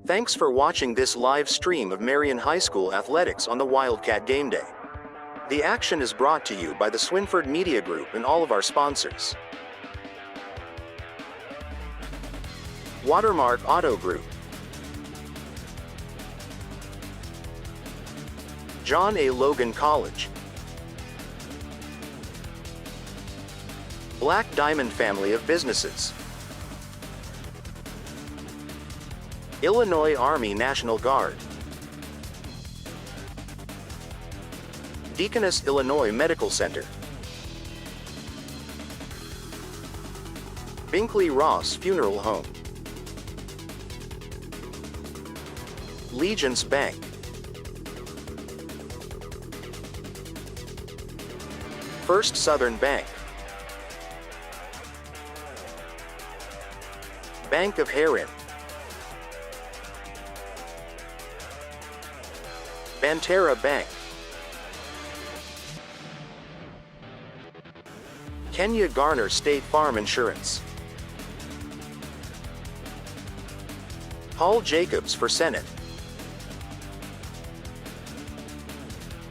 Thanks for watching this live stream of Marion High School athletics on the Wildcat Gameday. The action is brought to you by the Swinford Media Group and all of our sponsors. Watermark Auto Group, John A. Logan College, Black Diamond Family of Businesses, Illinois Army National Guard, Deaconess Illinois Medical Center, Binkley-Ross Funeral Home, Legence Bank, First Southern Bank, Bank of Herrin, Banterra Bank, Garner State Farm Insurance, Paul Jacobs for Senate,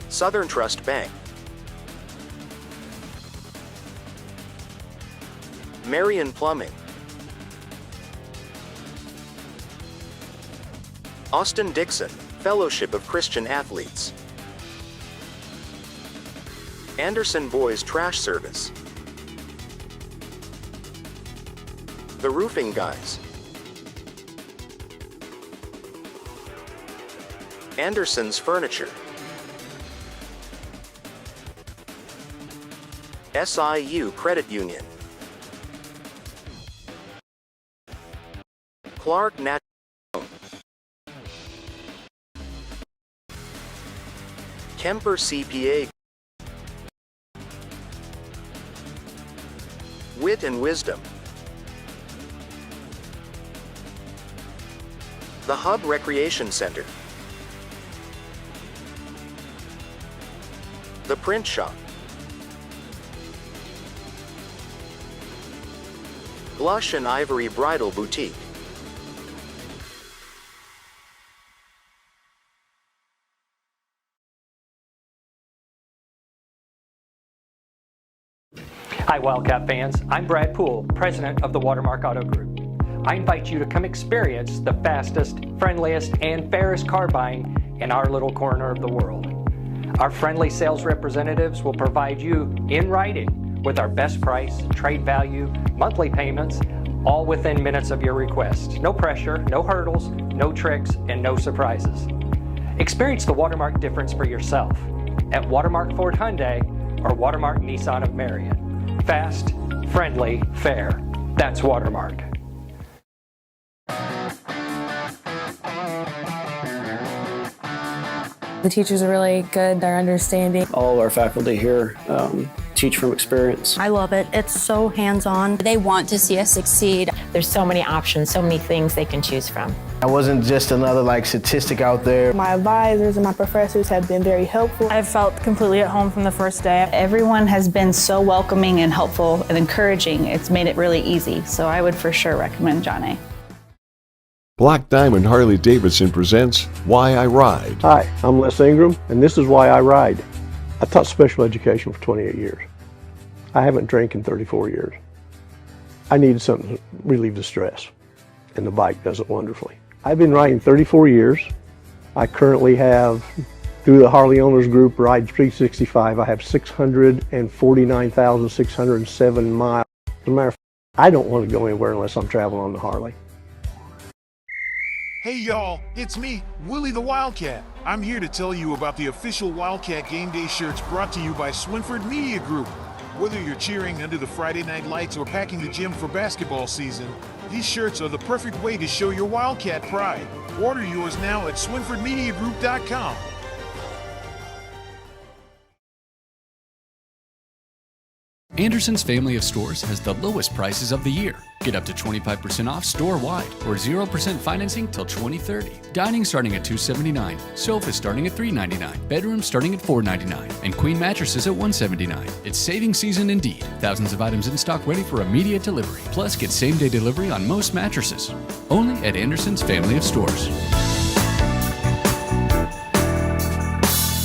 SouthernTrust Bank, Marion Plumbing, Austin Dickson, Fellowship of Christian Athletes, Anderson Boys Trash Service, The Roofing Guys, Anderson's Furniture, SIU Credit Union, Clark Nat, Kemper CPA, Wit Wisdom, The Hub Recreation Center, The Print Shop, Blush and Ivory Bridal Boutique, Hi Wildcat fans, I'm Brad Poole, President of the Watermark Auto Group. I invite you to come experience the fastest, friendliest, and fairest car buying in our little corner of the world. Our friendly sales representatives will provide you in writing with our best price, trade value, monthly payments, all within minutes of your request. No pressure, no hurdles, no tricks, and no surprises. Experience the Watermark difference for yourself at Watermark Ford Hyundai or Watermark Nissan of Marion. Fast, friendly, fair. That's Watermark. The teachers are really good, they're understanding. All our faculty here teach from experience. I love it. It's so hands-on. They want to see us succeed. There's so many options, so many things they can choose from. I wasn't just another statistic out there. My advisors and my professors have been very helpful. I've felt completely at home from the first day. Everyone has been so welcoming and helpful and encouraging. It's made it really easy. So I would for sure recommend John A. Black Diamond Harley-Davidson presents Why I Ride. Hi, I'm Les Ingram, and this is Why I Ride. I taught special education for 28 years. I haven't drank in 34 years. I needed something to relieve the stress, and the bike does it wonderfully. I've been riding 34 years. I currently have, through the Harley Owners Group, Ride 365, I have 649,607 miles. As a matter of fact, I don't want to go anywhere unless I'm traveling on the Harley. Hey y'all, it's me, Willie the Wildcat. I'm here to tell you about the official Wildcat Game Day shirts brought to you by Swinford Media Group. Whether you're cheering under the Friday night lights or packing the gym for basketball season, these shirts are the perfect way to show your Wildcat pride. Order yours now at swinfordmediagroup.com. Anderson's family of stores has the lowest prices of the year. Get up to 25% off store-wide or 0% financing till 2030. Dining starting at $279, sofas starting at $399, bedrooms starting at $499, and queen mattresses at $179. It's saving season indeed. Thousands of items in stock ready for immediate delivery. Plus, get same-day delivery on most mattresses. Only at Anderson's family of stores.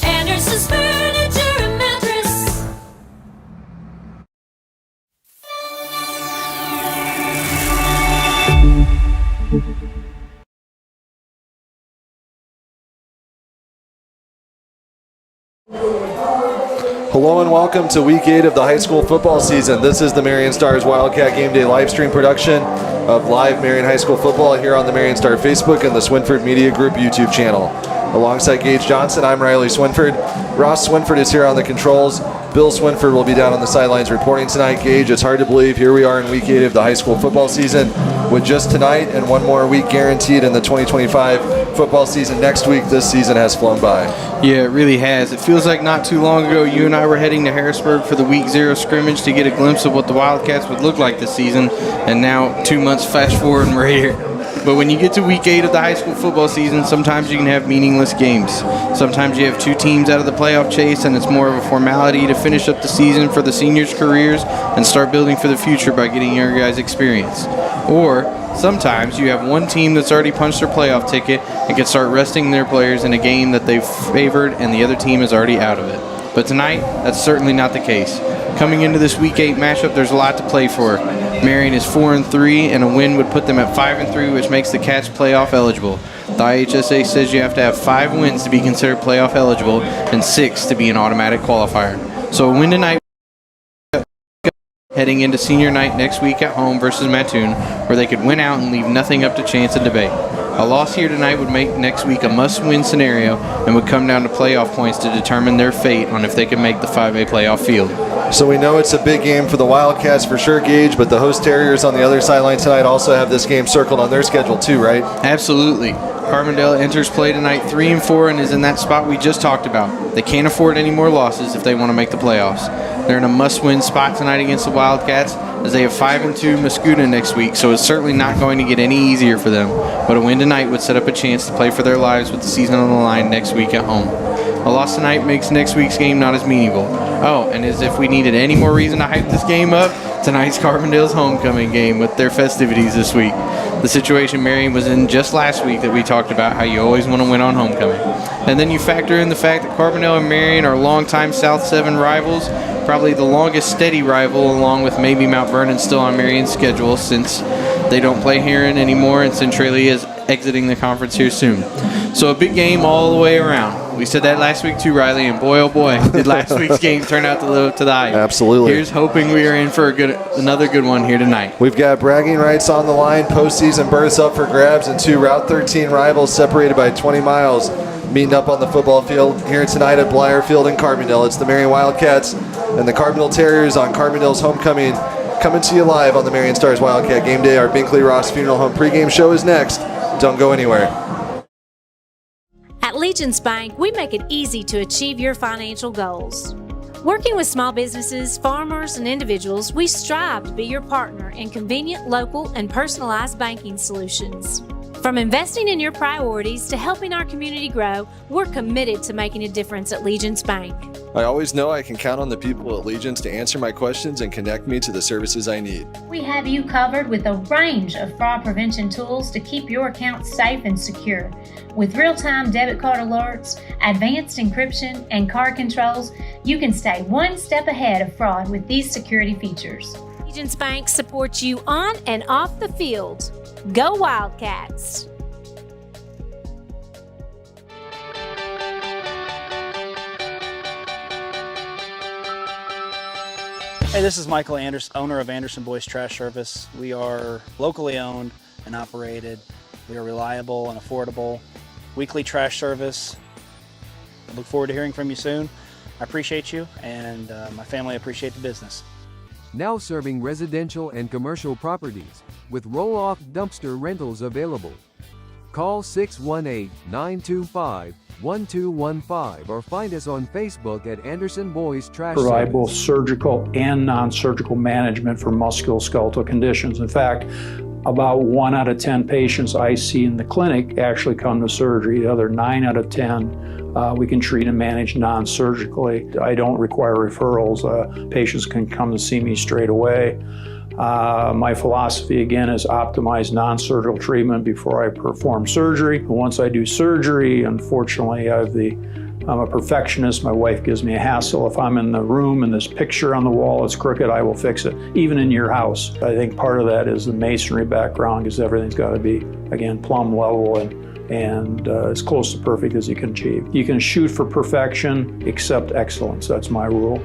Anderson's Furniture and Mattress. Hello and welcome to Week 8 of the high school football season. This is the Marion Stars Wildcat Gameday live stream production of live Marion High School football here on the Marion Star Facebook and the Swinford Media Group YouTube channel. Alongside Gage Johnson, I'm Riley Swinford. Ross Swinford is here on the controls. Bill Swinford will be down on the sidelines reporting tonight. Gage, it's hard to believe here we are in Week 8 of the high school football season with just tonight and one more week guaranteed in the 2025 football season. Next week, this season has flown by. Yeah, it really has. It feels like not too long ago you and I were heading to Harrisburg for the Week 0 scrimmage to get a glimpse of what the Wildcats would look like this season, and now 2 months fast forward and we're here. But when you get to Week 8 of the high school football season, sometimes you can have meaningless games. Sometimes you have two teams out of the playoff chase, and it's more of a formality to finish up the season for the seniors' careers and start building for the future by getting your guys' experience. Or sometimes you have one team that's already punched their playoff ticket and can start resting their players in a game that they've favored and the other team is already out of it. But tonight, that's certainly not the case. Coming into this Week 8 matchup, there's a lot to play for. Marion is 4-3, and a win would put them at 5-3, which makes the Cats playoff eligible. The IHSA says you have to have 5 wins to be considered playoff eligible and 6 to be an automatic qualifier. So a win tonight, heading into senior night next week at home versus Mattoon, where they could win out and leave nothing up to chance and debate. A loss here tonight would make next week a must-win scenario and would come down to playoff points to determine their fate on if they can make the 5A playoff field. So we know it's a big game for the Wildcats for sure, Gage, but the host Terriers on the other sideline tonight also have this game circled on their schedule too, right? Absolutely. Carbondale enters play tonight 3-4 and is in that spot we just talked about. They can't afford any more losses if they want to make the playoffs. They're in a must-win spot tonight against the Wildcats as they have 5-2 Muscuda next week, so it's certainly not going to get any easier for them. But a win tonight would set up a chance to play for their lives with the season on the line next week at home. A loss tonight makes next week's game not as meaningful. Oh, and as if we needed any more reason to hype this game up, tonight's Carbondale's homecoming game with their festivities this week. The situation Marion was in just last week that we talked about, how you always want to win on homecoming. And then you factor in the fact that Carbondale and Marion are longtime South 7 rivals, probably the longest steady rival, along with maybe Mount Vernon still on Marion's schedule since they don't play Herrin anymore and Centralia is exiting the conference here soon. So a big game all the way around. We said that last week too, Riley, and boy, oh boy, did last week's game turn out to live up to the hype. Absolutely. Here's hoping we are in for another good one here tonight. We've got bragging rights on the line, postseason berths up for grabs, and 2 Route 13 rivals separated by 20 miles meeting up on the football field here tonight at Blyer Field in Carbondale. It's the Marion Wildcats and the Carbondale Terriers on Carbondale's homecoming, coming to you live on the Marion Stars Wildcat Game Day. Our Binkley-Ross Funeral Home pregame show is next. Don't go anywhere. At Legence Bank, we make it easy to achieve your financial goals. Working with small businesses, farmers, and individuals, we strive to be your partner in convenient, local, and personalized banking solutions. From investing in your priorities to helping our community grow, we're committed to making a difference at Legence Bank. I always know I can count on the people at Legence to answer my questions and connect me to the services I need. We have you covered with a range of fraud prevention tools to keep your accounts safe and secure. With real-time debit card alerts, advanced encryption, and card controls, you can stay one step ahead of fraud with these security features. Legence Bank supports you on and off the field. Go Wildcats! Hey, this is Michael Anderson, owner of Anderson Boys Trash Service. We are locally owned and operated. We are reliable and affordable. Weekly trash service. I look forward to hearing from you soon. I appreciate you, and my family appreciate the business. Now serving residential and commercial properties with roll-off dumpster rentals available. Call 618-925 888-1215 or find us on Facebook at Anderson Boys Trash Provide Service. both surgical and non-surgical management for musculoskeletal conditions. In fact, about 1 out of 10 patients I see in the clinic actually come to surgery. The other 9 out of 10 we can treat and manage non-surgically. I don't require referrals. Patients can come to see me straight away. My philosophy, again, is optimize non-surgical treatment before I perform surgery. Once I do surgery, unfortunately, I'm a perfectionist. My wife gives me a hassle. If I'm in the room and this picture on the wall is crooked, I will fix it, even in your house. I think part of that is the masonry background, because everything's got to be, again, plumb level and as close to perfect as you can achieve. You can shoot for perfection, accept excellence. That's my rule.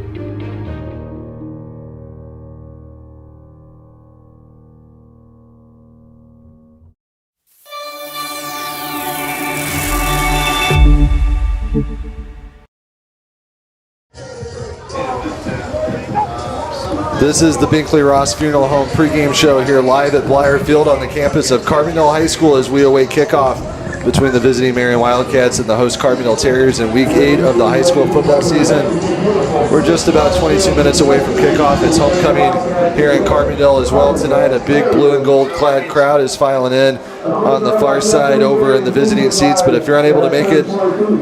This is the Binkley-Ross Funeral Home pregame show here live at Blyer Field on the campus of Carbondale High School as we await kickoff between the visiting Marion Wildcats and the host Carbondale Terriers in Week 8 of the high school football season. We're just about 22 minutes away from kickoff. It's homecoming here in Carbondale as well tonight. A big blue and gold clad crowd is filing in on the far side over in the visiting seats. But if you're unable to make it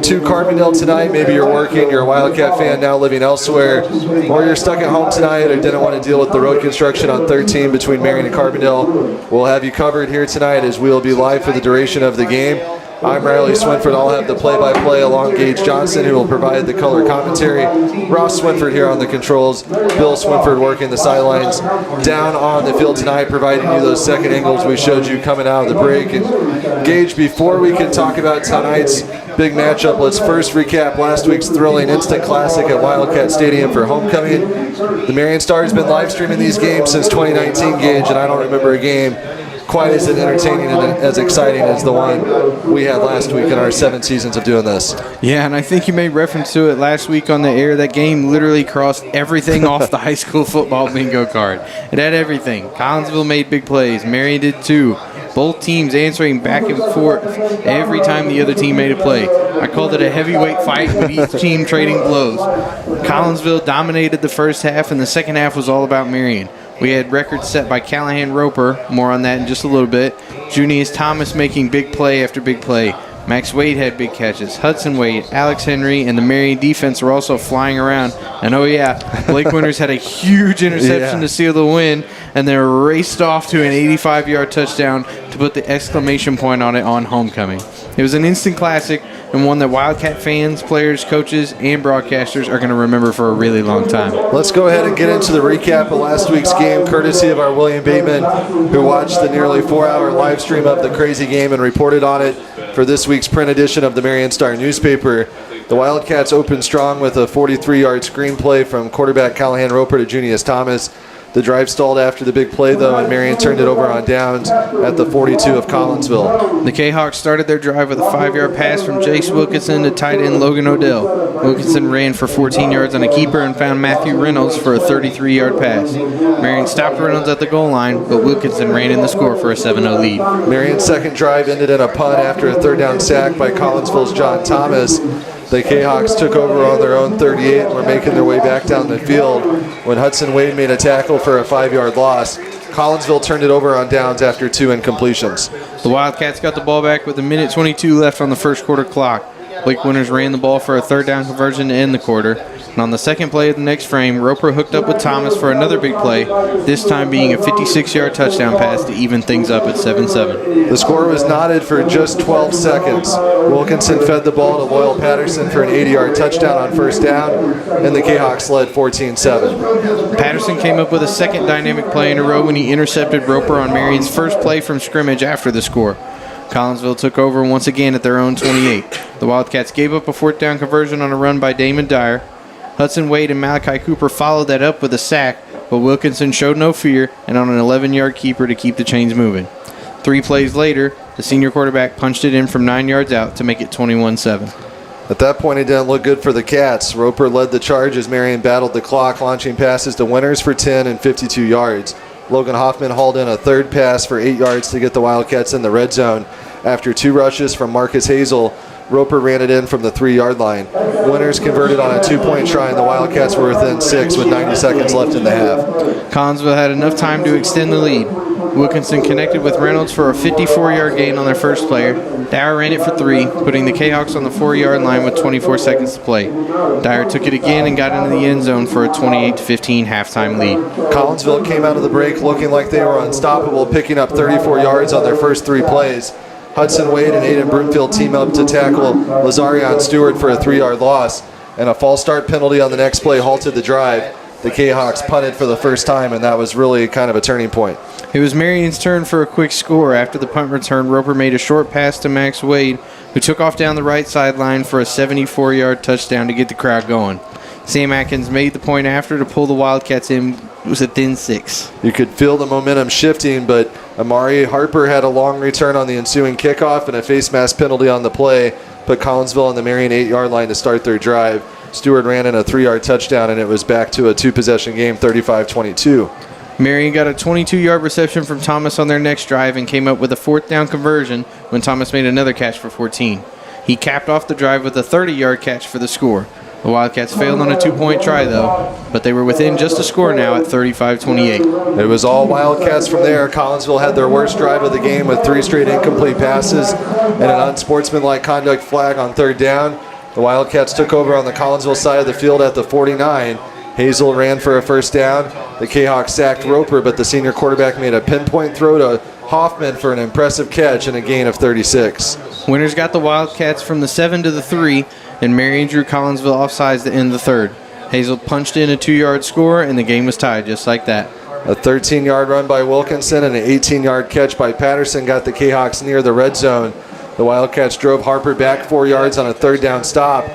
to Carbondale tonight, maybe you're working, you're a Wildcat fan now living elsewhere, or you're stuck at home tonight or didn't want to deal with the road construction on 13 between Marion and Carbondale, we'll have you covered here tonight as we'll be live for the duration of the game. I'm Riley Swinford. I'll have the play-by-play along Gage Johnson, who will provide the color commentary. Ross Swinford here on the controls. Bill Swinford working the sidelines. Down on the field tonight, providing you those second angles we showed you coming out of the break. And Gage, before we can talk about tonight's big matchup, let's first recap last week's thrilling instant classic at Wildcat Stadium for homecoming. The Marion Star has been live streaming these games since 2019, Gage, and I don't remember a game quite as entertaining and as exciting as the one we had last week in our 7 seasons of doing this. Yeah, and I think you made reference to it last week on the air. That game literally crossed everything off the high school football bingo card. It had everything. Collinsville made big plays. Marion did too. Both teams answering back and forth every time the other team made a play. I called it a heavyweight fight with each team trading blows. Collinsville dominated the first half, and the second half was all about Marion. We had records set by Callahan Roper, more on that in just a little bit. Junius Thomas making big play after big play. Max Wade had big catches. Hudson Wade, Alex Henry, and the Marion defense were also flying around. And oh yeah, Blake Winters had a huge interception to seal the win, and then raced off to an 85-yard touchdown to put the exclamation point on it on homecoming. It was an instant classic, and one that Wildcat fans, players, coaches, and broadcasters are going to remember for a really long time. Let's go ahead and get into the recap of last week's game, courtesy of our William Bateman, who watched the nearly 4-hour live stream of the crazy game and reported on it for this week's print edition of the Marion Star newspaper. The Wildcats opened strong with a 43-yard screenplay from quarterback Callahan Roper to Junius Thomas. The drive stalled after the big play, though, and Marion turned it over on downs at the 42 of Collinsville. The K-Hawks started their drive with a 5-yard pass from Jace Wilkinson to tight end Logan Odell. Wilkinson ran for 14 yards on a keeper and found Matthew Reynolds for a 33-yard pass. Marion stopped Reynolds at the goal line, but Wilkinson ran in the score for a 7-0 lead. Marion's second drive ended in a punt after a third-down sack by Collinsville's John Thomas. The K-Hawks took over on their own 38 and were making their way back down the field when Hudson Wade made a tackle for a 5-yard loss. Collinsville turned it over on downs after 2 incompletions. The Wildcats got the ball back with a minute 22 left on the first quarter clock. Blake Winters ran the ball for a third down conversion to end the quarter. And on the second play of the next frame, Roper hooked up with Thomas for another big play, this time being a 56-yard touchdown pass to even things up at 7-7. The score was knotted for just 12 seconds. Wilkinson fed the ball to Loyal Patterson for an 80-yard touchdown on first down, and the K-Hawks led 14-7. Patterson came up with a second dynamic play in a row when he intercepted Roper on Marion's first play from scrimmage after the score. Collinsville took over once again at their own 28. The Wildcats gave up a fourth down conversion on a run by Damon Dyer. Hudson Wade and Malachi Cooper followed that up with a sack, but Wilkinson showed no fear and on an 11-yard keeper to keep the chains moving. 3 plays later, the senior quarterback punched it in from 9 yards out to make it 21-7. At that point, it didn't look good for the Cats. Roper led the charge as Marion battled the clock, launching passes to Winters for 10 and 52 yards. Logan Hoffman hauled in a third pass for 8 yards to get the Wildcats in the red zone after 2 rushes from Marcus Hazel Roper ran it in from the 3-yard line. Winters converted on a 2-point try, and the Wildcats were within 6 with 90 seconds left in the half. Collinsville had enough time to extend the lead. Wilkinson connected with Reynolds for a 54-yard gain on their first player. Dyer ran it for 3, putting the K-Hawks on the 4-yard line with 24 seconds to play. Dyer took it again and got into the end zone for a 28-15 halftime lead. Collinsville came out of the break looking like they were unstoppable, picking up 34 yards on their first 3 plays. Hudson Wade and Aiden Broomfield team up to tackle Lazarion Stewart for a 3-yard loss, and a false start penalty on the next play halted the drive. The K-Hawks punted for the first time, and that was really kind of a turning point. It was Marion's turn for a quick score. After the punt return, Roper made a short pass to Max Wade, who took off down the right sideline for a 74-yard touchdown to get the crowd going. Sam Atkins made the point after to pull the Wildcats in. It was a thin 6. You could feel the momentum shifting, but Amari Harper had a long return on the ensuing kickoff, and a face mask penalty on the play put Collinsville on the Marion 8-yard line to start their drive. Stewart ran in a 3-yard touchdown, and it was back to a 2-possession game, 35-22. Marion got a 22-yard reception from Thomas on their next drive and came up with a 4th down conversion when Thomas made another catch for 14. He capped off the drive with a 30-yard catch for the score. The Wildcats failed on a 2-point try, though, but they were within just a score now at 35-28. It was all Wildcats from there. Collinsville had their worst drive of the game with 3 straight incomplete passes and an unsportsmanlike conduct flag on 3rd down. The Wildcats took over on the Collinsville side of the field at the 49. Hazel ran for a 1st down. The K-Hawks sacked Roper, but the senior quarterback made a pinpoint throw to Hoffman for an impressive catch and a gain of 36. Winters got the Wildcats from the 7 to the 3, and Marion drew Collinsville offsides to end the 3rd. Hazel punched in a 2-yard score, and the game was tied just like that. A 13-yard run by Wilkinson and an 18-yard catch by Patterson got the K-Hawks near the red zone. The Wildcats drove Harper back 4 yards on a 3rd down stop,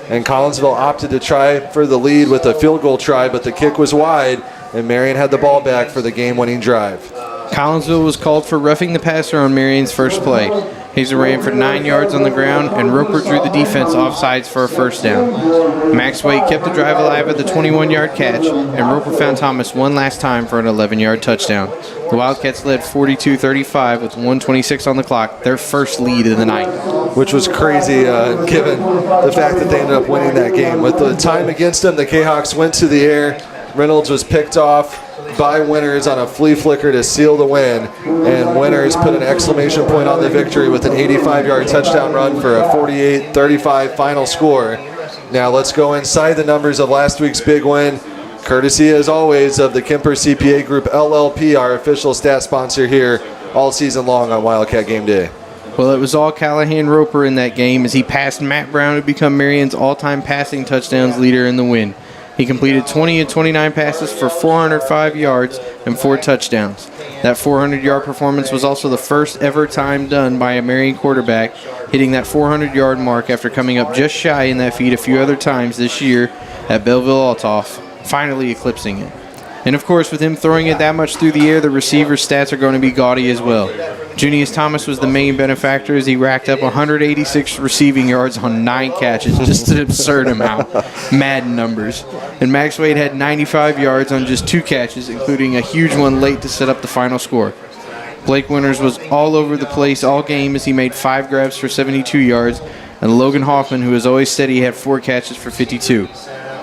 and Collinsville opted to try for the lead with a field goal try, but the kick was wide, and Marion had the ball back for the game-winning drive. Collinsville was called for roughing the passer on Marion's first play. Hazel ran for 9 yards on the ground, and Roper drew the defense offsides for a 1st down. Max Wade kept the drive alive with a 21-yard catch, and Roper found Thomas one last time for an 11-yard touchdown. The Wildcats led 42-35 with 1:26 on the clock, their first lead of the night. Which was crazy given the fact that they ended up winning that game. With the time against them, the K-Hawks went to the air. Reynolds was picked off by Winters on a flea flicker to seal the win, and Winters put an exclamation point on the victory with an 85-yard touchdown run for a 48-35 final score. Now let's go inside the numbers of last week's big win, courtesy as always of the Kemper CPA Group LLP, our official stat sponsor here all season long on Wildcat Game Day. Well, it was all Callahan Roper in that game as he passed Matt Brown to become Marion's all-time passing touchdowns leader in the win. He completed 20 of 29 passes for 405 yards and 4 touchdowns. That 400-yard performance was also the first ever time done by a Marion quarterback, hitting that 400-yard mark after coming up just shy in that feat a few other times this year at Belleville-Altoff, finally eclipsing it. And of course, with him throwing it that much through the air, the receiver's stats are going to be gaudy as well. Junius Thomas was the main benefactor as he racked up 186 receiving yards on 9 catches, just an absurd amount. Madden numbers. And Max Wade had 95 yards on just 2 catches, including a huge one late to set up the final score. Blake Winters was all over the place all game as he made 5 grabs for 72 yards, and Logan Hoffman, who is always steady, had 4 catches for 52.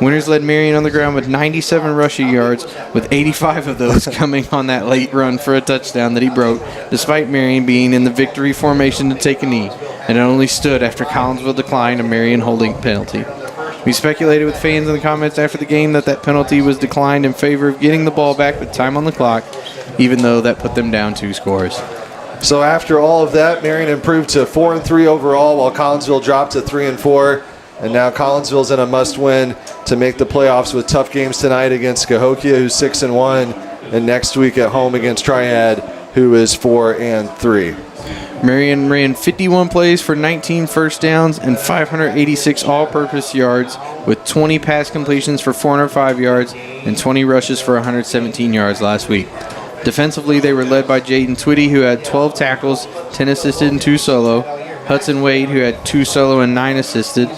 Winters led Marion on the ground with 97 rushing yards, with 85 of those coming on that late run for a touchdown that he broke, despite Marion being in the victory formation to take a knee, and it only stood after Collinsville declined a Marion holding penalty. We speculated with fans in the comments after the game that penalty was declined in favor of getting the ball back with time on the clock, even though that put them down 2 scores. So after all of that, Marion improved to 4-3 overall, while Collinsville dropped to 3-4. And now Collinsville's in a must-win to make the playoffs with tough games tonight against Cahokia, who's 6-1, and next week at home against Triad, who is 4-3. Marion ran 51 plays for 19 first downs and 586 all-purpose yards, with 20 pass completions for 405 yards and 20 rushes for 117 yards last week. Defensively, they were led by Jaden Twitty, who had 12 tackles, 10 assisted and 2 solo. Hudson Wade, who had 2 solo and 9 assisted.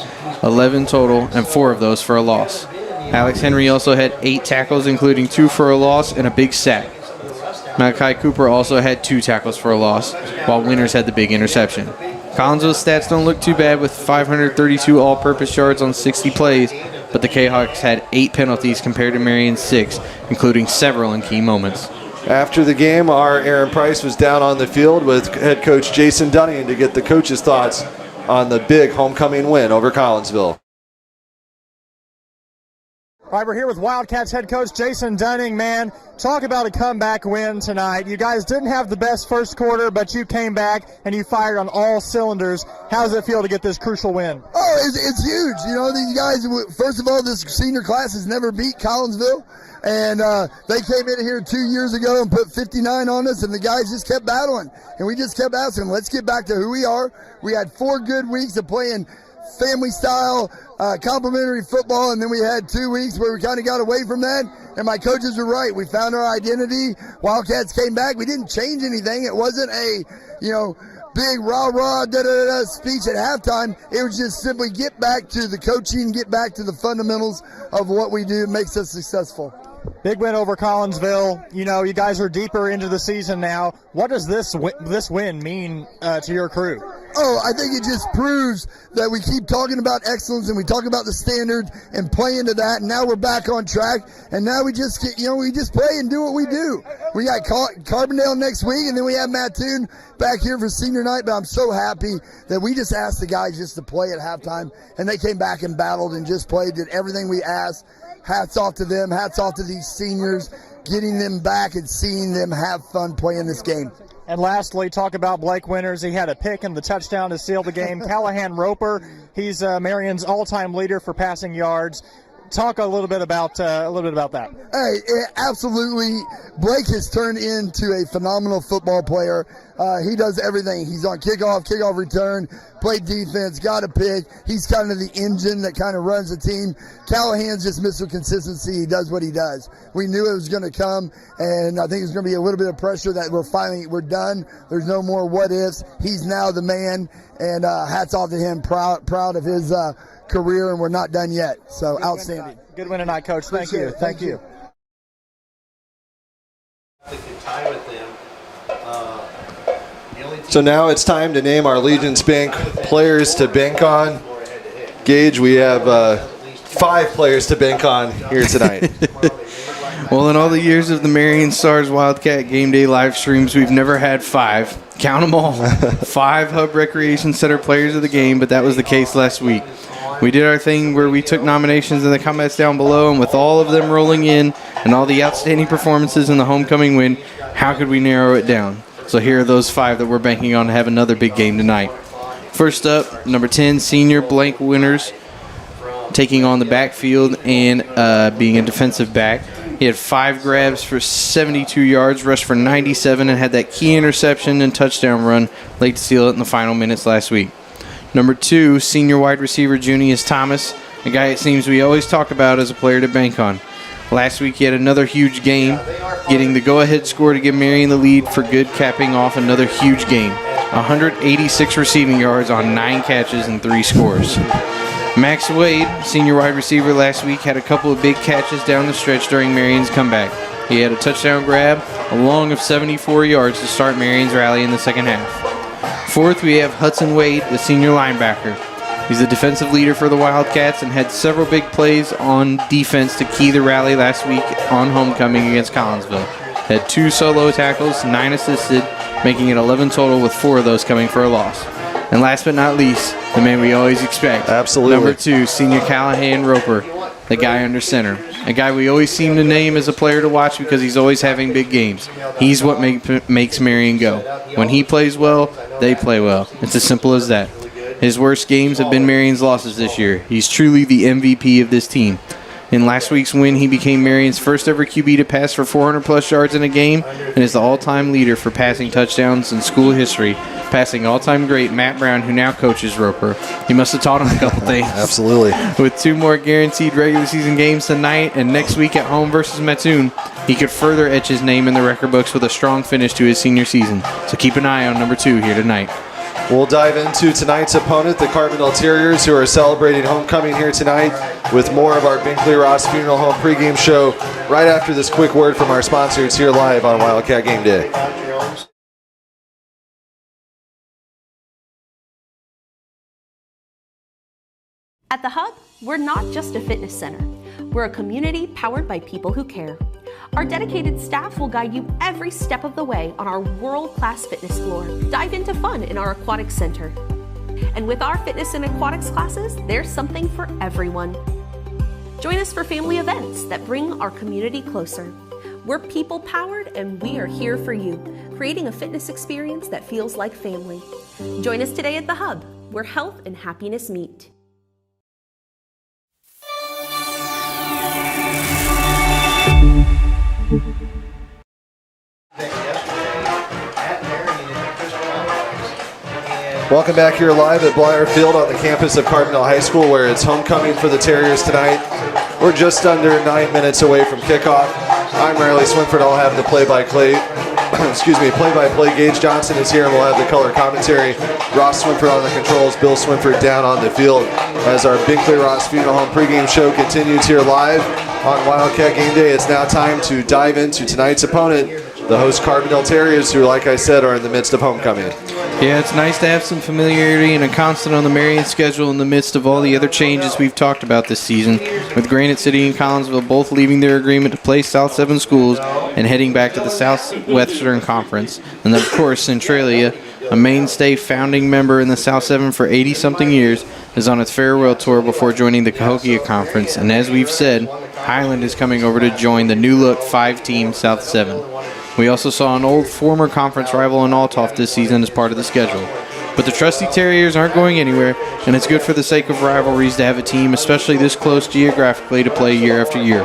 11 total, and 4 of those for a loss. Alex Henry also had 8 tackles, including 2 for a loss and a big sack. Malachi Cooper also had 2 tackles for a loss, while Winters had the big interception. Collinsville's stats don't look too bad with 532 all-purpose yards on 60 plays, but the K-Hawks had 8 penalties compared to Marion's 6, including several in key moments. After the game, our Aaron Price was down on the field with head coach Jason Dunning to get the coach's thoughts on the big homecoming win over Collinsville. All right, we're here with Wildcats head coach Jason Dunning. Man, talk about a comeback win tonight. You guys didn't have the best first quarter, but you came back and you fired on all cylinders. How does it feel to get this crucial win? Oh, it's huge. You know, these guys, first of all, this senior class has never beat Collinsville. And they came in here 2 years ago and put 59 on us, and the guys just kept battling. And we just kept asking, let's get back to who we are. We had 4 good weeks of playing family-style, complimentary football, and then we had 2 weeks where we kind of got away from that. And my coaches were right. We found our identity. Wildcats came back. We didn't change anything. It wasn't a, big rah-rah, da-da-da speech at halftime. It was just simply get back to the coaching, get back to the fundamentals of what we do. It makes us successful. Big win over Collinsville. You know, you guys are deeper into the season now. What does this win mean to your crew? Oh, I think it just proves that we keep talking about excellence and we talk about the standard and play into that. And now we're back on track. And now we just get, we just play and do what we do. We got Carbondale next week, and then we have Mattoon back here for senior night. But I'm so happy that we just asked the guys just to play at halftime, and they came back and battled and just played, did everything we asked. Hats off to them. Hats off to these seniors, getting them back and seeing them have fun playing this game. And lastly, talk about Blake Winters. He had a pick and the touchdown to seal the game. Callahan Roper, he's Marion's all-time leader for passing yards. Talk a little bit about that. Hey, absolutely. Blake has turned into a phenomenal football player. He does everything. He's on kickoff return, played defense, got a pick. He's kind of the engine that kind of runs the team. Callahan's just missing consistency. He does what he does. We knew it was going to come, and I think there's going to be a little bit of pressure that we're done. There's no more what ifs. He's now the man, and hats off to him. Proud of his career, and we're not done yet. So outstanding. Good win tonight, Coach. Thank you. Thank you. So now it's time to name our Legence Bank players to bank on. Gage, we have 5 players to bank on here tonight. Well, in all the years of the Marion Stars Wildcat Game Day live streams, we've never had 5. Count them all. 5 Hub Recreation Center players of the game, but that was the case last week. We did our thing where we took nominations in the comments down below, and with all of them rolling in and all the outstanding performances in the homecoming win, how could we narrow it down? So here are those 5 that we're banking on to have another big game tonight. First up, number 10, senior Blank Winters, taking on the backfield and being a defensive back. He had 5 grabs for 72 yards, rushed for 97, and had that key interception and touchdown run late to seal it in the final minutes last week. Number 2, senior wide receiver Junius Thomas, a guy it seems we always talk about as a player to bank on. Last week he had another huge game, getting the go-ahead score to give Marion the lead for good, capping off another huge game. 186 receiving yards on 9 catches and 3 scores. Max Wade, senior wide receiver last week, had a couple of big catches down the stretch during Marion's comeback. He had a touchdown grab, a long of 74 yards to start Marion's rally in the second half. Fourth, we have Hudson Wade, the senior linebacker. He's the defensive leader for the Wildcats and had several big plays on defense to key the rally last week on homecoming against Collinsville. Had 2 solo tackles, 9 assisted, making it 11 total with 4 of those coming for a loss. And last but not least, the man we always expect. Absolutely. Number 2, senior Callahan Roper, the guy under center. A guy we always seem to name as a player to watch because he's always having big games. He's what makes Marion go. When he plays well, they play well. It's as simple as that. His worst games have been Marion's losses this year. He's truly the MVP of this team. In last week's win, he became Marion's first ever QB to pass for 400-plus yards in a game and is the all-time leader for passing touchdowns in school history, passing all-time great Matt Brown, who now coaches Roper. He must have taught him a couple things. Absolutely. With 2 more guaranteed regular season games tonight and next week at home versus Mattoon, he could further etch his name in the record books with a strong finish to his senior season. So keep an eye on number 2 here tonight. We'll dive into tonight's opponent, the Carbondale Terriers, who are celebrating homecoming here tonight with more of our Binkley-Ross Funeral Home pregame show right after this quick word from our sponsors here live on Wildcat Game Day. At the Hub, we're not just a fitness center. We're a community powered by people who care. Our dedicated staff will guide you every step of the way on our world-class fitness floor. Dive into fun in our aquatic center. And with our fitness and aquatics classes, there's something for everyone. Join us for family events that bring our community closer. We're people-powered and we are here for you, creating a fitness experience that feels like family. Join us today at the Hub, where health and happiness meet. Welcome back here live at Blyer Field on the campus of Carbondale High School, where it's homecoming for the Terriers tonight. We're just under 9 minutes away from kickoff. I'm Riley Swinford. I'll have the play-by-play. Play-by-play. Gage Johnson is here, and we'll have the color commentary. Ross Swinford on the controls. Bill Swinford down on the field as our Binkley-Ross Funeral Home pregame show continues here live on Wildcat Game Day. It's now time to dive into tonight's opponent, the host Carbondale Terriers, who, like I said, are in the midst of homecoming. Yeah, it's nice to have some familiarity and a constant on the Marion schedule in the midst of all the other changes we've talked about this season, with Granite City and Collinsville both leaving their agreement to play South 7 schools and heading back to the Southwestern Conference. And then, of course, Centralia, a mainstay founding member in the South 7 for 80-something years, is on its farewell tour before joining the Cahokia Conference. And as we've said, Highland is coming over to join the new-look 5-team South 7. We also saw an old former conference rival in Althoff this season as part of the schedule. But the trusty Terriers aren't going anywhere, and it's good for the sake of rivalries to have a team, especially this close geographically, to play year after year.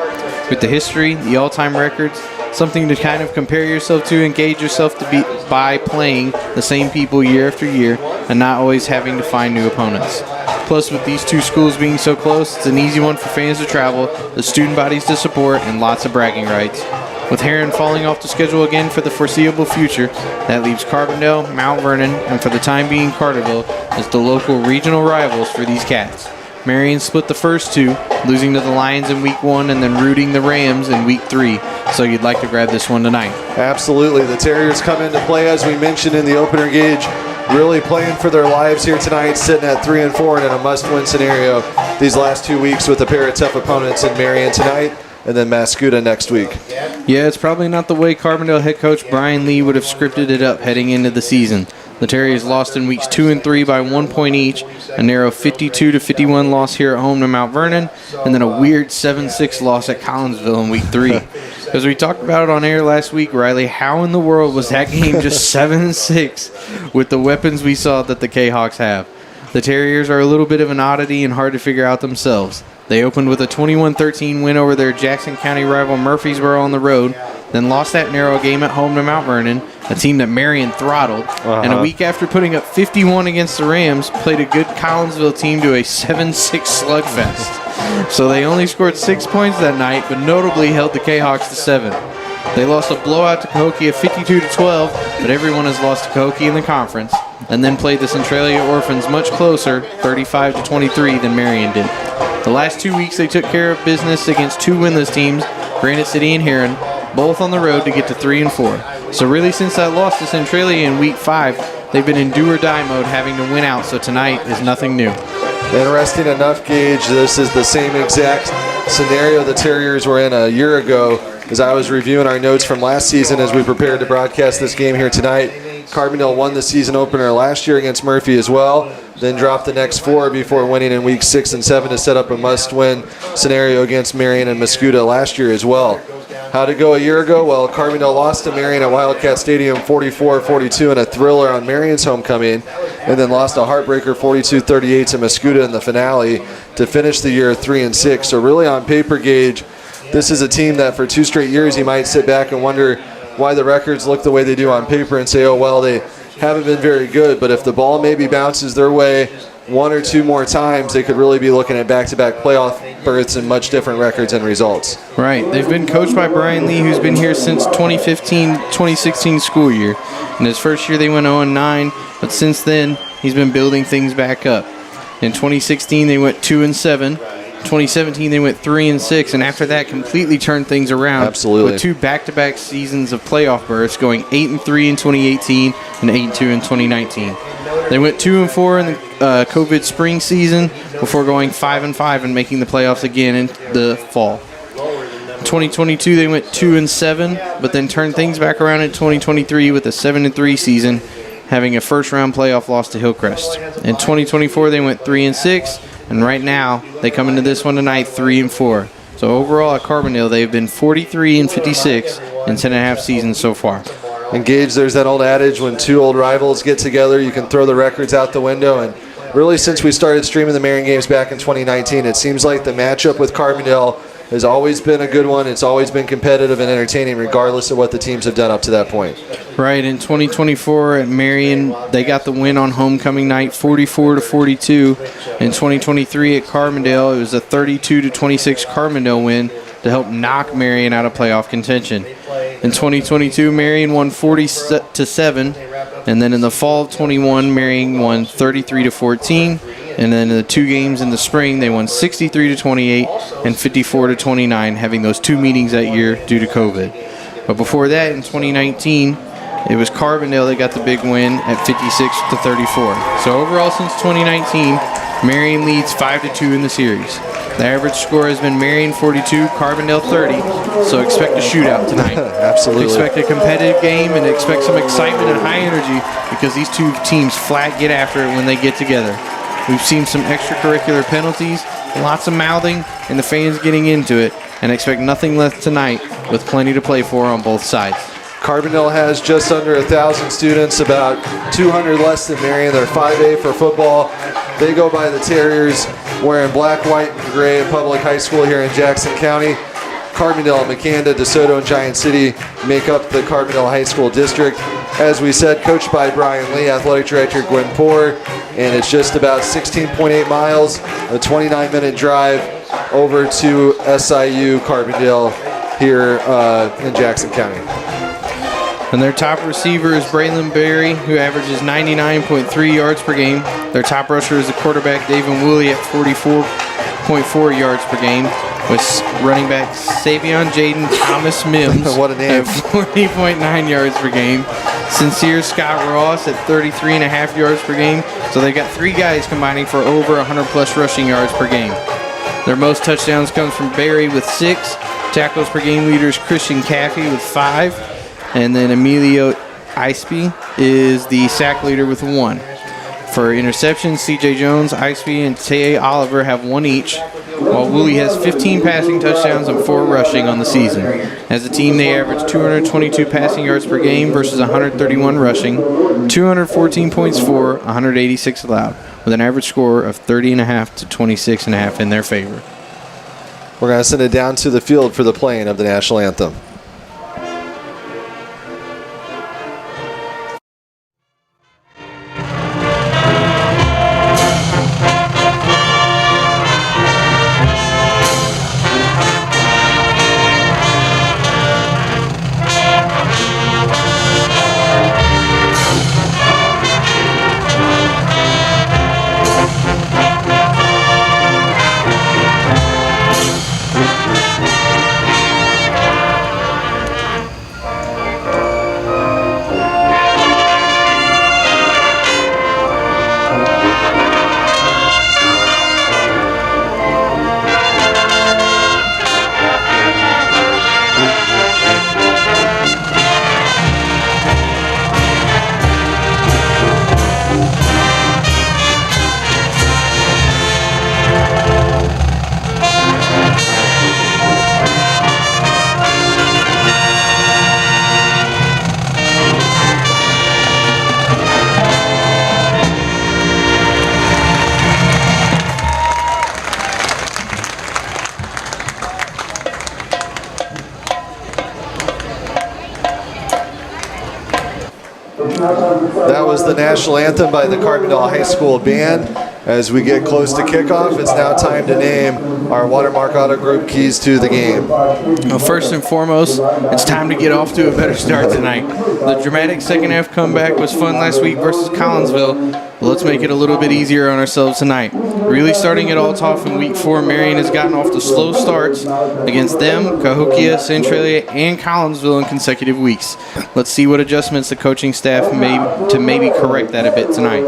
With the history, the all-time records, something to kind of compare yourself to and gauge yourself to be by playing the same people year after year and not always having to find new opponents. Plus, with these two schools being so close, it's an easy one for fans to travel, the student bodies to support, and lots of bragging rights. With Herrin falling off the schedule again for the foreseeable future, that leaves Carbondale, Mount Vernon, and for the time being Carterville as the local regional rivals for these Cats. Marion split the first two, losing to the Lions in Week 1 and then rooting the Rams in Week 3, so you'd like to grab this one tonight. Absolutely. The Terriers come into play, as we mentioned in the opener, Gage, really playing for their lives here tonight, sitting at 3-4 and in a must-win scenario these last 2 weeks with a pair of tough opponents in Marion tonight and then Mascoutah next week. Yeah, it's probably not the way Carbondale head coach Brian Lee would have scripted it up heading into the season. The Terriers lost in weeks 2 and 3 by 1 point each, a narrow 52-51 loss here at home to Mount Vernon, and then a weird 7-6 loss at Collinsville in week 3. As we talked about it on air last week, Riley, how in the world was that game just 7-6 with the weapons we saw that the K-Hawks have? The Terriers are a little bit of an oddity and hard to figure out themselves. They opened with a 21-13 win over their Jackson County rival Murfreesboro on the road, then lost that narrow game at home to Mount Vernon, a team that Marion throttled, and a week after putting up 51 against the Rams, played a good Collinsville team to a 7-6 slugfest. So they only scored 6 points that night, but notably held the K-Hawks to 7. They lost a blowout to Cahokia 52-12, but everyone has lost to Cahokia in the conference, and then played the Centralia Orphans much closer, 35-23, than Marion did. The last 2 weeks they took care of business against two winless teams, Granite City and Herrin, both on the road to get to 3-4. So really since that loss to Centralia in week 5, they've been in do-or-die mode, having to win out, so tonight is nothing new. Interesting enough, Gage, this is the same exact scenario the Terriers were in a year ago. As I was reviewing our notes from last season as we prepared to broadcast this game here tonight, Carbondale won the season opener last year against Murphy as well, then dropped the next 4 before winning in weeks 6 and 7 to set up a must-win scenario against Marion and Mascoutah last year as well. How'd it go a year ago? Well, Carbondale lost to Marion at Wildcat Stadium 44-42 in a thriller on Marion's homecoming, and then lost a heartbreaker 42-38 to Mascoutah in the finale to finish the year 3-6. So really on paper, Gage, this is a team that for 2 straight years you might sit back and wonder why the records look the way they do on paper and say, oh, well, they haven't been very good. But if the ball maybe bounces their way 1 or 2 more times, they could really be looking at back-to-back playoff berths and much different records and results. Right. They've been coached by Brian Lee, who's been here since 2015-2016 school year. In his first year, they went 0-9, but since then, he's been building things back up. In 2016, they went 2-7. 2017, they went 3-6, and after that, completely turned things around. Absolutely. With 2 back-to-back seasons of playoff berths, going 8-3 in 2018 and 8-2 in 2019. They went 2-4 in the COVID spring season before going 5-5 and making the playoffs again in the fall. In 2022, they went 2-7, but then turned things back around in 2023 with a 7-3 season, having a first-round playoff loss to Hillcrest. In 2024, they went 3-6, and right now they come into this one tonight 3-4. So overall at Carbondale, they've been 43-56 in 10.5 seasons so far. And Gage, there's that old adage, when 2 old rivals get together, you can throw the records out the window. And really, since we started streaming the Marion games back in 2019, it seems like the matchup with Carbondale has always been a good one. It's always been competitive and entertaining, regardless of what the teams have done up to that point. Right. In 2024 at Marion, they got the win on homecoming night, 44-42. In 2023 at Carbondale, it was a 32-26 Carbondale win to help knock Marion out of playoff contention. In 2022, Marion won 40-7, and then in the fall of 21, Marion won 33-14. And then in the 2 games in the spring, they won 63-28 and 54-29, having those 2 meetings that year due to COVID. But before that, in 2019, it was Carbondale that got the big win at 56-34. So overall, since 2019, Marion leads 5-2 in the series. The average score has been Marion 42, Carbondale 30. So expect a shootout tonight. Absolutely. Expect a competitive game and expect some excitement and high energy because these 2 teams flat get after it when they get together. We've seen some extracurricular penalties, lots of mouthing, and the fans getting into it, and expect nothing less tonight with plenty to play for on both sides. Carbondale has just under 1,000 students, about 200 less than Marion. They're 5A for football. They go by the Terriers, wearing black, white, and gray at Public High School here in Jackson County. Carbondale, McAnda, DeSoto, and Giant City make up the Carbondale High School district. As we said, coached by Brian Lee, athletic director Gwen Poor, and it's just about 16.8 miles, a 29-minute drive over to SIU Carbondale here in Jackson County. And their top receiver is Braylon Berry, who averages 99.3 yards per game. Their top rusher is the quarterback, David Woolley, at 44.4 yards per game, with running back Savion Jaden Thomas Mims what a name. at 40.9 yards per game. Sincere Scott Ross at 33.5 yards per game. So they got 3 guys combining for over 100-plus rushing yards per game. Their most touchdowns comes from Berry with 6. Tackles per game leaders Christian Caffey with 5. And then Emilio Iceby is the sack leader with 1. For interceptions, C.J. Jones, Iceby, and Tay Oliver have 1 each, while Woolley has 15 passing touchdowns and 4 rushing on the season. As a team, they average 222 passing yards per game versus 131 rushing, 214 points for, 186 allowed, with an average score of 30.5 to 26.5 in their favor. We're going to send it down to the field for the playing of the national anthem. That was the national anthem by the Carbondale High School Band. As we get close to kickoff, it's now time to name our Watermark Auto Group keys to the game. Well, first and foremost, it's time to get off to a better start tonight. The dramatic second half comeback was fun last week versus Collinsville, But let's make it a little bit easier on ourselves tonight. Really starting it all off in week 4, Marion has gotten off to slow starts against them, Cahokia, Centralia, and Collinsville in consecutive weeks. Let's see what adjustments the coaching staff made to maybe correct that a bit tonight.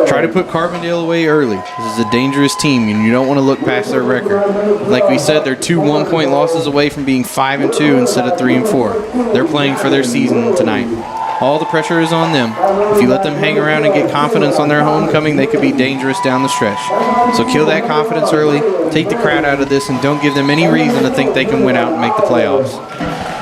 Try to put Carbondale away early. This is a dangerous team, and you don't want to look past their record. Like we said, they're 2 one-point losses away from being 5-2 instead of 3-4. They're playing for their season tonight. All the pressure is on them. If you let them hang around and get confidence on their homecoming, they could be dangerous down the stretch. So kill that confidence early, take the crowd out of this, and don't give them any reason to think they can win out and make the playoffs.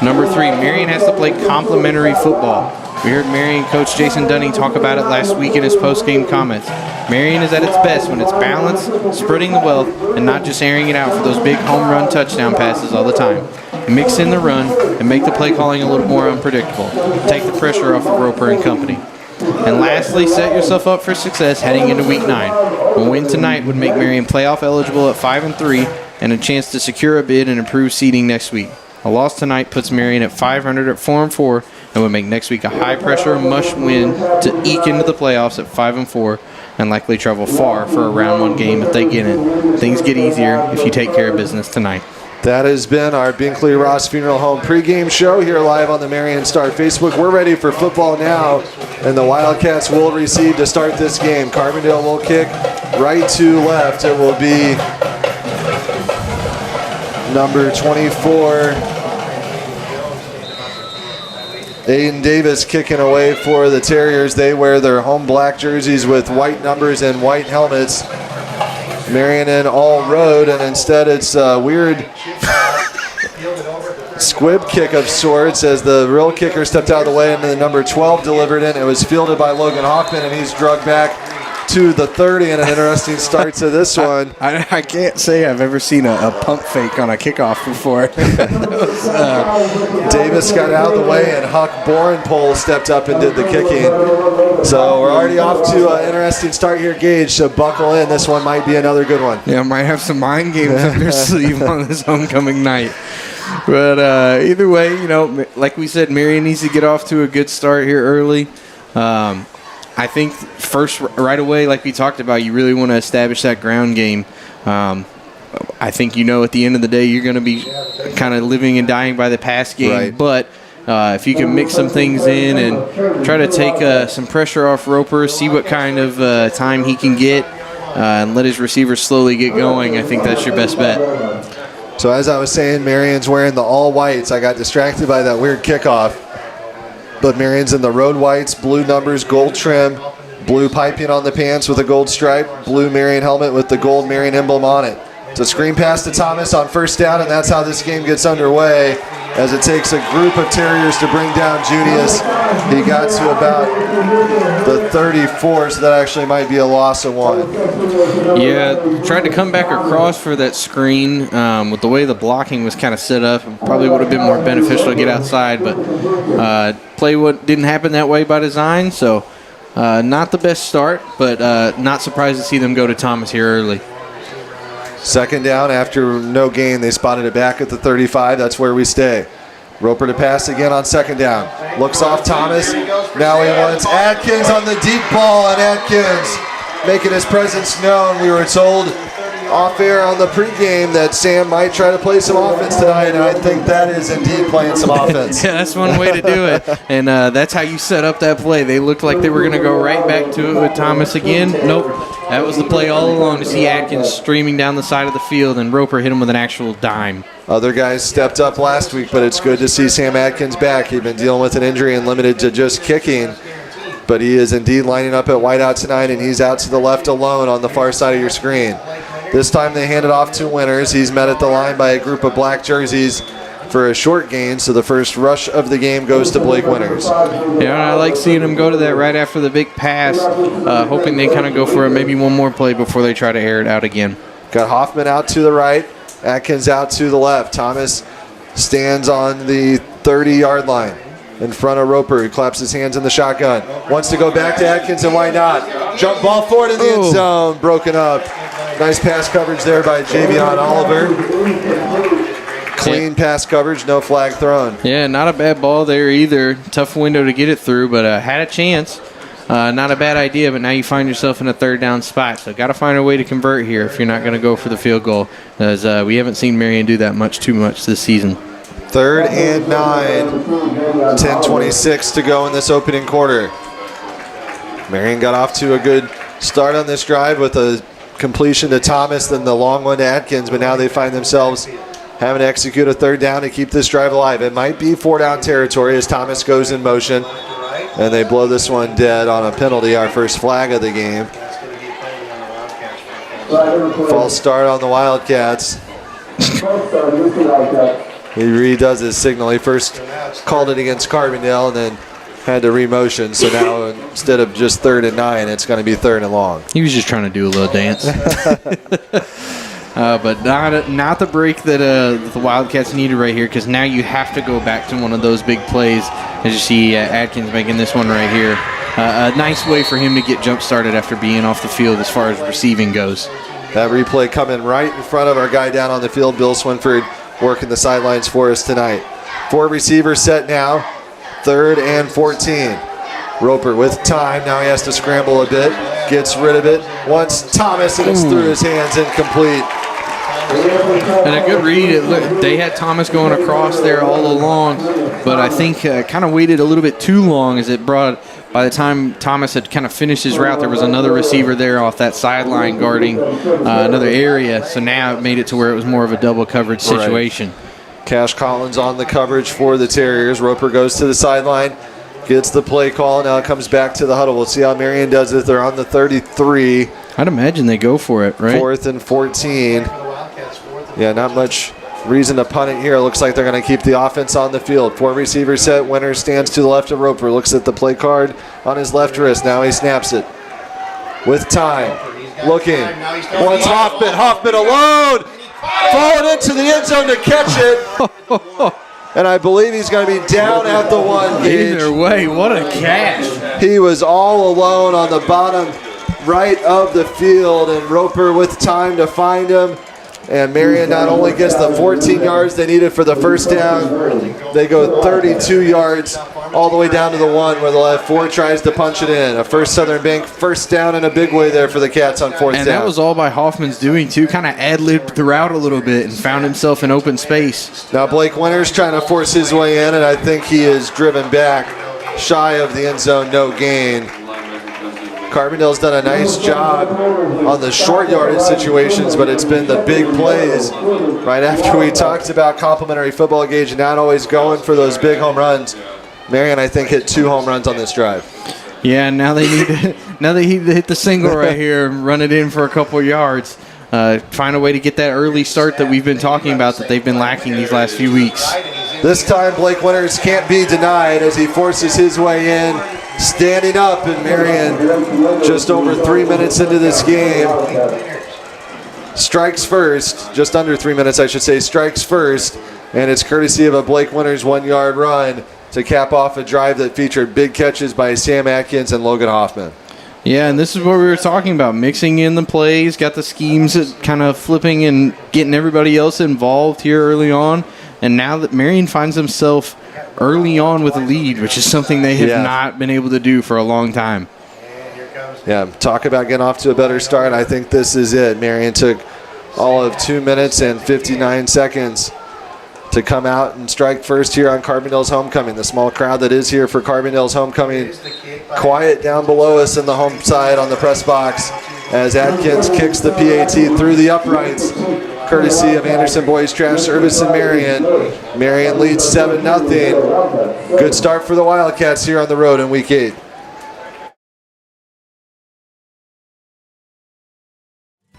Number 3, Marion has to play complementary football. We heard Marion coach Jason Dunning talk about it last week in his post-game comments. Marion is at its best when it's balanced, spreading the wealth, and not just airing it out for those big home run touchdown passes all the time. Mix in the run and make the play calling a little more unpredictable. Take the pressure off of Roper and company. And lastly, set yourself up for success heading into week 9. A win tonight would make Marion playoff eligible at 5-3 and a chance to secure a bid and improve seeding next week. A loss tonight puts Marion at 500 at 4-4 and would make next week a high-pressure must-win to eke into the playoffs at 5-4 and likely travel far for a round 1 game if they get it. Things get easier if you take care of business tonight. That has been our Binkley-Ross Funeral Home pregame show here live on the Marion Star Facebook. We're ready for football now, and the Wildcats will receive to start this game. Carbondale will kick right to left. It will be number 24, Aiden Davis, kicking away for the Terriers. They wear their home black jerseys with white numbers and white helmets. Marion in all road, and instead it's a weird squib kick of sorts as the real kicker stepped out of the way and the number 12 delivered in. It was fielded by Logan Hoffman, and he's drugged back to the 30, and an interesting start to this one. I can't say I've ever seen a pump fake on a kickoff before. Davis got out of the way, and Huck Borenpole stepped up and did the kicking. So we're already off to an interesting start here, Gage, so buckle in. This one might be another good one. Yeah, might have some mind games up their sleeve on this homecoming night. But either way, like we said, Marion needs to get off to a good start here early. I think first, right away, like we talked about, you really want to establish that ground game. I think at the end of the day, you're going to be kind of living and dying by the pass game. Right. But if you can mix some things in and try to take some pressure off Roper, see what kind of time he can get, and let his receivers slowly get going, I think that's your best bet. So as I was saying, Marion's wearing the all whites. I got distracted by that weird kickoff. But Marion's in the road whites, blue numbers, gold trim, blue piping on the pants with a gold stripe, blue Marion helmet with the gold Marion emblem on it. It's a screen pass to Thomas on first down, and that's how this game gets underway, as it takes a group of Terriers to bring down Junius. He got to about the 34, so that actually might be a loss of 1. Yeah, tried to come back across for that screen. With the way the blocking was kind of set up, it probably would have been more beneficial to get outside, but play didn't happen that way by design, so not the best start, but not surprised to see them go to Thomas here early. Second down after no gain. They spotted it back at the 35. That's where we stay. Roper to pass again on second down. Looks off Thomas. Now he wants Atkins on the deep ball, and Atkins making his presence known. We were told off air on the pregame that Sam might try to play some offense tonight, and I think that is indeed playing some offense. Yeah, that's one way to do it, and that's how you set up that play. They looked like they were going to go right back to it with Thomas again. Nope, that was the play all along, to see Atkins streaming down the side of the field, and Roper hit him with an actual dime. Other guys stepped up last week, but it's good to see Sam Atkins back. He'd been dealing with an injury and limited to just kicking, but he is indeed lining up at wideout tonight, and he's out to the left alone on the far side of your screen. This time they hand it off to Winters. He's met at the line by a group of black jerseys for a short gain, so the first rush of the game goes to Blake Winters. Yeah, I like seeing him go to that right after the big pass, hoping they kind of go for maybe one more play before they try to air it out again. Got Hoffman out to the right, Atkins out to the left. Thomas stands on the 30-yard line in front of Roper. He claps his hands in the shotgun. Wants to go back to Atkins, and why not? Jump ball forward in the end zone, broken up. Nice pass coverage there by Javion Oliver. Clean pass coverage, no flag thrown. Yeah, not a bad ball there either. Tough window to get it through, but had a chance. not a bad idea, but now you find yourself in a third down spot. So got to find a way to convert here if you're not going to go for the field goal, as we haven't seen Marion do that too much this season. 3rd and 9, 10:26 to go in this opening quarter. Marion got off to a good start on this drive with a completion to Thomas, then the long one to Atkins, but now they find themselves having to execute a 3rd down to keep this drive alive. It might be 4-down territory as Thomas goes in motion. And they blow this one dead on a penalty, our first flag of the game. False start on the Wildcats. He redoes his signal. He first called it against Carbondale and then had to re-motion. So now instead of just 3rd and 9, it's going to be 3rd and long. He was just trying to do a little dance. But not the break that the Wildcats needed right here, because now you have to go back to one of those big plays. As you see Atkins making this one right here. A nice way for him to get jump-started after being off the field as far as receiving goes. That replay coming right in front of our guy down on the field, Bill Swinford, working the sidelines for us tonight. 4 receivers set now, 3rd and 14. Roper with time. Now he has to scramble a bit. Gets rid of it. Wants Thomas, and it's through his hands, incomplete. And a good read. They had Thomas going across there all along, but I think kind of waited a little bit too long as it brought. By the time Thomas had kind of finished his route, there was another receiver there off that sideline guarding another area. So now it made it to where it was more of a double coverage situation. Right. Cash Collins on the coverage for the Terriers. Roper goes to the sideline, gets the play call. Now it comes back to the huddle. We'll see how Marion does it. They're on the 33. I'd imagine they go for it, right? 4th and 14. Yeah, not much reason to punt it here. It looks like they're going to keep the offense on the field. 4 receivers set. Winter stands to the left of Roper. Looks at the play card on his left wrist. Now he snaps it. With time. Looking. Wants Hoffman. Hoffman alone. Falling into the end zone to catch it. And I believe he's going to be down at the 1. Either way, what a catch. He was all alone on the bottom right of the field, and Roper with time to find him. And Marion not only gets the 14 yards they needed for the first down, they go 32 yards all the way down to the 1 where they'll have 4 tries to punch it in. A First Southern Bank first down in a big way there for the Cats on 4th down. And that was all by Hoffman's doing, too. Kind of ad-libbed throughout a little bit and found himself in open space. Now Blake Winters trying to force his way in, and I think he is driven back shy of the end zone, no gain. Carbondale's done a nice job on the short yardage situations, but it's been the big plays right after we talked about complimentary football gauge, not always going for those big home runs. Marion, I think, hit 2 home runs on this drive. Yeah, now they need to hit the single right here and run it in for a couple yards. Find a way to get that early start that we've been talking about that they've been lacking these last few weeks. This time Blake Winters can't be denied as he forces his way in, standing up, and Marion just over 3 minutes into this game strikes first, just under 3 minutes I should say, strikes first, and it's courtesy of a Blake Winters 1-yard run to cap off a drive that featured big catches by Sam Atkins and Logan Hoffman. Yeah, and this is what we were talking about, mixing in the plays, got the schemes kind of flipping and getting everybody else involved here early on. And now that Marion finds himself early on with a lead, which is something they have not been able to do for a long time. Yeah, talk about getting off to a better start. I think this is it. Marion took all of 2 minutes and 59 seconds to come out and strike first here on Carbondale's homecoming. The small crowd that is here for Carbondale's homecoming, quiet down below us in the home side on the press box as Atkins kicks the PAT through the uprights, courtesy of Anderson Boys Trash Service in Marion. Marion leads 7-0. Good start for the Wildcats here on the road in Week 8.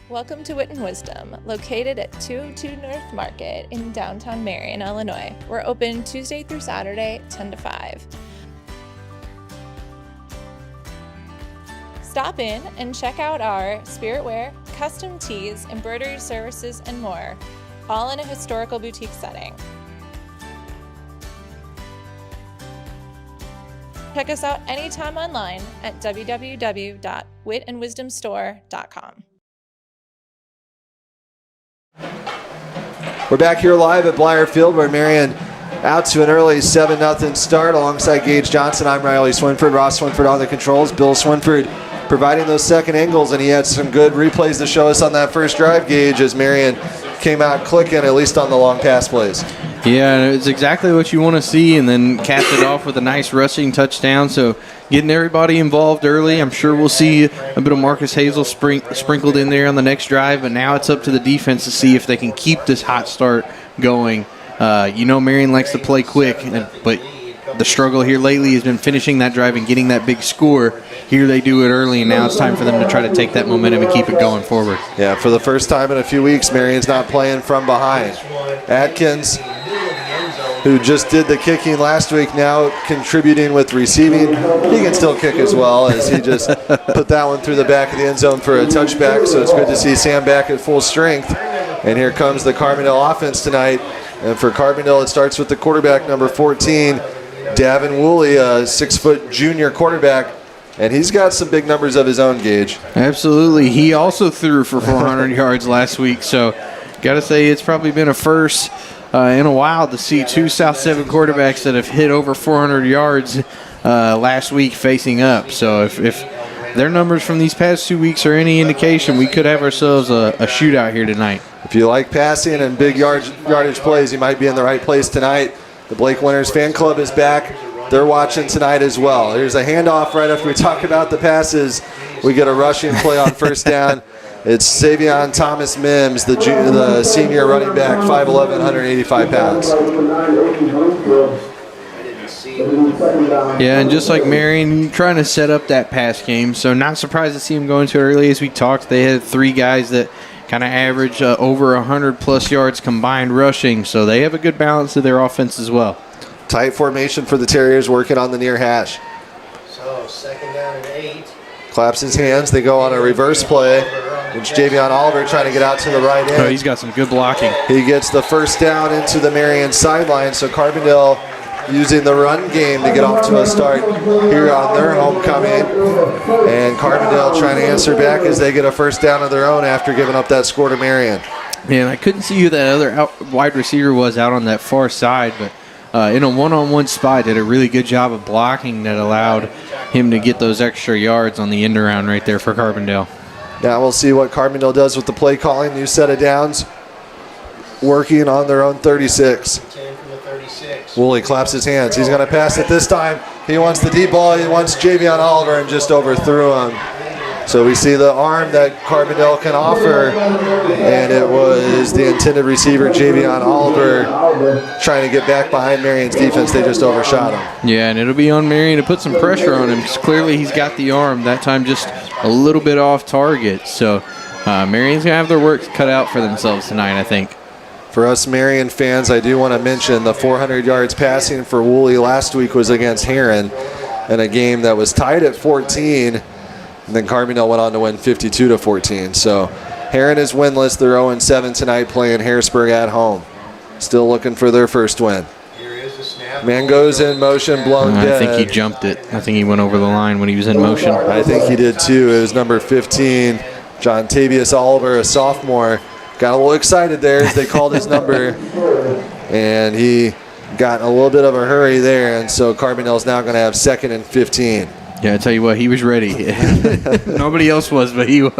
Welcome to Wit Wisdom, located at 202 North Market in downtown Marion, Illinois. We're open Tuesday through Saturday, 10 to 5. Stop in and check out our spirit wear, custom tees, embroidery services, and more, all in a historical boutique setting. Check us out anytime online at www.witandwisdomstore.com. We're back here live at Blyer Field where Marion out to an early 7-0 start alongside Gage Johnson. I'm Riley Swinford. Ross Swinford on the controls. Bill Swinford providing those second angles, and he had some good replays to show us on that first drive, Gage, as Marion came out clicking, at least on the long pass plays. Yeah, it's exactly what you want to see, and then capped it off with a nice rushing touchdown. So getting everybody involved early. I'm sure we'll see a bit of Marcus Hazel sprinkled in there on the next drive, but now it's up to the defense to see if they can keep this hot start going. Marion likes to play quick, but the struggle here lately has been finishing that drive and getting that big score. Here they do it early, and now it's time for them to try to take that momentum and keep it going forward. Yeah, for the first time in a few weeks, Marion's not playing from behind. Atkins, who just did the kicking last week, now contributing with receiving. He can still kick as well, as he just put that one through the back of the end zone for a touchback. So it's good to see Sam back at full strength. And here comes the Carbondale offense tonight. And for Carbondale, it starts with the quarterback, number 14, Davin Woolley, a 6-foot junior quarterback. And he's got some big numbers of his own, Gage. Absolutely. He also threw for 400 yards last week. So got to say it's probably been a first in a while to see two South 7 quarterbacks that have hit over 400 yards last week facing up. So if their numbers from these past 2 weeks are any indication, we could have ourselves a shootout here tonight. If you like passing and big yardage plays, you might be in the right place tonight. The Blake Winters fan club is back. They're watching tonight as well. Here's a handoff right after we talk about the passes. We get a rushing play on first down. It's Savion Thomas Mims, the senior running back, 5'11", 185 pounds. Yeah, and just like Marion, trying to set up that pass game. So not surprised to see him going too early. As we talked, they had 3 guys that kind of average over 100-plus yards combined rushing. So they have a good balance to their offense as well. Tight formation for the Terriers, working on the near hash. So 2nd down and 8. Claps his hands. They go on a reverse play. It's Javion Oliver trying to get out to the right end. Oh, he's got some good blocking. He gets the first down into the Marion sideline. So Carbondale using the run game to get off to a start here on their homecoming. And Carbondale trying to answer back as they get a first down of their own after giving up that score to Marion. Man, I couldn't see who that other wide receiver was out on that far side, but in a one-on-one spot, did a really good job of blocking that allowed him to get those extra yards on the end around right there for Carbondale. Now we'll see what Carbondale does with the play calling. New set of downs, working on their own 36. Woolley claps his hands. He's going to pass it this time. He wants the deep ball. He wants Javion Oliver and just overthrew him. So we see the arm that Carbondale can offer, and it was the intended receiver, Javion Oliver, trying to get back behind Marion's defense. They just overshot him. Yeah, and it'll be on Marion to put some pressure on him because clearly he's got the arm. That time just a little bit off target. So Marion's going to have their work cut out for themselves tonight, I think. For us Marion fans, I do want to mention the 400 yards passing for Woolley last week was against Herrin in a game that was tied at 14. And then Carbondale went on to win 52-14. So Herrin is winless. They're 0-7 tonight playing Harrisburg at home. Still looking for their first win. Man goes in motion, blown dead. I think he jumped it. I think he went over the line when he was in motion. I think he did too. It was number 15, John Tavius Oliver, a sophomore. Got a little excited there as they called his number. And he got in a little bit of a hurry there. And so Carbondale's now going to have 2nd and 15. Yeah, I tell you what, he was ready. Nobody else was, but he was.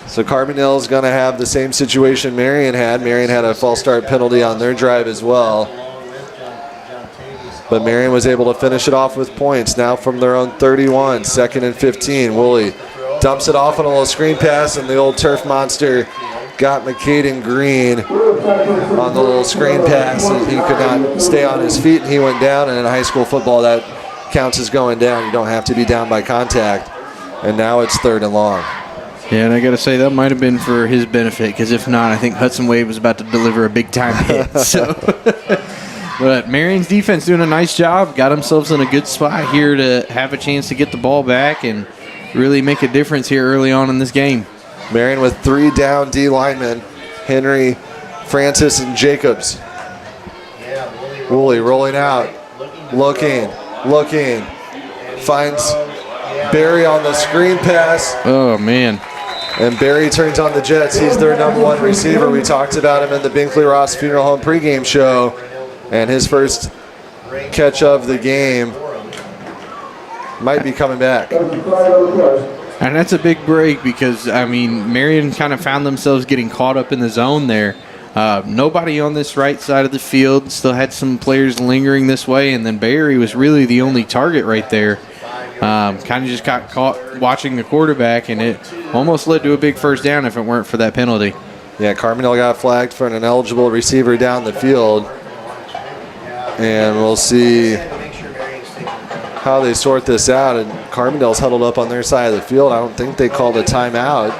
So Carbondale's going to have the same situation Marion had. Marion had a false start penalty on their drive as well. But Marion was able to finish it off with points. Now from their own 31, 2nd and 15. Woolley dumps it off on a little screen pass, and the old turf monster got McCaden Green on the little screen pass, and he could not stay on his feet, and he went down. And in high school football, that counts as going down. You don't have to be down by contact. And now it's 3rd and long. Yeah, and I got to say, that might have been for his benefit, because if not, I think Hudson Wade was about to deliver a big-time hit. So, but Marion's defense doing a nice job, got themselves in a good spot here to have a chance to get the ball back and really make a difference here early on in this game. Marion with 3 down D linemen, Henry, Francis, and Jacobs. Woolley rolling out, looking, finds Barry on the screen pass. Oh, man. And Barry turns on the Jets. He's their number one receiver. We talked about him in the Binkley-Ross Funeral Home pregame show. And his first catch of the game might be coming back. And that's a big break because, I mean, Marion kind of found themselves getting caught up in the zone there. Nobody on this right side of the field. Still had some players lingering this way. And then Barry was really the only target right there. Kind of just got caught watching the quarterback, and it almost led to a big first down if it weren't for that penalty. Yeah, Carbondale got flagged for an ineligible receiver down the field. And we'll see how they sort this out. And Carbondale's huddled up on their side of the field. I don't think they called a timeout.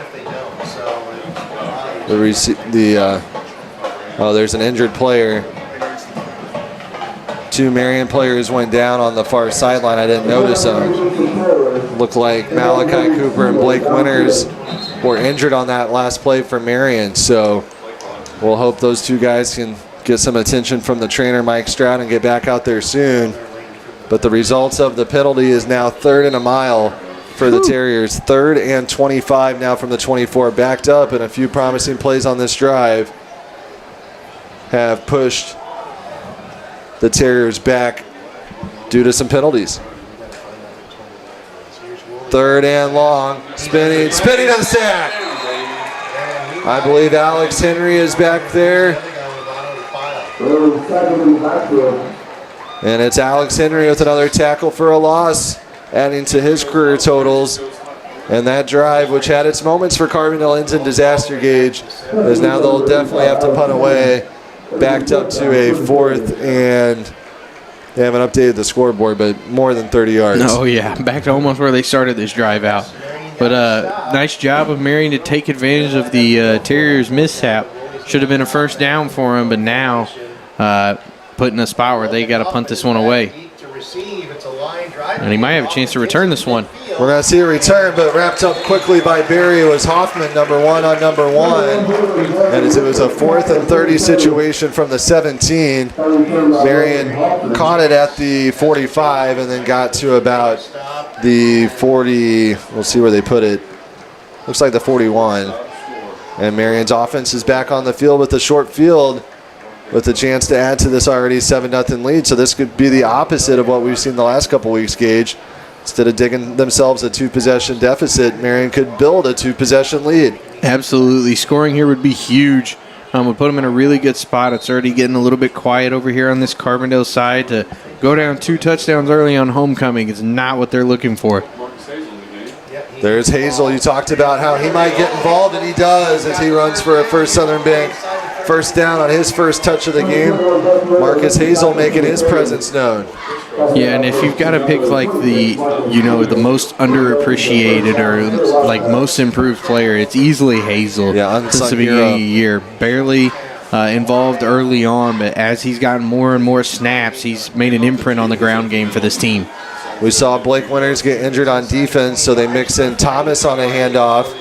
There's an injured player. 2 Marion players went down on the far sideline. I didn't notice them. Looked like Malachi Cooper and Blake Winters were injured on that last play for Marion. So we'll hope those 2 guys can get some attention from the trainer, Mike Stroud, and get back out there soon. But the results of the penalty is now 3rd and a mile for the Terriers. 3rd and 25 now from the 24. Backed up, and a few promising plays on this drive have pushed the Terriers back due to some penalties. 3rd and long. Spinning to the sack. I believe Alex Henry is back there. And it's Alex Henry with another tackle for a loss, adding to his career totals. And that drive, which had its moments for Carbondale ends in disaster gauge, is now they'll definitely have to punt away. Backed up to a 4th, and they haven't updated the scoreboard, but more than 30 yards. Oh, yeah, back to almost where they started this drive out. But nice job of Marion to take advantage of the Terriers' mishap. Should have been a first down for him, but now put in a spot where they got to punt this one away. And he might have a chance to return this one. We're going to see a return, but wrapped up quickly by Barry was Hoffman, number 1 on number 1. And it was a 4th and 30 situation from the 17. Marion caught it at the 45 and then got to about the 40. We'll see where they put it. Looks like the 41. And Marion's offense is back on the field with a short field, with a chance to add to this already 7-0 lead. So this could be the opposite of what we've seen the last couple weeks, Gage. Instead of digging themselves a 2-possession deficit, Marion could build a 2-possession lead. Absolutely. Scoring here would be huge. Would put them in a really good spot. It's already getting a little bit quiet over here on this Carbondale side. To go down 2 touchdowns early on homecoming is not what they're looking for. There's Hazel. You talked about how he might get involved, and he does as he runs for a First Southern Bank first down on his first touch of the game. Marcus Hazel making his presence known. Yeah, and if you've got to pick like the most underappreciated or like most improved player, it's easily Hazel. Yeah, since the beginning of the year. Barely involved early on, but as he's gotten more and more snaps, he's made an imprint on the ground game for this team. We saw Blake Winters get injured on defense, so they mix in Thomas on a handoff.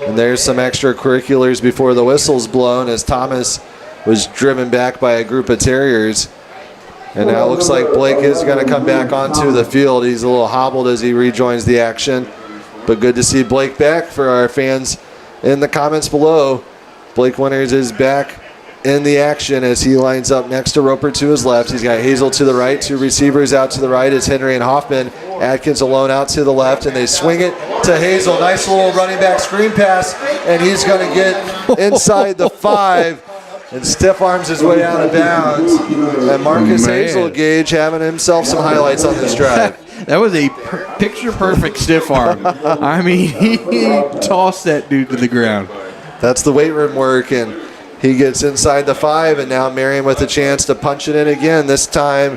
And there's some extracurriculars before the whistle's blown as Thomas was driven back by a group of Terriers. And now it looks like Blake is going to come back onto the field. He's a little hobbled as he rejoins the action. But good to see Blake back for our fans in the comments below. Blake Winters is back in the action as he lines up next to Roper to his left. He's got Hazel to the right, 2 receivers out to the right. It's Henry and Hoffman. Atkins alone out to the left, and they swing it to Hazel. Nice little running back screen pass, and he's going to get inside the 5 and stiff arms his way out of bounds. And Marcus Hazel, Gage, having himself some highlights on this drive. That was a picture-perfect stiff arm. I mean, he tossed that dude to the ground. That's the weight room work, and he gets inside the 5, and now Marion with a chance to punch it in again. This time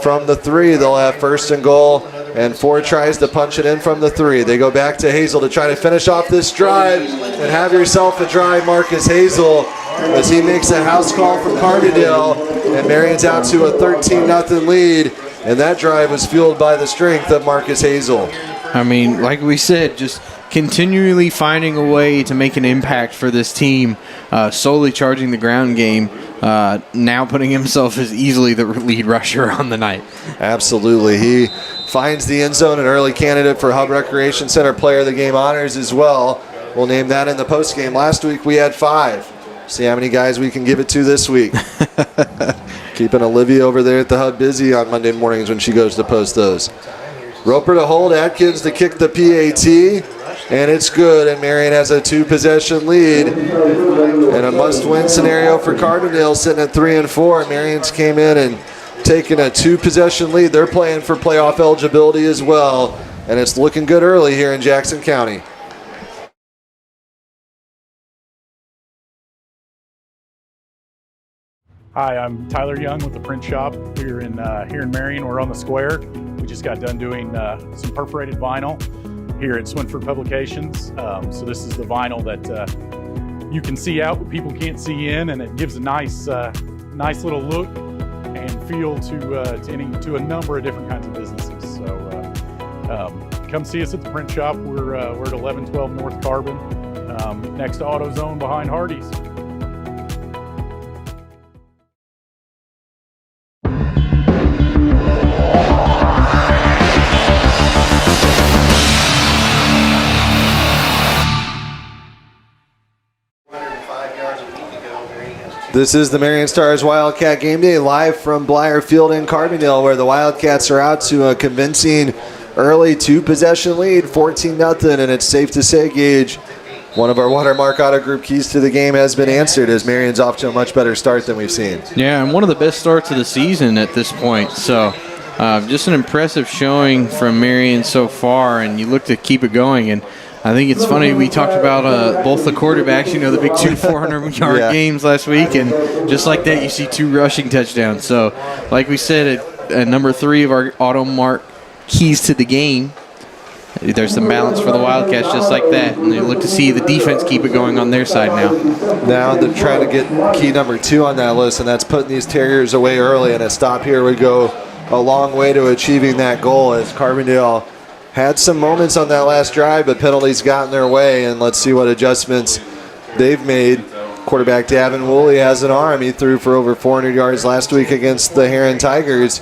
from the 3, they'll have 1st and goal, and 4 tries to punch it in from the 3. They go back to Hazel to try to finish off this drive, and have yourself a drive, Marcus Hazel, as he makes a house call from Carbondale, and Marion's out to a 13-0 lead, and that drive was fueled by the strength of Marcus Hazel. I mean, like we said, just continually finding a way to make an impact for this team, solely charging the ground game, now putting himself as easily the lead rusher on the night. Absolutely. He finds the end zone, an early candidate for Hub Recreation Center Player of the Game honors as well. We'll name that in the post game. Last week we had 5. See how many guys we can give it to this week. Keeping Olivia over there at the hub busy on Monday mornings when she goes to post those. Roper to hold, Atkins to kick the PAT, and it's good, and Marion has a 2-possession lead. And a must-win scenario for Carbondale, sitting at 3-4. Marion's came in and taken a 2-possession lead. They're playing for playoff eligibility as well, and it's looking good early here in Jackson County. Hi, I'm Tyler Young with the Print Shop here in Marion. We're on the square. We just got done doing some perforated vinyl here at Swinford Publications. So this is the vinyl that you can see out, but people can't see in, and it gives a nice little look and feel to a number of different kinds of businesses. So come see us at the Print Shop. We're at 1112 North Carbon, next to AutoZone behind Hardee's. This is the Marion Stars Wildcat Game Day live from Blyer Field in Carbondale, where the Wildcats are out to a convincing early 2-possession lead, 14-0, and it's safe to say, Gage, one of our Watermark Auto Group keys to the game has been answered as Marion's off to a much better start than we've seen. Yeah, and one of the best starts of the season at this point. So just an impressive showing from Marion so far, and you look to keep it going. And I think it's funny, we talked about both the quarterbacks, the big 2 400-yard games last week, and just like that, you see 2 rushing touchdowns. So, like we said, at number 3 of our Automark keys to the game, there's some balance for the Wildcats just like that, and they look to see the defense keep it going on their side now. Now they're trying to get key number 2 on that list, and that's putting these Terriers away early, and a stop here would go a long way to achieving that goal, as Carbondale had some moments on that last drive, but penalties got in their way, and let's see what adjustments they've made. Quarterback Davin Woolley has an arm. He threw for over 400 yards last week against the Herrin Tigers.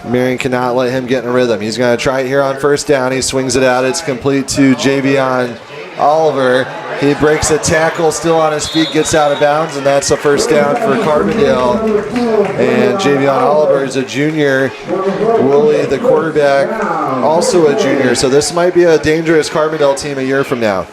Marion cannot let him get in a rhythm. He's going to try it here on first down. He swings it out. It's complete to Javion Oliver. He breaks a tackle, still on his feet, gets out of bounds, and that's a first down for Carbondale. And Javion Oliver is a junior. Woolley, the quarterback, also a junior. So this might be a dangerous Carbondale team a year from now.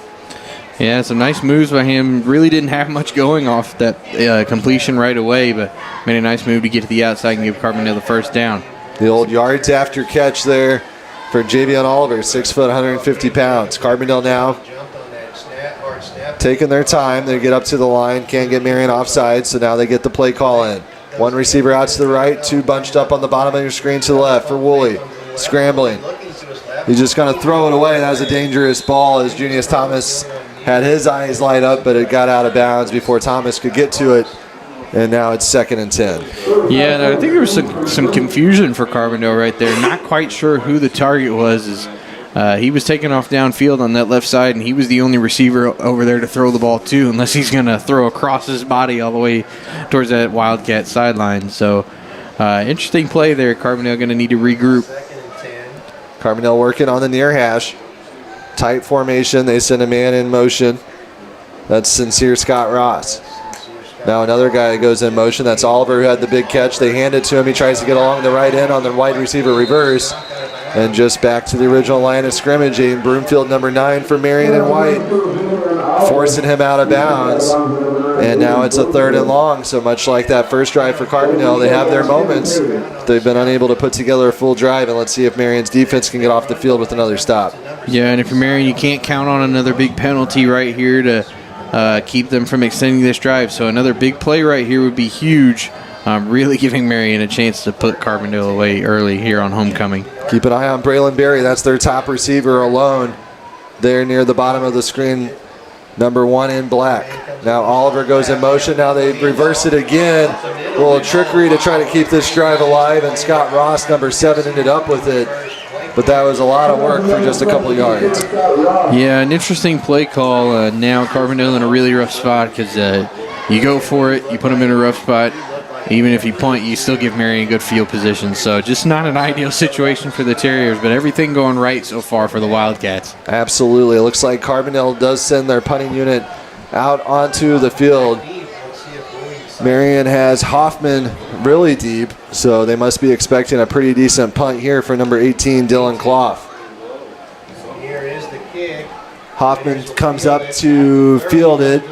Yeah, some nice moves by him. Really didn't have much going off that completion right away, but made a nice move to get to the outside and give Carbondale the first down. The old yards after catch there for Javion Oliver, 6 foot, 150 pounds. Carbondale now taking their time. They get up to the line, can't get Marion offside, so now they get the play call in. 1 receiver out to the right, 2 bunched up on the bottom of your screen to the left for Woolley. Scrambling. He's just going to throw it away. That was a dangerous ball as Junius Thomas had his eyes light up, but it got out of bounds before Thomas could get to it. And now it's 2nd and 10. Yeah, and I think there was some confusion for Carbondale right there. Not quite sure who the target was. He was taking off downfield on that left side, and he was the only receiver over there to throw the ball to, unless he's going to throw across his body all the way towards that Wildcat sideline. So, interesting play there. Carbondale going to need to regroup. Carbondale working on the near hash. Tight formation. They send a man in motion. That's Sincere Scott Ross. Now another guy goes in motion. That's Oliver, who had the big catch. They hand it to him. He tries to get along the right end on the wide receiver reverse. And just back to the original line of scrimmage. Aiden Broomfield, number 9 for Marion and White, forcing him out of bounds. And now it's a 3rd and long. So much like that first drive for Carbondale, they have their moments. They've been unable to put together a full drive. And let's see if Marion's defense can get off the field with another stop. Yeah, and if you're Marion, you can't count on another big penalty right here to keep them from extending this drive. So another big play right here would be huge. Really giving Marion a chance to put Carbondale away early here on homecoming. Keep an eye on Braylon Berry. That's their top receiver alone. There near the bottom of the screen, number 1 in black. Now Oliver goes in motion. Now they reverse it again. A little trickery to try to keep this drive alive, and Scott Ross, number 7, ended up with it. But that was a lot of work for just a couple yards. Yeah, an interesting play call. Now Carbondale in a really rough spot because you go for it, you put them in a rough spot. even if you punt, you still give Marion good field position. So just not an ideal situation for the Terriers, but everything going right so far for the Wildcats. Absolutely. It looks like Carbondale does send their punting unit out onto the field. Marion has Hoffman really deep, so they must be expecting a pretty decent punt here for number 18, Dylan Clough. Here is the kick. Hoffman comes up to field it,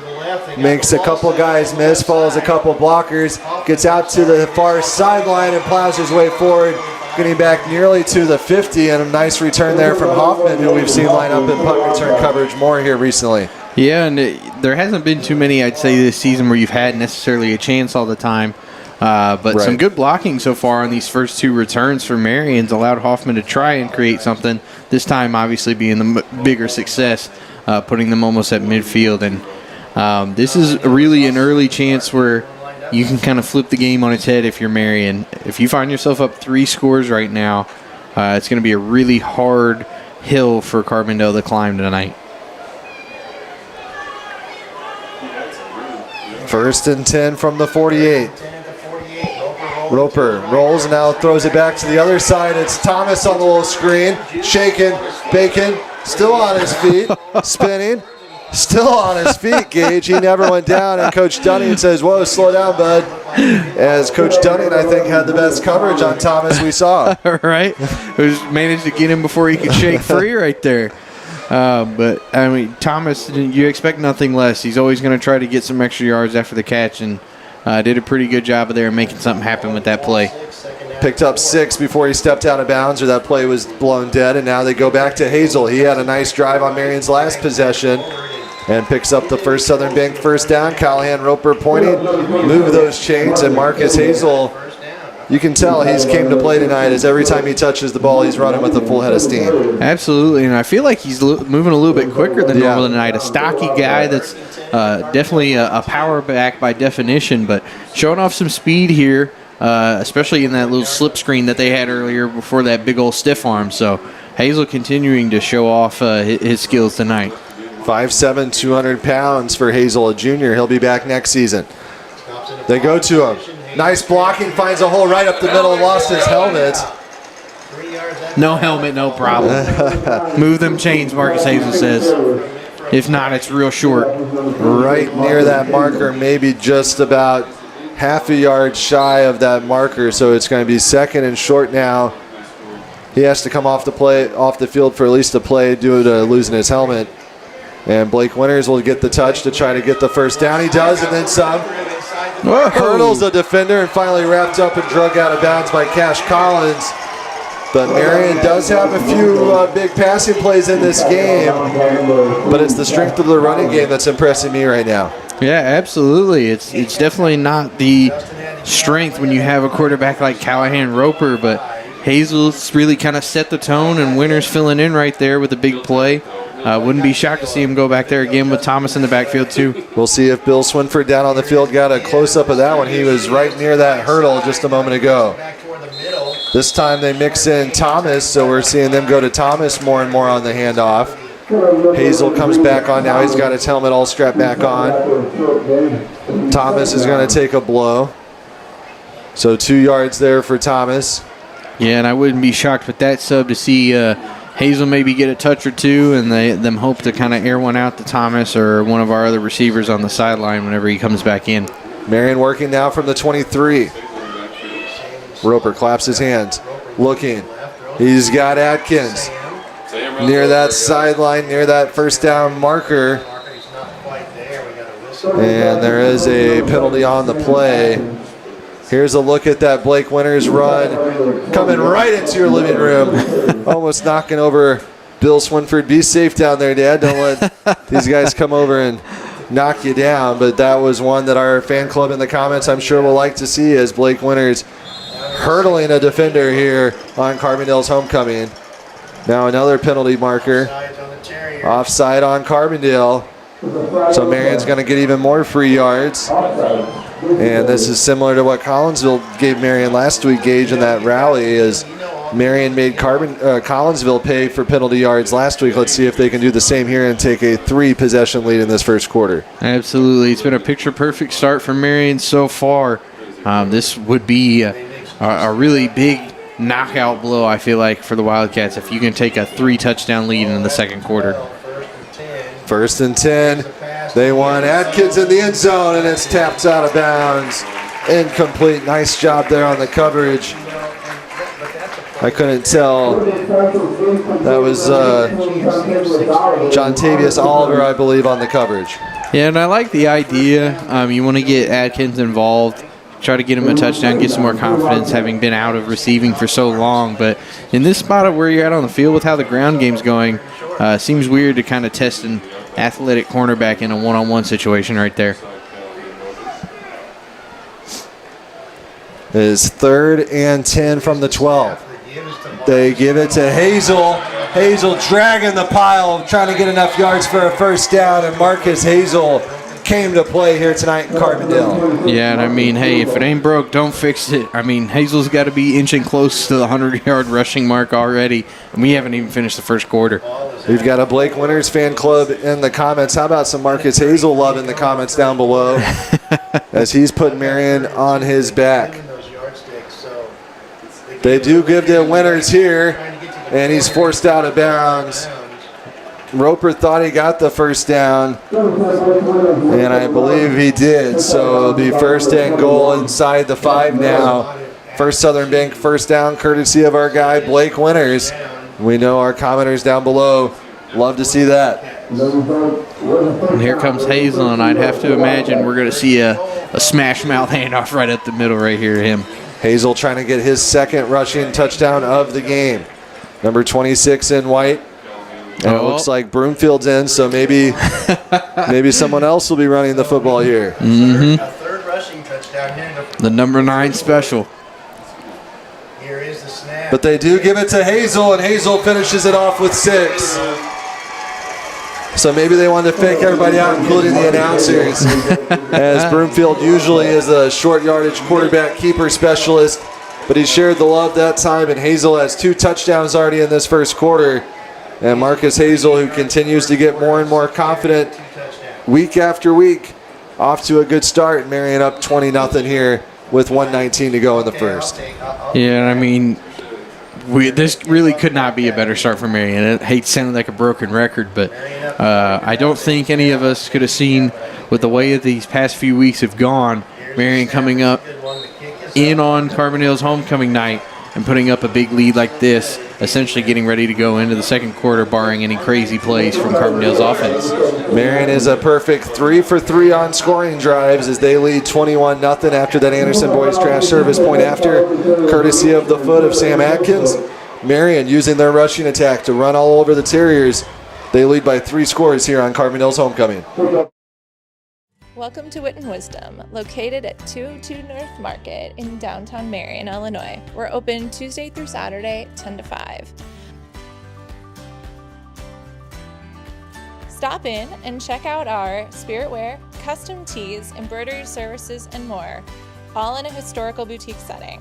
makes a couple guys miss, follows a couple blockers, gets out to the far sideline and plows his way forward, getting back nearly to the 50, and a nice return there from Hoffman, who we've seen line up in punt return coverage more here recently. Yeah, and there hasn't been too many, I'd say, this season where you've had necessarily a chance all the time. But some good blocking so far on these first two returns for Marion's allowed Hoffman to try and create something, this time obviously being the bigger success, putting them almost at midfield. And this is really an early chance where you can kind of flip the game on its head if you're Marion. If you find yourself up 3 scores right now, it's going to be a really hard hill for Carbondale to climb tonight. 1st and 10 from the 48. Roper rolls and now throws it back to the other side. It's Thomas on the little screen, shaking, Bacon, still on his feet, spinning, still on his feet, Gage. He never went down, and Coach Dunning says, whoa, slow down, bud. As Coach Dunning, I think, had the best coverage on Thomas we saw. Right? Who's managed to get him before he could shake free right there. But, I mean, Thomas, you expect nothing less. He's always going to try to get some extra yards after the catch, and did a pretty good job of there making something happen with that play. Picked up 6 before he stepped out of bounds, or that play was blown dead, and now they go back to Hazel. He had a nice drive on Marion's last possession and picks up the first Southern Bank first down. Callahan Roper pointing, move those chains, and Marcus Hazel, you can tell he's came to play tonight, as every time he touches the ball, he's running with a full head of steam. Absolutely, and I feel like he's moving a little bit quicker than normal tonight. A stocky guy that's definitely a power back by definition, but showing off some speed here, especially in that little slip screen that they had earlier before that big old stiff arm. So Hazel continuing to show off his skills tonight. 5'7", 200 pounds for Hazel, a junior. He'll be back next season. They go to him. Nice blocking, finds a hole right up the middle, lost his helmet. No helmet, no problem. Move them chains, Marcus Hazel says. If not, it's real short. Right near that marker, maybe just about half a yard shy of that marker, so it's going to be second and short now. He has to come off the field for at least a play due to losing his helmet. And Blake Winters will get the touch to try to get the first down. He does, and then some. Whoa. Hurdles the defender and finally wrapped up and drug out of bounds by Cash Collins. But Marion does have a few big passing plays in this game, but it's the strength of the running game that's impressing me right now. Yeah, absolutely. It's definitely not the strength when you have a quarterback like Callahan Roper, but Hazel's really kind of set the tone, and Winters filling in right there with a big play. Wouldn't be shocked to see him go back there again with Thomas in the backfield too. We'll see if Bill Swinford down on the field got a close-up of that one. He was right near that hurdle just a moment ago. This time they mix in Thomas, so we're seeing them go to Thomas more and more on the handoff. Hazel comes back on now. He's got his helmet all strapped back on. Thomas is going to take a blow. So 2 yards there for Thomas. Yeah, and I wouldn't be shocked with that sub to see Hazel maybe get a touch or two, and them hope to kind of air one out to Thomas or one of our other receivers on the sideline whenever he comes back in. Marion working now from the 23. Roper claps his hands, looking. He's got Atkins near that sideline, near that first down marker. And there is a penalty on the play. Here's a look at that Blake Winters run, coming right into your living room, almost knocking over Bill Swinford. Be safe down there, Dad. Don't let these guys come over and knock you down. But that was one that our fan club in the comments, I'm sure, will like to see, as Blake Winters hurdling a defender here on Carbondale's homecoming. Now another penalty marker. Offside on Carbondale. So Marion's going to get even more free yards. And this is similar to what Collinsville gave Marion last week, Gage, in that rally, as Marion made Collinsville pay for penalty yards last week. Let's see if they can do the same here and take a 3-possession lead in this first quarter. Absolutely. It's been a picture-perfect start for Marion so far. This would be a really big knockout blow, I feel like, for the Wildcats if you can take a 3-touchdown lead in the second quarter. 1st and 10. They want Atkins in the end zone, and it's tapped out of bounds. Incomplete. Nice job there on the coverage. I couldn't tell. That was John Tavius Oliver, I believe, on the coverage. Yeah, and I like the idea. You want to get Atkins involved, try to get him a touchdown, get some more confidence, having been out of receiving for so long. But in this spot of where you're at on the field with how the ground game's going, seems weird to kind of test an athletic cornerback in a one-on-one situation right there. It is 3rd and 10 from the 12. They give it to Hazel. Hazel dragging the pile, trying to get enough yards for a first down, and Marcus Hazel came to play here tonight in Carbondale. Yeah, and I mean, hey, if it ain't broke, don't fix it. I mean, Hazel's got to be inching close to the 100-yard rushing mark already, and we haven't even finished the first quarter. We've got a Blake Winters fan club in the comments. How about some Marcus Hazel love in the comments down below as he's putting Marion on his back. They do give to Winters here, and he's forced out of bounds. Roper thought he got the first down, and I believe he did. So it'll be 1st and goal inside the 5 now. First Southern Bank first down, courtesy of our guy Blake Winters. We know our commenters down below love to see that. And here comes Hazel, and I'd have to imagine we're going to see a smash mouth handoff right up the middle right here to him. Hazel trying to get his 2nd rushing touchdown of the game. Number 26 in white. And it looks like Broomfield's in, so maybe someone else will be running the football here. Mm-hmm. A 3rd rushing touchdown here. The number 9 special. Here is the snap. But they do give it to Hazel, and Hazel finishes it off with 6. So maybe they wanted to fake everybody out, including the announcers, as Broomfield usually is a short yardage quarterback keeper specialist. But he shared the love that time, and Hazel has 2 touchdowns already in this first quarter. And Marcus Hazel, who continues to get more and more confident week after week, off to a good start. Marion up 20-0 here with 1:19 to go in the first. Yeah, I mean, this really could not be a better start for Marion. I hate sounding like a broken record, but I don't think any of us could have seen, with the way that these past few weeks have gone, Marion coming up in on Carbondale's homecoming night and putting up a big lead like this, essentially getting ready to go into the second quarter, barring any crazy plays from Carbondale's offense. Marion is a perfect 3 for 3 on scoring drives as they lead 21-0 after that Anderson boys trash service point after, courtesy of the foot of Sam Atkins. Marion using their rushing attack to run all over the Terriers. They lead by 3 scores here on Carbondale's homecoming. Welcome to Wit Wisdom, located at 202 North Market in downtown Marion, Illinois. We're open Tuesday through Saturday, 10 to 5. Stop in and check out our spirit wear, custom tees, embroidery services, and more, all in a historical boutique setting.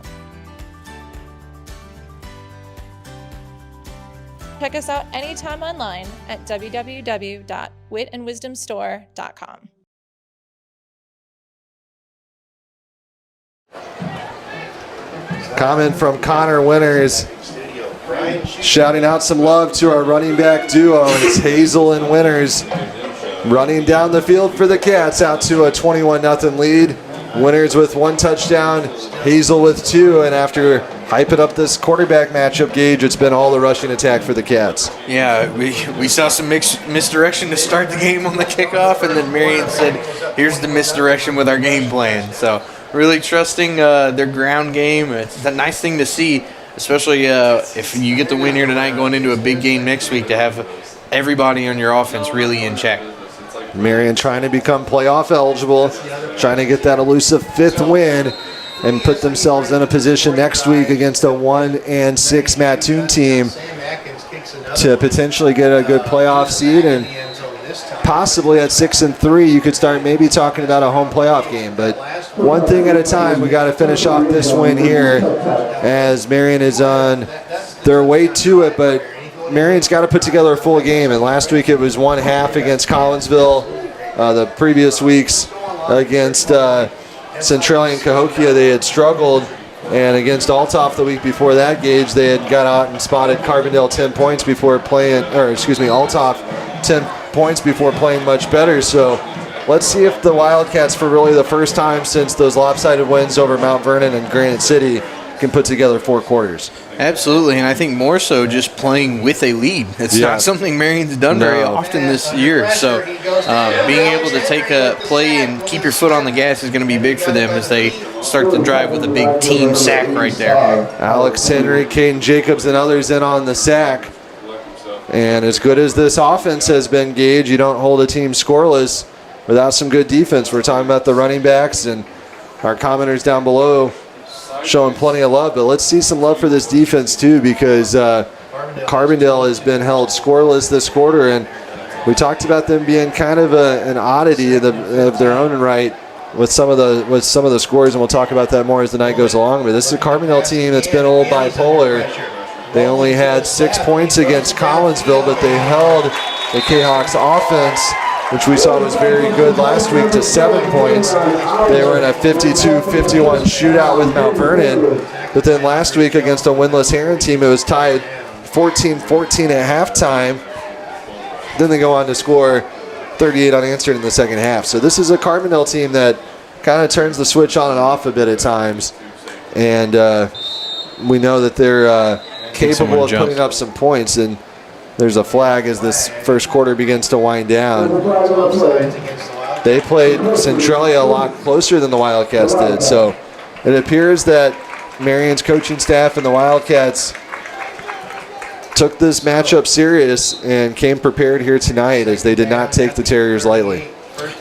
Check us out anytime online at www.witandwisdomstore.com. Comment from Connor Winters, shouting out some love to our running back duo. It's Hazel and Winters running down the field for the Cats out to a 21-0 lead. Winters with 1 touchdown, Hazel with 2, and after hyping up this quarterback matchup, Gage, it's been all the rushing attack for the Cats. Yeah, we saw some misdirection to start the game on the kickoff, and then Marion said, here's the misdirection with our game plan. So really trusting their ground game. It's a nice thing to see, especially if you get the win here tonight going into a big game next week, to have everybody on your offense really in check. Marion trying to become playoff eligible, trying to get that elusive 5th win and put themselves in a position next week against a 1-6 Mattoon team to potentially get a good playoff seed, and possibly at 6-3 you could start maybe talking about a home playoff game. But one thing at a time, we got to finish off this win here as Marion is on their way to it, but Marion's got to put together a full game, and last week it was 1/2 against Collinsville, the previous weeks against Centralia and Cahokia, they had struggled. And against Althoff the week before that, Gage, they had got out and spotted Carbondale 10 points before playing, Althoff 10 points before playing much better. So let's see if the Wildcats, for really the first time since those lopsided wins over Mount Vernon and Granite City, can put together 4 quarters. Absolutely, and I think more so just playing with a lead. It's not something Marion's done very often this year. So being able to take a play and keep your foot on the gas is going to be big for them as they start the drive with a big team sack right there. Alex Henry, Caden Jacobs, and others in on the sack. And as good as this offense has been, Gage, you don't hold a team scoreless without some good defense. We're talking about the running backs and our commenters down below showing plenty of love, but let's see some love for this defense too, because Carbondale has been held scoreless this quarter, and we talked about them being kind of an oddity of their own right with some of the scores, and we'll talk about that more as the night goes along. But this is a Carbondale team that's been a little bipolar. They only had 6 points against Collinsville, but they held the K-Hawks offense, which we saw was very good last week, to 7 points. They were in a 52-51 shootout with Mount Vernon. But then last week against a winless Herrin team, it was tied 14-14 at halftime. Then they go on to score 38 unanswered in the second half. So this is a Carbondale team that kind of turns the switch on and off a bit at times. And we know that they're capable of putting up some points. And there's a flag as this first quarter begins to wind down. They played Centralia a lot closer than the Wildcats did. So it appears that Marion's coaching staff and the Wildcats took this matchup serious and came prepared here tonight, as they did not take the Terriers lightly.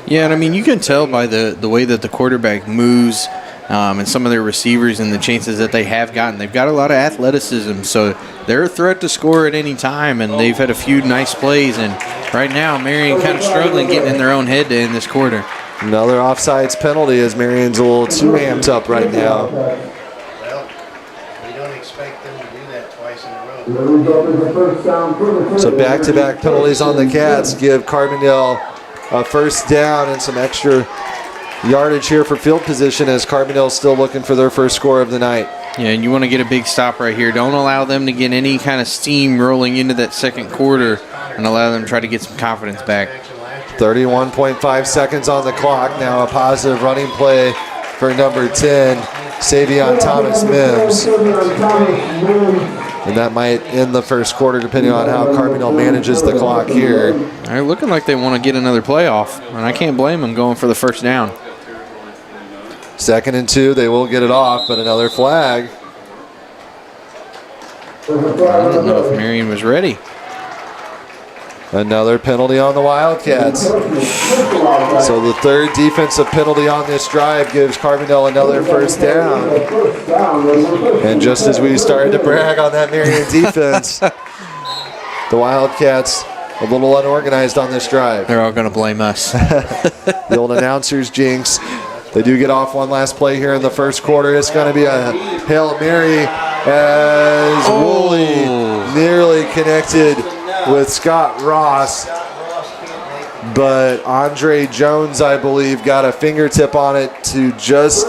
Yeah, and I mean, you can tell by the way that the quarterback moves and some of their receivers and the chances that they have gotten. They've got a lot of athleticism, so they're a threat to score at any time, and they've had a few nice plays. And right now, Marion kind of struggling getting in their own head to end this quarter. Another offsides penalty, as Marion's a little too amped up right now. Well, we don't expect them to do that twice in a row. So back-to-back penalties on the Cats give Carbondale a first down and some extra yardage here for field position, as Carbondale's still looking for their first score of the night. Yeah, and you want to get a big stop right here. Don't allow them to get any kind of steam rolling into that second quarter, and allow them to try to get some confidence back. 31.5 seconds on the clock. Now a positive running play for number 10, Savion Thomas Mims. And that might end the first quarter, depending on how Carbondale manages the clock here. They're looking like they want to get another play off, and I can't blame them going for the first down. 2nd and 2, they will get it off, but another flag. I don't know if Marion was ready. Another penalty on the Wildcats. So the third defensive penalty on this drive gives Carbondale another first down. And just as we started to brag on that Marion defense, the Wildcats a little unorganized on this drive. They're all going to blame us. The old announcer's jinx. They do get off one last play here in the first quarter. It's going to be a Hail Mary, as Woolley nearly connected with Scott Ross, but Andre Jones, I believe, got a fingertip on it to just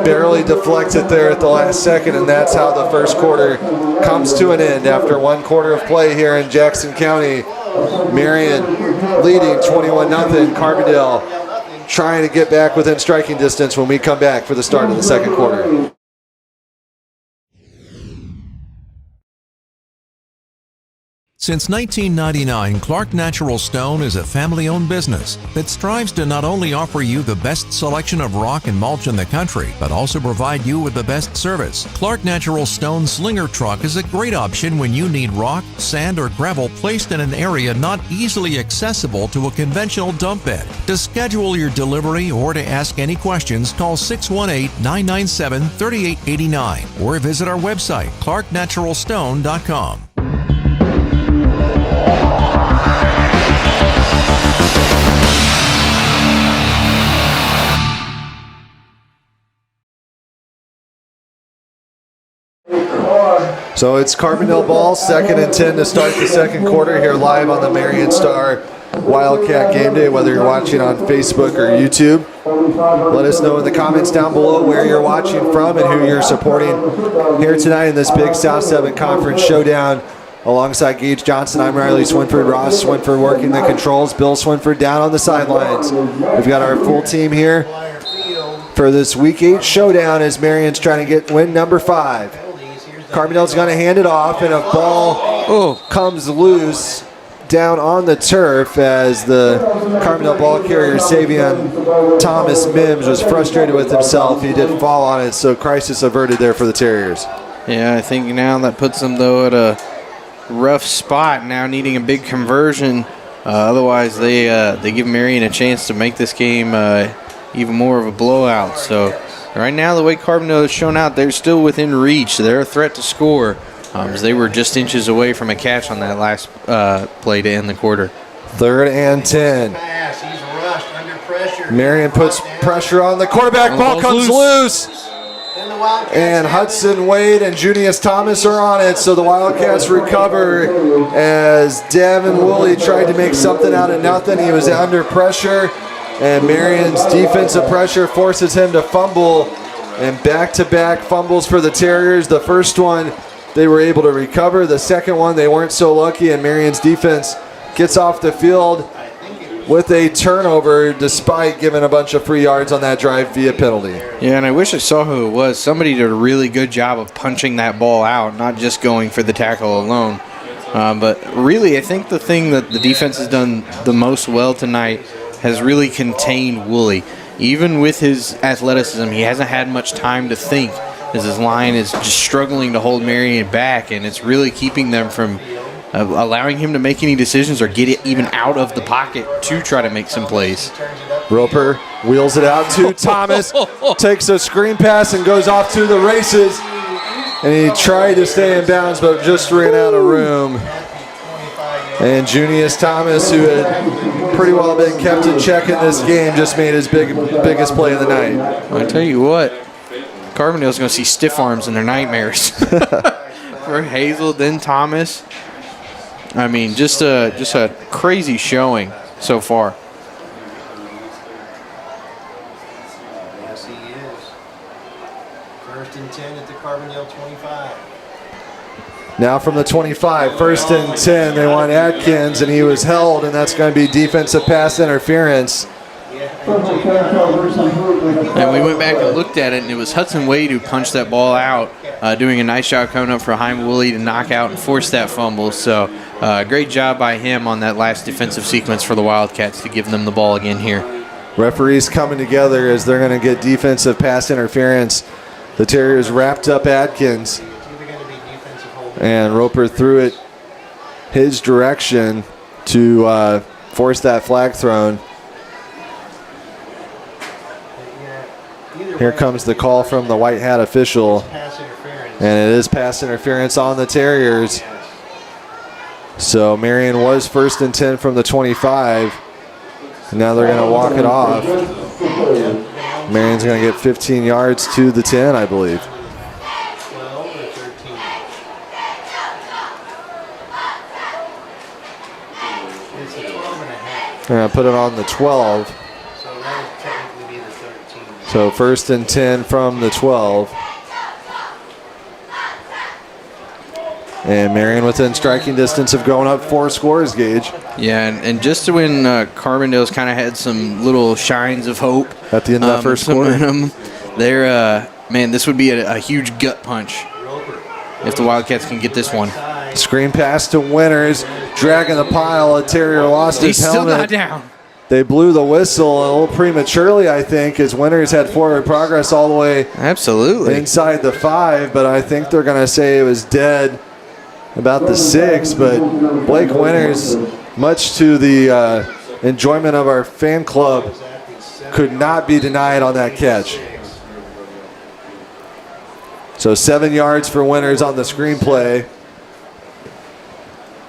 barely deflect it there at the last second, and that's how the first quarter comes to an end after 1 quarter of play here in Jackson County. Marion leading 21-0. Carbondale trying to get back within striking distance when we come back for the start of the second quarter. Since 1999, Clark Natural Stone is a family-owned business that strives to not only offer you the best selection of rock and mulch in the country, but also provide you with the best service. Clark Natural Stone Slinger Truck is a great option when you need rock, sand, or gravel placed in an area not easily accessible to a conventional dump bed. To schedule your delivery or to ask any questions, call 618-997-3889 or visit our website, clarknaturalstone.com. So it's Carbondale ball, 2nd and 10 to start the second quarter here live on the Marion Star Wildcat Game Day, whether you're watching on Facebook or YouTube. Let us know in the comments down below where you're watching from and who you're supporting here tonight in this big South 7 Conference showdown. Alongside Gage Johnson, I'm Riley Swinford. Ross Swinford working the controls. Bill Swinford down on the sidelines. We've got our full team here for this Week 8 showdown as Marion's trying to get win number 5. Carbondale's going to hand it off, and a ball comes loose down on the turf as the Carbondale ball carrier, Savion Thomas Mims, was frustrated with himself. He did fall on it, so crisis averted there for the Terriers. Yeah, I think now that puts them, though, at a rough spot, now needing a big conversion. Otherwise, they give Marion a chance to make this game even more of a blowout. So right now, the way Carbondale has shown out, they're still within reach. They're a threat to score, as they were just inches away from a catch on that last play to end the quarter. 3rd and 10. Marion puts pressure on the quarterback. Ball comes loose. And Hudson Wade and Junius Thomas are on it, so the Wildcats recover as Davin Woolley tried to make something out of nothing. He was under pressure, and Marion's defensive pressure forces him to fumble, and back-to-back fumbles for the Terriers. The first one they were able to recover. The second one they weren't so lucky, and Marion's defense gets off the field with a turnover despite giving a bunch of free yards on that drive via penalty. Yeah, and I wish I saw who it was. Somebody did a really good job of punching that ball out, not just going for the tackle alone. But really, I think the thing that the defense has done the most well tonight has really contained Woolley. Even with his athleticism, he hasn't had much time to think as his line is just struggling to hold Marion back, and it's really keeping them from allowing him to make any decisions or get it even out of the pocket to try to make some plays. Roper wheels it out to Thomas, takes a screen pass and goes off to the races. And he tried to stay in bounds but just ran out of room. And Junius Thomas, who had pretty well been kept in check in this game, just made his biggest play of the night. I tell you what, Carbondale's going to see stiff arms in their nightmares. For Hazel, then Thomas. I mean, just a crazy showing so far. Yes, he is. 1st and 10 at the Carbondale 25. Now from the 25, 1st and 10, they want Atkins, and he was held, and that's going to be defensive pass interference. And we went back and looked at it, and it was Hudson Wade who punched that ball out, doing a nice job coming up for Haim Woolley to knock out and force that fumble. So great job by him on that last defensive sequence for the Wildcats to give them the ball again here. Referees coming together as they're going to get defensive pass interference. The Terriers wrapped up Atkins, and Roper threw it his direction to force that flag thrown. Here comes the call from the white hat official, and it is pass interference on the Terriers. So Marion was 1st and 10 from the 25. And now they're going to walk it off. Marion's going to get 15 yards to the 10, I believe. They're going to put it on the 12. So 1st and 10 from the 12. And Marion within striking distance of going up 4 scores, Gage. Yeah, and just when Carbondale's kind of had some little shines of hope at the end of that first quarter, they're, man, this would be a huge gut punch if the Wildcats can get this one. Screen pass to Winters, dragging the pile. A Terrier lost his helmet. He's still not down. They blew the whistle a little prematurely, I think, as Winters had forward progress all the way inside the 5, but I think they're going to say it was dead about the 6, but Blake Winters, much to the enjoyment of our fan club, could not be denied on that catch. So 7 yards for Winters on the screenplay.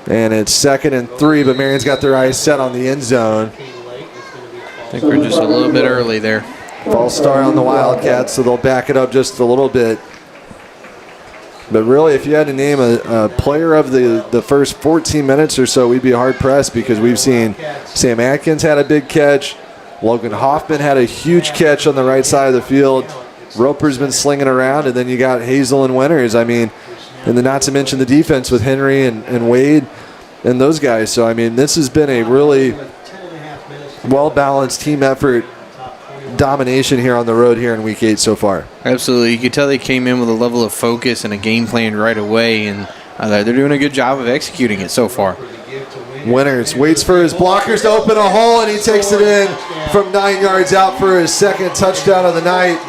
And it's 2nd and 3, but Marion's got their eyes set on the end zone. I think we're just a little bit early there. False start on the Wildcats, so they'll back it up just a little bit. But really, if you had to name a player of the first 14 minutes or so, we'd be hard-pressed because we've seen Sam Atkins had a big catch. Logan Hoffman had a huge catch on the right side of the field. Roper's been slinging around, and then you got Hazel and Winters. I mean, and then not to mention the defense with Henry and Wade and those guys. So, I mean, this has been a really well-balanced team effort domination here on the road here in Week 8 so far. Absolutely. You could tell they came in with a level of focus and a game plan right away, and they're doing a good job of executing it so far. Winters waits for his blockers to open a hole, and he takes it in from 9 yards out for his second touchdown of the night.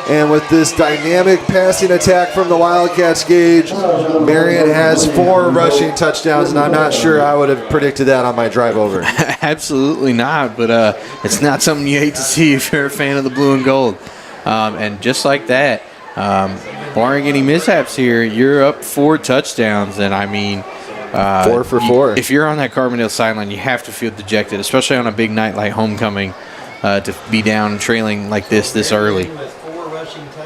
And with this dynamic passing attack from the Wildcats, Gage, Marion has 4 rushing touchdowns, and I'm not sure I would have predicted that on my drive over. Absolutely not, but it's not something you hate to see if you're a fan of the blue and gold. And just like that, barring any mishaps here, you're up 4 touchdowns, and I mean, 4 for 4. If you're on that Carbondale sideline, you have to feel dejected, especially on a big night like homecoming, to be down trailing like this early.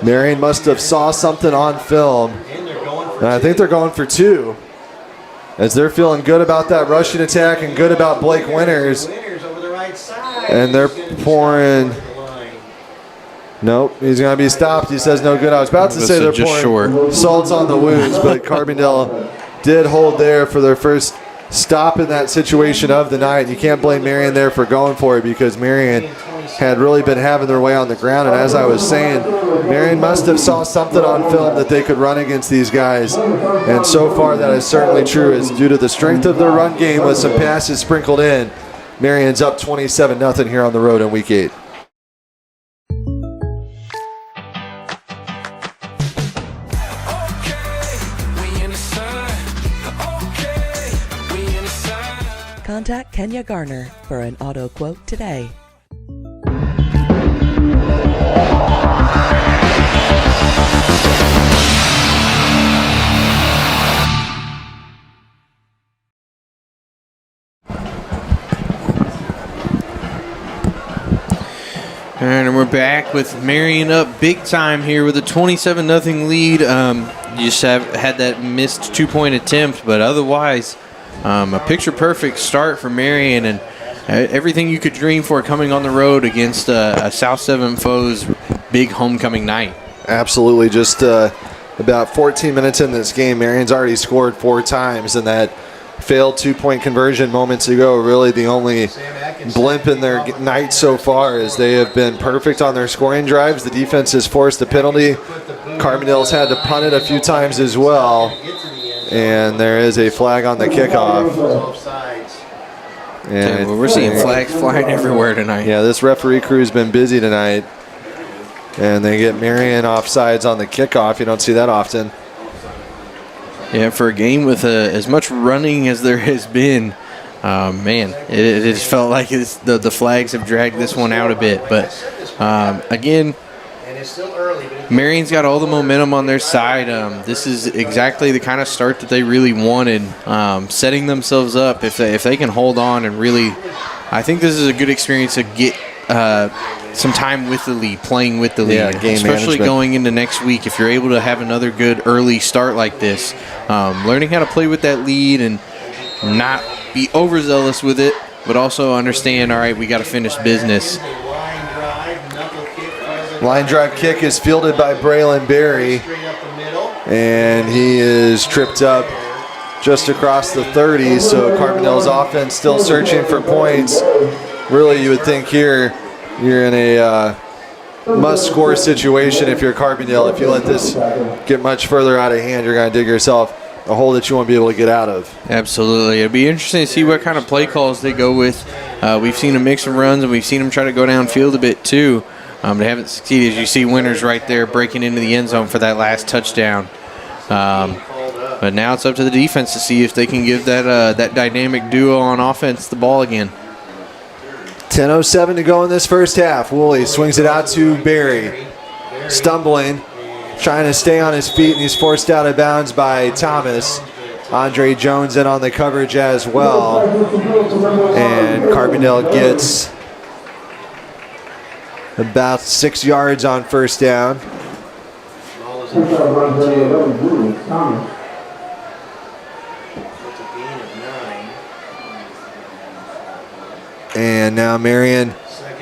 Marion must have saw something on film, and I think they're going for 2, as they're feeling good about that rushing attack and good about Blake Winters. And they're pouring. Nope, he's going to be stopped. He says no good. I was about to say they're pouring salt on the wounds, but Carbondale did hold there for their first stop in that situation of the night. You can't blame Marion there for going for it, because Marion had really been having their way on the ground. And as I was saying, Marion must have saw something on film that they could run against these guys. And so far that is certainly true, is due to the strength of their run game with some passes sprinkled in. Marion's up 27-0 here on the road in Week 8. Contact Kenya Garner for an auto quote today. And we're back with Marion up big time here with a 27-0 lead. You just had that missed 2-point attempt, but otherwise a picture-perfect start for Marion, and everything you could dream for coming on the road against a South 7 foe's big homecoming night. Absolutely. Just about 14 minutes in this game, Marion's already scored 4 times, and that failed 2-point conversion moments ago really the only blimp in their night so far, as they have been perfect on their scoring drives. The defense has forced a penalty. Carbondale's had to punt it a few times as well, and there is a flag on the kickoff. And we're seeing flags flying everywhere tonight. Yeah, this referee crew's been busy tonight, and they get Marion offsides on the kickoff. You don't see that often. Yeah, for a game with as much running as there has been, man, it just felt like the flags have dragged this one out a bit. But again, Marion's got all the momentum on their side. This is exactly the kind of start that they really wanted, setting themselves up. If they can hold on and really, I think this is a good experience to get some time with the lead, playing with the lead, game especially management. going into next week. If you're able to have another good early start like this, learning how to play with that lead and not be overzealous with it, but also understand, all right, we got to finish business. Line drive kick is fielded by Braylon Berry, and he is tripped up just across the 30, so Carbondale's offense still searching for points. Really, you would think here you're in a must-score situation if you're Carbondale. If you let this get much further out of hand, you're going to dig yourself a hole that you won't be able to get out of. Absolutely. It'll be interesting to see what kind of play calls they go with. We've seen a mix of runs, and we've seen them try to go downfield a bit too. They haven't succeeded. As you see Winters right there breaking into the end zone for that last touchdown. But now it's up to the defense to see if they can give that dynamic duo on offense the ball again. 10:07 to go in this first half. Woolley swings it out to Berry. Stumbling, trying to stay on his feet, and he's forced out of bounds by Thomas. Andre Jones in on the coverage as well. And Carbondale gets about 6 yards on first down. goes in 42 with a gain of 9. And now Marion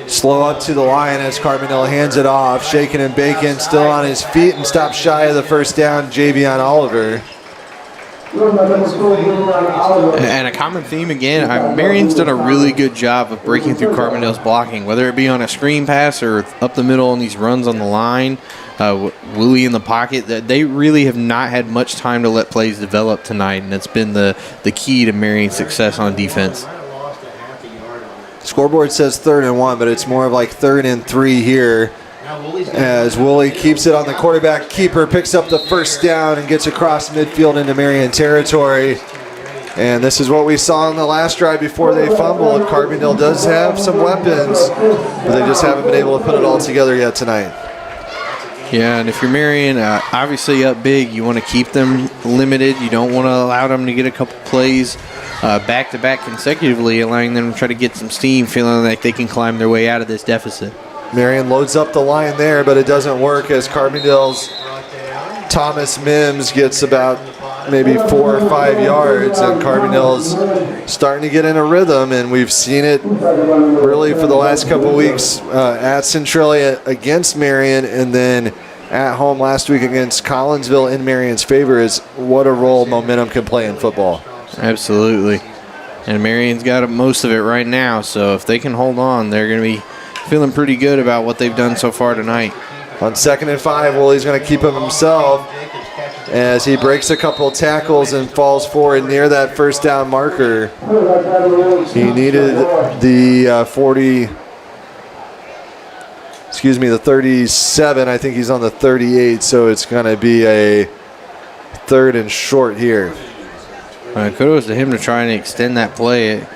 slow up to the line as Carbondale hands it off. Shaking and Bacon still on his feet and stops shy of the first down, Javion Oliver. And a common theme again, Marion's done a really good job of breaking through Carbondale's blocking, whether it be on a screen pass or up the middle on these runs on the line. Willie in the pocket, they really have not had much time to let plays develop tonight, and it's been the key to Marion's success on defense. Scoreboard says 3rd and 1, but it's more of like 3rd and 3 here. As Woolley keeps it on the quarterback keeper, picks up the first down and gets across midfield into Marion territory. And this is what we saw in the last drive before they fumbled. Carbondale does have some weapons, but they just haven't been able to put it all together yet tonight. Yeah, and if you're Marion, obviously up big, you want to keep them limited. You don't want to allow them to get a couple plays back-to-back consecutively, allowing them to try to get some steam, feeling like they can climb their way out of this deficit. Marion loads up the line there, but it doesn't work as Carbondale's Thomas Mims gets about maybe 4 or 5 yards, and Carbondale's starting to get in a rhythm, and we've seen it really for the last couple of weeks at Centralia against Marion, and then at home last week against Collinsville in Marion's favor. Is what a role momentum can play in football. Absolutely. And Marion's got most of it right now, so if they can hold on, they're going to be feeling pretty good about what they've done so far tonight. On 2nd and 5, Woolley's going to keep him himself as he breaks a couple tackles and falls forward near that first down marker. He needed the the 37. I think he's on the 38, so it's going to be a 3rd and short here. Kudos to him to try and extend that play.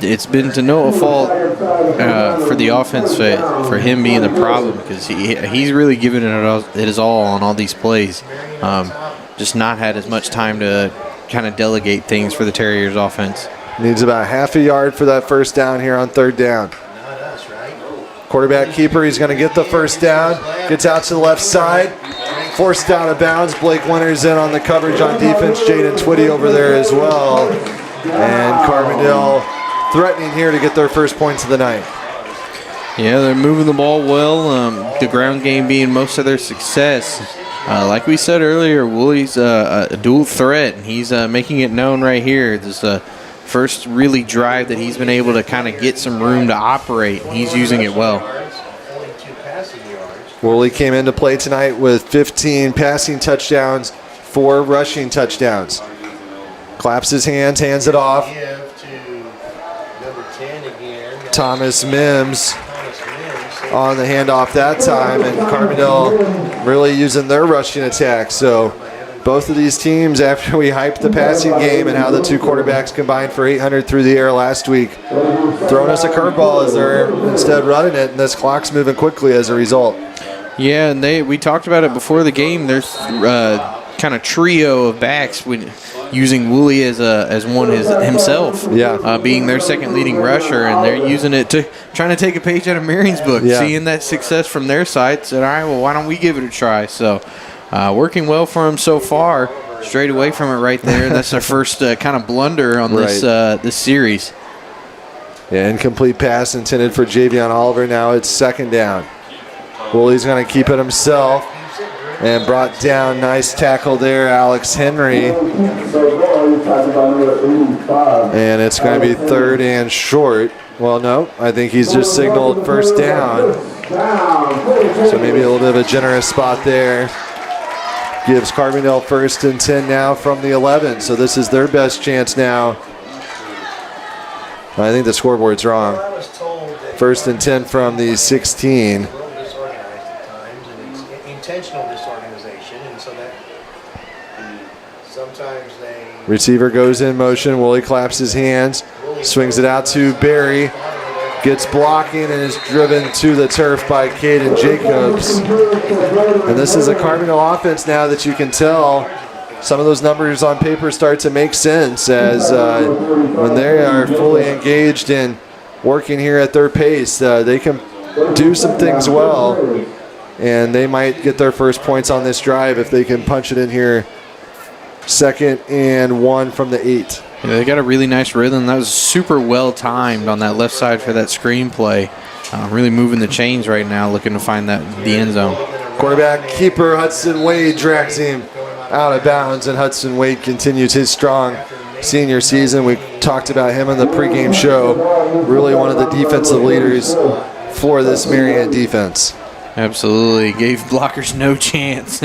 It's been to no fault for the offense for him being the problem, because he's really given it his all on all these plays. Just not had as much time to kind of delegate things for the Terriers offense. Needs about half a yard for that first down here on 3rd down. Quarterback keeper, he's going to get the first down. Gets out to the left side. Forced out of bounds. Blake Winters in on the coverage on defense. Jaden Twitty over there as well. And Carbondale threatening here to get their first points of the night. Yeah, they're moving the ball well. The ground game being most of their success. Like we said earlier, Woolley's a dual threat, and he's making it known right here. This is first really drive that he's been able to kind of get some room to operate. He's using it well. Woolley came into play tonight with 15 passing touchdowns, 4 rushing touchdowns. Claps his hands, hands it off. Thomas Mims on the handoff that time, and Carbondale really using their rushing attack. So both of these teams, after we hyped the passing game and how the two quarterbacks combined for 800 through the air last week, throwing us a curveball as they're instead running it, and this clock's moving quickly as a result. Yeah, and we talked about it before the game. There's kind of trio of backs using Woolley as one himself, being their second leading rusher, and they're using it to trying to take a page out of Marion's book, seeing that success from their side. Said, all right, well, why don't we give it a try? So working well for him so far. Straight away from it right there. That's their first kind of blunder on this series. Yeah, incomplete pass intended for Javion Oliver. Now it's 2nd down. Woolley's going to keep it himself. And brought down, nice tackle there, Alex Henry. And it's going to be 3rd and short. Well, no, I think he's just signaled first down. So maybe a little bit of a generous spot there. Gives Carbondale 1st and 10 now from the 11. So this is their best chance now. I think the scoreboard's wrong. 1st and 10 from the 16. Intentional disorganization, and so that sometimes they... Receiver goes in motion. Woolley claps his hands, swings it out to Barry, gets blocking and is driven to the turf by Caden Jacobs. And this is a Carbondale offense now that you can tell some of those numbers on paper start to make sense as when they are fully engaged in working here at their pace, they can do some things well. and they might get their first points on this drive if they can punch it in here. 2nd and 1 from the 8. Yeah, they got a really nice rhythm. That was super well timed on that left side for that screenplay. Really moving the chains right now, looking to find the end zone. Quarterback keeper Hudson Wade drags him out of bounds, and Hudson Wade continues his strong senior season. We talked about him in the pregame show. Really one of the defensive leaders for this Marion defense. Absolutely. Gave blockers no chance.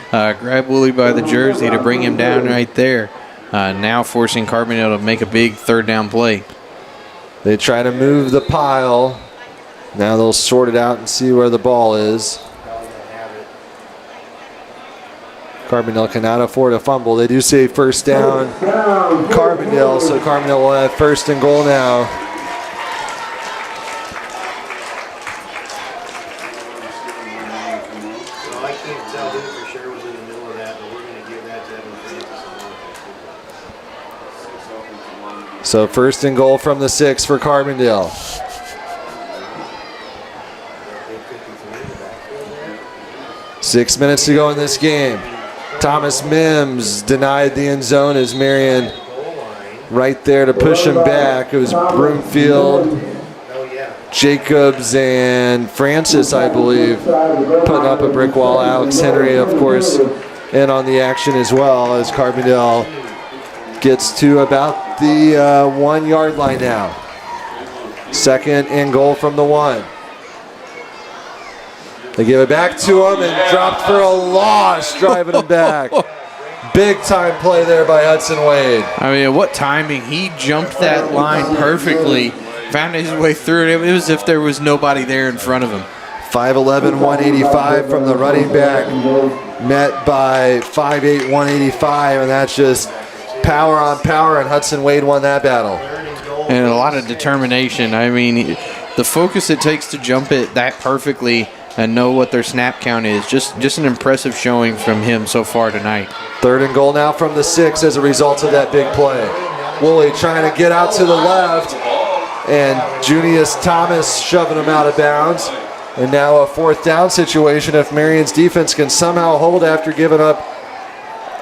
Grabbed Woolley by the jersey to bring him down right there. Now forcing Carbondale to make a big 3rd down play. They try to move the pile. Now they'll sort it out and see where the ball is. Carbondale cannot afford a fumble. They do say 1st down Carbondale, so Carbondale will have 1st and goal now. So I can't tell who for sure was in the middle of that, but we're going to give that to Evan Francis. So 1st and goal from the 6 for Carbondale. 6 minutes to go in this game. Thomas Mims denied the end zone as Marion right there to push him back. It was Broomfield, Jacobs, and Francis, I believe, putting up a brick wall. Alex Henry, of course, in on the action as well, as Carbondale gets to about the 1 yard line now. 2nd and goal from the 1. They give it back to him and dropped for a loss, driving him back. Big time play there by Hudson Wade. I mean, what timing. He jumped that line perfectly, found his way through it. It was as if there was nobody there in front of him. 5'11", 185 from the running back, met by 5'8", 185, and that's just power on power, and Hudson Wade won that battle. And a lot of determination. I mean, the focus it takes to jump it that perfectly and know what their snap count is. Just an impressive showing from him so far tonight. 3rd and goal now from the 6 as a result of that big play. Woolley trying to get out to the left, and Junius Thomas shoving him out of bounds. And now a 4th down situation. If Marion's defense can somehow hold after giving up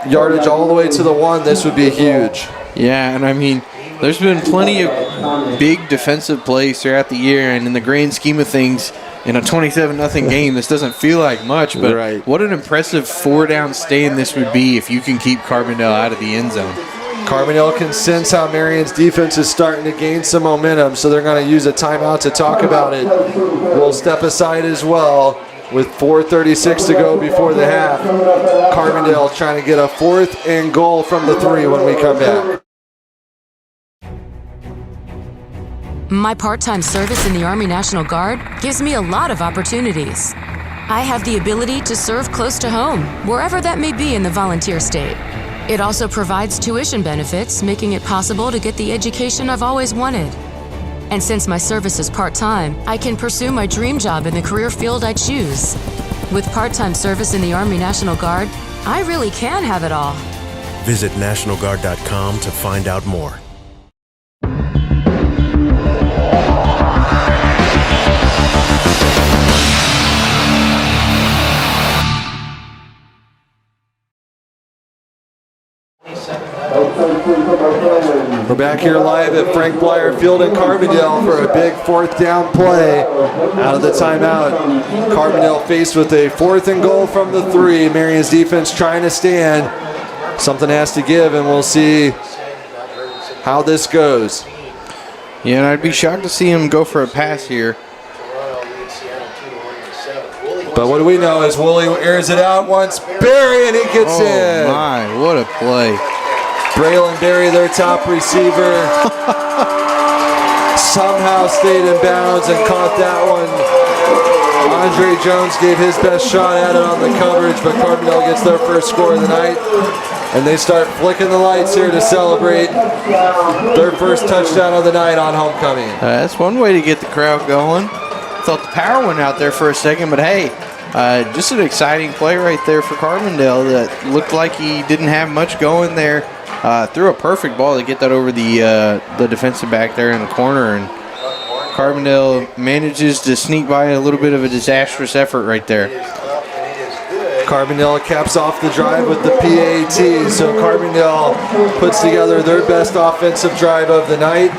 yardage all the way to the 1, this would be huge. Yeah, and I mean, there's been plenty of big defensive plays throughout the year, and in the grand scheme of things, in a 27-0 game, this doesn't feel like much, but what an impressive 4-down stand this would be if you can keep Carbondale out of the end zone. Carbondale can sense how Marion's defense is starting to gain some momentum, so they're going to use a timeout to talk about it. We'll step aside as well with 4:36 to go before the half. Carbondale trying to get a 4th and goal from the 3 when we come back. My part-time service in the Army National Guard gives me a lot of opportunities. I have the ability to serve close to home, wherever that may be in the volunteer state. It also provides tuition benefits, making it possible to get the education I've always wanted. And since my service is part-time, I can pursue my dream job in the career field I choose. With part-time service in the Army National Guard, I really can have it all. Visit NationalGuard.com to find out more. We're back here live at Frank Blyer Field in Carbondale for a big 4th down play out of the timeout. Carbondale faced with a 4th and goal from the 3. Marion's defense trying to stand. Something has to give, and we'll see how this goes. Yeah, and I'd be shocked to see him go for a pass here. But what do we know is Woolley airs it out once. Barry, and he gets in. Oh, my, what a play. Braylon Berry, their top receiver, somehow stayed in bounds and caught that one. Andre Jones gave his best shot at it on the coverage, but Carbondale gets their first score of the night. And they start flicking the lights here to celebrate their first touchdown of the night on homecoming. That's one way to get the crowd going. Thought the power went out there for a second, but hey, just an exciting play right there for Carbondale that looked like he didn't have much going there. Threw a perfect ball to get that over the defensive back there in the corner, and Carbondale manages to sneak by a little bit of a disastrous effort right there. Carbondale caps off the drive with the PAT. So Carbondale puts together their best offensive drive of the night,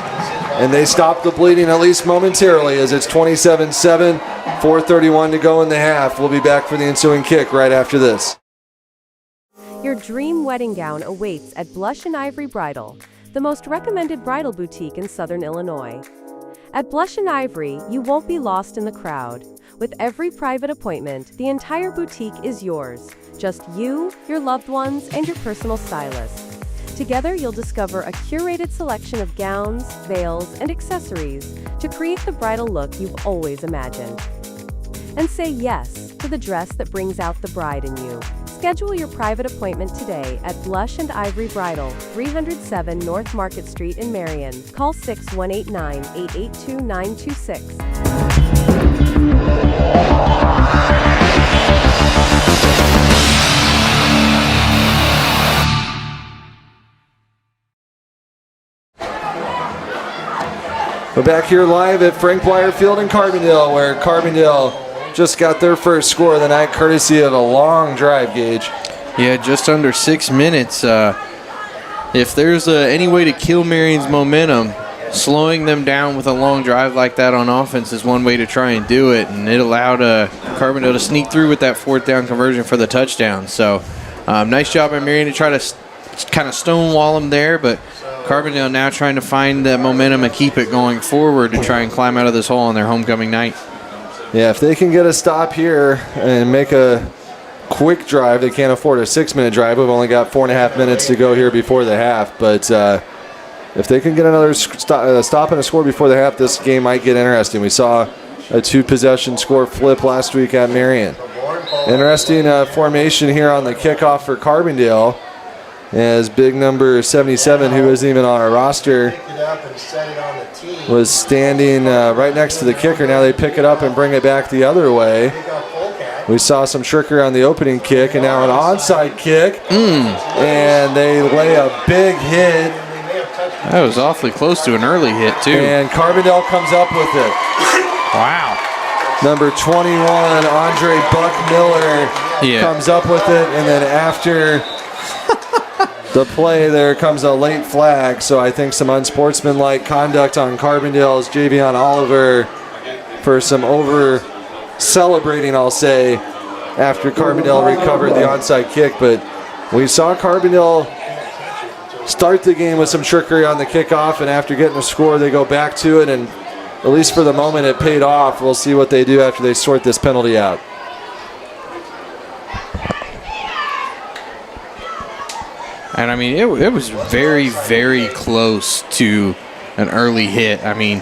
and they stop the bleeding at least momentarily as it's 27-7, 4:31 to go in the half. We'll be back for the ensuing kick right after this. Your dream wedding gown awaits at Blush & Ivory Bridal, the most recommended bridal boutique in Southern Illinois. At Blush & Ivory, you won't be lost in the crowd. With every private appointment, the entire boutique is yours. Just you, your loved ones, and your personal stylist. Together, you'll discover a curated selection of gowns, veils, and accessories to create the bridal look you've always imagined. And say yes to the dress that brings out the bride in you. Schedule your private appointment today at Blush & Ivory Bridal, 307 North Market Street in Marion. Call 618-882-926. We're back here live at Frank Bleier Field in Carbondale, where Carbondale just got their first score of the night, courtesy of a long drive, Gage. Yeah, just under 6 minutes. If there's any way to kill Marion's momentum, slowing them down with a long drive like that on offense is one way to try and do it, and it allowed Carbondale to sneak through with that 4th down conversion for the touchdown. So nice job by Marion to try to kind of stonewall them there, but Carbondale now trying to find that momentum and keep it going forward to try and climb out of this hole on their homecoming night. Yeah, if they can get a stop here and make a quick drive, they can't afford a 6-minute drive. We've only got 4.5 minutes to go here before the half, but if they can get another stop and a score before the half, this game might get interesting. We saw a 2-possession score flip last week at Marion. Interesting formation here on the kickoff for Carbondale, as big number 77, who isn't even on our roster, was standing right next to the kicker. Now they pick it up and bring it back the other way. We saw some trickery on the opening kick, and now an onside kick, and they lay a big hit. That was awfully close to an early hit, too. And Carbondale comes up with it. Wow. Number 21, Andre Buck Miller, comes up with it, and then after the play, there comes a late flag, so I think some unsportsmanlike conduct on Carbondale's Javion Oliver for some over-celebrating, I'll say, after Carbondale recovered the onside kick. But we saw Carbondale start the game with some trickery on the kickoff, and after getting a score, they go back to it, and at least for the moment, it paid off. We'll see what they do after they sort this penalty out. And, I mean, it was very, very close to an early hit. I mean,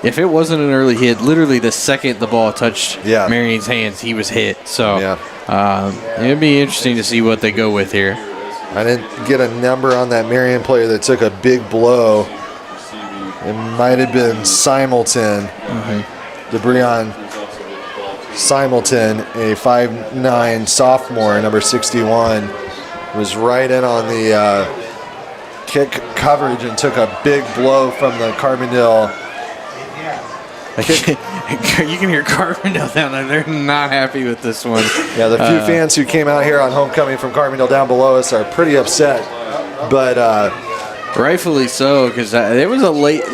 if it wasn't an early hit, literally the second the ball touched Marion's hands, he was hit. So it'd be interesting to see what they go with here. I didn't get a number on that Marion player that took a big blow. It might have been Simulton, DeBreon Simulton, a 5'9" sophomore, number 61. Was right in on the kick coverage and took a big blow from the Carbondale kick. You can hear Carbondale down there. They're not happy with this one. Yeah, the few fans who came out here on homecoming from Carbondale down below us are pretty upset. But rightfully so, because it was a late,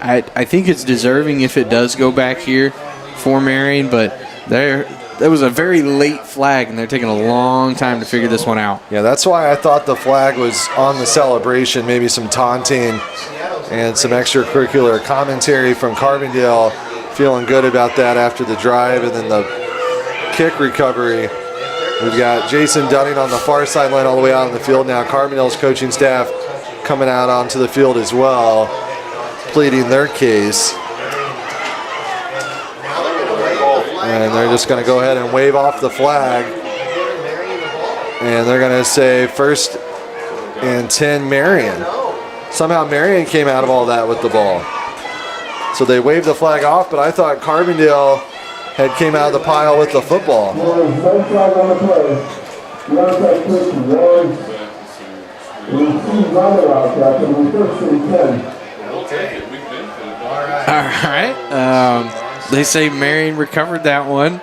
I think it's deserving if it does go back here for Marion, but there was a very late flag, and they're taking a long time to figure this one out. Yeah, that's why I thought the flag was on the celebration, maybe some taunting and some extracurricular commentary from Carbondale, feeling good about that after the drive and then the kick recovery. We've got Jason Dunning on the far sideline all the way out on the field now. Carbondale's coaching staff coming out onto the field as well, pleading their case. And they're just going to go ahead and wave off the flag. And they're going to say 1st and 10 Marion. Somehow Marion came out of all that with the ball. So they waved the flag off, but I thought Carbondale had came out of the pile with the football. right. They say Marion recovered that one.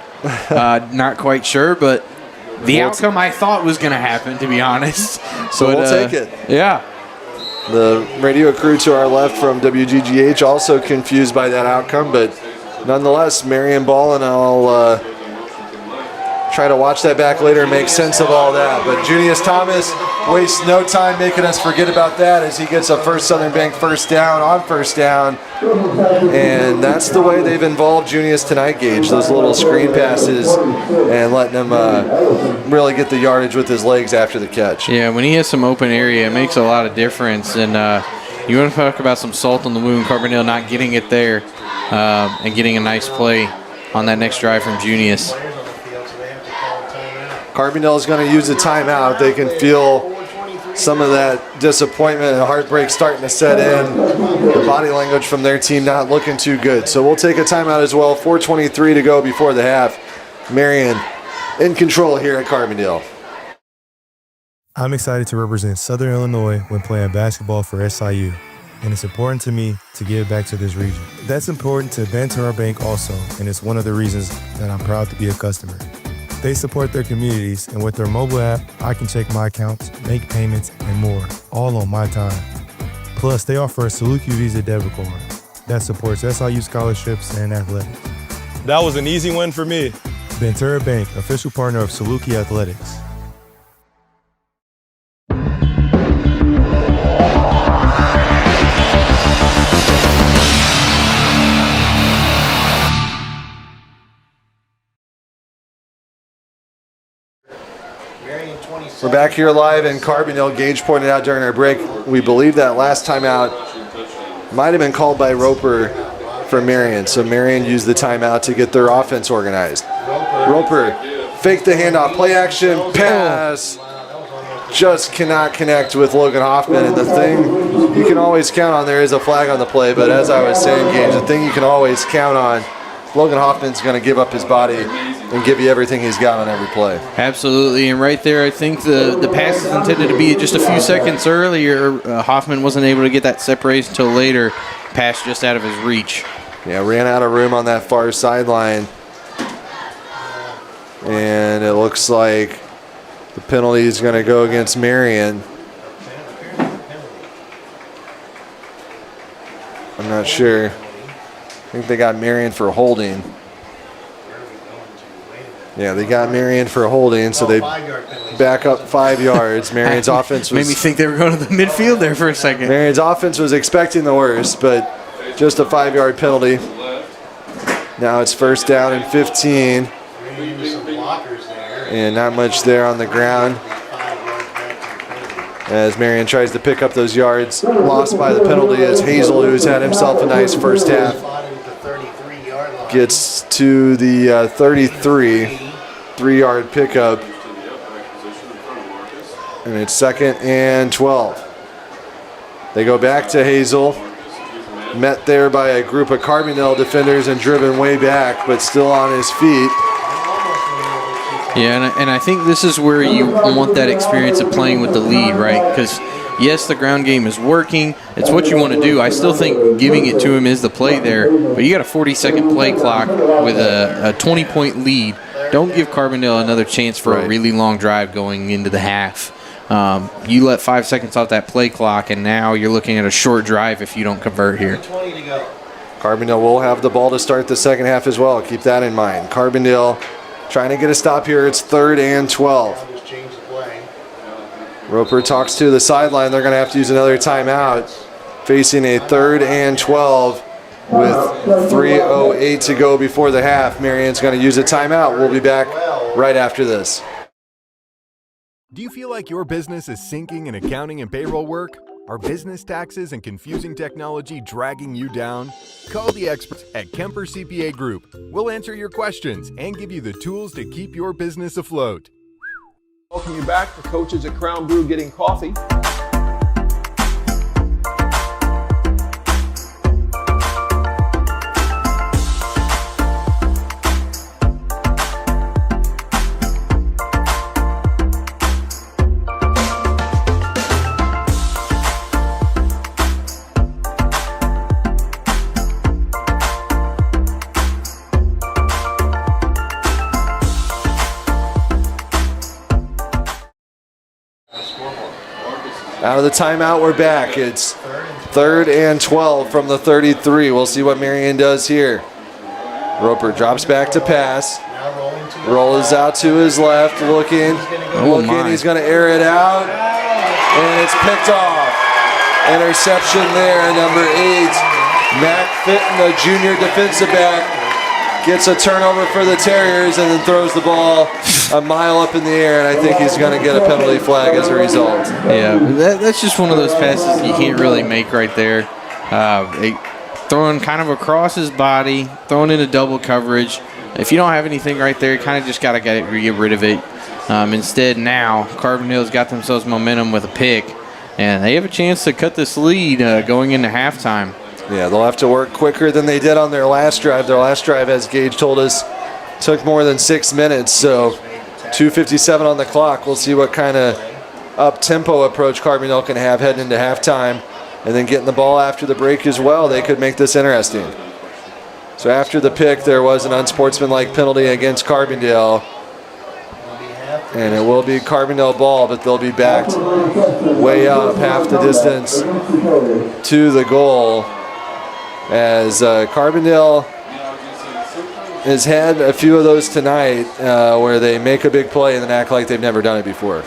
Not quite sure, but the outcome I thought was going to happen, to be honest. So we'll take it. Yeah. The radio crew to our left from WGGH also confused by that outcome, but nonetheless, Marion ball, and I'll try to watch that back later and make sense of all that. But Junius Thomas wastes no time making us forget about that as he gets a first Southern Bank first down on first down. And that's the way they've involved Junius tonight, Gage. Those little screen passes and letting him really get the yardage with his legs after the catch. Yeah, when he has some open area, it makes a lot of difference. And you want to talk about some salt on the wound, Carbondale not getting it there and getting a nice play on that next drive from Junius. Carbondale is going to use a timeout. They can feel some of that disappointment and heartbreak starting to set in. The body language from their team not looking too good. So we'll take a timeout as well. 4:23 to go before the half. Marion in control here at Carbondale. I'm excited to represent Southern Illinois when playing basketball for SIU, and it's important to me to give back to this region. That's important to Banterra Bank also, and it's one of the reasons that I'm proud to be a customer. They support their communities, and with their mobile app, I can check my accounts, make payments, and more, all on my time. Plus, they offer a Saluki Visa debit card that supports SIU scholarships and athletics. That was an easy win for me. Banterra Bank, official partner of Saluki Athletics. We're back here live in Carbondale. Gage pointed out during our break, we believe that last timeout might have been called by Roper for Marion. So Marion used the timeout to get their offense organized. Roper faked the handoff, play action, pass. Just cannot connect with Logan Hoffman. And the thing you can always count on, there is a flag on the play, but as I was saying, Gage, the thing you can always count on, Logan Hoffman's going to give up his body and give you everything he's got on every play. Absolutely, and right there, I think the pass is intended to be just a few seconds earlier. Hoffman wasn't able to get that separation until later. Pass just out of his reach. Yeah, ran out of room on that far sideline. And it looks like the penalty is going to go against Marion. I'm not sure. I think they got Marion for holding. Yeah, they got Marion for holding, so they back up 5 yards. Marion's offense was... Made me think they were going to the midfield there for a second. Marion's offense was expecting the worst, but just a 5-yard penalty. Now it's first down and 15. And not much there on the ground. As Marion tries to pick up those yards, lost by the penalty as Hazel, who's had himself a nice first half, gets to the 33, 3-yard pickup. And it's 2nd and 12. They go back to Hazel, met there by a group of Carbondale defenders and driven way back, but still on his feet. Yeah, and I think this is where you want that experience of playing with the lead, right? Because, yes, the ground game is working. It's what you want to do. I still think giving it to him is the play there. But you got a 40-second play clock with a 20-point lead. Don't give Carbondale another chance for a really long drive going into the half. You let 5 seconds off that play clock, and now you're looking at a short drive if you don't convert here. Carbondale will have the ball to start the second half as well. Keep that in mind. Carbondale trying to get a stop here. It's 3rd and 12. Roper talks to the sideline. They're going to have to use another timeout. Facing a 3rd and 12 with 3:08 to go before the half. Marion's going to use a timeout. We'll be back right after this. Do you feel like your business is sinking in accounting and payroll work? Are business taxes and confusing technology dragging you down? Call the experts at Kemper CPA Group. We'll answer your questions and give you the tools to keep your business afloat. Welcome you back. The coaches at Crown Brew getting coffee. Out of the timeout, we're back. It's 3rd and 12 from the 33. We'll see what Marion does here. Roper drops back to pass. Rolls out to his left, looking. He's going to air it out, and it's picked off. Interception there, number 8. Mac Fitton, a junior defensive back, gets a turnover for the Terriers and then throws the ball a mile up in the air, and I think he's going to get a penalty flag as a result. Yeah, that's just one of those passes you can't really make right there. Throwing kind of across his body, throwing into double coverage. If you don't have anything right there, you kind of just got to get rid of it. Instead, now, Carbondale's got themselves momentum with a pick, and they have a chance to cut this lead going into halftime. Yeah, they'll have to work quicker than they did on their last drive. Their last drive, as Gage told us, took more than 6 minutes, so 2:57 on the clock. We'll see what kind of up-tempo approach Carbondale can have heading into halftime, and then getting the ball after the break as well. They could make this interesting. So after the pick, there was an unsportsmanlike penalty against Carbondale, and it will be Carbondale ball, but they'll be backed way up half the distance to the goal, as Carbondale has had a few of those tonight where they make a big play and then act like they've never done it before.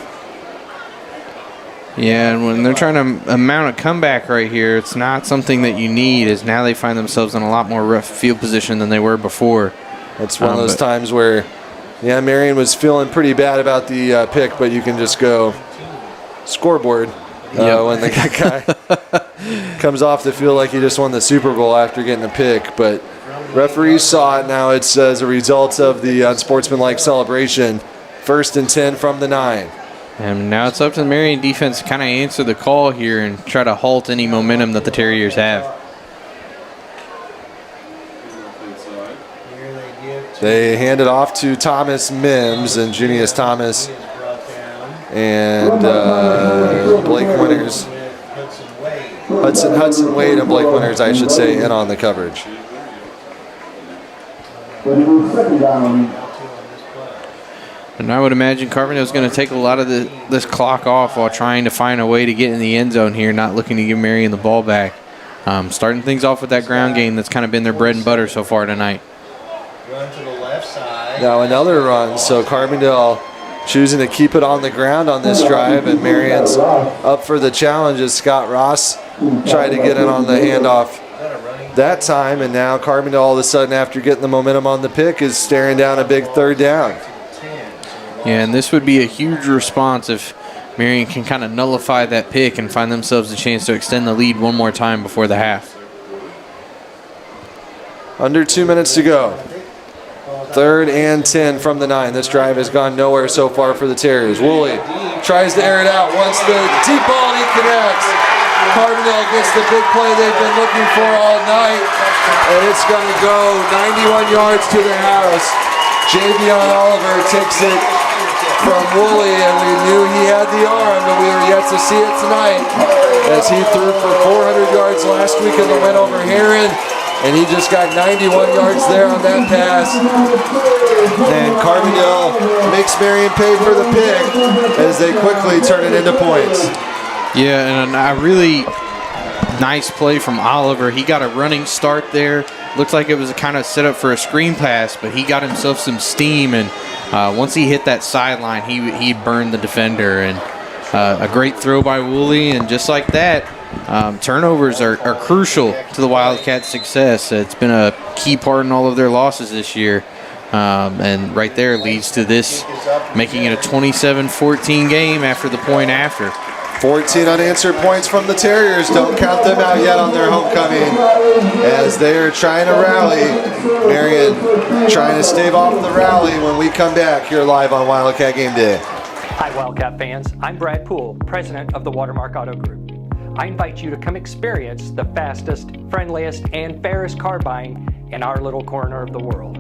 Yeah, and when they're trying to mount a comeback right here, it's not something that you need, as now they find themselves in a lot more rough field position than they were before. That's one of those times where, yeah, Marion was feeling pretty bad about the pick, but you can just go scoreboard when the guy comes off the field like he just won the Super Bowl after getting a pick. But referees saw it. Now it's as a result of the unsportsmanlike celebration. 1st and 10 from the 9. And now it's up to the Marion defense to kind of answer the call here and try to halt any momentum that the Terriers have. They hand it off to Thomas Mims and Junius Thomas and Blake Winters. Hudson Wade and Blake Winters, I should say, in on the coverage. And I would imagine Carbondale's going to take a lot of this clock off while trying to find a way to get in the end zone here, not looking to give Marion the ball back. Starting things off with that ground game that's kind of been their bread and butter so far tonight. Run to the left side. Now another run, so Carbondale choosing to keep it on the ground on this drive, and Marion's up for the challenge as Scott Ross tried to get in on the handoff that time, and now Carbondale all of a sudden, after getting the momentum on the pick, is staring down a big 3rd down. Yeah, and this would be a huge response if Marion can kind of nullify that pick and find themselves a chance to extend the lead one more time before the half. Under 2 minutes to go. 3rd and 10 from the 9. This drive has gone nowhere so far for the Terriers. Woolley tries to air it out. Wants the deep ball, and he connects. Carbondale gets the big play they've been looking for all night, and it's going to go 91 yards to the house. Javion Oliver takes it from Woolley, and we knew he had the arm, but we were yet to see it tonight, as he threw for 400 yards last week in the win over Herrin, and he just got 91 yards there on that pass. And Carbondale makes Marion pay for the pick as they quickly turn it into points. Yeah, and a really nice play from Oliver. He got a running start there. Looks like it was a kind of set up for a screen pass, but he got himself some steam, and once he hit that sideline, he burned the defender. And a great throw by Woolley, and just like that, turnovers are crucial to the Wildcats' success. It's been a key part in all of their losses this year, and right there leads to this, making it a 27-14 game after the point after. 14 unanswered points from the Terriers. Don't count them out yet on their homecoming, as they are trying to rally. Marion trying to stave off the rally when we come back here live on Wildcat Game Day. Hi Wildcat fans, I'm Brad Poole, president of the Watermark Auto Group. I invite you to come experience the fastest, friendliest, and fairest car buying in our little corner of the world.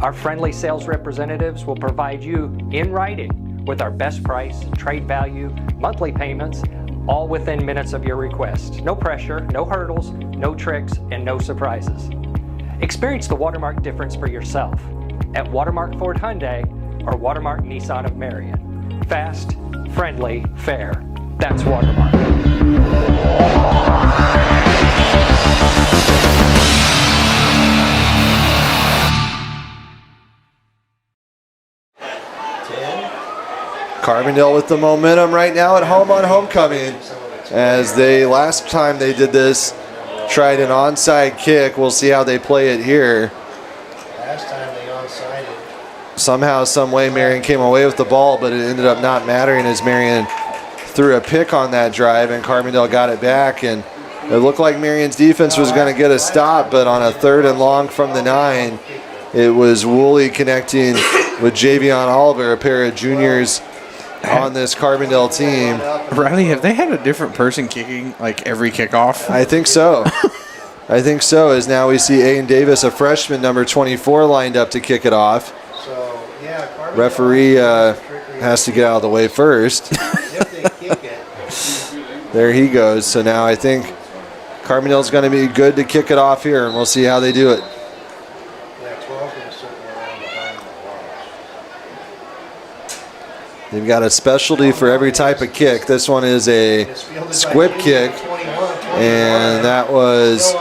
Our friendly sales representatives will provide you in writing with our best price, trade value, monthly payments, all within minutes of your request. No pressure, no hurdles, no tricks, and no surprises. Experience the Watermark difference for yourself at Watermark Ford Hyundai or Watermark Nissan of Marion. Fast, friendly, fair. That's Watermark. Carbondale with the momentum right now at home on homecoming, as they last time they did this tried an onside kick. We'll see how they play it here. Last time they onside it. Somehow, some way, Marion came away with the ball, but it ended up not mattering as Marion threw a pick on that drive and Carbondale got it back, and it looked like Marion's defense was going to get a stop, but on a 3rd and long from the 9, it was Woolley connecting with Javion Oliver, a pair of juniors on this Carbondale team. Riley, have they had a different person kicking like every kickoff? I think so. I think so, as now we see Aiden Davis, a freshman, number 24, lined up to kick it off. So, yeah, referee has to get out of the way first. If they kick it. There he goes. So now I think Carbondale's going to be good to kick it off here, and we'll see how they do it. They've got a specialty for every type of kick. This one is a squib kick, and that was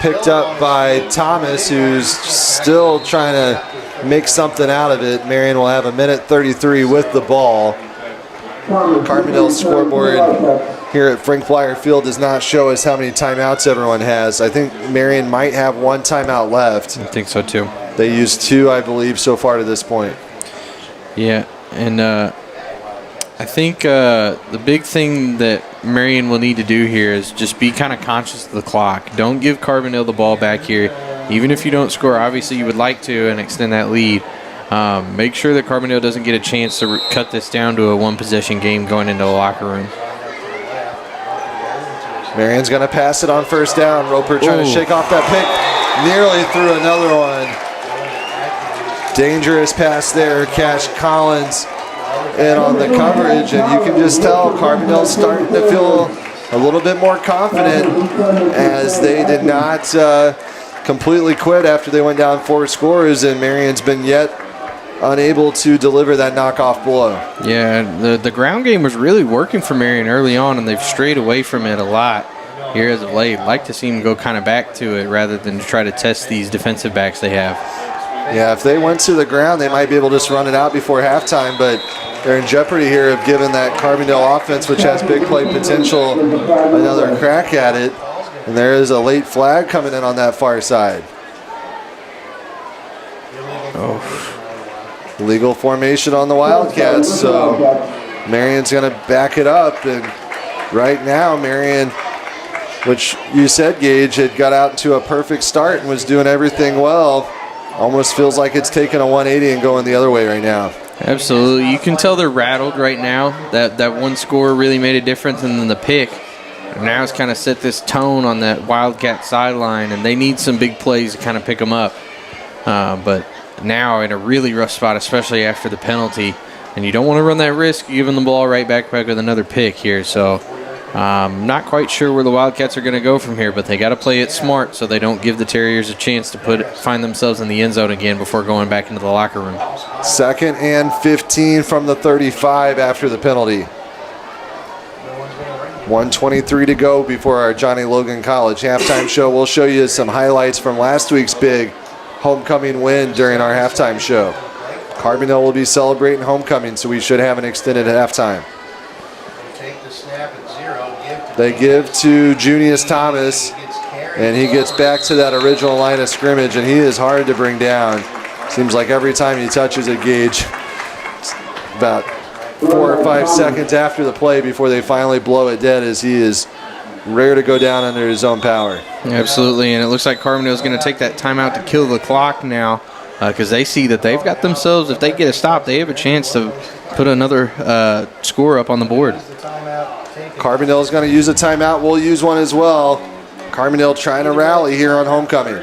picked up by Thomas, who's still trying to make something out of it. Marion will have 1:33 with the ball. Carbondale's scoreboard here at Frank Flyer Field does not show us how many timeouts everyone has. I think Marion might have 1 timeout left. I think so too. They used 2, I believe, so far to this point. Yeah. And I think the big thing that Marion will need to do here is just be kind of conscious of the clock. Don't give Carbondale the ball back here. Even if you don't score, obviously you would like to and extend that lead. Make sure that Carbondale doesn't get a chance to cut this down to a 1-possession game going into the locker room. Marion's going to pass it on 1st down. Roper trying to shake off that pick. Nearly threw another one. Dangerous pass there. Cash Collins in on the coverage, and you can just tell Carbondale's starting to feel a little bit more confident, as they did not completely quit after they went down 4 scores, and Marion's been yet unable to deliver that knockoff blow. Yeah, the ground game was really working for Marion early on, and they've strayed away from it a lot here as of late. I'd like to see them go kind of back to it rather than to try to test these defensive backs they have. Yeah, if they went to the ground, they might be able to just run it out before halftime, but they're in jeopardy here of giving that Carbondale offense, which has big play potential, another crack at it. And there is a late flag coming in on that far side. Legal formation on the Wildcats, so Marion's going to back it up. And right now, Marion, which you said, Gage, had got out to a perfect start and was doing everything well, almost feels like it's taking a 180 and going the other way right now. Absolutely. You can tell they're rattled right now. That one score really made a difference, and then the pick. Now it's kind of set this tone on that Wildcat sideline, and they need some big plays to kind of pick them up. But now in a really rough spot, especially after the penalty, and you don't want to run that risk giving the ball right back with another pick here. So not quite sure where the Wildcats are going to go from here, but they got to play it smart so they don't give the Terriers a chance to find themselves in the end zone again before going back into the locker room. 2nd and 15 from the 35 after the penalty. 1:23 to go before our Johnny Logan College halftime show. We'll show you some highlights from last week's big homecoming win during our halftime show. Carbondale will be celebrating homecoming, so we should have an extended halftime. They give to Junius Thomas, and he gets back to that original line of scrimmage, and he is hard to bring down. Seems like every time he touches a Gage, it's about 4 or 5 seconds after the play before they finally blow it dead, as he is rare to go down under his own power. Absolutely, and it looks like Carbondale is going to take that timeout to kill the clock now, because they see that they've got themselves, if they get a stop, they have a chance to put another score up on the board. Carbondale is going to use a timeout. We'll use one as well. Carbondale trying to rally here on homecoming.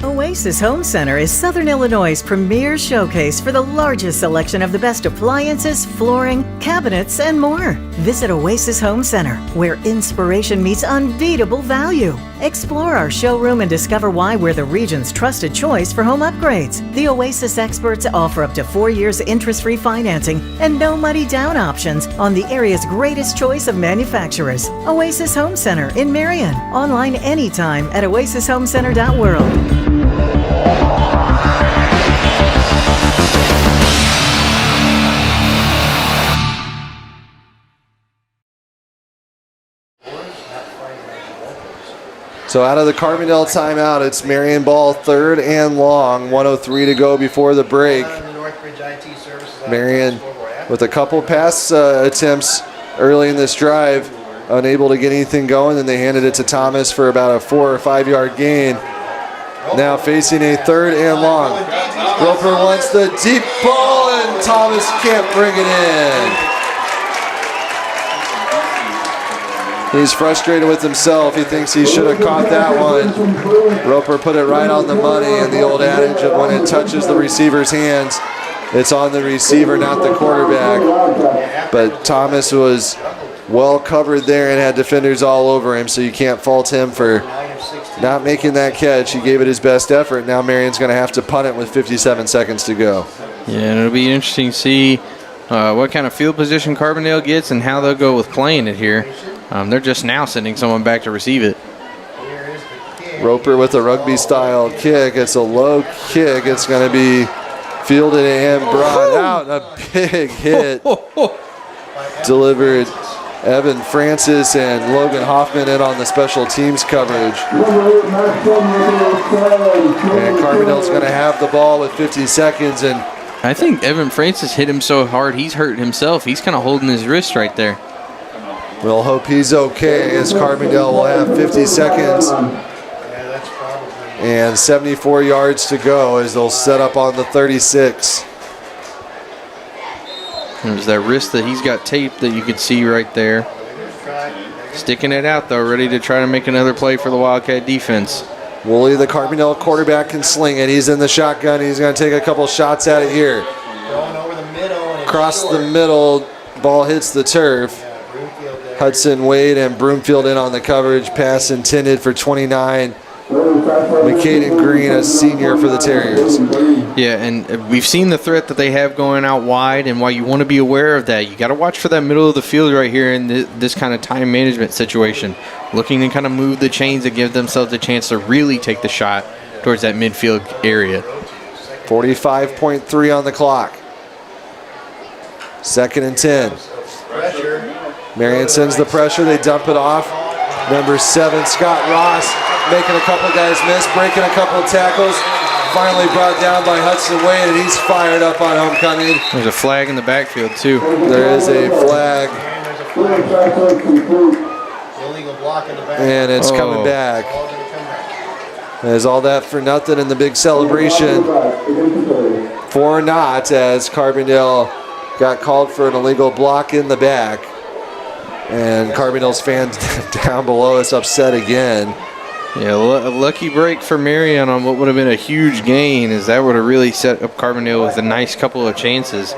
Away Oasis Home Center is Southern Illinois' premier showcase for the largest selection of the best appliances, flooring, cabinets, and more. Visit Oasis Home Center, where inspiration meets unbeatable value. Explore our showroom and discover why we're the region's trusted choice for home upgrades. The Oasis experts offer up to 4 years interest-free financing and no money down options on the area's greatest choice of manufacturers. Oasis Home Center in Marion. Online anytime at oasishomecenter.world. So out of the Carbondale timeout, it's Marion ball, 3rd and long, 1:03 to go before the break. Marion with a couple pass attempts early in this drive, unable to get anything going, and they handed it to Thomas for about a 4 or 5 yard gain. Now facing a 3rd and long. Roper wants the deep ball, and Thomas can't bring it in. He's frustrated with himself. He thinks he should have caught that one. Roper put it right on the money, and the old adage of when it touches the receiver's hands, it's on the receiver, not the quarterback. But Thomas was well covered there and had defenders all over him, so you can't fault him for not making that catch. He gave it his best effort. Now Marion's going to have to punt it with 57 seconds to go. Yeah, and it'll be interesting to see what kind of field position Carbondale gets and how they'll go with playing it here. They're just now sending someone back to receive it. Roper with a rugby-style kick. It's a low kick. It's going to be fielded and brought out. A big hit. Delivered Evan Francis and Logan Hoffman in on the special teams coverage. And Carbondale's going to have the ball with 50 seconds. And I think Evan Francis hit him so hard he's hurt himself. He's kind of holding his wrist right there. We'll hope he's okay, as Carbondale will have 50 seconds and 74 yards to go as they'll set up on the 36. There's that wrist that he's got taped that you could see right there. Sticking it out, though, ready to try to make another play for the Wildcat defense. Woolley, the Carbondale quarterback, can sling it. He's in the shotgun. He's going to take a couple shots at it here. Across the middle, ball hits the turf. Hudson Wade and Broomfield in on the coverage. Pass intended for 29. McCaden Green, a senior for the Terriers. Yeah, and we've seen the threat that they have going out wide, and while you want to be aware of that, you got to watch for that middle of the field right here in this kind of time management situation. Looking to kind of move the chains and give themselves a chance to really take the shot towards that midfield area. 45.3 on the clock. 2nd and 10. Marion sends the pressure. They dump it off. Number 7, Scott Ross, making a couple guys miss, breaking a couple of tackles. Finally brought down by Hudson Wade, and he's fired up on homecoming. There's a flag in the backfield, too. There is a flag. And it's coming back. There's all that for nothing in the big celebration. For naught, as Carbondale got called for an illegal block in the back. And Carbondale's fans down below us upset again. Yeah, a lucky break for Marion on what would have been a huge gain, as that would have really set up Carbondale with a nice couple of chances.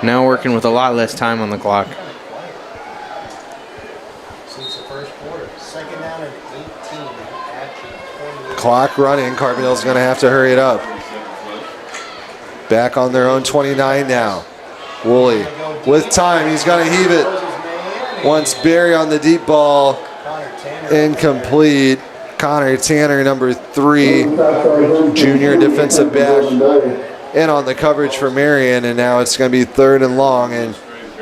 Now working with a lot less time on the clock. Since the first quarter, 2nd down and 18 at the 20. Clock running. Carbondale's going to have to hurry it up. Back on their own 29 now. Woolley with time. He's going to heave it. Once Barry on the deep ball. Incomplete. Connor Tanner, number 3, junior defensive back, in on the coverage for Marion, and now it's going to be 3rd and long, and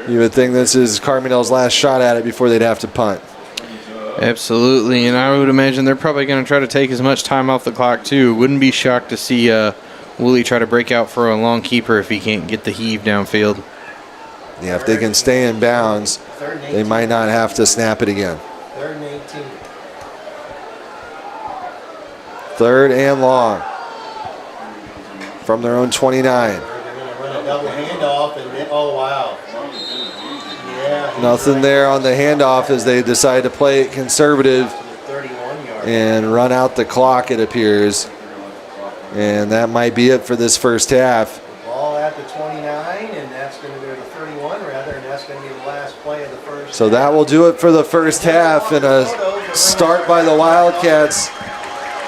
you would think this is Carbondale's last shot at it before they'd have to punt. Absolutely, and I would imagine they're probably going to try to take as much time off the clock, too. Wouldn't be shocked to see Woolley try to break out for a long keeper if he can't get the heave downfield. Yeah, if they can stay in bounds, they might not have to snap it again. 3rd and 18. 3rd and long from their own 29. They're going to run a double handoff, and oh wow. Yeah. Nothing there on the handoff as they decide to play it conservative and run out the clock, it appears. And that might be it for this first half. Ball at the 29, and that's going to go to 31 rather, and that's going to be the last play of the first. So that will do it for the first half, and a start by the Wildcats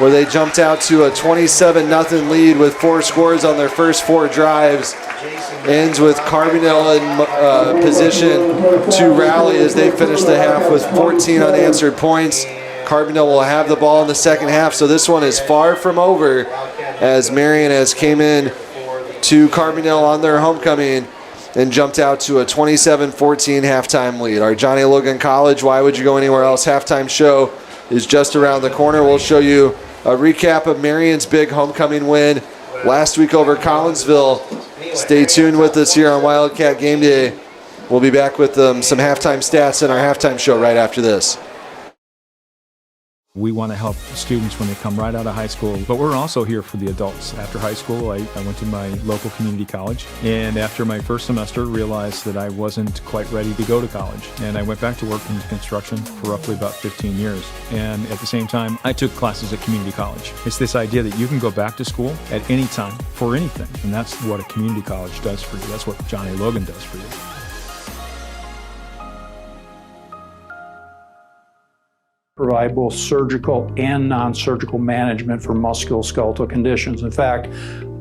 where they jumped out to a 27-0 lead with 4 scores on their first 4 drives. Ends with Carbondale in position to rally as they finish the half with 14 unanswered points. Carbondale will have the ball in the second half, so this one is far from over as Marion has came in to Carbondale on their homecoming and jumped out to a 27-14 halftime lead. Our Johnny Logan College, Why Would You Go Anywhere Else halftime show is just around the corner. We'll show you a recap of Marion's big homecoming win last week over Collinsville. Stay tuned with us here on Wildcat Game Day. We'll be back with some halftime stats in our halftime show right after this. We want to help students when they come right out of high school, but we're also here for the adults. After high school, I went to my local community college, and after my first semester, realized that I wasn't quite ready to go to college. And I went back to work in construction for roughly about 15 years. And at the same time, I took classes at community college. It's this idea that you can go back to school at any time for anything, and that's what a community college does for you. That's what Johnny Logan does for you. Provide both surgical and non-surgical management for musculoskeletal conditions. In fact,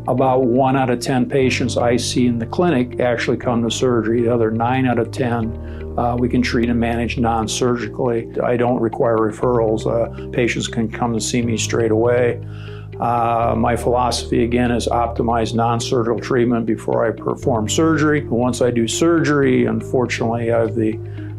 about 1 out of 10 patients I see in the clinic actually come to surgery. The other 9 out of 10 we can treat and manage non-surgically. I don't require referrals. Patients can come to see me straight away. My philosophy again is optimize non-surgical treatment before I perform surgery. Once I do surgery, unfortunately,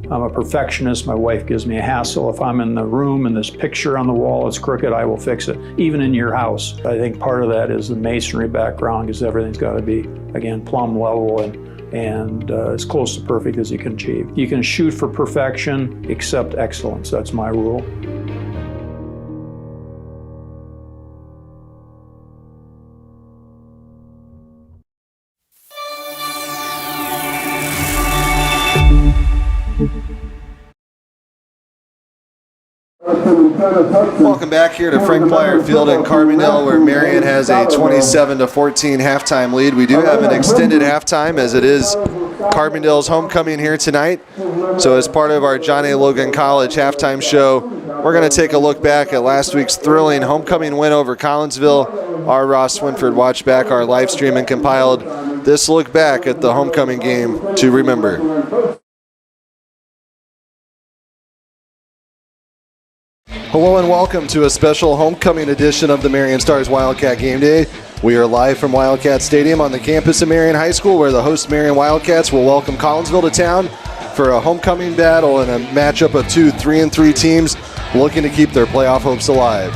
I'm a perfectionist. My wife gives me a hassle. If I'm in the room and this picture on the wall is crooked, I will fix it, even in your house. I think part of that is the masonry background, because everything's got to be, again, plumb level and as close to perfect as you can achieve. You can shoot for perfection, accept excellence. That's my rule. Welcome back here to Frank Plyer Field in Carbondale, where Marion has a 27-14 halftime lead. We do have an extended halftime, as it is Carbondale's homecoming here tonight. So as part of our Johnny Logan College halftime show, we're going to take a look back at last week's thrilling homecoming win over Collinsville. Our Ross Swinford watched back our live stream and compiled this look back at the homecoming game to remember. Hello and welcome to a special homecoming edition of the Marion Stars Wildcat Game Day. We are live from Wildcat Stadium on the campus of Marion High School, where the host Marion Wildcats will welcome Collinsville to town for a homecoming battle and a matchup of 2 3-3 teams looking to keep their playoff hopes alive.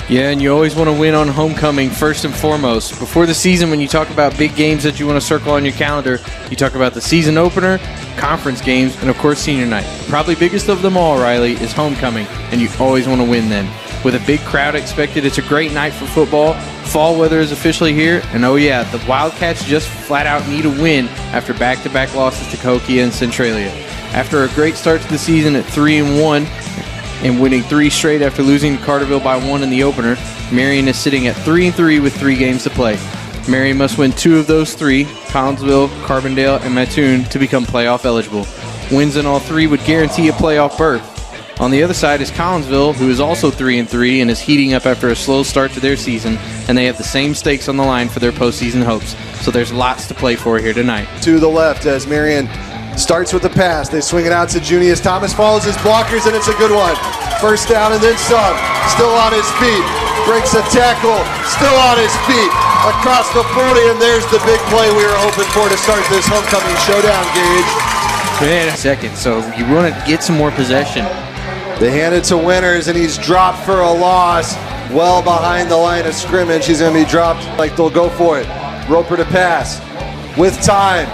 Yeah, and you always want to win on homecoming first and foremost. Before the season, when you talk about big games that you want to circle on your calendar, you talk about the season opener, conference games, and of course senior night. Probably biggest of them all, Riley, is homecoming, and you always want to win then. With a big crowd expected, it's a great night for football. Fall weather is officially here, and oh yeah, the Wildcats just flat out need a win after back-to-back losses to Cahokia and Centralia. After a great start to the season at 3-1, and winning 3 straight after losing to Carterville by 1 in the opener, Marion is sitting at 3-3 with 3 games to play. Marion must win 2 of those 3, Collinsville, Carbondale, and Mattoon, to become playoff eligible. Wins in all 3 would guarantee a playoff berth. On the other side is Collinsville, who is also 3-3 and is heating up after a slow start to their season, and they have the same stakes on the line for their postseason hopes. So there's lots to play for here tonight. To the left as Marion starts with the pass. They swing it out to Junius. Thomas follows his blockers, and it's a good one. First down and then some. Still on his feet. Breaks a tackle. Still on his feet. Across the 40, and there's the big play we were hoping for to start this homecoming showdown, Gage. Man, second, so you want to get some more possession. They hand it to Winters, and he's dropped for a loss. Well behind the line of scrimmage. He's going to be dropped like they'll go for it. Roper to pass. With time.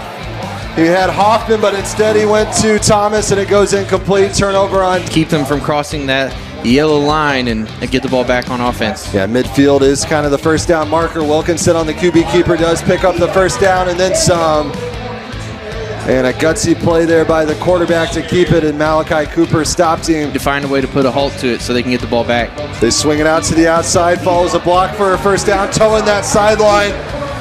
He had Hoffman, but instead he went to Thomas, and it goes incomplete. Turnover on. Keep them from crossing that yellow line and get the ball back on offense. Yeah, midfield is kind of the first down marker. Wilkinson on the QB keeper does pick up the first down and then some. And a gutsy play there by the quarterback to keep it, and Malachi Cooper stopped him. To find a way to put a halt to it so they can get the ball back. They swing it out to the outside, follows a block for a first down, towing that sideline,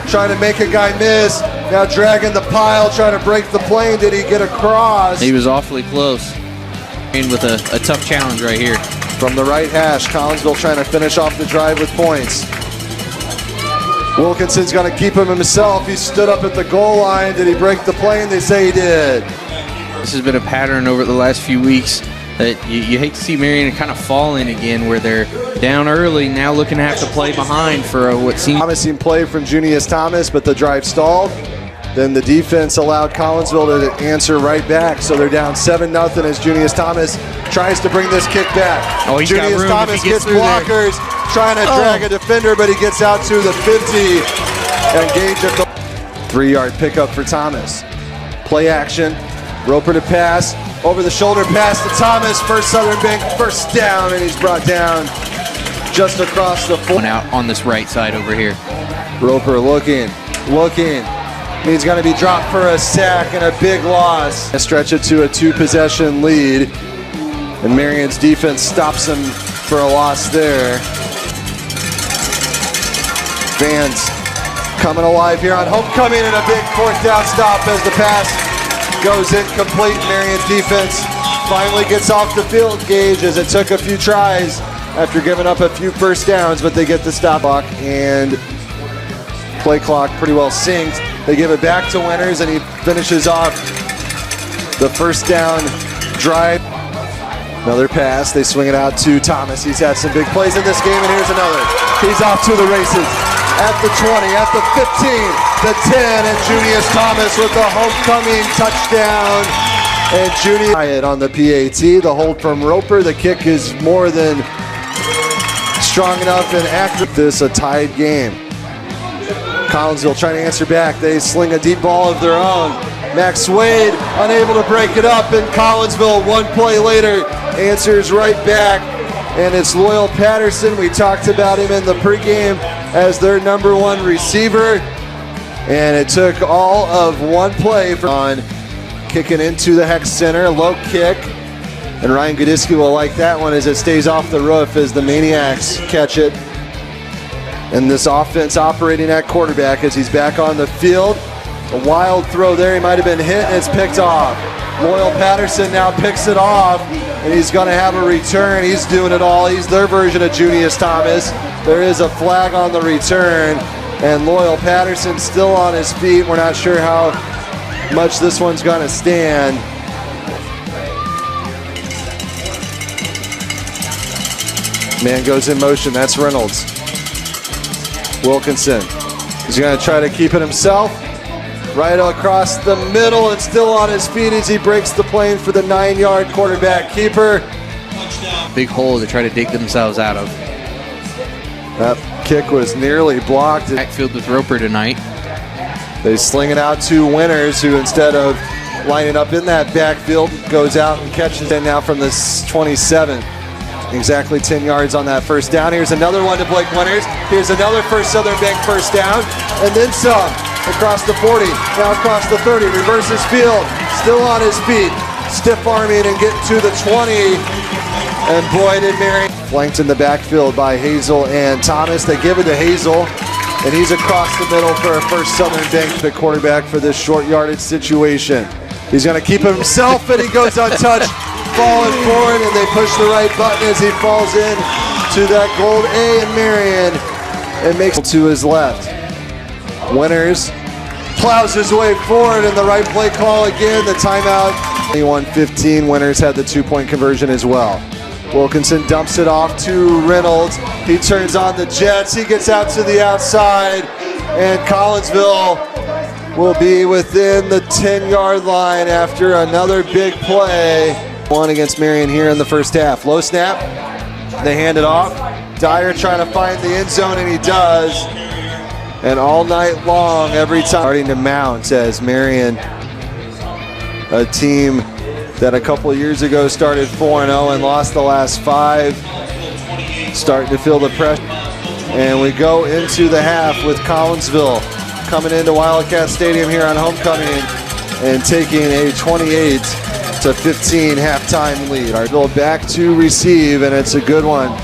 trying to make a guy miss. Now dragging the pile, trying to break the plane. Did he get across? He was awfully close. And with a tough challenge right here. From the right hash, Collinsville trying to finish off the drive with points. Wilkinson's going to keep him himself. He stood up at the goal line. Did he break the plane? They say he did. This has been a pattern over the last few weeks that you hate to see Marion kind of fall in again, where they're down early, now looking to have to play behind for what seems... Promising play from Junius Thomas, but the drive stalled. Then the defense allowed Collinsville to answer right back, so they're down 7-0 as Junius Thomas tries to bring this kick back. Oh, he's Junius got room Thomas if he gets blockers, trying to drag a defender, but he gets out to the 50 and Gage at the 3-yard pickup for Thomas. Play action, Roper to pass, over the shoulder pass to Thomas, first Southern Bank, first down, and he's brought down just across the 4. Out on this right side over here. Roper looking. He's going to be dropped for a sack and a big loss. Stretch it to a 2-possession lead, and Marion's defense stops him for a loss there. Fans coming alive here on homecoming, and a big 4th down stop as the pass goes incomplete. Marion's defense finally gets off the field, Gage, as it took a few tries after giving up a few first downs, but they get the stop block, and play clock pretty well synced. They give it back to Winters, and he finishes off the first down drive. Another pass. They swing it out to Thomas. He's had some big plays in this game, and here's another. He's off to the races at the 20, at the 15, the 10, and Junius Thomas with the homecoming touchdown. And Junius on the PAT. The hold from Roper. The kick is more than strong enough and accurate. This a tied game. Collinsville trying to answer back. They sling a deep ball of their own. Max Wade unable to break it up, and Collinsville 1 play later answers right back. And it's Loyal Patterson. We talked about him in the pregame as their #1 receiver. And it took all of 1 play on kicking into the Hex Center. Low kick. And Ryan Godiski will like that one as it stays off the roof as the Maniacs catch it. And this offense operating at quarterback as he's back on the field. A wild throw there. He might have been hit, and it's picked off. Loyal Patterson now picks it off, and he's going to have a return. He's doing it all. He's their version of Junius Thomas. There is a flag on the return, and Loyal Patterson still on his feet. We're not sure how much this one's going to stand. Man goes in motion. That's Reynolds. Wilkinson is going to try to keep it himself. Right across the middle and still on his feet as he breaks the plane for the 9-yard quarterback keeper. Big hole to try to dig themselves out of. That kick was nearly blocked. Backfield with Roper tonight. They sling it out to Winters, who instead of lining up in that backfield goes out and catches it now from the 27. Exactly 10 yards on that first down. Here's another one to Blake Winters. Here's another first Southern Bank first down, and then some. Across the 40, now across the 30, reverses field, still on his feet, stiff arming and getting to the 20, and boy did Marion. Flanked in the backfield by Hazel and Thomas. They give it to Hazel, and he's across the middle for a first Southern Bank, the quarterback for this short yardage situation. He's going to keep it himself, and he goes untouched, falling forward, and they push the right button as he falls in to that gold A in Marion and makes it to his left. Winters plows his way forward, and the right play call again, the timeout. 21-15, Winters had the 2-point conversion as well. Wilkinson dumps it off to Reynolds. He turns on the Jets. He gets out to the outside, and Collinsville will be within the 10-yard line after another big play. One against Marion here in the first half. Low snap. They hand it off. Dyer trying to find the end zone, and he does. And all night long, every time, starting to mount as Marion, a team that a couple years ago started 4-0 and lost the last 5, starting to feel the pressure. And we go into the half with Collinsville coming into Wildcat Stadium here on homecoming. and taking a 28-15 halftime lead. Ardell back to receive, and it's a good one.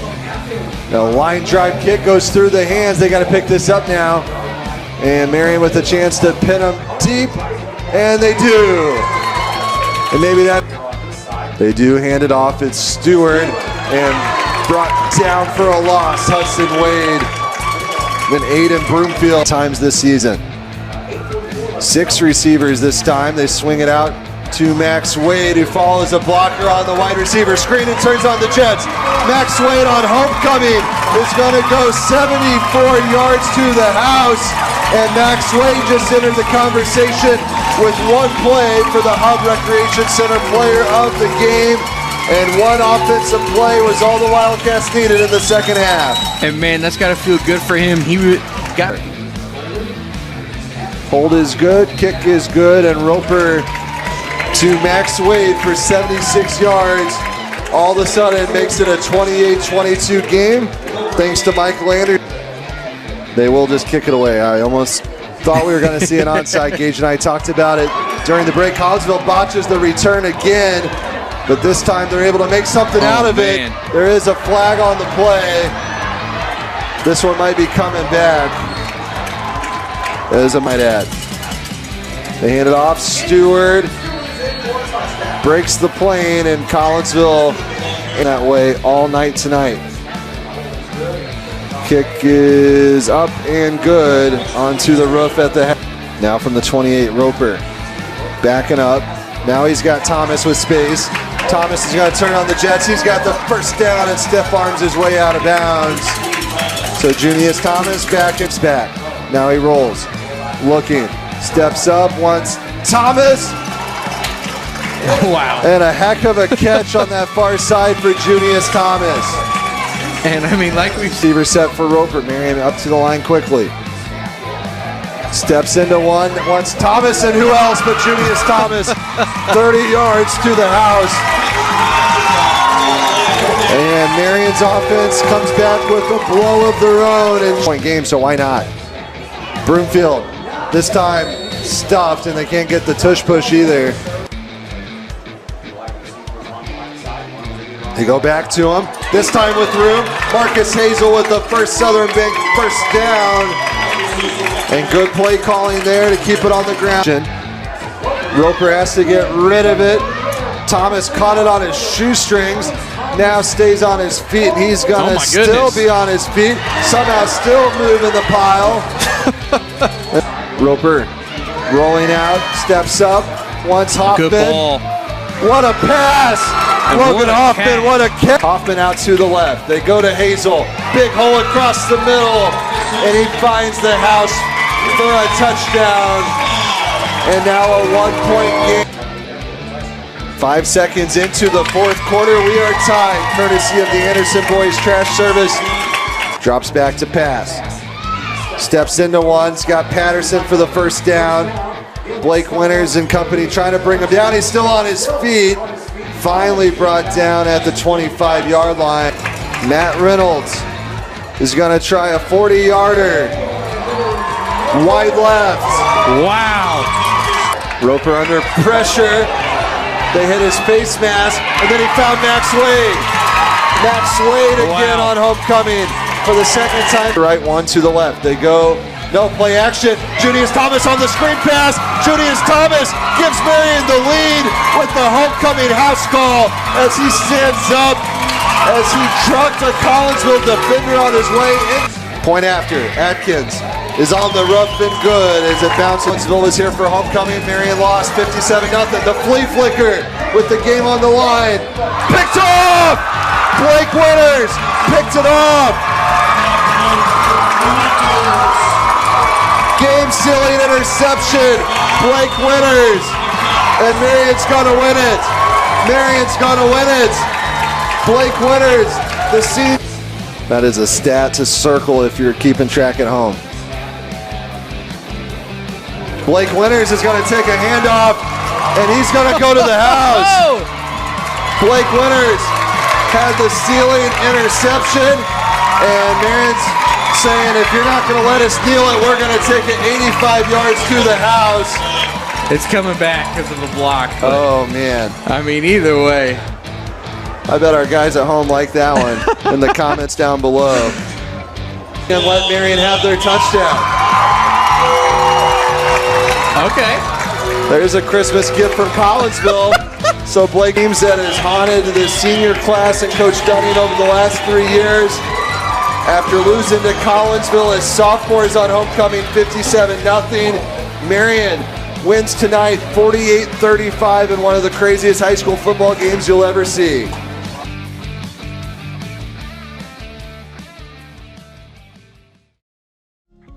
The line drive kick goes through the hands. They got to pick this up now. And Marion with a chance to pin them deep, and they do. And maybe that they do hand it off. It's Stewart and brought down for a loss. Hudson Wade, then Aiden Broomfield times this season. 6 receivers this time. They swing it out to Max Wade, who follows a blocker on the wide receiver screen and turns on the Jets. Max Wade on homecoming is going to go 74 yards to the house. And Max Wade just entered the conversation with 1 play for the Hub Recreation Center player of the game. And 1 offensive play was all the Wildcats needed in the second half. And man, that's got to feel good for him. He got hold is good, kick is good, and Roper to Max Wade for 76 yards. All of a sudden makes it a 28-22 game thanks to Mike Lander. They will just kick it away. I almost thought we were going to see an onside. Gage and I talked about it during the break. Collinsville botches the return again, but this time they're able to make something out of it. There is a flag on the play. This one might be coming back, as I might add. They hand it off. Stewart breaks the plane, and Collinsville in that way all night tonight. Kick is up and good onto the roof at the head. Now from the 28, Roper backing up. Now he's got Thomas with space. Thomas is going to turn on the Jets. He's got the first down and stiff arms his way out of bounds. So Junius Thomas back. Now he rolls. Looking. Steps up once. Thomas. Wow. And a heck of a catch on that far side for Junius Thomas. And I mean, like we've seen. Receiver set for Roper. Marion up to the line quickly. Steps into one. Once Thomas, and who else but Junius Thomas. 30 yards to the house. And Marion's offense comes back with a blow of their own. And point game, so why not? Broomfield, this time stuffed, and they can't get the tush push either. They go back to him, this time with room. Marcus Hazel with the first Southern Bank first down. And good play calling there to keep it on the ground. Roper has to get rid of it. Thomas caught it on his shoestrings. Now stays on his feet. He's going to still be on his feet. Somehow still moving the pile. Roper rolling out, steps up, wants Hoffman. Good ball. What a pass! Logan Hoffman, what a catch! Hoffman out to the left. They go to Hazel. Big hole across the middle. And he finds the house for a touchdown. And now a 1-point game. 5 seconds into the fourth quarter, we are tied, courtesy of the Anderson Boys Trash Service. Drops back to pass. Steps into one. Scott Patterson for the first down. Blake Winters and company trying to bring him down. He's still on his feet. Finally brought down at the 25-yard line. Matt Reynolds is going to try a 40-yarder. Wide left. Wow. Roper under pressure. They hit his face mask, and then he found Max Wade. Max Wade again on homecoming for the second time. Right one to the left. They go, no play action. Junius Thomas on the screen pass. Junius Thomas gives Marion the lead with the homecoming house call as he stands up as he trucked a Collinsville defender on his way in. Point after, Atkins is on the rough and good as it bounces. Collinsville is here for homecoming. Marion lost 57-0. The flea flicker with the game on the line. Picked off! Blake Winters picked it off. Game-sealing interception. Blake Winters. And Marion's going to win it. Marion's going to win it. Blake Winters, the season. That is a stat to circle if you're keeping track at home. Blake Winters is going to take a handoff, and he's going to go to the house. Blake Winters had the stealing interception, and Marion's saying, if you're not going to let us steal it, we're going to take it 85 yards to the house. It's coming back because of the block. Oh, man. I mean, either way. I bet our guys at home like that one in the comments down below. And let Marion have their touchdown. Okay. There's a Christmas gift from Collinsville. So Blake teams that has haunted the senior class and Coach Dunning over the last 3 years. After losing to Collinsville as sophomores on homecoming 57-0, Marion wins tonight 48-35 in one of the craziest high school football games you'll ever see.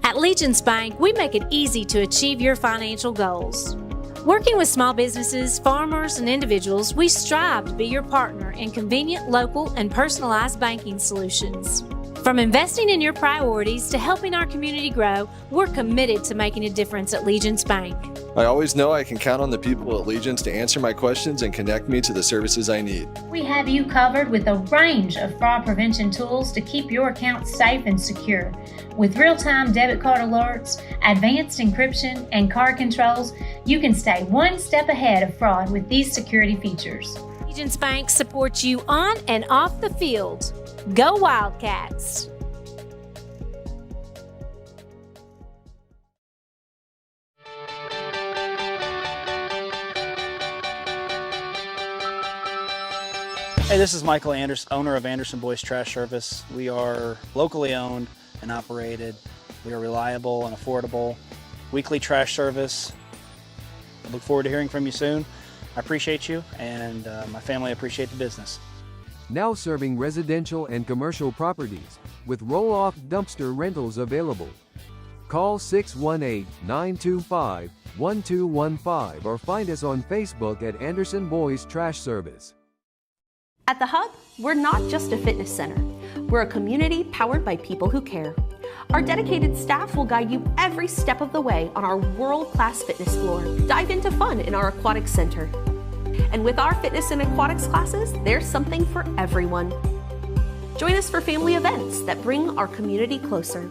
At Legence Bank, we make it easy to achieve your financial goals. Working with small businesses, farmers, and individuals, we strive to be your partner in convenient, local, and personalized banking solutions. From investing in your priorities to helping our community grow, we're committed to making a difference at Legence Bank. I always know I can count on the people at Legence to answer my questions and connect me to the services I need. We have you covered with a range of fraud prevention tools to keep your accounts safe and secure. With real-time debit card alerts, advanced encryption, and card controls, you can stay one step ahead of fraud with these security features. Legence Bank supports you on and off the field. Go Wildcats! Hey, this is Michael Anderson, owner of Anderson Boys Trash Service. We are locally owned and operated. We are reliable and affordable. Weekly trash service. I look forward to hearing from you soon. I appreciate you, and my family appreciate the business. Now serving residential and commercial properties with roll-off dumpster rentals available. Call 618-925-1215 or find us on Facebook at Anderson Boys Trash Service. At the Hub, we're not just a fitness center. We're a community powered by people who care. Our dedicated staff will guide you every step of the way on our world-class fitness floor. Dive into fun in our aquatic center. And with our fitness and aquatics classes, there's something for everyone. Join us for family events that bring our community closer.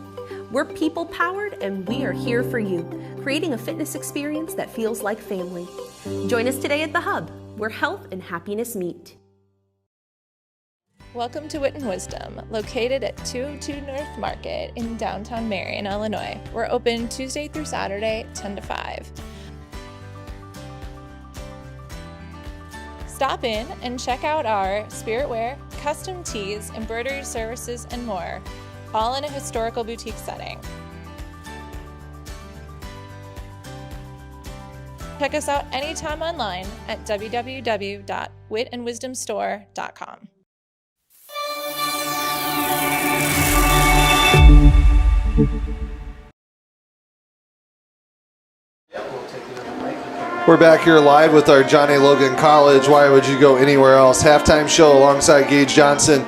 We're people-powered and we are here for you, creating a fitness experience that feels like family. Join us today at the Hub, where health and happiness meet. Welcome to Wit Wisdom, located at 202 North Market in downtown Marion, Illinois. We're open Tuesday through Saturday, 10 to 5. Stop in and check out our spirit wear, custom tees, embroidery services, and more, all in a historical boutique setting. Check us out anytime online at www.witandwisdomstore.com. We're back here live with our John A. Logan College. Why would you go anywhere else? Halftime show alongside Gage Johnson,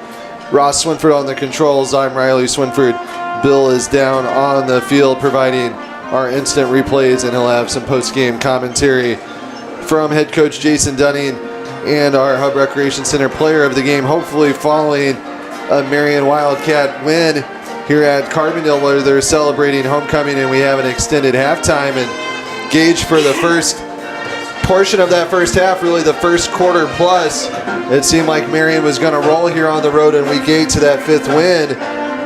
Ross Swinford on the controls. I'm Riley Swinford. Bill is down on the field providing our instant replays, and he'll have some post-game commentary from head coach Jason Dunning and our Hub Recreation Center player of the game, hopefully following a Marion Wildcat win here at Carbondale, where they're celebrating homecoming, and we have an extended halftime. And Gage, for the first portion of that first half, really the first quarter plus, it seemed like Marion was going to roll here on the road in week 8 to that 5th win.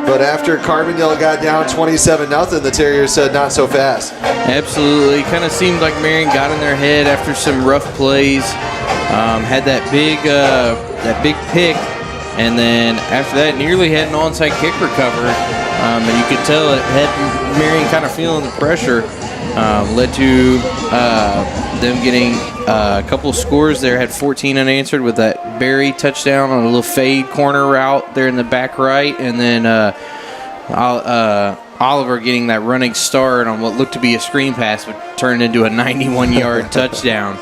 But after Carbondale got down 27-0, the Terriers said not so fast. Absolutely. Kind of seemed like Marion got in their head after some rough plays. Had that big pick, and then after that nearly had an onside kick recovered. And you could tell it had Marion kind of feeling the pressure. Led to them getting a couple of scores there. Had 14 unanswered with that Barry touchdown on a little fade corner route there in the back right, and then Oliver getting that running start on what looked to be a screen pass, but turned into a 91-yard touchdown.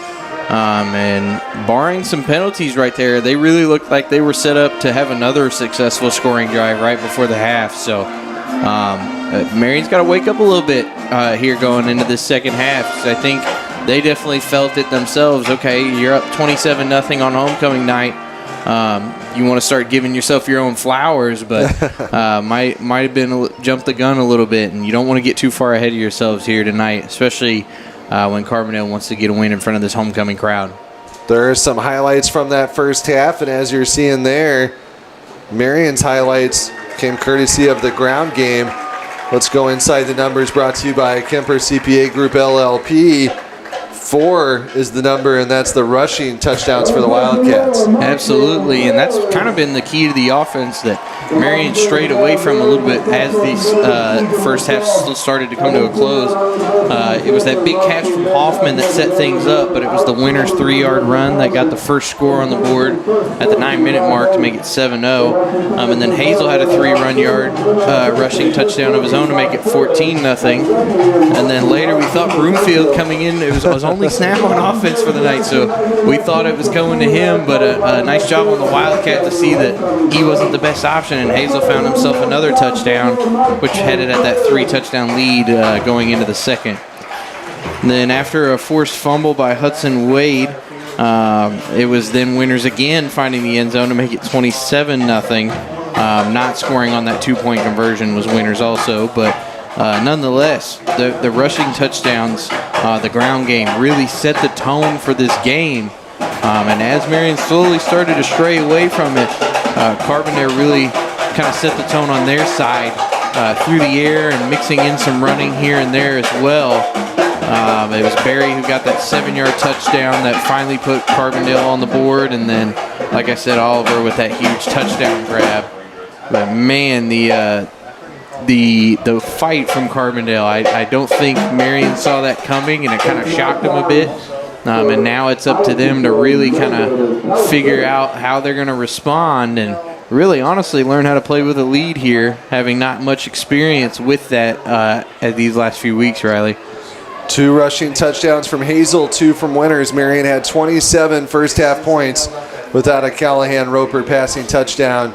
And barring some penalties right there, they really looked like they were set up to have another successful scoring drive right before the half. So Marion's got to wake up a little bit here going into this second half. So I think they definitely felt it themselves. Okay, you're up 27-0 on homecoming night. You want to start giving yourself your own flowers, but might have been jumped the gun a little bit, and you don't want to get too far ahead of yourselves here tonight, especially when Carbondale wants to get a win in front of this homecoming crowd. There are some highlights from that first half, and as you're seeing there, Marion's highlights came courtesy of the ground game. Let's go inside the numbers, brought to you by Kemper CPA Group LLP. 4 is the number, and that's the rushing touchdowns for the Wildcats. Absolutely, and that's kind of been the key to the offense that Marion strayed away from a little bit as these first halves started to come to a close. It was that big catch from Hoffman that set things up, but it was the winner's 3-yard run that got the first score on the board at the 9-minute mark to make it 7-0. And then Hazel had a 3-run-yard rushing touchdown of his own to make it 14-0. And then later we thought Broomfield coming in, it was only snap on offense for the night, so we thought it was going to him, but a nice job on the Wildcat to see that he wasn't the best option, and Hazel found himself another touchdown, which headed at that 3-touchdown lead going into the second. And then after a forced fumble by Hudson Wade, it was then winners again finding the end zone to make it 27-0. Not scoring on that 2-point conversion was winners also, but nonetheless, the rushing touchdowns, the ground game really set the tone for this game. And as Marion slowly started to stray away from it, Carbondale really kind of set the tone on their side through the air and mixing in some running here and there as well. It was Barry who got that 7-yard touchdown that finally put Carbondale on the board, and then, like I said, Oliver with that huge touchdown grab. But man, the fight from Carbondale, I don't think Marion saw that coming, and it kind of shocked them a bit. And now it's up to them to really kind of figure out how they're going to respond and really honestly learn how to play with a lead here, having not much experience with that at these last few weeks, Riley. 2 rushing touchdowns from Hazel, 2 from Winners. Marion had 27 first-half points without a Callahan-Roper passing touchdown,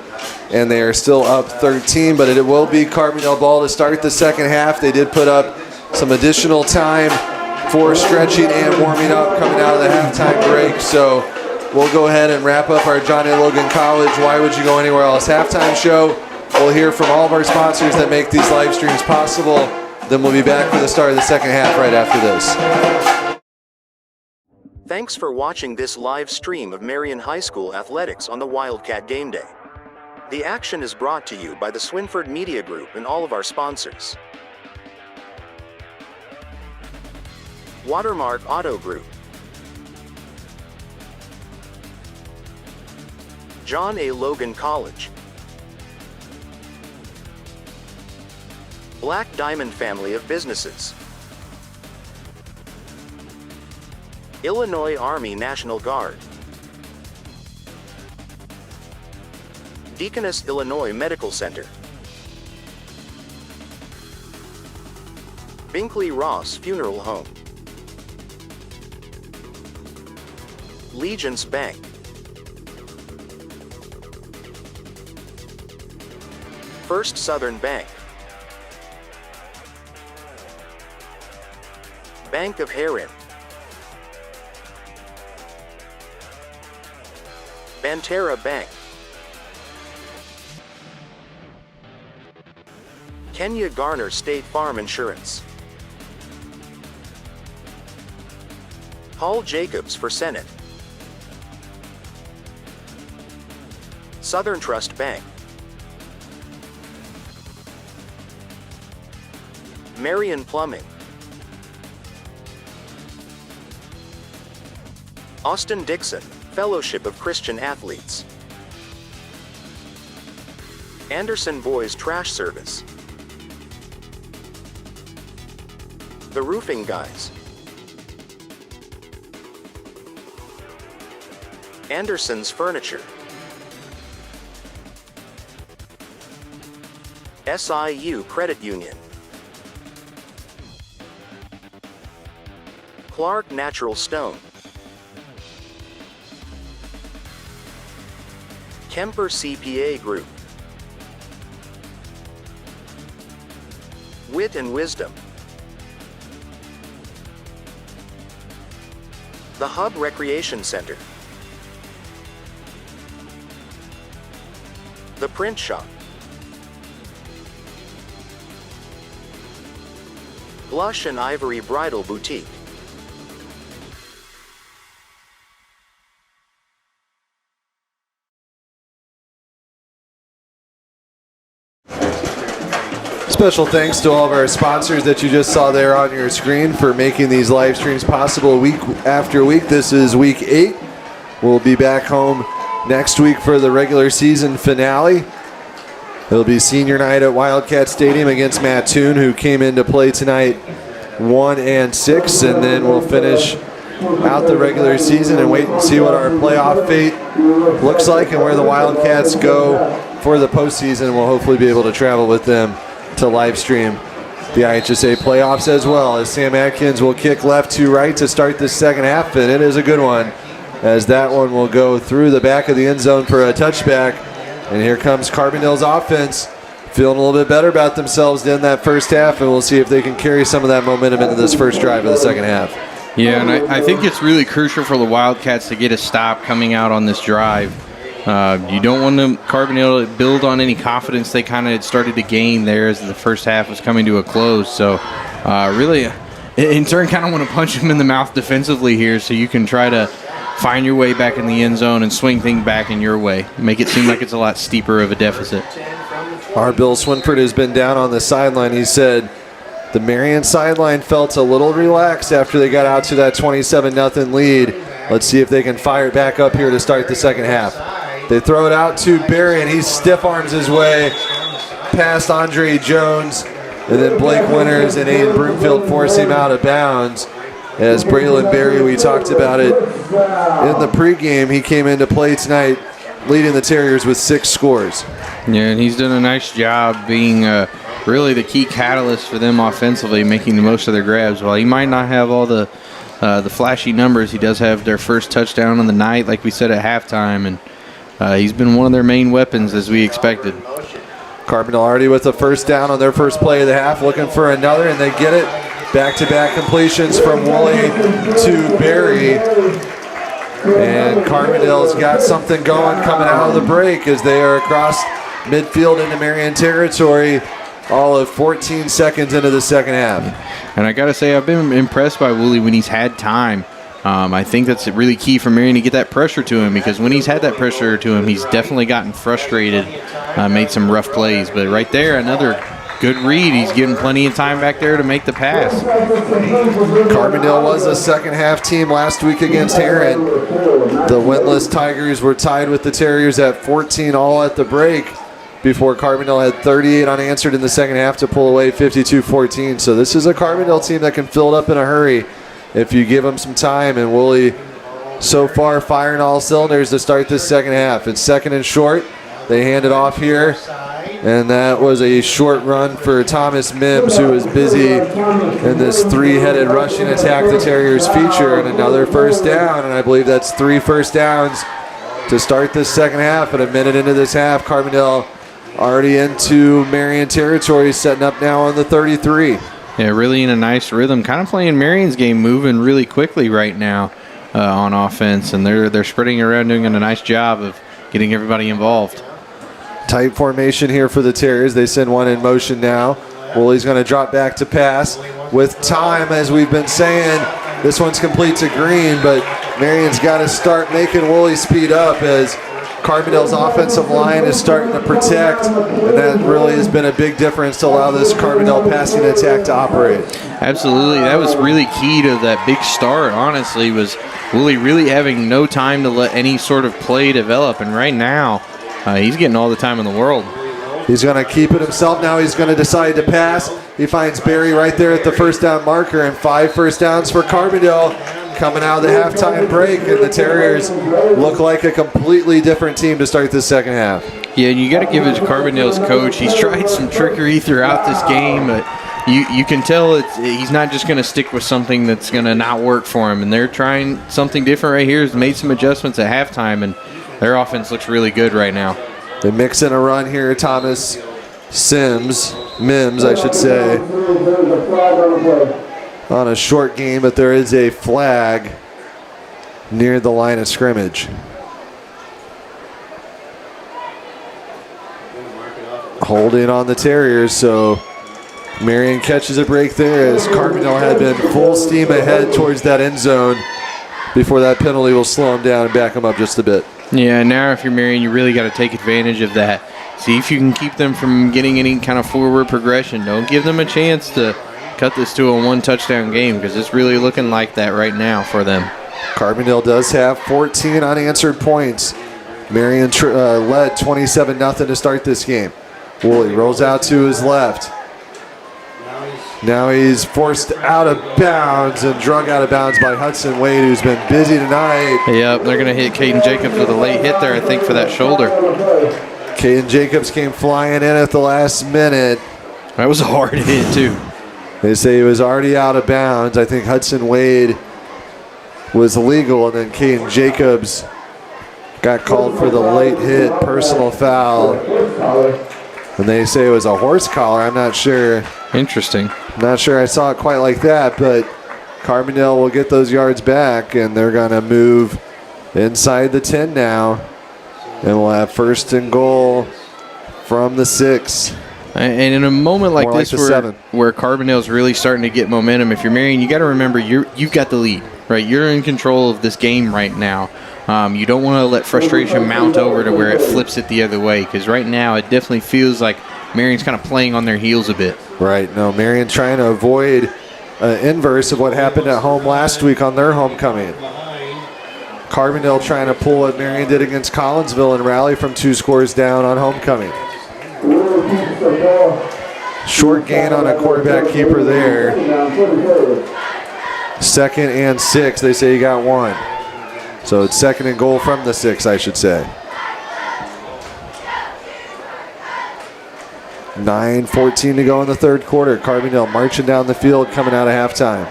and they are still up 13, but it will be Carbondale ball to start the second half. They did put up some additional time for stretching and warming up coming out of the halftime break, so we'll go ahead and wrap up our John A. Logan College Why Would You Go Anywhere Else halftime show. We'll hear from all of our sponsors that make these live streams possible. Then we'll be back for the start of the second half right after this. Thanks for watching this live stream of Marion High School athletics on the Wildcat Gameday. The action is brought to you by the Swinford Media Group and all of our sponsors. Watermark Auto Group, John A. Logan College, Black Diamond Family of Businesses, Illinois Army National Guard, Deaconess Illinois Medical Center, Binkley-Ross Funeral Home, Legence Bank, First Southern Bank, Bank of Herrin, Banterra Bank, Garner State Farm Insurance, Paul Jacobs for Senate, SouthernTrust Bank, Marion Plumbing, Austin Dickson, Fellowship of Christian Athletes, Anderson Boys Trash Service, The Roofing Guys, Anderson's Furniture, SIU Credit Union, Clark Natural Stone, Kemper CPA Group, Wit Wisdom, The Hub Recreation Center, The Print Shop, Blush and Ivory Bridal Boutique, Special thanks to all of our sponsors that you just saw there on your screen for making these live streams possible week after week. This is week 8. We'll be back home next week for the regular season finale. It'll be senior night at Wildcat Stadium against Mattoon, who came into play tonight 1-6, and then we'll finish out the regular season and wait and see what our playoff fate looks like and where the Wildcats go for the postseason. We'll hopefully be able to travel with them to live stream the IHSA playoffs as well, as Sam Atkins will kick left to right to start the second half, and it is a good one, as that one will go through the back of the end zone for a touchback. And here comes Carbondale's offense, feeling a little bit better about themselves in that first half, and we'll see if they can carry some of that momentum into this first drive of the second half. Yeah, and I think it's really crucial for the Wildcats to get a stop coming out on this drive. You don't want Carbondale to build on any confidence they kind of had started to gain there as the first half was coming to a close. So really, in turn, kind of want to punch them in the mouth defensively here so you can try to find your way back in the end zone and swing things back in your way. Make it seem like it's a lot steeper of a deficit. Our Bill Swinford has been down on the sideline. He said the Marion sideline felt a little relaxed after they got out to that 27-0 lead. Let's see if they can fire it back up here to start the second half. They throw it out to Barry, and he stiff arms his way past Andre Jones, and then Blake Winters and Aiden Broomfield force him out of bounds. As Braylon Berry, we talked about it in the pregame, he came into play tonight leading the Terriers with 6 scores. Yeah, and he's done a nice job being really the key catalyst for them offensively, making the most of their grabs. While he might not have all the flashy numbers, he does have their first touchdown on the night, like we said at halftime, and he's been one of their main weapons as we expected. Carbondale already with the first down on their first play of the half, looking for another, and they get it. Back-to-back completions from Woolley to Barry. And Carbondale's got something going coming out of the break as they are across midfield into Marion territory, all of 14 seconds into the second half. And I got to say, I've been impressed by Woolley when he's had time. I think that's really key for Marion to get that pressure to him, because when he's had that pressure to him, he's definitely gotten frustrated, made some rough plays. But right there, another good read. He's getting plenty of time back there to make the pass. Carbondale was a second half team last week against Herrin. The winless Tigers were tied with the Terriers at 14 all at the break before Carbondale had 38 unanswered in the second half to pull away 52-14. So this is a Carbondale team that can fill it up in a hurry if you give them some time. And Woolley so far firing all cylinders to start this second half. It's second and short. They hand it off here. And that was a short run for Thomas Mims, who was busy in this 3-headed rushing attack the Terriers feature, and another first down. And I believe that's 3 first downs to start this second half. And a minute into this half, Carbondale already into Marion territory, setting up now on the 33. Yeah, really in a nice rhythm. Kind of playing Marion's game, moving really quickly right now on offense. And they're spreading around, doing a nice job of getting everybody involved. Tight formation here for the Terriers. They send one in motion now. Woolley's going to drop back to pass with time, as we've been saying. This one's complete to Green, but Marion's got to start making Woolley speed up as Carbondale's offensive line is starting to protect, and that really has been a big difference to allow this Carbondale passing attack to operate. Absolutely. That was really key to that big start, honestly, was Woolley really having no time to let any sort of play develop, and right now, he's getting all the time in the world. He's going to keep it himself now. He's going to decide to pass. He finds Barry right there at the first down marker, and 5 first downs for Carbondale coming out of the halftime break. And the Terriers look like a completely different team to start this second half. Yeah, and you got to give it to Carbondale's coach. He's tried some trickery throughout this game, but you can tell he's not just going to stick with something that's going to not work for him. And they're trying something different right here. He's made some adjustments at halftime, and their offense looks really good right now. They mix in a run here. Thomas Mims, I should say, on a short game, but there is a flag near the line of scrimmage. Holding on the Terriers, so Marion catches a break there as Carbondale had been full steam ahead towards that end zone before that penalty will slow him down and back him up just a bit. Yeah, now if you're Marion, you really got to take advantage of that See if you can keep them from getting any kind of forward progression. Don't give them a chance to cut this to a one-touchdown game because it's really looking like that right now for them. Carbondale does have 14 unanswered points. Marion led 27-0 to start this game. Woolley rolls out to his left. Now he's forced out of bounds and drug out of bounds by Hudson Wade, who's been busy tonight. Yep, they're going to hit Caden Jacobs with a late hit there, I think, for that shoulder. Caden Jacobs came flying in at the last minute. That was a hard hit, too. They say he was already out of bounds. I think Hudson Wade was illegal, and then Caden Jacobs got called for the late hit personal foul. And they say it was a horse collar. I'm not sure. Interesting. I'm not sure I saw it quite like that, but Carbondale will get those yards back, and they're going to move inside the 10 now. And we'll have 1st and goal from the 6. And in a moment like More this like where Carbondale's really starting to get momentum, if you're Marion, you got to remember you've got the lead, right? You're in control of this game right now. You don't want to let frustration mount over to where it flips it the other way, because right now it definitely feels like Marion's kind of playing on their heels a bit. Right. No, Marion trying to avoid inverse of what happened at home last week on their homecoming. Carbondale trying to pull what Marion did against Collinsville and rally from 2 scores down on homecoming. Short gain on a quarterback keeper there. 2nd and 6. They say you got 1. So it's 2nd and goal from the 6, I should say. 9:14 to go in the 3rd quarter. Carbondale marching down the field coming out of halftime.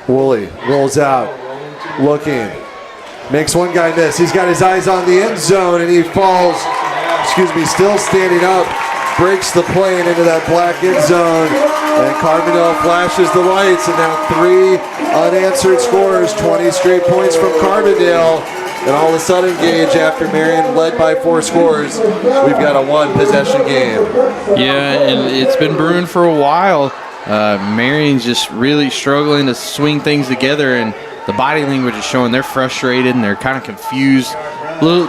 Woolley rolls out, looking. Makes one guy miss. He's got his eyes on the end zone, and he falls, still standing up, breaks the plane into that black end zone, and Carbondale flashes the lights, and now 3 unanswered scores, 20 straight points from Carbondale, and all of a sudden, Gage, after Marion led by 4 scores, we've got a 1-possession game. Yeah, and it's been brewing for a while. Marion's just really struggling to swing things together, and the body language is showing they're frustrated and they're kind of confused,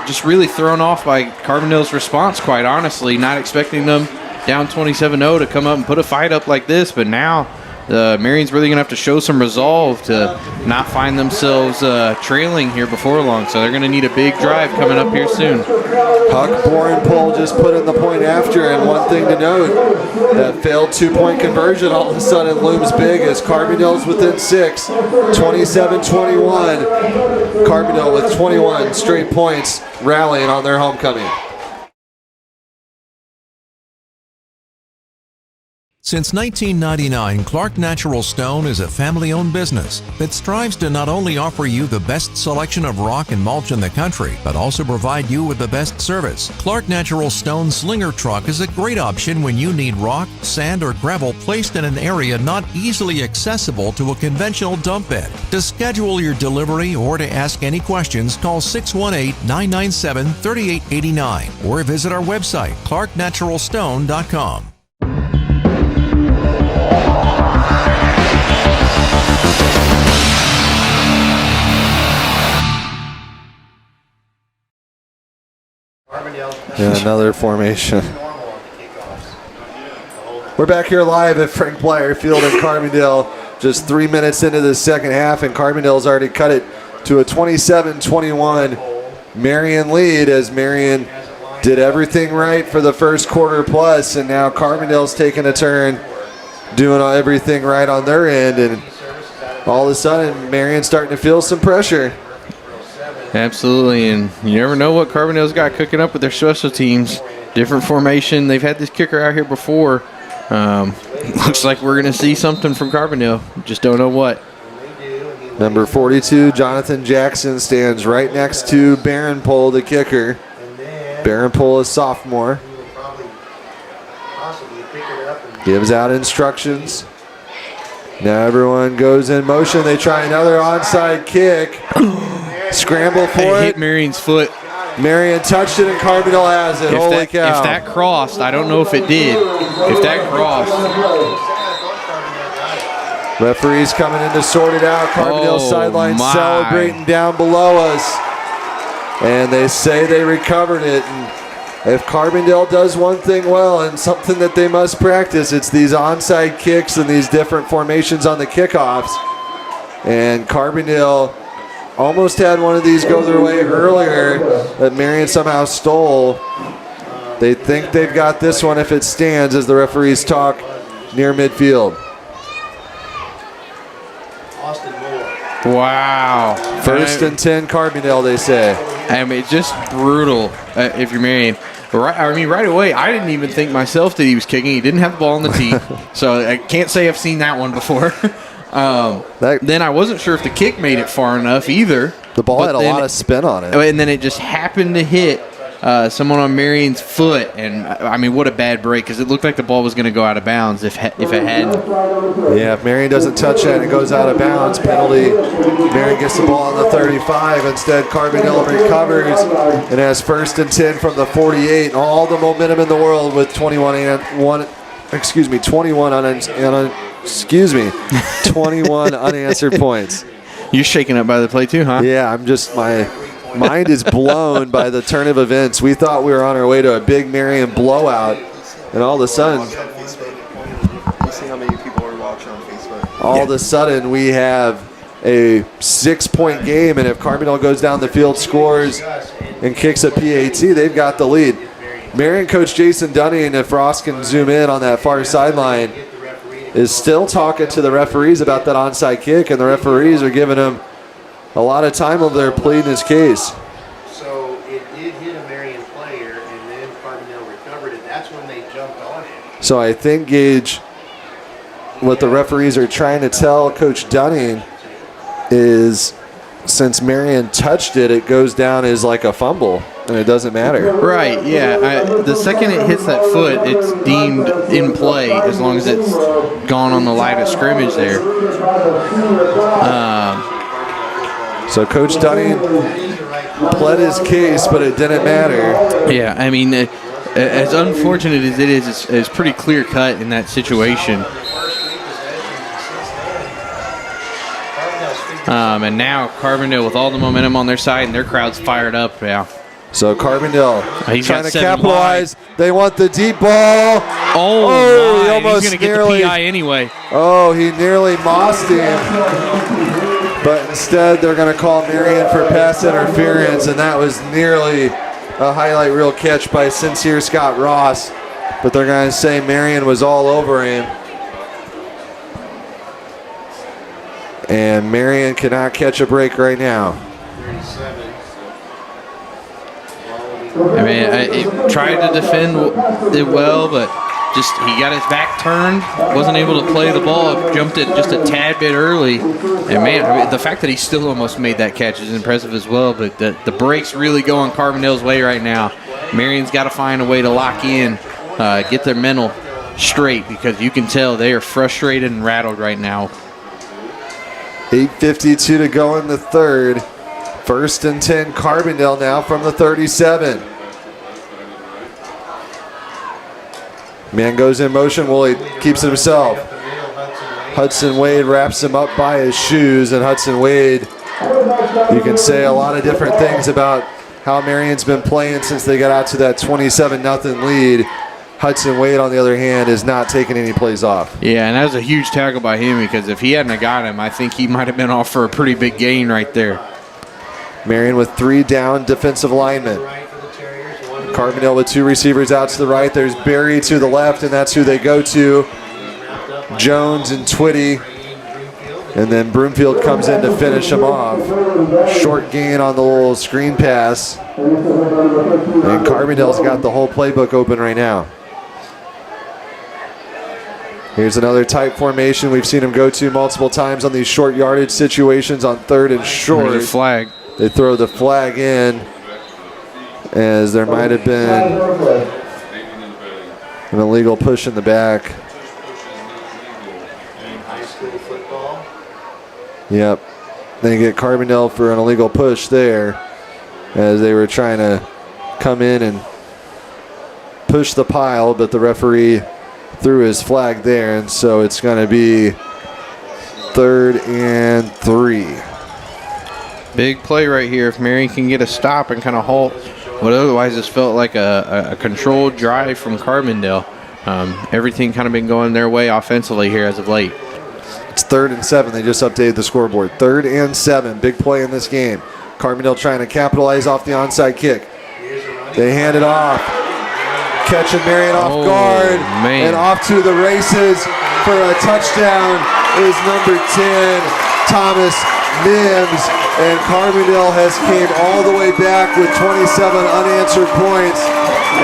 just really thrown off by Carbondale's response, quite honestly, not expecting them down 27-0 to come up and put a fight up like this, but now Marion's really going to have to show some resolve to not find themselves trailing here before long, so they're going to need a big drive coming up here soon. Huck Borenpole just put in the point after, and one thing to note, that failed 2-point conversion all of a sudden looms big as Carbondale's within 6, 27-21. Carbondale with 21 straight points rallying on their homecoming. Since 1999, Clark Natural Stone is a family-owned business that strives to not only offer you the best selection of rock and mulch in the country, but also provide you with the best service. Clark Natural Stone Slinger Truck is a great option when you need rock, sand, or gravel placed in an area not easily accessible to a conventional dump bed. To schedule your delivery or to ask any questions, call 618-997-3889 or visit our website, clarknaturalstone.com. Yeah, another formation. We're back here live at Frank Blyer Field in Carbondale, just 3 minutes into the second half, and Carbondale's already cut it to a 27-21 Marion lead as Marion did everything right for the first quarter plus, and now Carbondale's taking a turn doing everything right on their end, and all of a sudden Marion's starting to feel some pressure. Absolutely, and you never know what Carbondale's got cooking up with their special teams. Different formation. They've had this kicker out here before. Looks like we're going to see something from Carbondale. Just don't know what. Number 42, Jonathan Jackson, stands right next to Barenpole, the kicker. Barenpole is sophomore. Gives out instructions. Now everyone goes in motion. They try another onside kick. Scramble for it. Hit Marion's foot. Marion touched it and Carbondale has it. Holy cow. If that crossed, I don't know if it did. If that crossed. Referees coming in to sort it out. Carbondale sideline celebrating down below us. And they say they recovered it. And if Carbondale does one thing well and something that they must practice, it's these onside kicks and these different formations on the kickoffs. And Carbondale almost had one of these go their way earlier that Marion somehow stole. They think they've got this one if it stands as the referees talk near midfield. Wow. First and 10 Carbondale, they say. I mean, just brutal if you're Marion. Right away, I didn't even think myself that he was kicking. He didn't have the ball on the tee. So I can't say I've seen that one before. Then I wasn't sure if the kick made it far enough either. The ball had a lot of spin on it. And then it just happened to hit someone on Marion's foot. And, I mean, what a bad break, because it looked like the ball was going to go out of bounds if it hadn't. Yeah, if Marion doesn't touch that and it goes out of bounds, penalty. Marion gets the ball on the 35. Instead, Carbondale recovers and has first and 10 from the 48. All the momentum in the world with 21 unanswered points. You're shaken up by the play too, huh? Yeah, my mind is blown by the turn of events. We thought we were on our way to a big Marion blowout, and all of a sudden, You see how many people are watching on Facebook? all of a sudden we have a 6-point game, and if Carbondale goes down the field, scores, and kicks a PAT, they've got the lead. Marion coach Jason Dunning, if Ross can zoom in on that far sideline, is still talking to the referees about that onside kick, and the referees are giving him a lot of time over there pleading his case. So it did hit a Marion player, and then Carbondale recovered it. That's when they jumped on it. So I think, Gage, what the referees are trying to tell Coach Dunning is since Marion touched it, it goes down as like a fumble, and it doesn't matter. Right, yeah. The second it hits that foot, it's deemed in play as long as it's gone on the line of scrimmage there. So Coach Dunning pled his case, but it didn't matter. Yeah, I mean, as unfortunate as it is, it's pretty clear cut in that situation. And now Carbondale with all the momentum on their side and their crowd's fired up. Yeah. So Carbondale He's trying got to 7 capitalize. wide. They want the deep ball. Oh, he my. almost He's going to get the PI anyway. Oh, he nearly mossed him. But instead, they're going to call Marion for pass interference, and that was nearly a highlight reel catch by Sincere Scott Ross. But they're going to say Marion was all over him. And Marion cannot catch a break right now. I mean, it tried to defend it well, but just he got his back turned, wasn't able to play the ball, jumped it just a tad bit early. And man, I mean, the fact that he still almost made that catch is impressive as well. But the break's really going Carbondale's way right now. Marion's got to find a way to lock in, get their mental straight, because you can tell they are frustrated and rattled right now. 8:52 to go in the third. First and 10, Carbondale now from the 37. Man goes in motion. Woolley keeps it himself. Hudson Wade wraps him up by his shoes, and Hudson Wade, you can say a lot of different things about how Marion's been playing since they got out to that 27-0 lead. Hudson Wade, on the other hand, is not taking any plays off. Yeah, and that was a huge tackle by him, because if he hadn't have got him, I think he might have been off for a pretty big gain right there. Marion with 3 down defensive linemen. Carbondale with 2 receivers out to the right. There's Berry to the left, and that's who they go to. Jones and Twitty. And then Broomfield comes in to finish him off. Short gain on the little screen pass. And Carbondale's got the whole playbook open right now. Here's another tight formation we've seen him go to multiple times on these short yardage situations on 3rd and short. There's a flag. They throw the flag in, as there might have been an illegal push in the back. High school football. Yep. They get Carbondale for an illegal push there, as they were trying to come in and push the pile, but the referee threw his flag there, and so it's going to be 3rd and 3. Big play right here if Marion can get a stop and kind of halt what otherwise has felt like a controlled drive from Carbondale. Everything kind of been going their way offensively here as of late. It's 3rd and 7. They just updated the scoreboard. 3rd and 7. Big play in this game. Carbondale trying to capitalize off the onside kick. They hand it off. Catching Marion off guard. Man. And off to the races for a touchdown is number 10, Thomas Mims. And Carbondale has came all the way back with 27 unanswered points.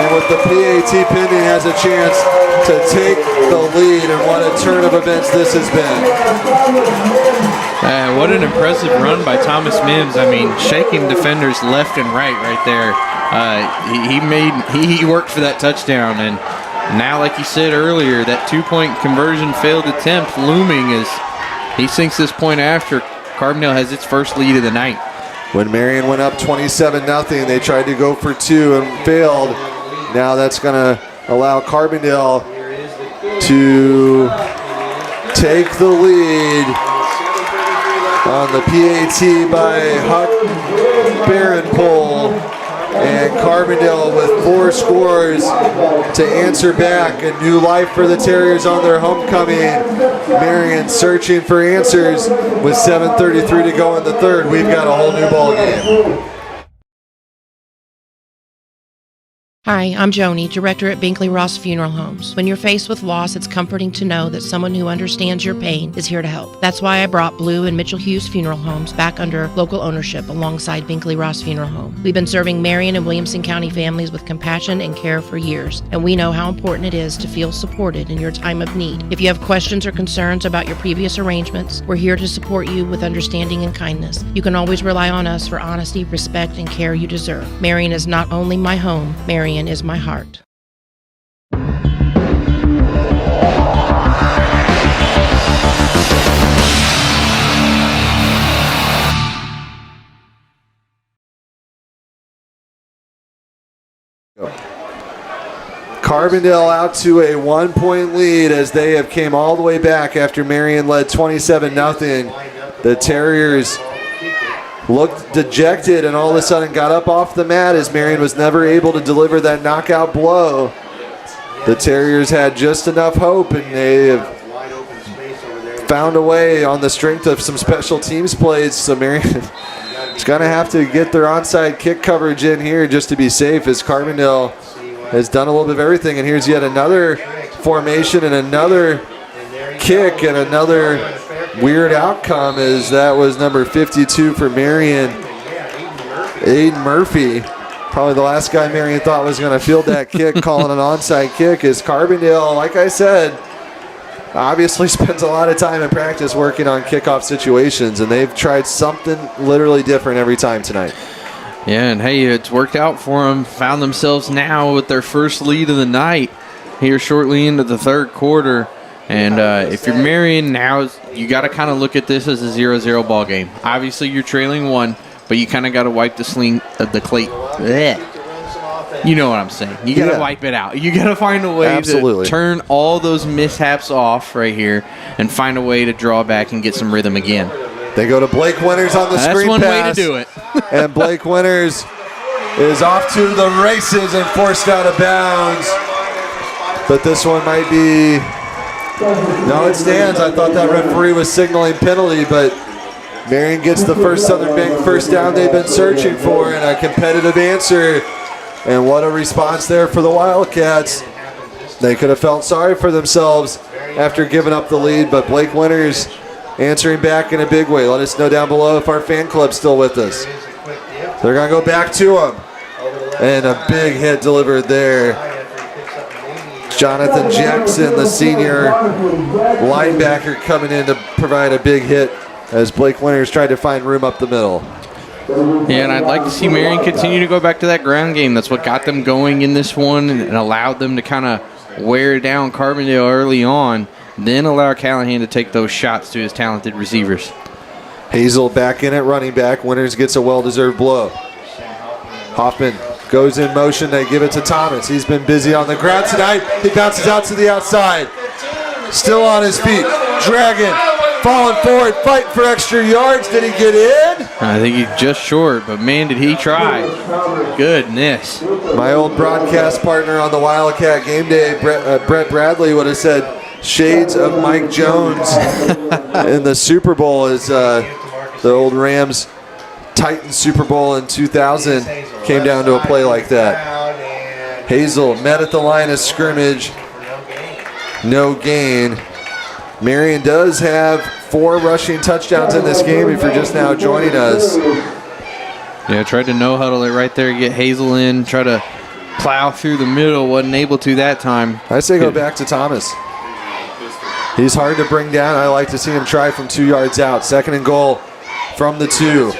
And with the PAT pending, has a chance to take the lead. And what a turn of events this has been. What an impressive run by Thomas Mims. I mean, shaking defenders left and right there. He worked for that touchdown. And now, like you said earlier, that 2-point conversion failed attempt looming as he sinks this point after. Carbondale has its first lead of the night. When Marion went up 27-0, they tried to go for 2 and failed. Now that's going to allow Carbondale to take the lead on the PAT by Huck Barronpole. And Carbondale with 4 scores to answer back. A new life for the Terriers on their homecoming. Marion searching for answers with 7:33 to go in the 3rd. We've got a whole new ball game. Hi, I'm Joni, director at Binkley-Ross Funeral Homes. When you're faced with loss, it's comforting to know that someone who understands your pain is here to help. That's why I brought Blue and Mitchell Hughes Funeral Homes back under local ownership alongside Binkley-Ross Funeral Home. We've been serving Marion and Williamson County families with compassion and care for years, and we know how important it is to feel supported in your time of need. If you have questions or concerns about your previous arrangements, we're here to support you with understanding and kindness. You can always rely on us for honesty, respect, and care you deserve. Marion is not only my home, Marion is my heart. Carbondale out to a 1-point lead as they have came all the way back after Marion led 27-0. The Terriers looked dejected and all of a sudden got up off the mat as Marion was never able to deliver that knockout blow. The Terriers had just enough hope, and they have found a way on the strength of some special teams plays. So Marion is going to have to get their onside kick coverage in here just to be safe, as Carbondale has done a little bit of everything. And here's yet another formation and another kick and another weird outcome, as that was number 52 for Marion, Aiden Murphy. Probably the last guy Marion thought was going to field that kick, calling an onside kick. Is Carbondale, like I said, obviously spends a lot of time in practice working on kickoff situations, and they've tried something literally different every time tonight. Yeah, and hey, it's worked out for them. Found themselves now with their first lead of the night here shortly into the 3rd quarter. And if you're Marion now, you got to kind of look at this as a 0-0 ball game. Obviously, you're trailing 1, but you kind of got to wipe the You know what I'm saying. You got to wipe it out. You got to find a way to turn all those mishaps off right here and find a way to draw back and get some rhythm again. They go to Blake Winters on the screen pass. That's one way to do it. And Blake Winters is off to the races and forced out of bounds. But this one might be... No, it stands. I thought that referee was signaling penalty, but Marion gets the first Southern Bank first down they've been searching for, and a competitive answer. And what a response there for the Wildcats. They could have felt sorry for themselves after giving up the lead, but Blake Winters answering back in a big way. Let us know down below if our fan club's still with us. They're going to go back to him. And a big hit delivered there. Jonathan Jackson, the senior linebacker, coming in to provide a big hit as Blake Winters tried to find room up the middle. Yeah, and I'd like to see Marion continue to go back to that ground game. That's what got them going in this one and allowed them to kind of wear down Carbondale early on, then allow Callahan to take those shots to his talented receivers. Hazel back in at running back. Winters gets a well-deserved blow. Hoffman goes in motion. They give it to Thomas. He's been busy on the ground tonight. He bounces out to the outside. Still on his feet. Dragon falling forward, fighting for extra yards. Did he get in? I think he's just short, but man, did he try. Goodness. My old broadcast partner on the Wildcat Game Day, Brett Bradley, would have said shades of Mike Jones in the Super Bowl as the old Rams Titans Super Bowl in 2000 came down to a play like that. Hazel met at the line of scrimmage. No gain. Marion does have 4 rushing touchdowns in this game if you're just now joining us. Yeah, tried to no huddle it right there, get Hazel in, try to plow through the middle, wasn't able to that time. I say go back to Thomas. He's hard to bring down. I like to see him try from 2 yards out. 2nd and goal from the 2.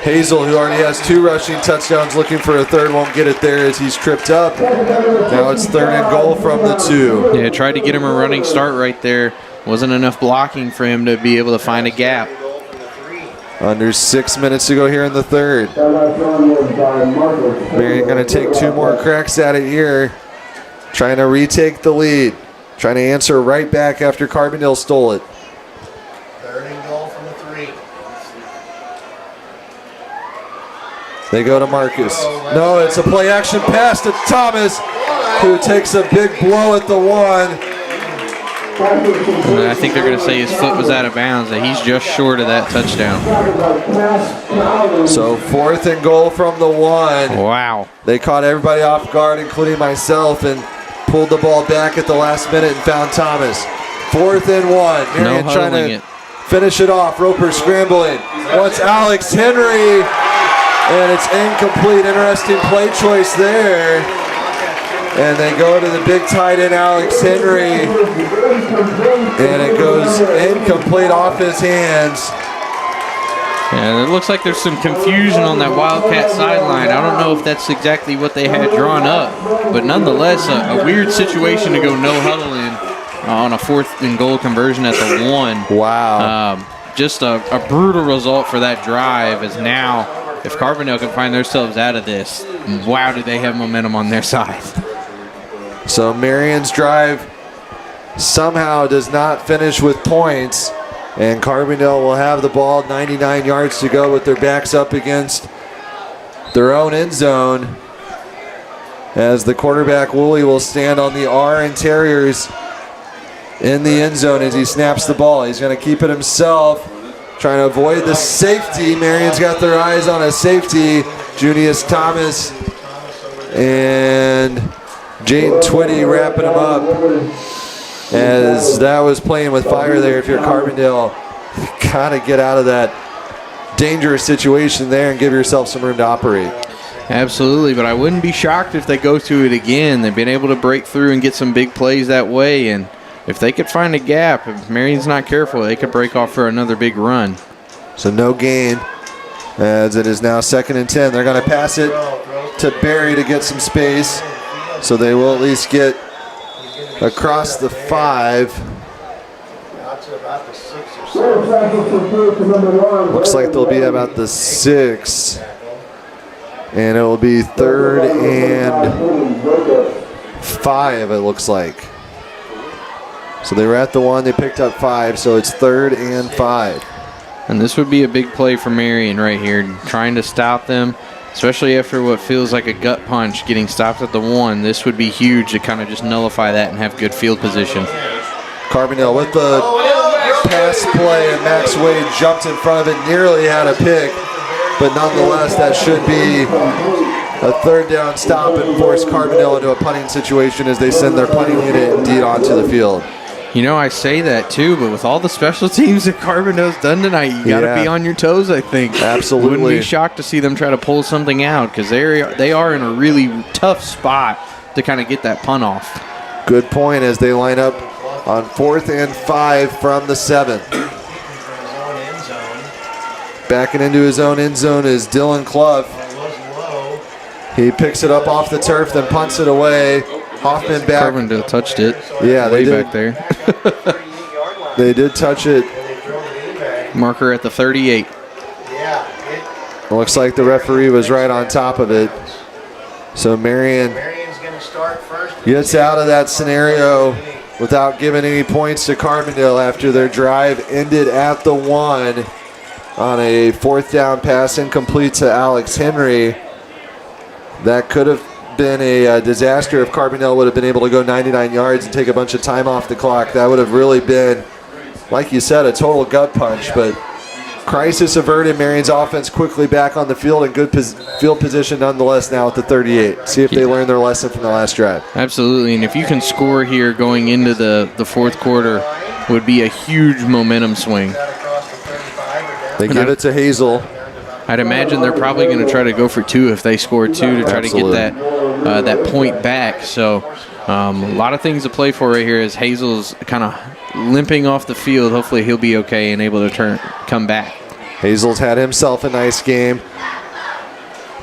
Hazel, who already has 2 rushing touchdowns, looking for a 3rd, won't get it there as he's tripped up. Now it's 3rd and goal from the 2. Yeah, tried to get him a running start right there. Wasn't enough blocking for him to be able to find a gap. Under 6 minutes to go here in the 3rd. Marion going to take 2 more cracks at it here. Trying to retake the lead. Trying to answer right back after Carbondale stole it. 3rd and goal from the 3. They go to Marcus. No, it's a play action pass to Thomas, who takes a big blow at the 1. And I think they're going to say his foot was out of bounds, that he's just short of that touchdown. So 4th and goal from the 1. Wow. They caught everybody off guard, including myself, and pulled the ball back at the last minute and found Thomas. 4th and 1. Marion no trying huddling to finish it off. Roper scrambling. Wants Alex Henry, and it's incomplete. Interesting play choice there. And they go to the big tight end, Alex Henry, and it goes incomplete off his hands. Yeah, it looks like there's some confusion on that Wildcat sideline. I don't know if that's exactly what they had drawn up, but nonetheless, a weird situation to go no huddle in on a 4th and goal conversion at the 1. Wow. Just a brutal result for that drive, as now, if Carbondale can find themselves out of this, wow, do they have momentum on their side. So Marion's drive somehow does not finish with points, and Carbondale will have the ball, 99 yards to go with their backs up against their own end zone, as the quarterback Woolley will stand on the R interiors in the end zone as he snaps the ball. He's going to keep it himself, trying to avoid the safety. Marion's got their eyes on a safety, Junius Thomas, and Jane Twitty wrapping him up, as that was playing with fire there. If you're Carbondale, gotta get out of that dangerous situation there and give yourself some room to operate. Absolutely, but I wouldn't be shocked if they go to it again. They've been able to break through and get some big plays that way, and if they could find a gap, if Marion's not careful, they could break off for another big run. So no gain, as it is now 2nd and 10. They're going to pass it to Barry to get some space, so they will at least get across the 5. Looks like they'll be about the 6. And it will be 3rd and 5, it looks like. So they were at the 1, they picked up 5, so it's 3rd and 5. And this would be a big play for Marion right here, trying to stop them, especially after what feels like a gut punch, getting stopped at the 1. This would be huge to kind of just nullify that and have good field position. Carbondale with the pass play, and Max Wade jumped in front of it, nearly had a pick, but nonetheless that should be a 3rd down stop and force Carbondale into a punting situation as they send their punting unit indeed onto the field. You know, I say that too, but with all the special teams that Carbondale's done tonight, you got to be on your toes, I think. Absolutely. Wouldn't be shocked to see them try to pull something out, because they are in a really tough spot to kind of get that punt off. Good point, as they line up on 4th and 5 from the 7. Backing into his own end zone is Dylan Clough. He picks it up off the turf, then punts it away. Hoffman back. Carbondale touched it. Yeah, way they did. Back there. They did touch it. Marker at the 38. Looks like the referee was right on top of it. So Marion gets out of that scenario without giving any points to Carbondale after their drive ended at the 1 on a 4th down pass incomplete to Alex Henry. That could have been a disaster if Carbondale would have been able to go 99 yards and take a bunch of time off the clock. That would have really been, like you said, a total gut punch. But crisis averted. Marion's offense quickly back on the field in good field position nonetheless now at the 38. See if they learn their lesson from the last drive. Absolutely, and if you can score here going into the fourth quarter, would be a huge momentum swing. They give it to Hazel. I'd imagine they're probably going to try to go for 2 if they score 2 to try to get that point back. So a lot of things to play for right here as Hazel's kind of limping off the field. Hopefully he'll be okay and able to come back. Hazel's had himself a nice game.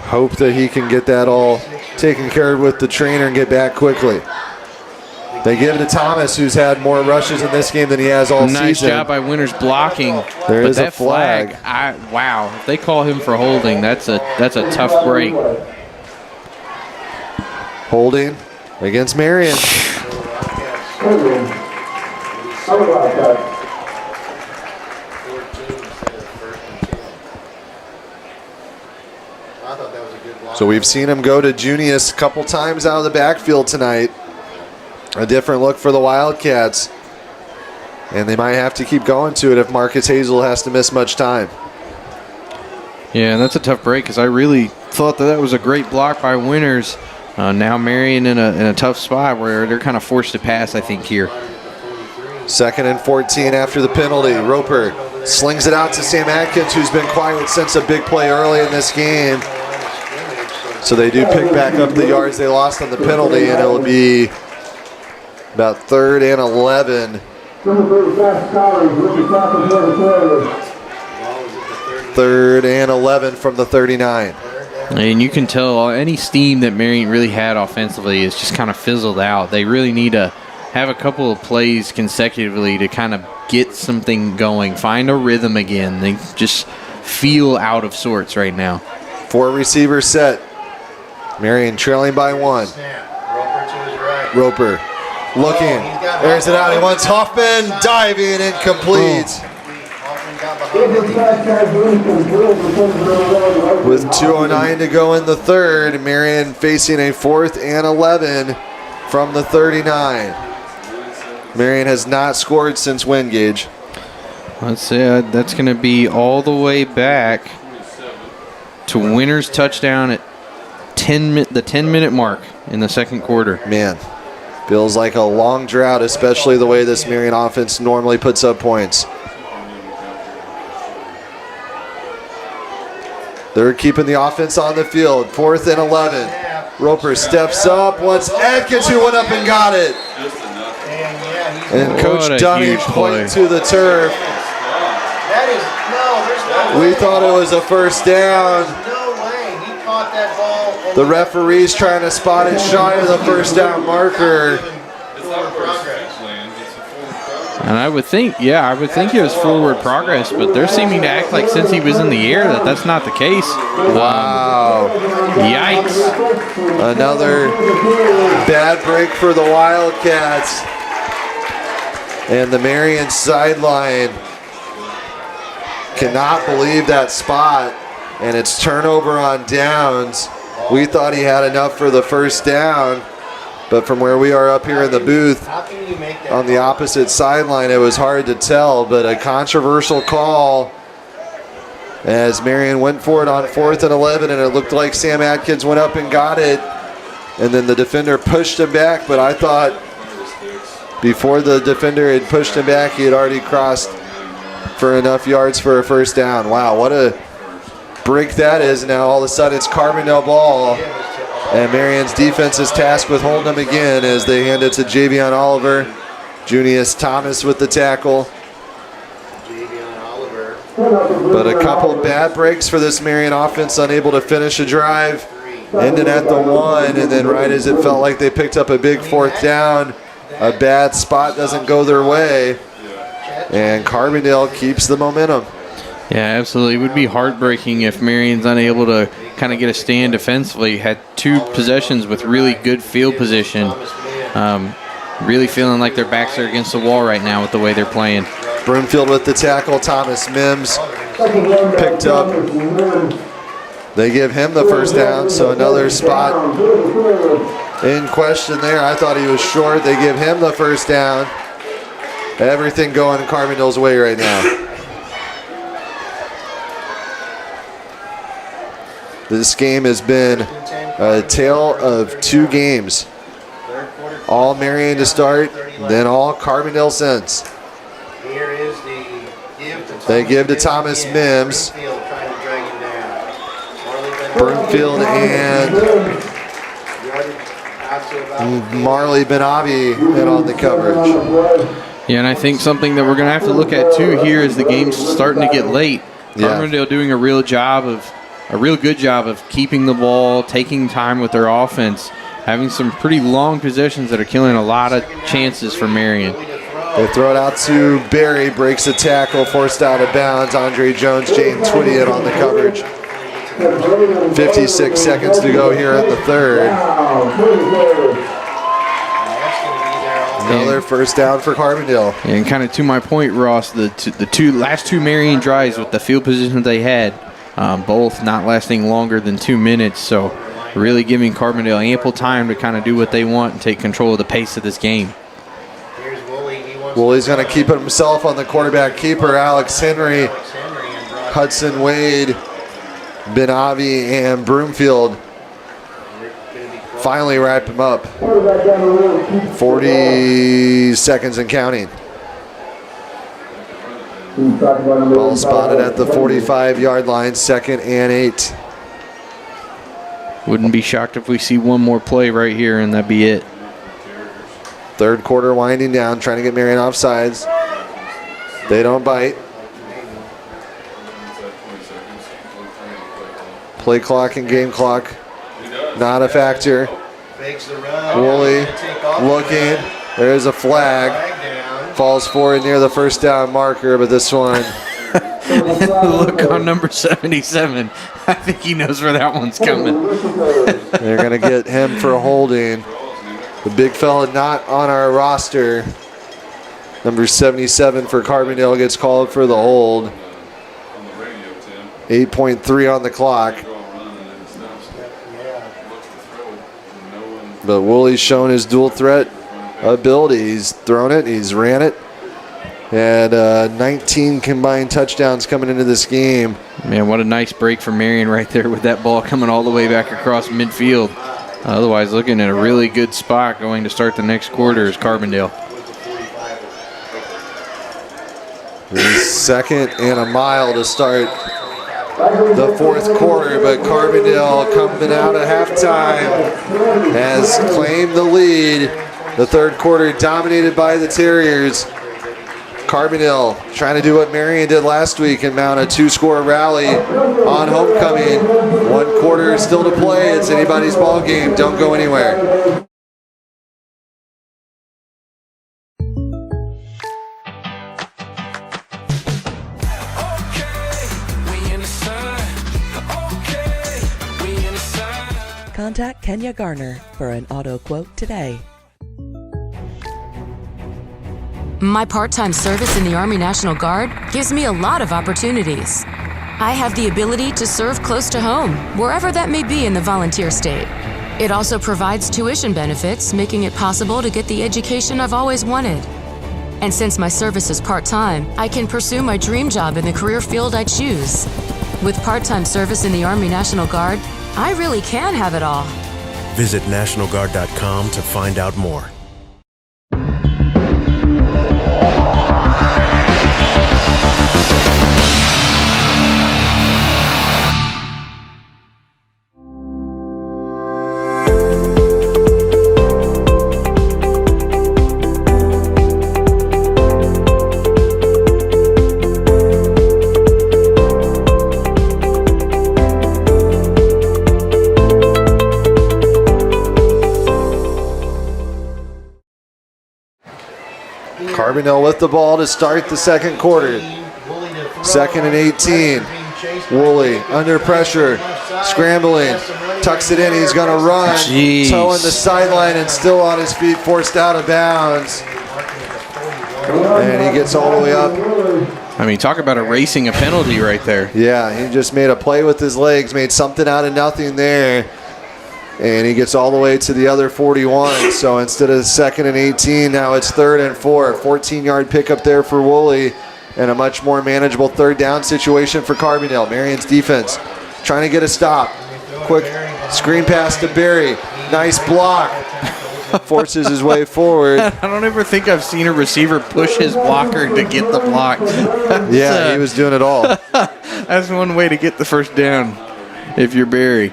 Hope that he can get that all taken care of with the trainer and get back quickly. They give it to Thomas, who's had more rushes in this game than he has all season. Nice job by Winters blocking. There is a flag. Wow, if they call him for holding, that's a tough break. Holding against Marion. So we've seen him go to Junius a couple times out of the backfield tonight. A different look for the Wildcats. And they might have to keep going to it if Marcus Hazel has to miss much time. Yeah, and that's a tough break because I really thought that was a great block by Winters. Now Marion in a tough spot where they're kind of forced to pass, I think, here. 2nd and 14 after the penalty. Roper slings it out to Sam Atkins, who's been quiet since a big play early in this game. So they do pick back up the yards they lost on the penalty, and it'll be about 3rd and 11. 3rd and 11 from the 39. And you can tell any steam that Marion really had offensively is just kind of fizzled out. They really need to have a couple of plays consecutively to kind of get something going, find a rhythm again. They just feel out of sorts right now. 4 receivers set. Marion trailing by 1. Roper looking, airs it out. He wants Hoffman diving, incomplete. With 2:09 to go in the 3rd, Marion facing a 4th and 11 from the 39. Marion has not scored since when, Gage? Let's see, that's going to be all the way back to Winters' touchdown at the 10-minute mark in the 2nd quarter. Man, feels like a long drought, especially the way this Marion offense normally puts up points. They're keeping the offense on the field. 4th and 11. Roper steps up, wants Atkins, who went up and got it. And Coach Dunning pointing to the turf. We thought it was a first down. The referee's trying to spot it shy of the first down marker. And I would think it was forward progress, but they're seeming to act like since he was in the air that's not the case. Wow. Yikes. Another bad break for the Wildcats. And the Marion sideline cannot believe that spot. And it's turnover on downs. We thought he had enough for the first down. But from where we are up here in the booth on the opposite sideline, it was hard to tell. But a controversial call as Marion went for it on 4th and 11, and it looked like Sam Atkins went up and got it. And then the defender pushed him back. But I thought before the defender had pushed him back, he had already crossed for enough yards for a first down. Wow, what a break that is. Now all of a sudden it's Carbondale ball. And Marion's defense is tasked with holding them again as they hand it to Javion Oliver. Junius Thomas with the tackle. But a couple bad breaks for this Marion offense, unable to finish a drive. Ending at the 1, and then right as it felt like they picked up a big 4th down, a bad spot doesn't go their way. And Carbondale keeps the momentum. Yeah, absolutely. It would be heartbreaking if Marion's unable to kind of get a stand defensively. Had 2 possessions with really good field position. really feeling like their backs are against the wall right now with the way they're playing. Broomfield with the tackle. Thomas Mims picked up. They give him the first down, so another spot in question there. I thought he was short. They give him the first down. Everything going Carbondale's way right now. This game has been a tale of two games. All Marion to start, then all Carbondale since. Here is the give to They give to Thomas Mims. Broomfield and Marley Benavi in on the coverage. Yeah, and I think something that we're going to have to look at too here is the game's starting to get late. Carbondale doing a real good job of keeping the ball, taking time with their offense, having some pretty long possessions that are killing a lot of chances for Marion. They throw it out to Barry, breaks a tackle, forced out of bounds. Andre Jones, James Twitty in on the coverage. 56 seconds to go here in the third. Another first down for Carbondale. And kind of to my point, Ross, the last two Marion drives with the field position they had, both not lasting longer than 2 minutes. So really giving Carbondale ample time to kind of do what they want and take control of the pace of this game. Woolley's going to keep it himself on the quarterback keeper. Alex Henry, Hudson Wade, Benavi, and Broomfield finally wrap him up. 40 seconds and counting. Ball spotted at the 45-yard line, 2nd and 8. Wouldn't be shocked if we see one more play right here and that'd be it. Third quarter winding down, trying to get Marion offsides. They don't bite. Play clock and game clock, not a factor. Woolley looking. There's a flag. Falls forward near the first down marker, but this one. Look on number 77. I think he knows where that one's coming. They're going to get him for holding. The big fella not on our roster. Number 77 for Carbondale gets called for the hold. 8.3 on the clock. But Woolley's shown his dual threat ability. He's thrown it, he's ran it. And 19 combined touchdowns coming into this game. Man, what a nice break for Marion right there with that ball coming all the way back across midfield. Otherwise, looking at a really good spot going to start the next quarter is Carbondale. Second and a mile to start the fourth quarter, but Carbondale coming out at halftime has claimed the lead. The third quarter dominated by the Terriers. Carbondale trying to do what Marion did last week and mount a 2-score rally on homecoming. 1 quarter still to play. It's anybody's ball game. Don't go anywhere. Contact Kenya Garner for an auto quote today. My part-time service in the Army National Guard gives me a lot of opportunities. I have the ability to serve close to home, wherever that may be in the volunteer state. It also provides tuition benefits, making it possible to get the education I've always wanted. And since my service is part-time, I can pursue my dream job in the career field I choose. With part-time service in the Army National Guard, I really can have it all. Visit NationalGuard.com to find out more. Carbondale with the ball to start the second quarter. 2nd and 18. Woolley under pressure. scrambling, tucks it in, he's gonna run, toeing the sideline and still on his feet, forced out of bounds. And he gets all the way up. I mean, talk about erasing a penalty right there. Yeah, he just made a play with his legs, made something out of nothing there. And he gets all the way to the other 41. So instead of 2nd and 18, now it's 3rd and 4. 14-yard pickup there for Woolley, and a much more manageable 3rd down situation for Carbondale. Marion's defense trying to get a stop. Quick screen pass to Barry. Nice block. Forces his way forward. I don't ever think I've seen a receiver push his blocker to get the block. Yeah, he was doing it all. That's one way to get the first down if you're Barry.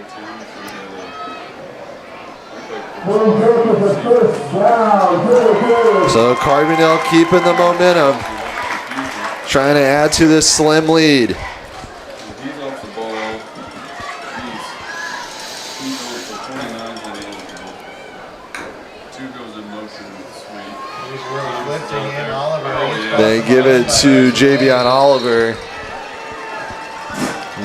So Carbondale keeping the momentum, trying to add to this slim lead. They give it to Javion Oliver.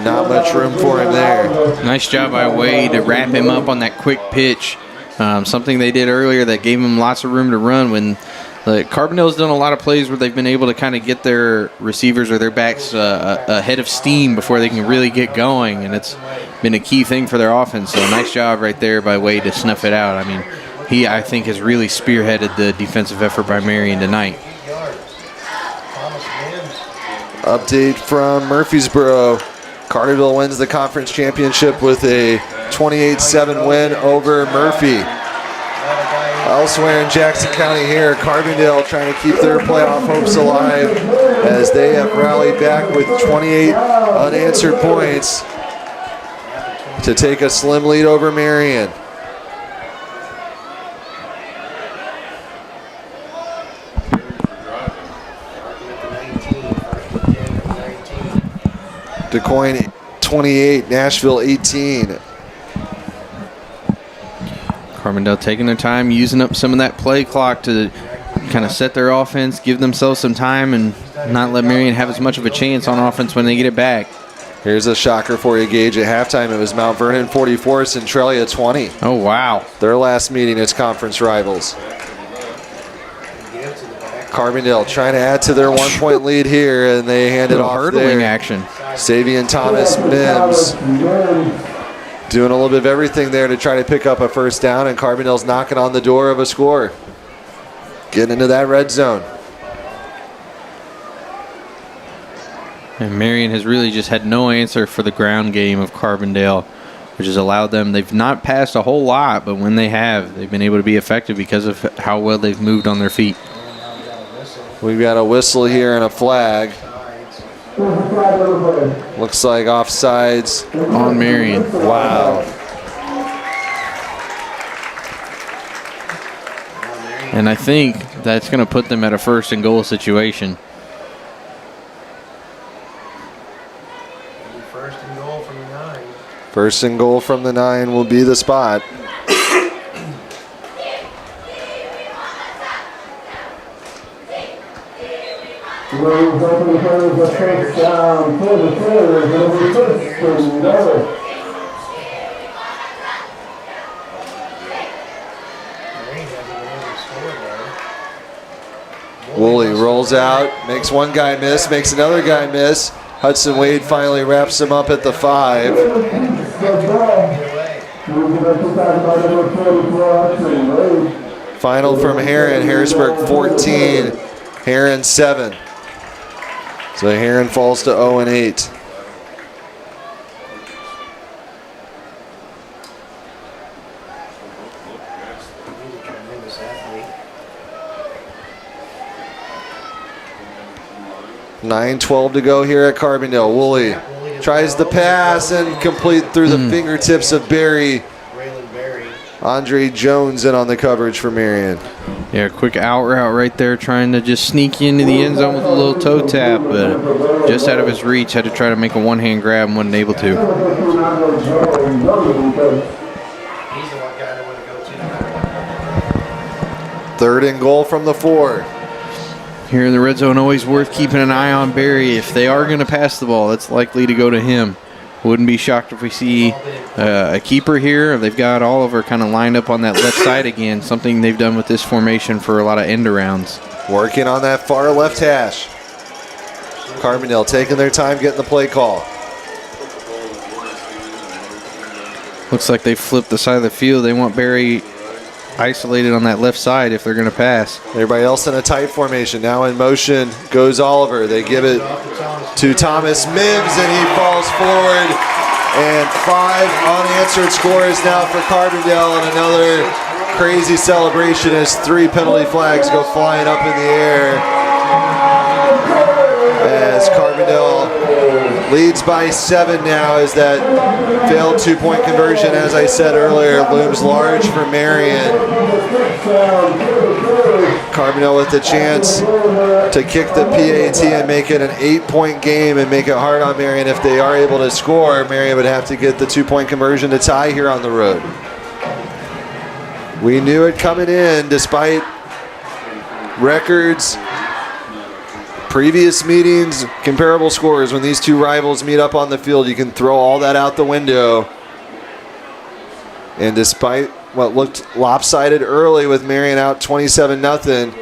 Not much room for him there. Nice job by Wade to wrap him up on that quick pitch. Something they did earlier that gave him lots of room to run. When Carbondale's done a lot of plays where they've been able to kind of get their receivers or their backs ahead of steam before they can really get going, and it's been a key thing for their offense. So nice job right there by Wade to snuff it out. I mean, he, I think, has really spearheaded the defensive effort by Marion tonight. Update from Murfreesboro. Carterville wins the conference championship with a 28-7 win over Murphy. Elsewhere in Jackson County here, Carbondale trying to keep their playoff hopes alive as they have rallied back with 28 unanswered points to take a slim lead over Marion. DeCoin 28, Nashville 18. Carbondale taking their time, using up some of that play clock to kind of set their offense, give themselves some time, and not let Marion have as much of a chance on offense when they get it back. Here's a shocker for you, Gage. At halftime, it was Mount Vernon 44, Centralia 20. Oh, wow. Their last meeting as conference rivals. Carbondale trying to add to their 1-point lead here, and they hand it off hurdling there. Action. Savion Thomas Mims doing a little bit of everything there to try to pick up a first down, and Carbondale's knocking on the door of a score. Getting into that red zone. And Marion has really just had no answer for the ground game of Carbondale, which has allowed them, they've not passed a whole lot, but when they have, they've been able to be effective because of how well they've moved on their feet. We've got a whistle here and a flag. Looks like offsides on Marion. Wow. And I think that's going to put them at a 1st and goal situation. First and goal from the 9. First and goal from the 9 will be the spot. Woolley rolls out, makes one guy miss, makes another guy miss. Hudson Wade finally wraps him up at the 5. Final from Herrin, Harrisburg 14, Herrin 7. So Herrin falls to 0-8. .9:12 to go here at Carbondale. Woolley tries the pass and complete through the fingertips of Barry. Andre Jones in on the coverage for Marion. Yeah, quick out route right there, trying to just sneak into the end zone with a little toe tap, but just out of his reach, had to try to make a one-hand grab and wasn't able to. Third and goal from the 4. Here in the red zone, always worth keeping an eye on Barry. If they are going to pass the ball, it's likely to go to him. Wouldn't be shocked if we see a keeper here. They've got Oliver kind of lined up on that left side again, something they've done with this formation for a lot of end arounds. Working on that far left hash. Carbondale taking their time getting the play call. Looks like they flipped the side of the field. They want Barry isolated on that left side if they're going to pass. Everybody else in a tight formation. Now in motion goes Oliver. They give it to Thomas Mims, and he falls forward. And 5 unanswered scores now for Carbondale, and another crazy celebration as 3 penalty flags go flying up in the air. As Carbondale leads by 7 now, as that failed 2-point conversion, as I said earlier, looms large for Marion. Carbondale with the chance to kick the PAT and make it an 8-point game and make it hard on Marion. If they are able to score, Marion would have to get the 2-point conversion to tie here on the road. We knew it coming in, despite records, previous meetings, comparable scores. When these two rivals meet up on the field, you can throw all that out the window. And despite what looked lopsided early with Marion out 27-0,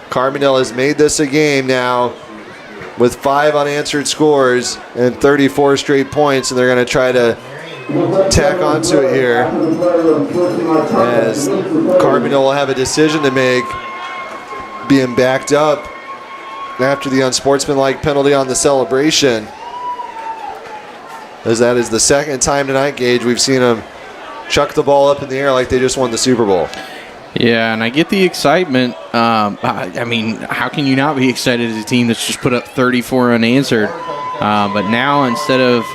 Carbondale has made this a game now with 5 unanswered scores and 34 straight points, and they're going to try to tack onto it here as Carbondale will have a decision to make, being backed up after the unsportsmanlike penalty on the celebration, as that is the second time tonight, Gage, we've seen them chuck the ball up in the air like they just won the Super Bowl. Yeah, and I get the excitement. I mean, how can you not be excited as a team that's just put up 34 unanswered? But now, instead of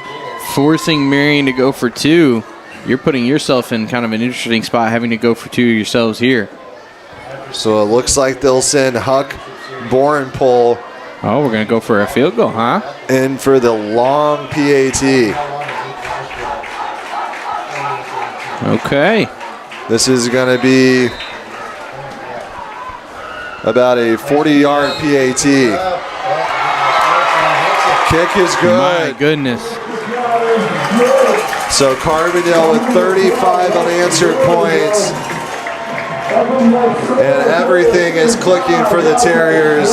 forcing Marion to go for 2, you're putting yourself in kind of an interesting spot, having to go for 2 yourselves here. So it looks like they'll send Huck Borenpole. Oh, we're going to go for a field goal, huh? In for the long PAT. Okay. This is going to be about a 40-yard PAT. Kick is good. My goodness. So Carbondale with 35 unanswered points. And everything is clicking for the Terriers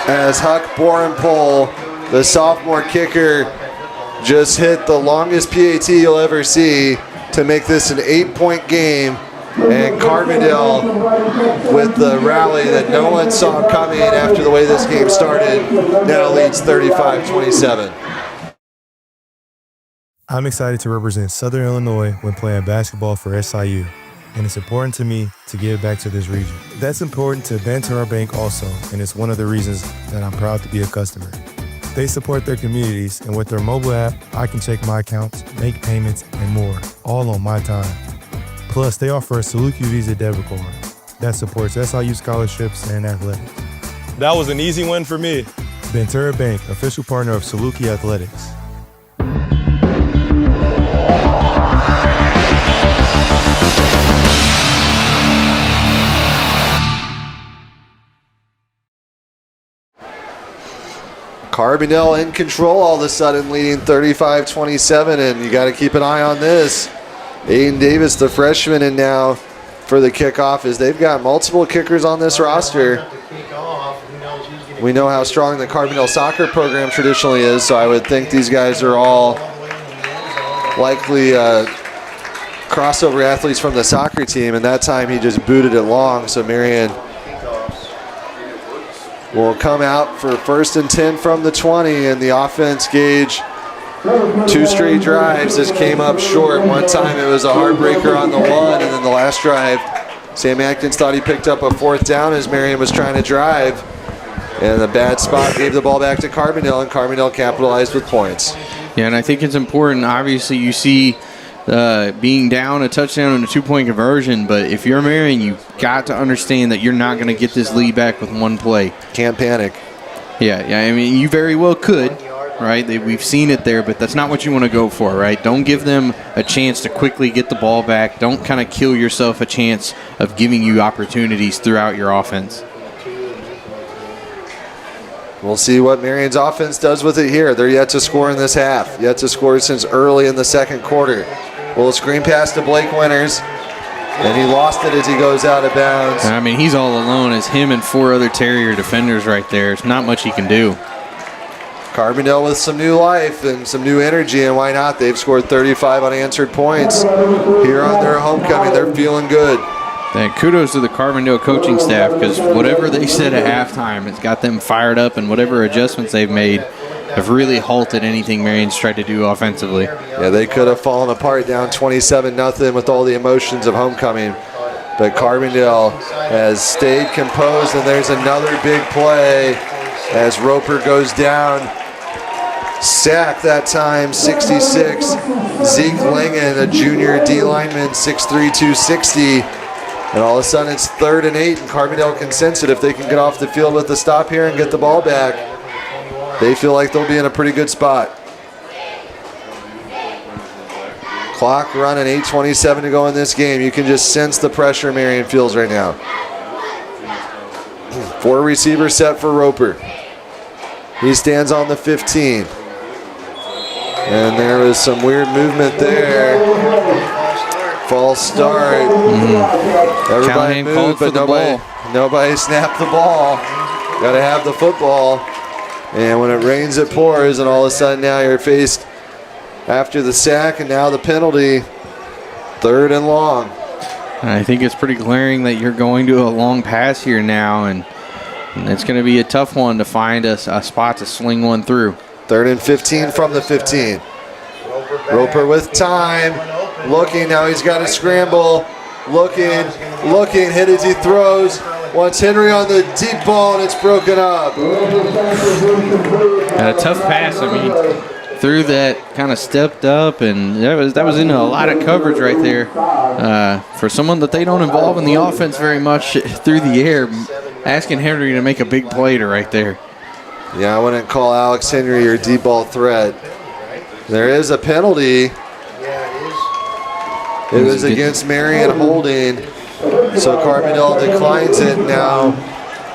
as Huck Borenpole, the sophomore kicker, just hit the longest PAT you'll ever see to make this an 8-point game. And Carbondale, with the rally that no one saw coming after the way this game started, now leads 35-27. I'm excited to represent Southern Illinois when playing basketball for SIU, and it's important to me to give back to this region. That's important to Banterra Bank also, and it's one of the reasons that I'm proud to be a customer. They support their communities, and with their mobile app, I can check my accounts, make payments, and more, all on my time. Plus, they offer a Saluki Visa debit card that supports SIU scholarships and athletics. That was an easy win for me. Banterra Bank, official partner of Saluki Athletics. Carbondale in control all of a sudden, leading 35-27, and you got to keep an eye on this. Aiden Davis, the freshman, and now for the kickoff, as they've got multiple kickers on this roster. We know how strong the Carbondale soccer program traditionally is, so I would think these guys are all likely crossover athletes from the soccer team, and that time he just booted it long, so Marion will come out for 1st and 10 from the 20, and the offense, Gage, 2 straight drives just came up short. One time it was a heartbreaker on the 1, and then the last drive, Sam Atkins thought he picked up a 4th down as Marion was trying to drive, and the bad spot gave the ball back to Carbondale, and Carbondale capitalized with points. Yeah, and I think it's important. Obviously, you see being down a touchdown and a 2-point conversion, but if you're Marion, you've got to understand that you're not going to get this lead back with one play. Can't panic. Yeah, I mean, you very well could, right? We've seen it there, but that's not what you want to go for, right? Don't give them a chance to quickly get the ball back. Don't kind of kill yourself a chance of giving you opportunities throughout your offense. We'll see what Marion's offense does with it here. They're yet to score in this half. Yet to score since early in the second quarter. Little screen pass to Blake Winters. And he lost it as he goes out of bounds. I mean, he's all alone as him and 4 other Terrier defenders right there. There's not much he can do. Carbondale with some new life and some new energy, and why not? They've scored 35 unanswered points here on their homecoming. They're feeling good. And kudos to the Carbondale coaching staff, because whatever they said at halftime, it's got them fired up, and whatever adjustments they've made have really halted anything Marion's tried to do offensively. Yeah, they could have fallen apart down 27-0 with all the emotions of homecoming. But Carbondale has stayed composed, and there's another big play as Roper goes down. Sack that time, 66. Zeke Lingen, a junior D lineman, 6'3", 260. And all of a sudden it's 3rd and 8, and Carbondale can sense it. If they can get off the field with the stop here and get the ball back, they feel like they'll be in a pretty good spot. Clock running, 8:27 to go in this game. You can just sense the pressure Marion feels right now. 4 receivers set for Roper. He stands on the 15. And there was some weird movement there. False start. Everybody moved, but nobody snapped the ball. Got to have the football. And when it rains, it pours, and all of a sudden now you're faced after the sack and now the penalty, 3rd and long. I think it's pretty glaring that you're going to a long pass here now, and it's going to be a tough one to find a spot to sling one through. 3rd and 15 from the 15. Roper with time, looking, now he's got to scramble, looking, hit as he throws. Wants Henry on the deep ball, and it's broken up. And a tough pass, I mean, through that, kind of stepped up, and that was in a lot of coverage right there. For someone that they don't involve in the offense very much through the air, asking Henry to make a big play to right there. Yeah, I wouldn't call Alex Henry your deep ball threat. There is a penalty. It was against Marion holding. So Carbondale declines it now.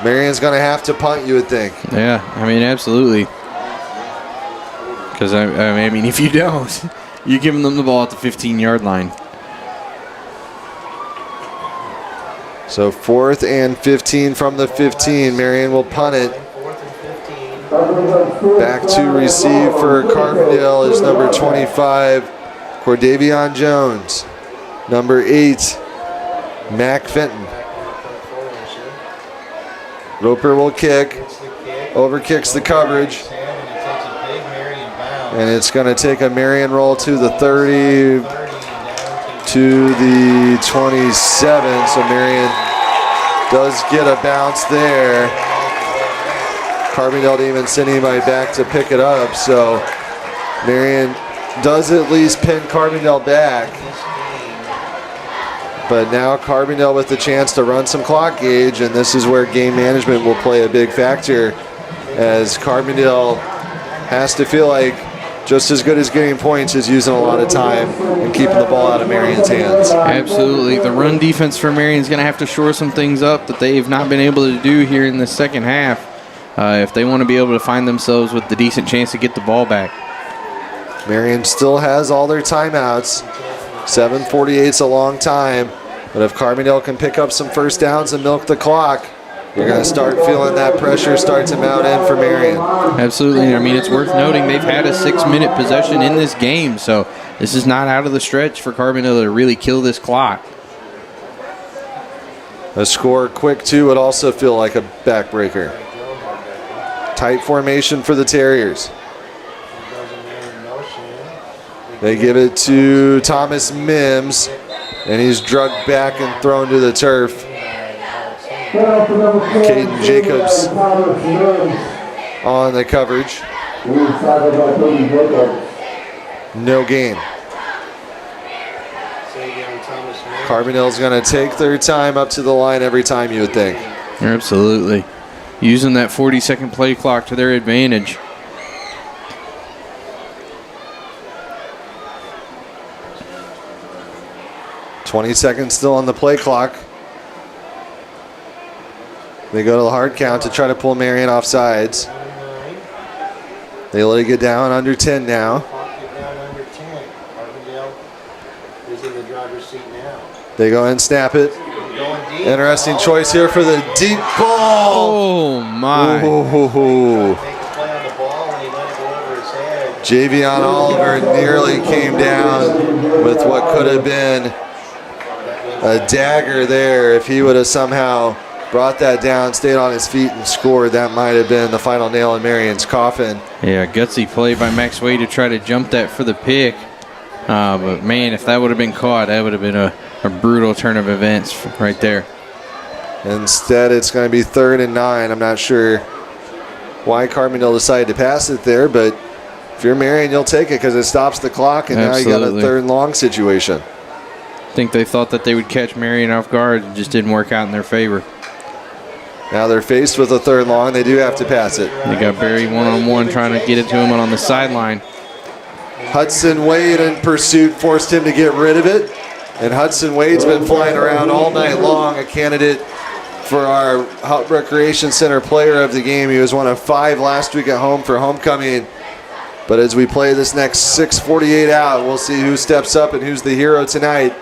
Marion's going to have to punt, you would think. Yeah, I mean, absolutely. Because, I mean, if you don't, you're giving them the ball at the 15-yard line. So 4th and 15 from the 15. Marion will punt it. Back to receive for Carbondale is number 25, Cordavion Jones. Number 8, Mac Fenton. Roper will kick. Overkicks the coverage. And it's going to take a Marion roll to the 30, to the 27. So Marion does get a bounce there. Carbondale didn't even send anybody back to pick it up. So Marion does at least pin Carbondale back. But now Carbondale with the chance to run some clock gauge, and this is where game management will play a big factor, as Carbondale has to feel like just as good as getting points is using a lot of time and keeping the ball out of Marion's hands. Absolutely. The run defense for Marion is going to have to shore some things up that they've not been able to do here in the second half if they want to be able to find themselves with the decent chance to get the ball back. Marion still has all their timeouts. 7:48's a long time, but if Carbondale can pick up some first downs and milk the clock, you're going to start feeling that pressure start to mount in for Marion. Absolutely. I mean, it's worth noting they've had a 6-minute possession in this game, so this is not out of the stretch for Carbondale to really kill this clock. A score quick, too, would also feel like a backbreaker. Tight formation for the Terriers. They give it to Thomas Mims, and he's drugged back and thrown to the turf. Caden Jacobs on the coverage. No gain. Carbondale's going to take their time up to the line every time, you would think. Absolutely. Using that 40-second play clock to their advantage. $20 seconds still on the play clock. They go to the hard count to try to pull Marion off sides. They let it get down under 10 now. Down under 10. Carbondale is in the driver's seat now. They go and snap it. Interesting choice here for the deep ball. Oh, my. Ooh. Javion Oliver nearly came down with what could have been a dagger there. If he would have somehow brought that down, stayed on his feet, and scored, that might have been the final nail in Marion's coffin. Yeah, gutsy play by Max Way to try to jump that for the pick. But, man, if that would have been caught, that would have been a brutal turn of events right there. Instead, it's going to be 3rd and 9. I'm not sure why Carbondale decided to pass it there, but if you're Marion, you'll take it because it stops the clock, and now you got a 3rd and long situation. I think they thought that they would catch Marion off guard. It just didn't work out in their favor. Now they're faced with a 3rd and long. They do have to pass it. They got Barry one-on-one trying to get it to him on the sideline. Hudson Wade in pursuit forced him to get rid of it. And Hudson Wade's been flying around all night long, a candidate for our Hut Recreation Center player of the game. He was one of 5 last week at home for homecoming. But as we play this next 6:48 out, we'll see who steps up and who's the hero tonight.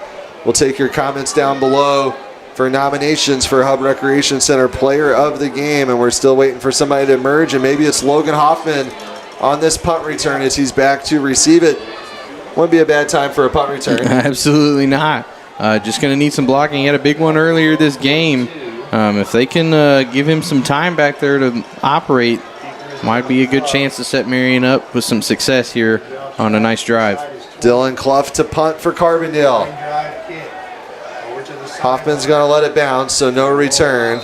We'll take your comments down below for nominations for Hub Recreation Center player of the game. And we're still waiting for somebody to emerge. And maybe it's Logan Hoffman on this punt return as he's back to receive it. Wouldn't be a bad time for a punt return. Absolutely not. Just going to need some blocking. He had a big one earlier this game. If they can give him some time back there to operate, might be a good chance to set Marion up with some success here on a nice drive. Dylan Clough to punt for Carbondale. Hoffman's going to let it bounce, so no return.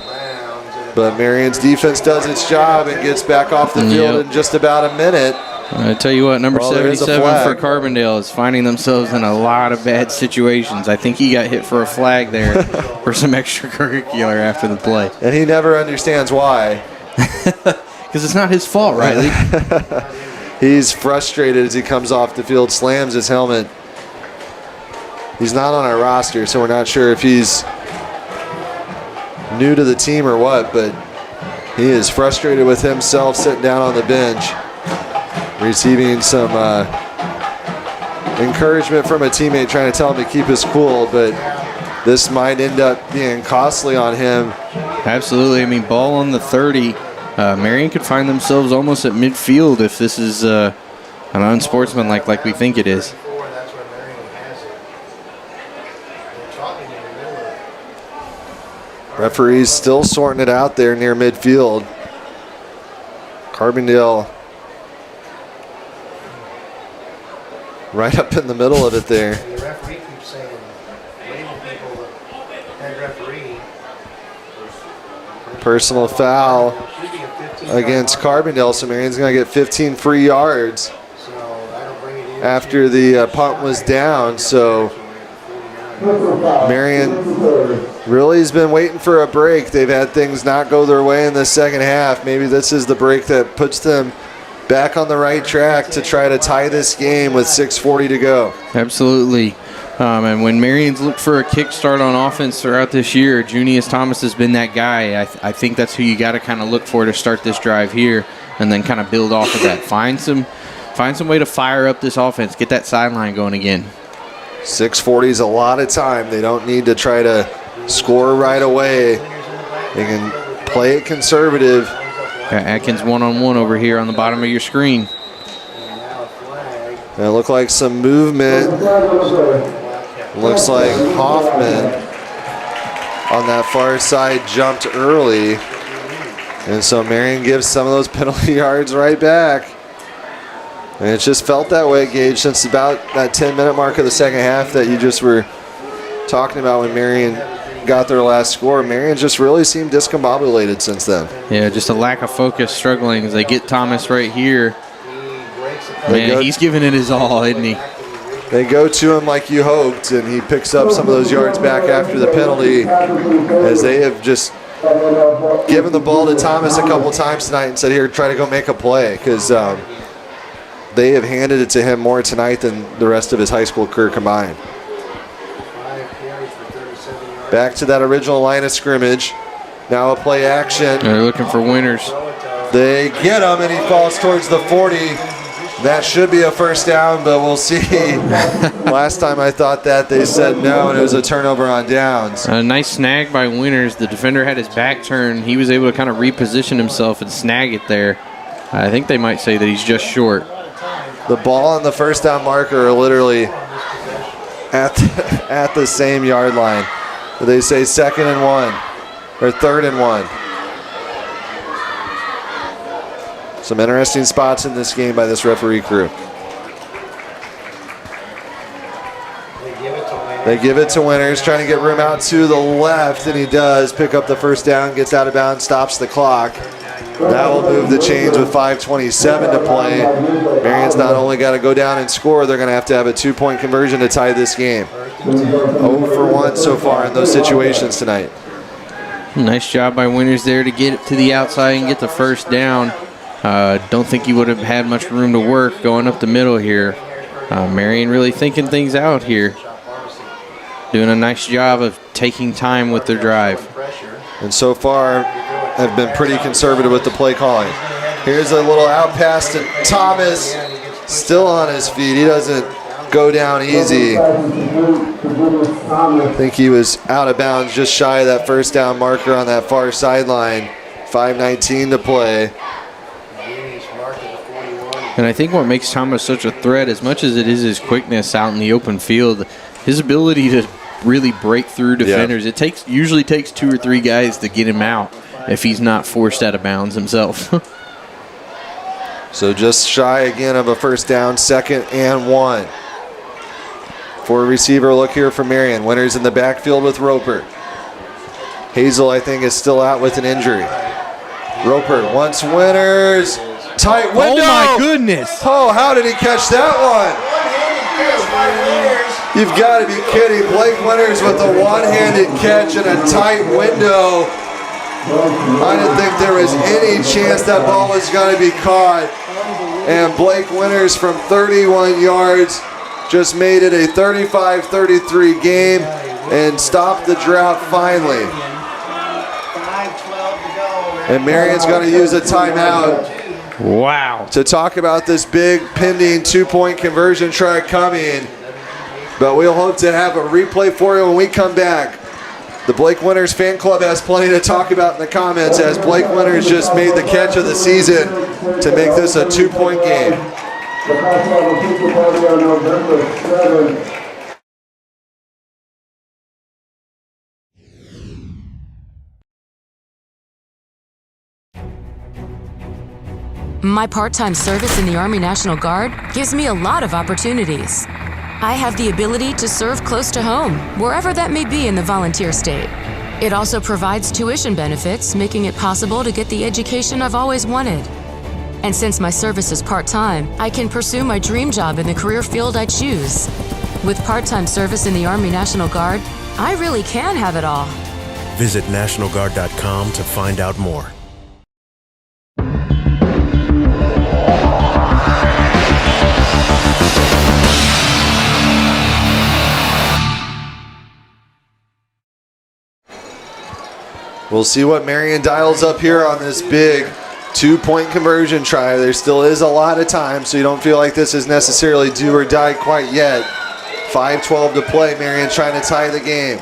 But Marion's defense does its job and gets back off the field in just about a minute. I tell you what, number 77 for Carbondale is finding themselves in a lot of bad situations. I think he got hit for a flag there for some extracurricular after the play. And he never understands why. Because it's not his fault, Riley. He's frustrated as he comes off the field, slams his helmet. He's not on our roster, so we're not sure if he's new to the team or what, but he is frustrated with himself sitting down on the bench, receiving some encouragement from a teammate trying to tell him to keep his cool, but this might end up being costly on him. Absolutely. I mean, ball on the 30. Marion could find themselves almost at midfield if this is an unsportsmanlike like we think it is. Referees still sorting it out there near midfield. Carbondale right up in the middle of it there. The referee keeps saying, label people head referee. Personal foul against Carbondale, so Marion's going to get 15 free yards after the punt was down. So Marion really has been waiting for a break. They've had things not go their way in the second half. Maybe this is the break that puts them back on the right track to try to tie this game with 6:40 to go. Absolutely. And when Marion's looked for a kickstart on offense throughout this year, Junius Thomas has been that guy. I think that's who you got to kind of look for to start this drive here and then kind of build off of that. Find some way to fire up this offense, get that sideline going again. 6:40 is a lot of time. They don't need to try to score right away. They can play it conservative. Got Atkins one-on-one over here on the bottom of your screen. And it looked like some movement. Looks like Hoffman on that far side jumped early. And so Marion gives some of those penalty yards right back. And it's just felt that way, Gage, since about that 10-minute mark of the second half that you just were talking about when Marion got their last score. Marion just really seemed discombobulated since then. Yeah, just a lack of focus, struggling as they get Thomas right here. Man, he's giving it his all, isn't he? They go to him like you hoped, and he picks up some of those yards back after the penalty as they have just given the ball to Thomas a couple times tonight and said, here, try to go make a play, because they have handed it to him more tonight than the rest of his high school career combined. Back to that original line of scrimmage. Now a play action. They're looking for winners. They get him, and he falls towards the 40. That should be a first down, but we'll see. Last time I thought that, they said no, and it was a turnover on downs. A nice snag by Winters. The defender had his back turned. He was able to kind of reposition himself and snag it there. I think they might say that he's just short. The ball and the first down marker are literally at the same yard line. They say 2nd and 1, or 3rd and 1. Some interesting spots in this game by this referee crew. They give it to Winters, trying to get room out to the left, and he does pick up the first down, gets out of bounds, stops the clock. That will move the chains with 5:27 to play. Marion's not only got to go down and score, they're going to have a 2-point conversion to tie this game. 0 for 1 so far in those situations tonight. Nice job by Winters there to get it to the outside and get the first down. Don't think he would have had much room to work going up the middle here. Marion really thinking things out here. Doing a nice job of taking time with their drive. And so far have been pretty conservative with the play calling. Here's a little out pass to Thomas. Still on his feet. He doesn't go down easy. I think he was out of bounds just shy of that first down marker on that far sideline. 5:19 to play. And I think what makes Thomas such a threat, as much as it is his quickness out in the open field, his ability to really break through defenders. Yeah. It usually takes 2 or 3 guys to get him out if he's not forced out of bounds himself. So just shy again of a first down, 2nd and 1. For a receiver look here for Marion. Winters in the backfield with Roper. Hazel, I think, is still out with an injury. Roper wants Winters. Tight window. Oh, my goodness. Oh, how did he catch that one? You've got to be kidding. Blake Winters with a one-handed catch and a tight window. I didn't think there was any chance that ball was going to be caught. And Blake Winters from 31 yards just made it a 35-33 game and stopped the drought finally. And Marion's going to use a timeout. Wow. To talk about this big pending 2-point conversion try coming. But we'll hope to have a replay for you when we come back. The Blake Winters fan club has plenty to talk about in the comments as Blake Winters just made the catch of the season to make this a 2-point game. My part-time service in the Army National Guard gives me a lot of opportunities. I have the ability to serve close to home, wherever that may be in the volunteer state. It also provides tuition benefits, making it possible to get the education I've always wanted. And since my service is part-time, I can pursue my dream job in the career field I choose. With part-time service in the Army National Guard, I really can have it all. Visit NationalGuard.com to find out more. We'll see what Marion dials up here on this big 2-point conversion try. There still is a lot of time, so you don't feel like this is necessarily do or die quite yet. 5:12 to play. Marion trying to tie the game.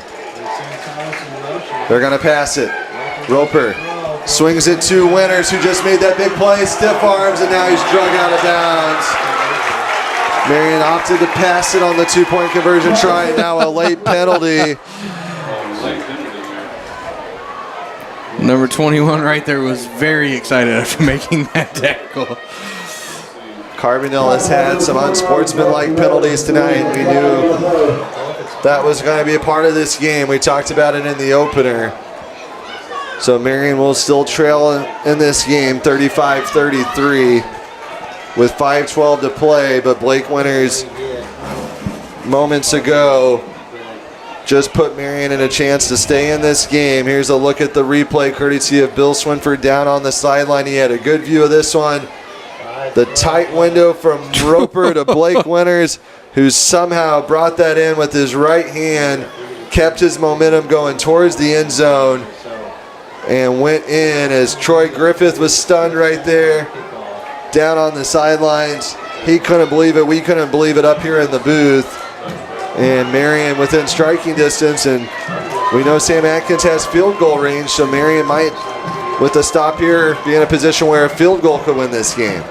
They're going to pass it. Roper swings it to Winters, who just made that big play. Stiff arms, and now he's drug out of bounds. Marion opted to pass it on the 2-point conversion try, and now a late penalty. Number 21 right there was very excited after making that tackle. Carbondale has had some unsportsmanlike penalties tonight. We knew that was going to be a part of this game. We talked about it in the opener. So Marion will still trail in this game, 35-33, with 5:12 to play. But Blake Winters, moments ago, just put Marion in a chance to stay in this game. Here's a look at the replay courtesy of Bill Swinford down on the sideline. He had a good view of this one. The tight window from Roper to Blake Winters, who somehow brought that in with his right hand, kept his momentum going towards the end zone. and went in as Troy Griffith was stunned right there down on the sidelines. He couldn't believe it. We couldn't believe it up here in the booth. And Marion within striking distance, and we know Sam Atkins has field goal range, so Marion might, with the stop here, be in a position where a field goal could win this game.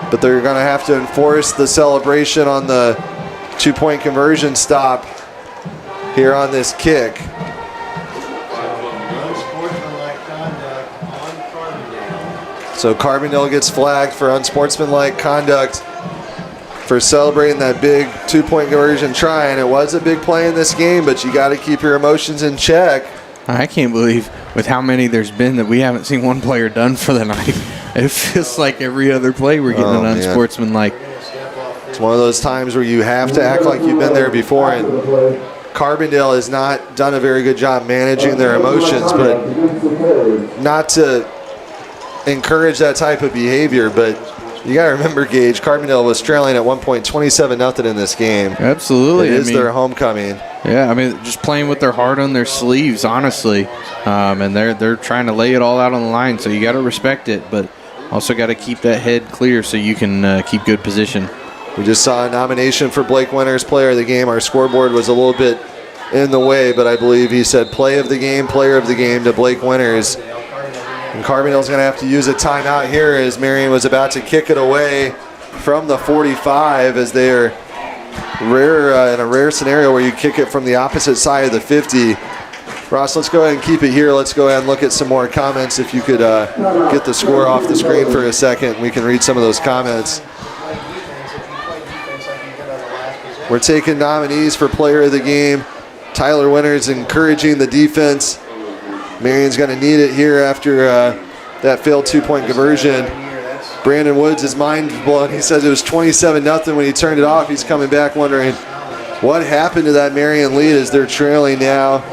But they're going to have to enforce the celebration on the 2-point conversion stop here on this kick. So Carbondale gets flagged for unsportsmanlike conduct for celebrating that big 2-point conversion try, and it was a big play in this game, but you got to keep your emotions in check. I can't believe with how many there's been that we haven't seen one player done for the night. It feels like every other play we're getting an unsportsmanlike. It's one of those times where you have to act like you've been there before, and Carbondale has not done a very good job managing their emotions, but not to encourage that type of behavior, but you got to remember, Gage, Carbondale was trailing at one point 27-0 in this game. Absolutely. It is their homecoming. Yeah, I mean, just playing with their heart on their sleeves, honestly. And they're trying to lay it all out on the line, so you got to respect it, but also got to keep that head clear so you can keep good position. We just saw a nomination for Blake Winters, player of the game. Our scoreboard was a little bit in the way, but I believe he said play of the game, player of the game to Blake Winters. And Carbondale's going to have to use a timeout here as Marion was about to kick it away from the 45, as they are in a rare scenario where you kick it from the opposite side of the 50. Ross, let's go ahead and keep it here. Let's go ahead and look at some more comments. If you could get the score off the screen for a second, we can read some of those comments. We're taking nominees for player of the game. Tyler Winters encouraging the defense. Marion's going to need it here after that failed 2-point conversion. Brandon Woods is mind blown. He says it was 27-0 when he turned it off. He's coming back wondering what happened to that Marion lead as they're trailing now.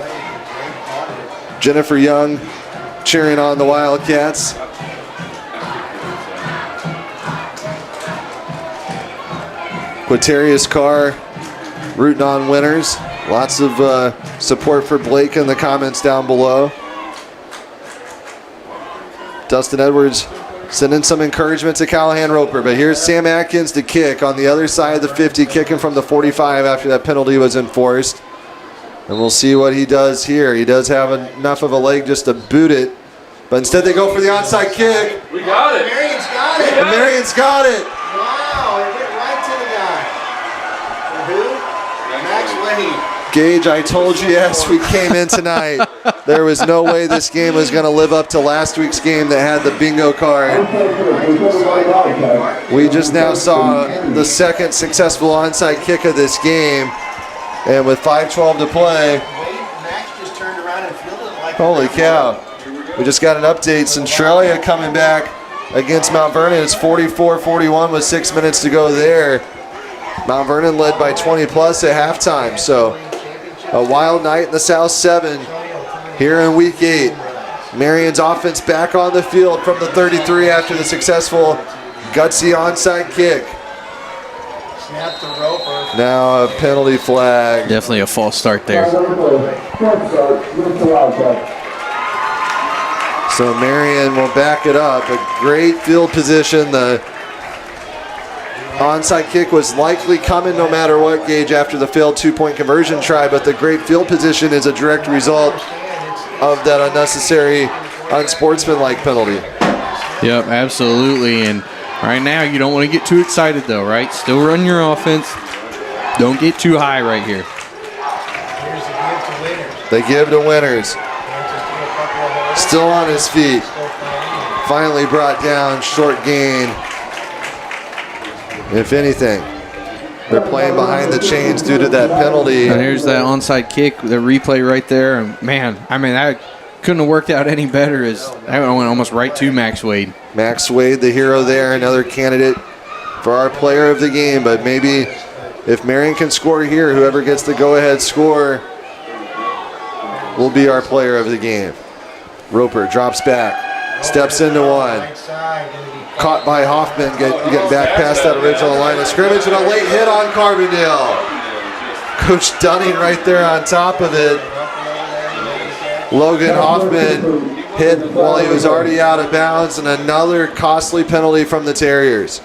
Jennifer Young cheering on the Wildcats. Quaterius Carr rooting on Winters. Lots of support for Blake in the comments down below. Dustin Edwards sending some encouragement to Callahan Roper, but here's Sam Atkins to kick on the other side of the 50, kicking from the 45 after that penalty was enforced. And we'll see what he does here. He does have enough of a leg just to boot it, but instead they go for the onside kick. We got it. Marion's got it. And Marion's got it. Wow, it went right to the guy. And who? Max Leahy. Gage, I told you as we came in tonight, there was no way this game was going to live up to last week's game that had the bingo card. We just now saw the second successful onside kick of this game, and with 5:12 to play, holy cow. We just got an update. Centralia coming back against Mount Vernon. It's 44-41 with 6 minutes to go there. Mount Vernon led by 20 plus at halftime, so a wild night in the South 7 here in Week 8. Marion's offense back on the field from the 33 after the successful gutsy onside kick. Snap to Roper. Now a penalty flag. Definitely a false start there. So Marion will back it up. A great field position. The onside kick was likely coming no matter what, Gage, after the failed 2-point conversion try, but the great field position is a direct result of that unnecessary unsportsmanlike penalty. Yep, absolutely. And right now you don't want to get too excited though, right? Still run your offense. Don't get too high right here. They give to Winters. Still on his feet. Finally brought down, short gain. If anything, they're playing behind the chains due to that penalty. And here's that onside kick, the replay right there. And man, I mean, that couldn't have worked out any better as that went almost right to Max Wade. Max Wade, the hero there, another candidate for our player of the game. But maybe if Marion can score here, whoever gets the go-ahead score will be our player of the game. Roper drops back, steps into one. Caught by Hoffman, getting back past that original line of scrimmage, and a late hit on Carbondale. Coach Dunning right there on top of it. Logan Hoffman hit while he was already out of bounds, and another costly penalty from the Terriers.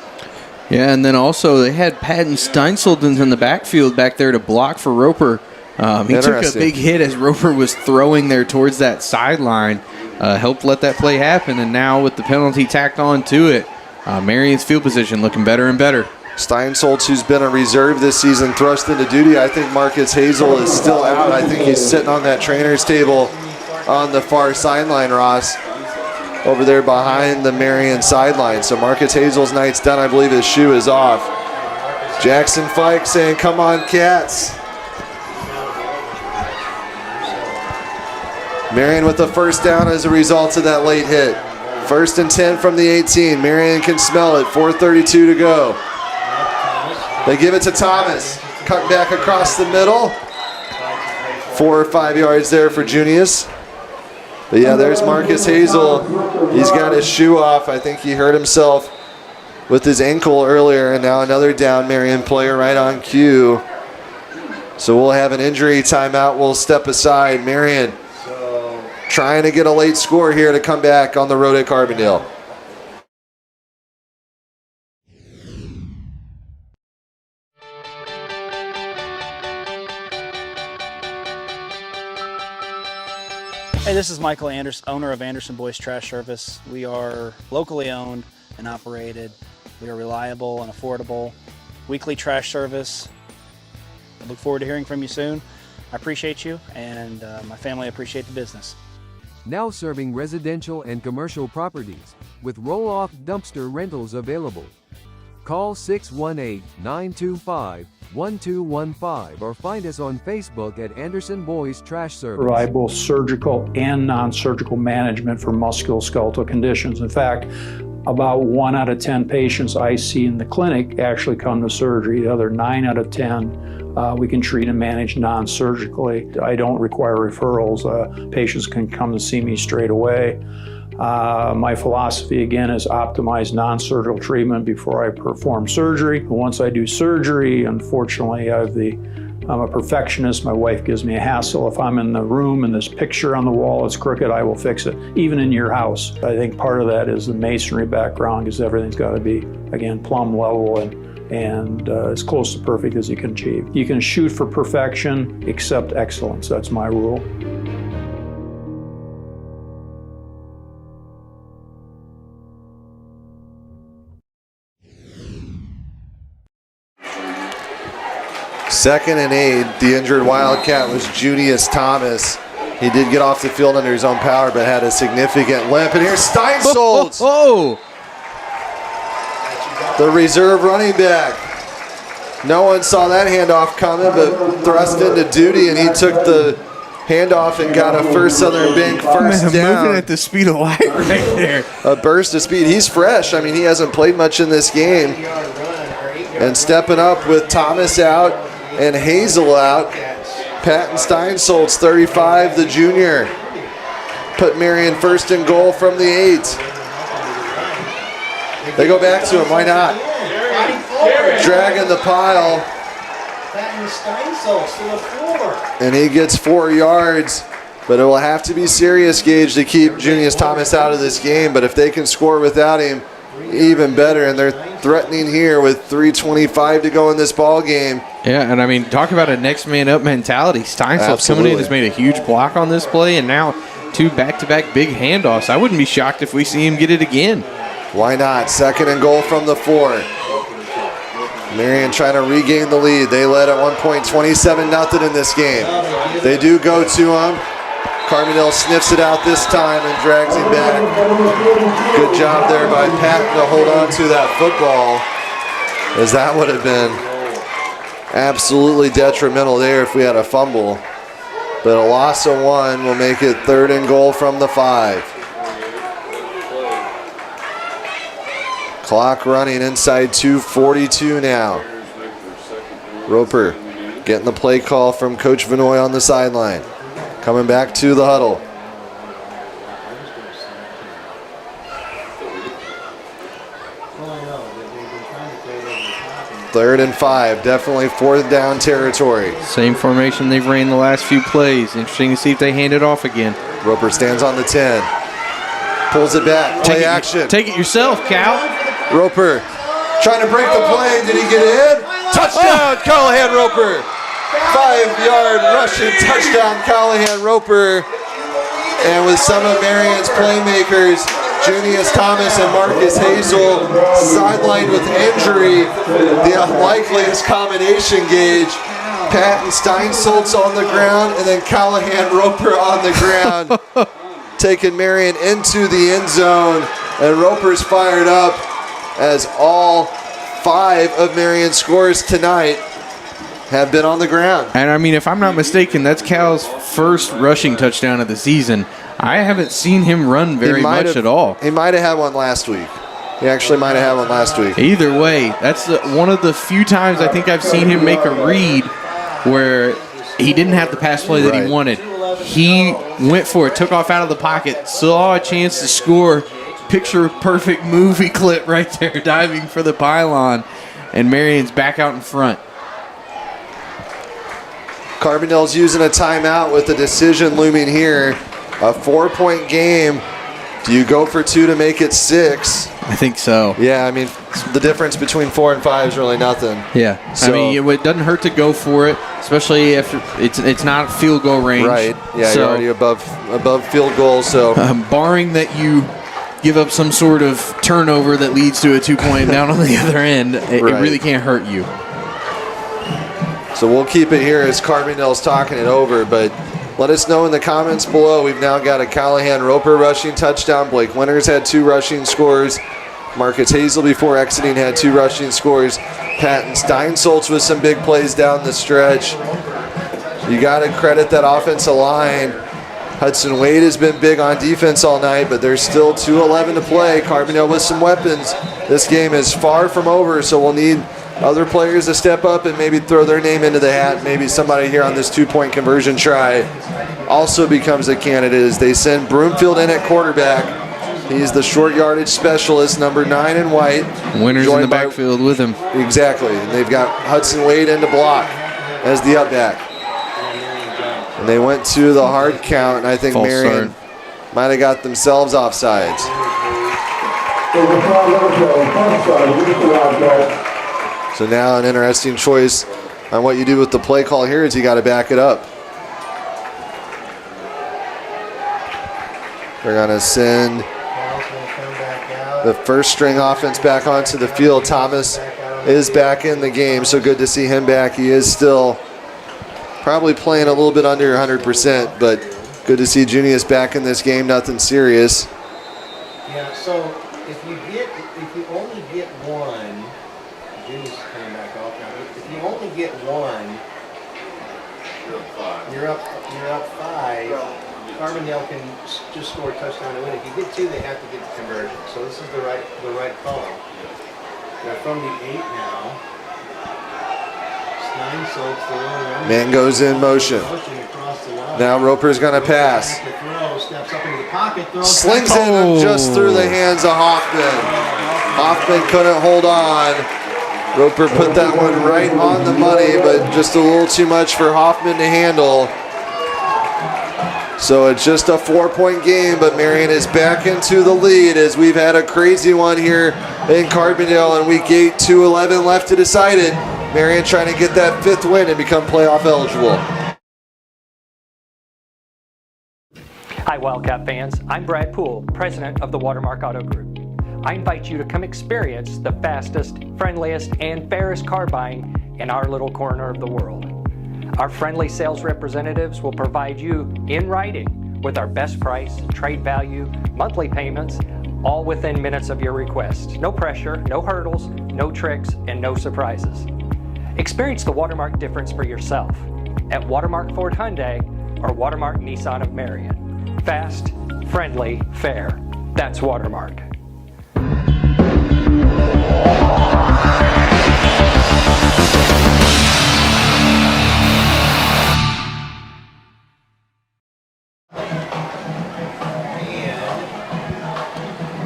Yeah, and then also they had Patton Steinsoldens in the backfield back there to block for Roper. He took a big hit as Roper was throwing there towards that sideline. Helped let that play happen, and now with the penalty tacked on to it, Marion's field position looking better and better. Steinsoltz, who's been a reserve this season, thrust into duty. I think Marcus Hazel is still out. I think he's sitting on that trainer's table on the far sideline, Ross, over there behind the Marion sideline. So Marcus Hazel's night's done. I believe his shoe is off. Jackson Fike saying, come on, Cats. Marion with the first down as a result of that late hit. 1st and 10 from the 18. Marion can smell it. 4:32 to go. They give it to Thomas. Cut back across the middle. 4 or 5 yards there for Junius. But yeah, there's Marcus Hazel. He's got his shoe off. I think he hurt himself with his ankle earlier, and now another down Marion player right on cue. So we'll have an injury timeout. We'll step aside. Marion trying to get a late score here to come back on the road at Carbondale. Hey, this is Michael Anderson, owner of Anderson Boys Trash Service. We are locally owned and operated. We are reliable and affordable. Weekly trash service. I look forward to hearing from you soon. I appreciate you, and my family appreciate the business. Now serving residential and commercial properties with roll-off dumpster rentals available. Call 618-925-1215 or find us on Facebook at Anderson Boys Trash Service. Provide both surgical and non-surgical management for musculoskeletal conditions. In fact, about 1 out of 10 patients I see in the clinic actually come to surgery. The other 9 out of 10 we can treat and manage non-surgically. I don't require referrals. Patients can come to see me straight away. My philosophy, again, is optimize non-surgical treatment before I perform surgery. Once I do surgery, unfortunately, I'm a perfectionist. My wife gives me a hassle. If I'm in the room and this picture on the wall is crooked, I will fix it, even in your house. I think part of that is the masonry background, because everything's got to be, again, plumb level and as close to perfect as you can achieve. You can shoot for perfection, accept excellence. That's my rule. Second and 8, the injured Wildcat was Junius Thomas. He did get off the field under his own power, but had a significant limp. And here's Steinsoltz. The reserve running back. No one saw that handoff coming, but thrust into duty, and he took the handoff and got a First Southern Bank first down. Moving at the speed of light right there. A burst of speed. He's fresh. I mean, he hasn't played much in this game. And stepping up with Thomas out and Hazel out. Patton Steinsoltz, 35, the junior. Put Marion first and goal from the 8. They go back to him. Why not? Dragging the pile. And he gets 4 yards. But it will have to be serious, Gage, to keep Junius Thomas out of this game. But if they can score without him, even better. And they're threatening here with 3:25 to go in this ball game. Yeah, and I mean, talk about a next man up mentality. Steinsoltz coming in has made a huge block on this play, and now 2 back-to-back big handoffs. I wouldn't be shocked if we see him get it again. Why not? Second and goal from the 4. Marion trying to regain the lead. They led at one point 27-0 in this game. They do go to him. Carbondale sniffs it out this time and drags him back. Good job there by Patton to hold on to that football, as that would have been absolutely detrimental there if we had a fumble. But a loss of 1 will make it 3rd and goal from the 5. Clock running inside 2:42 now. Roper getting the play call from Coach Vinoy on the sideline. Coming back to the huddle. Third and 5, definitely 4th down territory. Same formation they've ran the last few plays. Interesting to see if they hand it off again. Roper stands on the 10. Pulls it back. Play action. Take it yourself, Cal. Roper trying to break the play. Did he get in? Touchdown, Callahan Roper. 5-yard rushing touchdown, Callahan Roper. And with some of Marion's playmakers, Junius Thomas and Marcus Hazel sidelined with injury, the unlikeliest combination, Gage. Patton Steinsoltz on the ground, and then Callahan Roper on the ground, taking Marion into the end zone. And Roper's fired up as all 5 of Marion's scores tonight have been on the ground. And I mean, if I'm not mistaken, that's Cal's first rushing touchdown of the season. I haven't seen him run very much at all. He might have had one last week. He actually might have had one last week. Either way, that's one of the few times I think I've seen him make a read where he didn't have the pass play that he wanted. He went for it, took off out of the pocket, saw a chance to score. Picture perfect movie clip right there, diving for the pylon, and Marion's back out in front. Carbondale's using a timeout with the decision looming here. A 4-point game. Do you go for 2 to make it 6? I think so. Yeah, I mean, the difference between 4 and 5 is really nothing. Yeah, So- I mean, it doesn't hurt to go for it, especially if it's not field goal range. Right. Yeah, so, you're already above field goal. So barring that you give up some sort of turnover that leads to a 2-point down on the other end, it really can't hurt you. So we'll keep it here as Carbondale's talking it over, but let us know in the comments below. We've now got a Callahan Roper rushing touchdown. Blake Winters had 2 rushing scores. Marcus Hazel before exiting had 2 rushing scores. Patton Steinsoltz with some big plays down the stretch. You got to credit that offensive line. Hudson Wade has been big on defense all night, but there's still 2:11 to play. Carbondale with some weapons. This game is far from over, so we'll need other players to step up and maybe throw their name into the hat. Maybe somebody here on this 2-point conversion try also becomes a candidate as they send Broomfield in at quarterback. He's the short yardage specialist, number 9 in white. Winners in the backfield with him. Exactly. And they've got Hudson Wade in to block as the up back. And they went to the hard count, and I think Marion might have got themselves offsides. So now an interesting choice on what you do with the play call here is you got to back it up. They're going to send the first string offense back onto the field. Thomas is back in the game, so good to see him back. He is still probably playing a little bit under 100%, but good to see Junius back in this game. Nothing serious. Yeah, so if you only get one, Junius is coming back off now. If you only get one, you're up 5. Carbondale can just score a touchdown to win. If you get 2, they have to get the conversion. So this is the right call. They're from the 8 now. Man goes in motion. Now Roper's going to pass. Slings it just through the hands of Hoffman. Hoffman couldn't hold on. Roper put that one right on the money, but just a little too much for Hoffman to handle. So it's just a 4-point game, but Marion is back into the lead as we've had a crazy one here in Carbondale in week 8, 2:11 left to decide it. Marion trying to get that 5th win and become playoff eligible. Hi Wildcat fans, I'm Brad Poole, president of the Watermark Auto Group. I invite you to come experience the fastest, friendliest, and fairest car buying in our little corner of the world. Our friendly sales representatives will provide you in writing with our best price, trade value, monthly payments, all within minutes of your request. No pressure, no hurdles, no tricks, and no surprises. Experience the Watermark difference for yourself at Watermark Ford Hyundai or Watermark Nissan of Marion. Fast, friendly, fair. That's Watermark.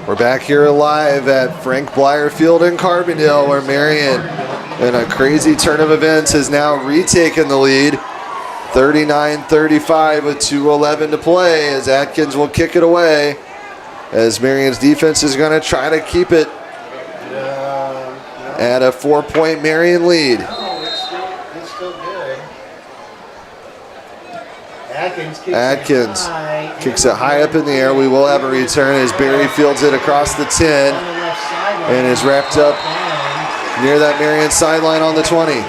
We're back here live at Frank Blyer Field in Carbondale, where Marion, in a crazy turn of events, has now retaken the lead 39-35 with 2:11 to play as Atkins will kick it away as Marion's defense is going to try to keep it at a 4-point Marion lead. It's still good. Atkins kicks it high up in the air. We will have a return as Barry fields it across the 10 and is wrapped up near that Marion sideline on the 20.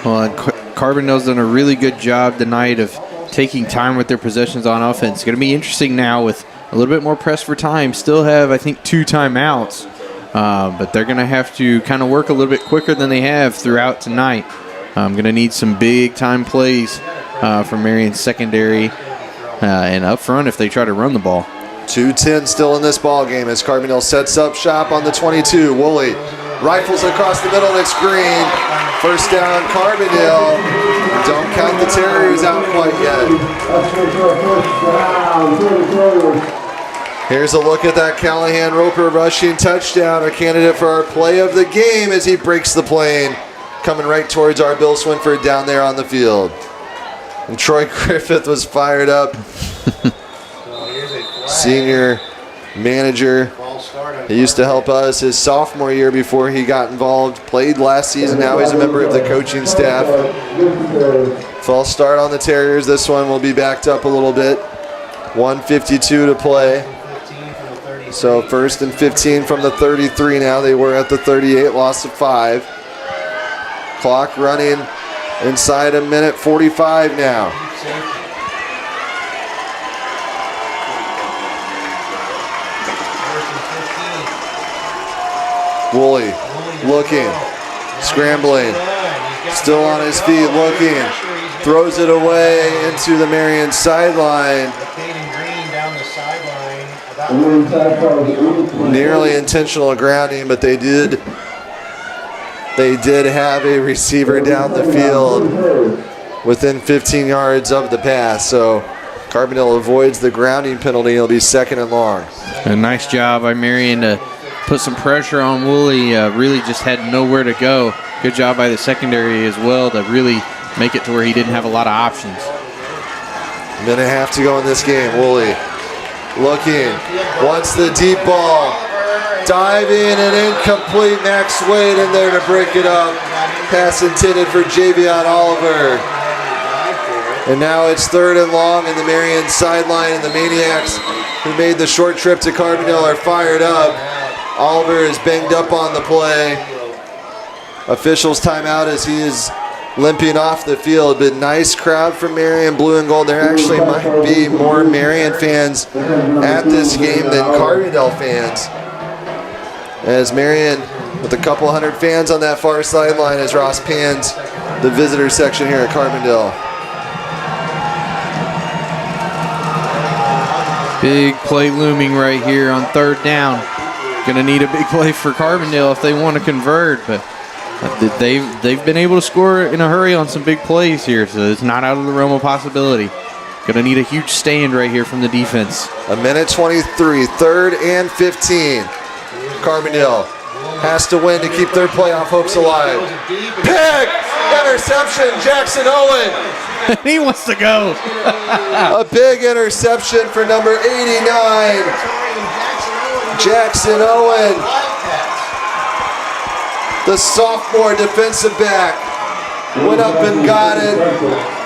Well, and Carbondale's done a really good job tonight of taking time with their possessions on offense. It's going to be interesting now with a little bit more press for time. Still have, I think, 2 timeouts, but they're going to have to kind of work a little bit quicker than they have throughout tonight. I'm going to need some big-time plays from Marion's secondary and up front if they try to run the ball. 2:10 still in this ball game as Carbondale sets up shop on the 22. Woolley rifles across the middle and it's green. First down, Carbondale. Don't count the Terriers out quite yet. Here's a look at that Callahan Roper rushing touchdown, a candidate for our play of the game as he breaks the plane, coming right towards our Bill Swinford down there on the field. And Troy Griffith was fired up. Senior manager. He used to help us his sophomore year before he got involved. Played last season. Now he's a member of the coaching staff. False start on the Terriers. This one will be backed up a little bit. 1:52 to play. So 1st and 15 from the 33 now. They were at the 38, loss of 5. Clock running inside a minute 45 now. Woolley looking, scrambling, still on his feet looking, throws it away into the Marion sideline. Nearly intentional grounding, but they did have a receiver down the field within 15 yards of the pass. So Carbondale avoids the grounding penalty. It'll be 2nd and long. A nice job by Marion to put some pressure on Woolley. Really just had nowhere to go. Good job by the secondary as well to really make it to where he didn't have a lot of options. Minute and a half to go in this game. Woolley looking, wants the deep ball, diving and incomplete. Max Wade in there to break it up. Pass intended for Javion Oliver. And now it's 3rd and long in the Marion sideline, and the Maniacs who made the short trip to Carbondale are fired up. Oliver is banged up on the play. Officials timeout as he is limping off the field. But nice crowd from Marion, blue and gold. There actually might be more Marion fans at this game than Carbondale fans, as Marion with a couple hundred fans on that far sideline as Ross pans the visitor section here at Carbondale. Big play looming right here on 3rd down. Going to need a big play for Carbondale if they want to convert, but they've been able to score in a hurry on some big plays here, so it's not out of the realm of possibility. Going to need a huge stand right here from the defense. A minute 23, 3rd and 15. Carbondale has to win to keep their playoff hopes alive. Pick! Interception, Jackson Owen. He wants to go. A big interception for number 89. Jackson Owen, the sophomore defensive back, went up and got it,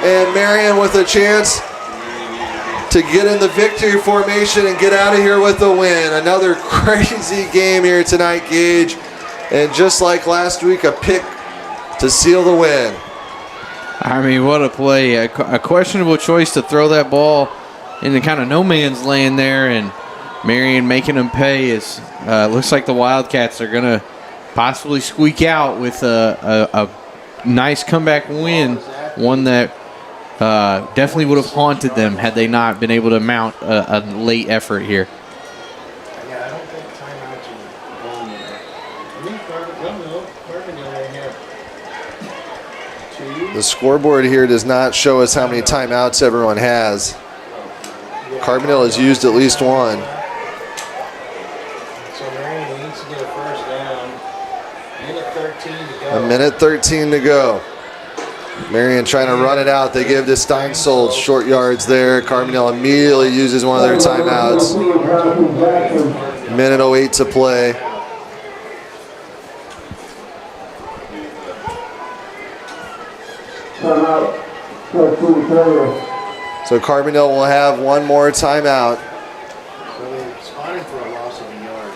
and Marion with a chance to get in the victory formation and get out of here with a win. Another crazy game here tonight, Gage, and just like last week, a pick to seal the win. I mean, what a play. A questionable choice to throw that ball in the kind of no man's land there, and Marion making them pay. Is looks like the Wildcats are going to possibly squeak out with a nice comeback win, one that definitely would have haunted them had they not been able to mount a late effort here. Yeah, I don't think timeouts are on there. I think Carbondale may have. The scoreboard here does not show us how many timeouts everyone has. Carbondale has used at least one. So Marion needs to get a first down. Minute 13 to go. A minute 13 to go. Marion trying to run it out. They give to Steinsold short yards there. Carbondale immediately uses one of their timeouts. Minute 08 to play. So Carbondale will have one more timeout. So they're spotting for a loss of a yard.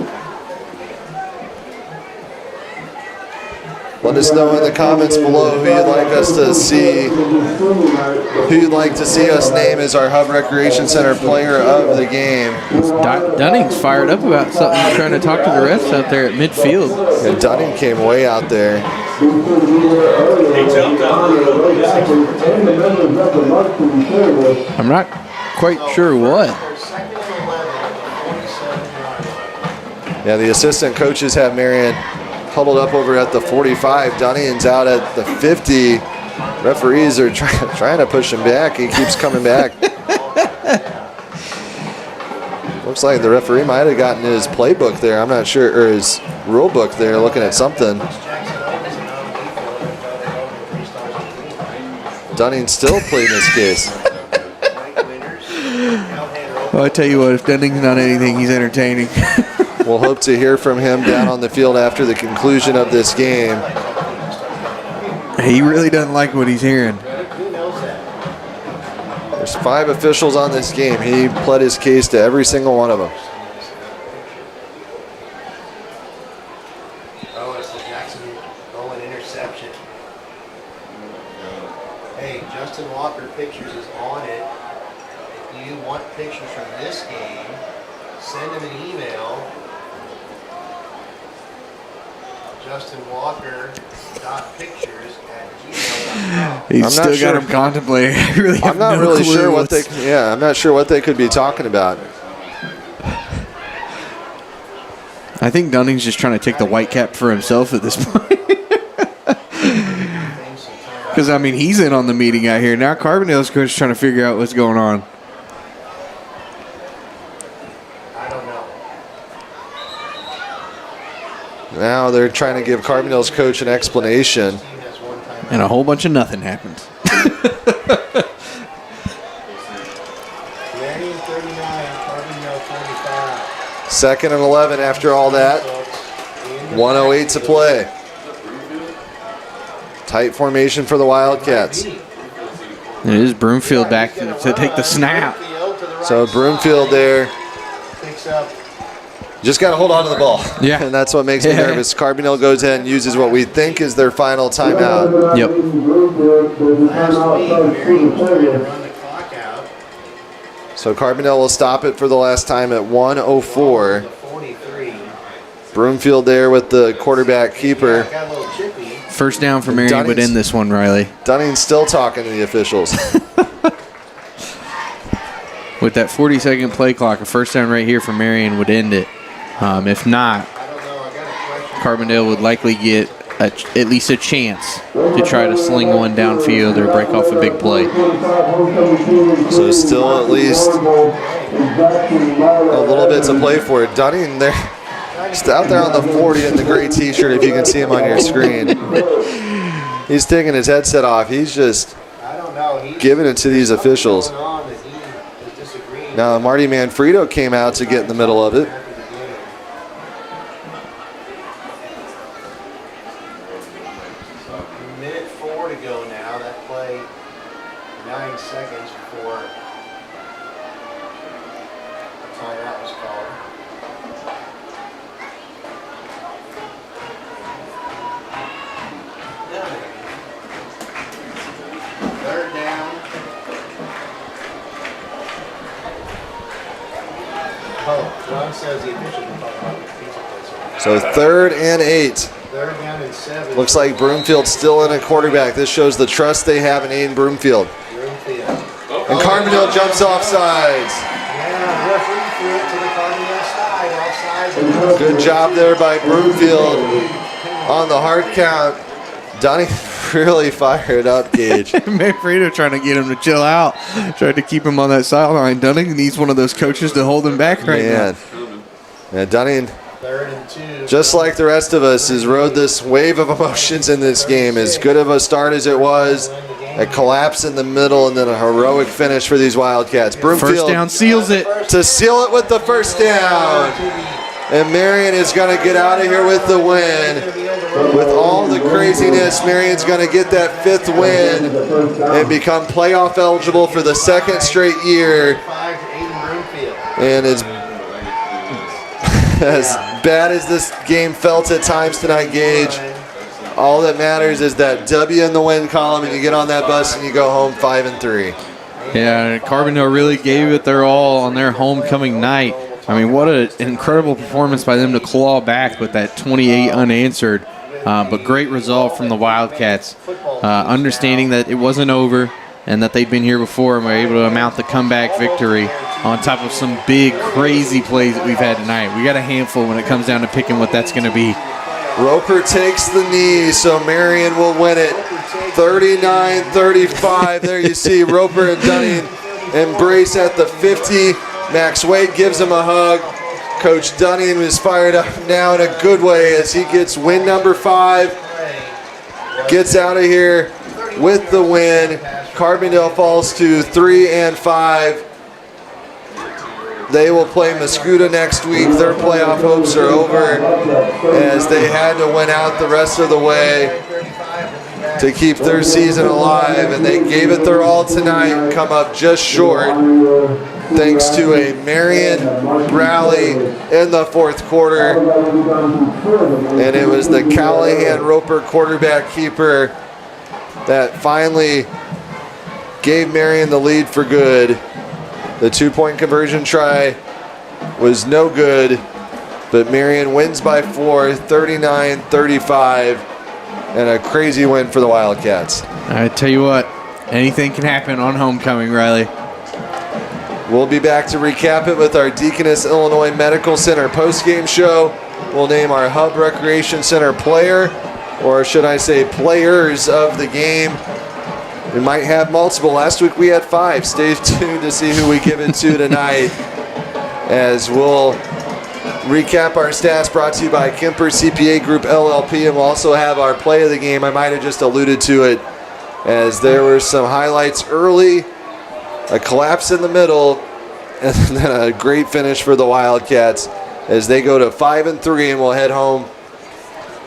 Let us know in the comments below who you'd like us to see, who you'd like to see us name as our Hub Recreation Center player of the game. Dunning's fired up about something, trying to talk to the refs out there at midfield. And Dunning came way out there. I'm not quite sure what. Yeah, the assistant coaches have Marion huddled up over at the 45. Dunning's out at the 50. Referees are trying to push him back. He keeps coming back. Looks like the referee might have gotten his playbook there. I'm not sure, or his rule book there, looking at something. Dunning still pleading his case. Well, I tell you what, if Dunning's not anything, he's entertaining. We'll hope to hear from him down on the field after the conclusion of this game. He really doesn't like what he's hearing. There's 5 officials on this game. He pled his case to every single one of them. Oh, it's the Jackson Owen interception. Hey, Justin Walker Pictures is on it. If you want pictures from this game, send him an email. JustinWalker.pictures@gmail.com. He's still got him contemplating. I'm not really sure what they. Yeah, I'm not sure what they could be talking about. I think Dunning's just trying to take the white cap for himself at this point. Because I mean, he's in on the meeting out here now. Carbondale's coach is trying to figure out what's going on. Now they're trying to give Carbondale's coach an explanation. And a whole bunch of nothing happens. Marion 39, Carbondale 45. 2nd and 11 after all that. 1:08 to play. Tight formation for the Wildcats. It is Broomfield back to take the snap. So Broomfield there. Picks up. Just got to hold on to the ball. Yeah. And that's what makes me nervous. Carbondale goes ahead and uses what we think is their final timeout. Yep. So Carbondale will stop it for the last time at 1:04. Broomfield there with the quarterback keeper. First down for Marion would end this one, Riley. Dunning's still talking to the officials. With that 40-second play clock, a first down right here for Marion would end it. If not, Carbondale would likely get at least a chance to try to sling one downfield or break off a big play. So still at least a little bit to play for. Dunning there, just out there on the 40 in the gray t-shirt, if you can see him on your screen. He's taking his headset off. He's just giving it to these officials. Now Marty Manfredo came out to get in the middle of it. Minute 4 to go now. That play 9 seconds before the timeout was called. Third down. Oh, John says the officials are talking about the pizza place. So 3rd and 8. 3rd down and 7. Looks like Broomfield's still in at quarterback. This shows the trust they have in Aiden Broomfield. And Carbondale jumps off sides. Yeah, referee threw it to the Carbondale side. Offsides. Good job there by Broomfield on the hard count. Dunning really fired up, Gage. Manfredo trying to get him to chill out. Tried to keep him on that sideline. Dunning needs one of those coaches to hold him back right now. Yeah, Dunning, just like the rest of us, has rode this wave of emotions in this game. As good of a start as it was, a collapse in the middle, and then a heroic finish for these Wildcats. Broomfield First down seals it. To seal it with the first down. And Marion is going to get out of here with the win. With all the craziness, Marion's going to get that 5th win and become playoff eligible for the 2nd straight year. And as bad as this game felt at times tonight, Gage, all that matters is that W in the win column, and you get on that bus and you go home 5-3. Yeah, Carbondale really gave it their all on their homecoming night. I mean, what an incredible performance by them to claw back with that 28 unanswered. But great resolve from the Wildcats, understanding that it wasn't over and that they'd been here before and were able to mount the comeback victory on top of some big, crazy plays that we've had tonight. We got a handful when it comes down to picking what that's going to be. Roper takes the knee, so Marion will win it 39-35. There you see Roper and Dunning embrace at the 50. Max Wade gives him a hug. Coach Dunning is fired up now in a good way as he gets win number 5. Gets out of here with the win. Carbondale falls to 3-5. They will play Mascoutah next week. Their playoff hopes are over as they had to win out the rest of the way to keep their season alive, and they gave it their all tonight and come up just short thanks to a Marion rally in the 4th quarter. And it was the Callahan-Roper quarterback keeper that finally gave Marion the lead for good. The 2-point conversion try was no good, but Marion wins by 4, 39-35, and a crazy win for the Wildcats. I tell you what, anything can happen on homecoming, Riley. We'll be back to recap it with our Deaconess Illinois Medical Center postgame show. We'll name our Hub Recreation Center player, or should I say players of the game. We might have multiple. Last week we had 5. Stay tuned to see who we give it to tonight, as we'll recap our stats brought to you by Kemper CPA Group LLP, and we'll also have our play of the game. I might have just alluded to it, as there were some highlights early, a collapse in the middle, and then a great finish for the Wildcats as they go to 5-3, and we'll head home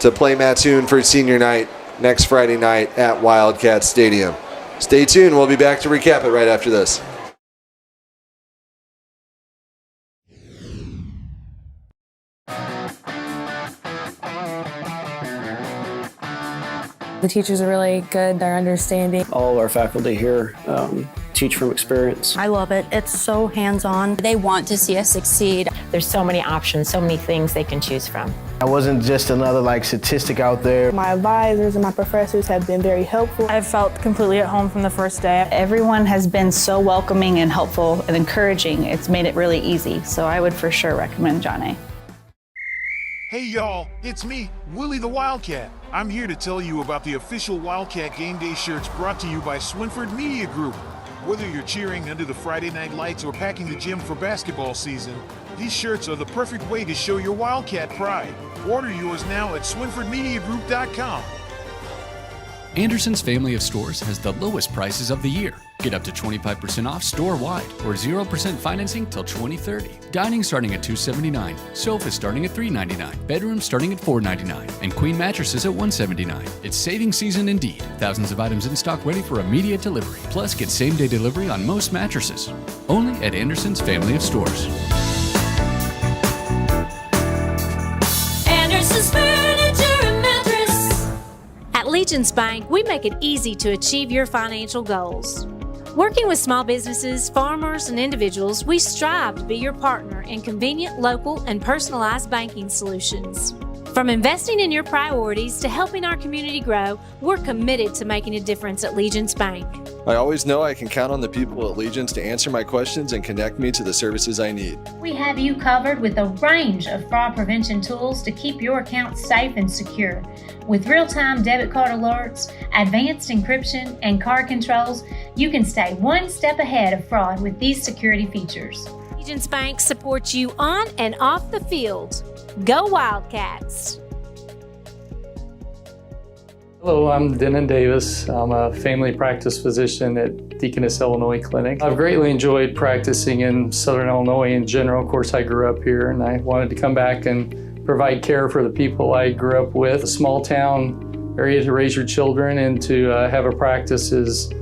to play Mattoon for senior night next Friday night at Wildcat Stadium. Stay tuned. We'll be back to recap it right after this. The teachers are really good. They're understanding. All of our faculty here teach from experience. I love it. It's so hands-on. They want to see us succeed. There's so many options, so many things they can choose from. I wasn't just another statistic out there. My advisors and my professors have been very helpful. I've felt completely at home from the first day. Everyone has been so welcoming and helpful and encouraging. It's made it really easy. So I would for sure recommend John A. Hey y'all, it's me, Willie the Wildcat. I'm here to tell you about the official Wildcat Game Day shirts brought to you by Swinford Media Group. Whether you're cheering under the Friday night lights or packing the gym for basketball season, these shirts are the perfect way to show your Wildcat pride. Order yours now at swinfordmediagroup.com. Anderson's family of stores has the lowest prices of the year. Get up to 25% off store-wide or 0% financing till 2030. Dining starting at $279, sofas starting at $399, bedrooms starting at $499, and queen mattresses at $179. It's saving season indeed. Thousands of items in stock ready for immediate delivery. Plus, get same-day delivery on most mattresses. Only at Anderson's family of stores. Anderson's Furniture and Mattress. At Legence Bank, we make it easy to achieve your financial goals. Working with small businesses, farmers, and individuals, we strive to be your partner in convenient, local, and personalized banking solutions. From investing in your priorities to helping our community grow, we're committed to making a difference at Legence Bank. I always know I can count on the people at Legence to answer my questions and connect me to the services I need. We have you covered with a range of fraud prevention tools to keep your accounts safe and secure. With real-time debit card alerts, advanced encryption, and card controls, you can stay one step ahead of fraud with these security features. Legence Bank supports you on and off the field. Go Wildcats! Hello, I'm Denon Davis. I'm a family practice physician at Deaconess, Illinois Clinic. I've greatly enjoyed practicing in Southern Illinois in general. Of course, I grew up here and I wanted to come back and provide care for the people I grew up with. A small town area to raise your children and to have a practice is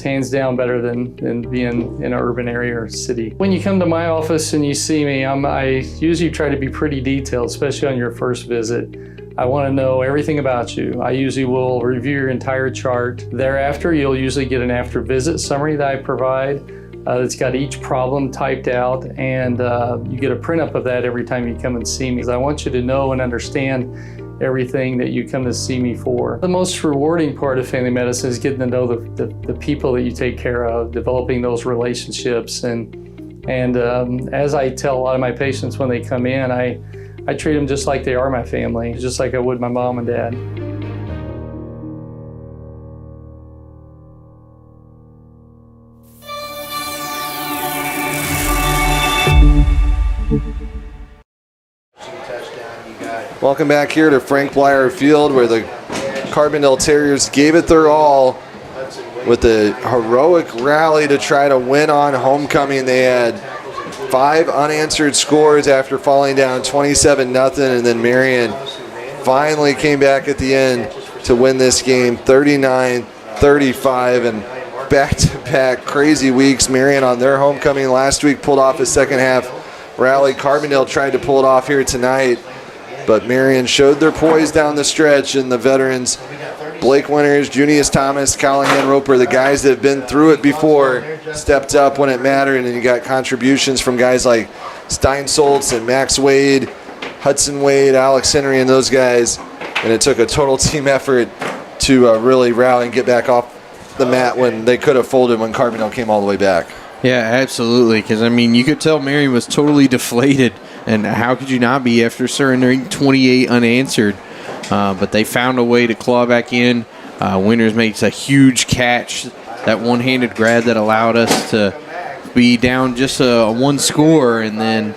hands down better than being in an urban area or city. When you come to my office and you see me, I usually try to be pretty detailed, especially on your first visit. I want to know everything about you. I usually will review your entire chart. Thereafter, you'll usually get an after visit summary that I provide that's got each problem typed out, and you get a print up of that every time you come and see me. I want you to know and understand everything that you come to see me for. The most rewarding part of family medicine is getting to know the people that you take care of, developing those relationships, and as I tell a lot of my patients when they come in, I treat them just like they are my family, just like I would my mom and dad. Welcome back here to Frank Blyer Field, where the Carbondale Terriers gave it their all with a heroic rally to try to win on homecoming. They had 5 unanswered scores after falling down 27-0, and then Marion finally came back at the end to win this game 39-35, and back-to-back crazy weeks. Marion on their homecoming last week pulled off a second half rally. Carbondale tried to pull it off here tonight, but Marion showed their poise down the stretch, and the veterans, Blake Winters, Junius Thomas, Callahan Roper, the guys that have been through it before, stepped up when it mattered, and then you got contributions from guys like Stein Soltz and Max Wade, Hudson Wade, Alex Henry, and those guys, and it took a total team effort to really rally and get back off the mat when they could have folded when Carbondale came all the way back. Yeah, absolutely, because, I mean, you could tell Marion was totally deflated, and how could you not be after surrendering 28 unanswered? But they found a way to claw back in. Winters makes a huge catch, that one-handed grab that allowed us to be down just a 1 score, and then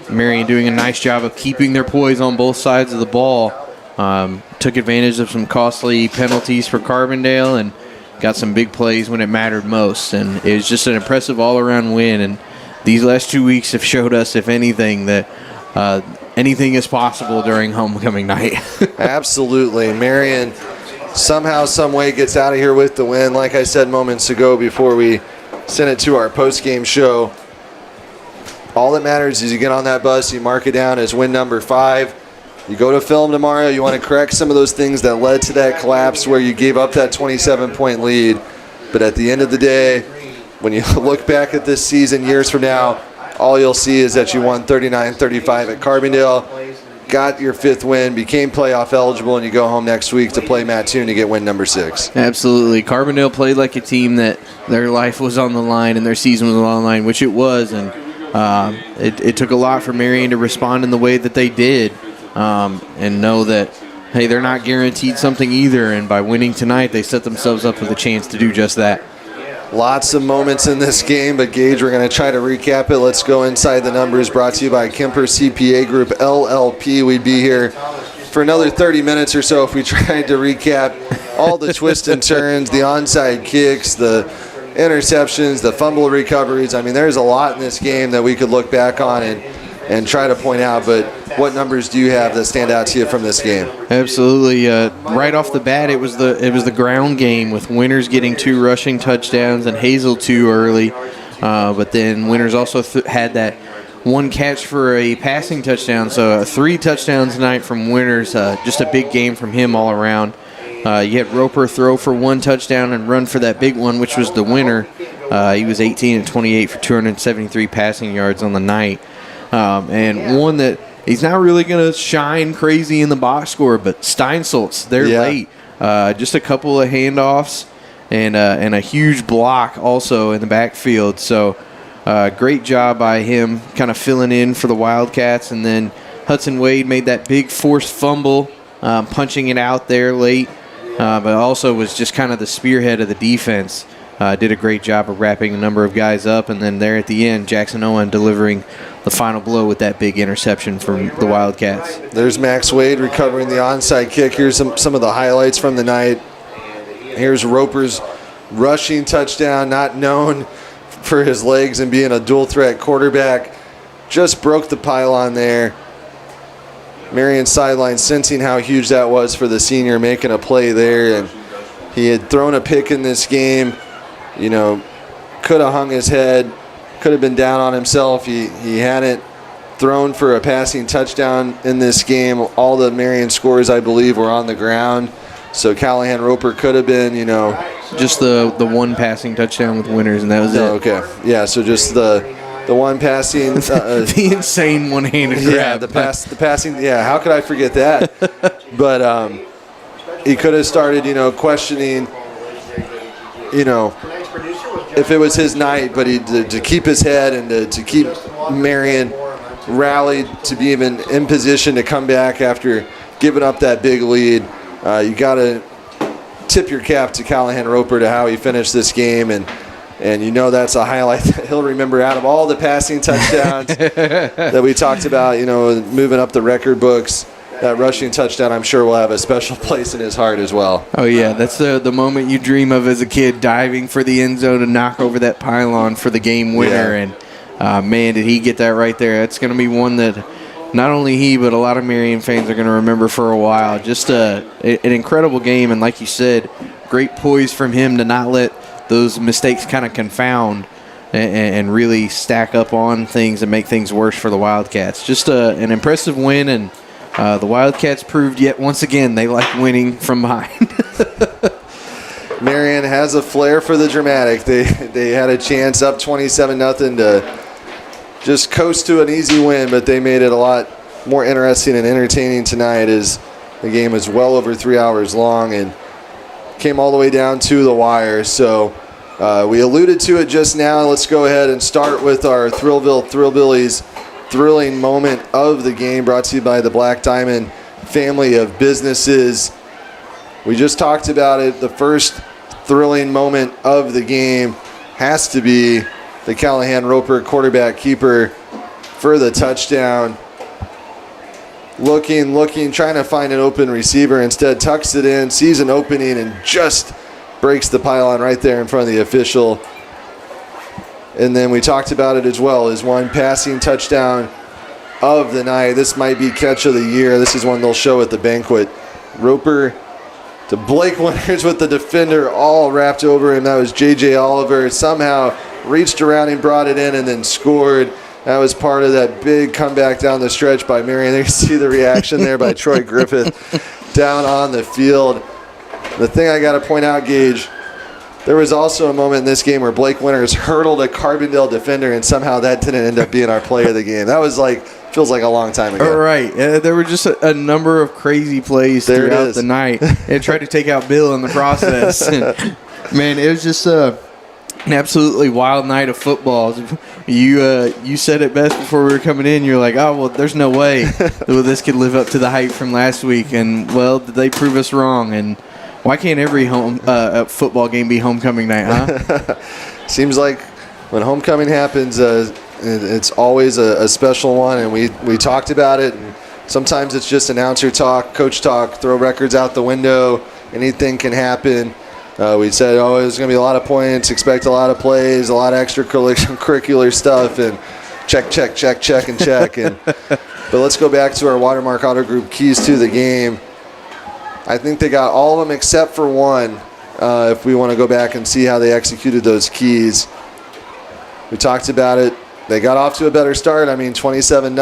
Marion doing a nice job of keeping their poise on both sides of the ball. Took advantage of some costly penalties for Carbondale and got some big plays when it mattered most. And it was just an impressive all-around win. And these last 2 weeks have showed us, if anything, that anything is possible during homecoming night. Absolutely. Marion somehow, some way gets out of here with the win. Like I said moments ago before we sent it to our post-game show, all that matters is you get on that bus, you mark it down as win number 5. You go to film tomorrow, you want to correct some of those things that led to that collapse where you gave up that 27-point lead. But at the end of the day, when you look back at this season years from now, all you'll see is that you won 39-35 at Carbondale, got your 5th win, became playoff eligible, and you go home next week to play Mattoon to get win number 6. Absolutely. Carbondale played like a team that their life was on the line and their season was on the line, which it was. And it took a lot for Marion to respond in the way that they did, and know that, hey, they're not guaranteed something either. And by winning tonight, they set themselves up with a chance to do just that. Lots of moments in this game, but Gage, we're going to try to recap it. Let's go inside the numbers, brought to you by Kemper CPA Group, LLP. We'd be here for another 30 minutes or so if we tried to recap all the twists and turns, the onside kicks, the interceptions, the fumble recoveries. I mean, there's a lot in this game that we could look back on and try to point out, but what numbers do you have that stand out to you from this game? Absolutely. Right off the bat, it was the ground game with Winters getting 2 rushing touchdowns and Hazel 2 early. But then Winters also had that 1 catch for a passing touchdown. So 3 touchdowns tonight from Winters. Just a big game from him all around. You had Roper throw for 1 touchdown and run for that big one, which was the winner. He was 18 and 28 for 273 passing yards on the night. And one that he's not really going to shine crazy in the box score, but Steinsaltz, they're late. Just a couple of handoffs and a huge block also in the backfield. So great job by him kind of filling in for the Wildcats. And then Hudson Wade made that big forced fumble, punching it out there late, but also was just kind of the spearhead of the defense. Did a great job of wrapping a number of guys up. And then there at the end, Jackson Owen delivering the final blow with that big interception from the Wildcats. There's Max Wade recovering the onside kick. Here's some of the highlights from the night. Here's Roper's rushing touchdown, not known for his legs and being a dual threat quarterback. Just broke the pylon there. Marion sideline sensing how huge that was for the senior, making a play there. And he had thrown a pick in this game. You know, could have hung his head, could have been down on himself. He hadn't thrown for a passing touchdown in this game. All the Marion scores, I believe, were on the ground. So Callahan Roper could have been, you know. Just the one passing touchdown with winners, and that was it. Okay. Yeah, so just the one passing. The insane one-handed grab. Yeah, the passing. Yeah, how could I forget that? But he could have started, you know, questioning, you know, if it was his night, but to keep his head and to keep Marion rallied to be even in position to come back after giving up that big lead. You got to tip your cap to Callahan Roper to how he finished this game, and you know that's a highlight that he'll remember out of all the passing touchdowns that we talked about, you know, moving up the record books. That rushing touchdown, I'm sure, will have a special place in his heart as well. Oh, yeah. That's the moment you dream of as a kid, diving for the end zone to knock over that pylon for the game winner. Yeah. And, man, did he get that right there. That's going to be one that not only he, but a lot of Marion fans are going to remember for a while. Just an incredible game. And like you said, great poise from him to not let those mistakes kind of confound and really stack up on things and make things worse for the Wildcats. Just an impressive win, and the Wildcats proved yet once again they like winning from behind. Marion has a flair for the dramatic. They had a chance up 27-0 to just coast to an easy win, but they made it a lot more interesting and entertaining tonight as the game was well over 3 hours long and came all the way down to the wire. So we alluded to it just now. Let's go ahead and start with our Thrillville Thrillbillies thrilling moment of the game, brought to you by the Black Diamond family of businesses. We just talked about it. The first thrilling moment of the game has to be the Callahan Roper quarterback keeper for the touchdown. Looking, trying to find an open receiver. Instead, tucks it in, sees an opening, and just breaks the pylon right there in front of the official. And then we talked about it as well as one passing touchdown of the night. This might be catch of the year. This is one they'll show at the banquet. Roper to Blake Winters with the defender all wrapped over him. That was J.J. Oliver. Somehow reached around and brought it in and then scored. That was part of that big comeback down the stretch by Marion. There you see the reaction there by Troy Griffith down on the field. The thing I got to point out, Gage, there was also a moment in this game where Blake Winters hurdled a Carbondale defender, and somehow that didn't end up being our play of the game. That was feels like a long time ago. All right. There were just a number of crazy plays throughout the night and tried to take out Bill in the process. And, man, it was just an absolutely wild night of football. You said it best before we were coming in. You're like, oh, well, there's no way this could live up to the hype from last week. And, well, did they prove us wrong? And why can't every football game be homecoming night, huh? Seems like when homecoming happens, it's always a special one, and we talked about it. And sometimes it's just announcer talk, coach talk, throw records out the window. Anything can happen. We said, there's going to be a lot of points, expect a lot of plays, a lot of extracurricular stuff, and check, and check. But let's go back to our Watermark Auto Group keys to the game. I think they got all of them except for one, if we want to go back and see how they executed those keys. We talked about it. They got off to a better start. 27-0.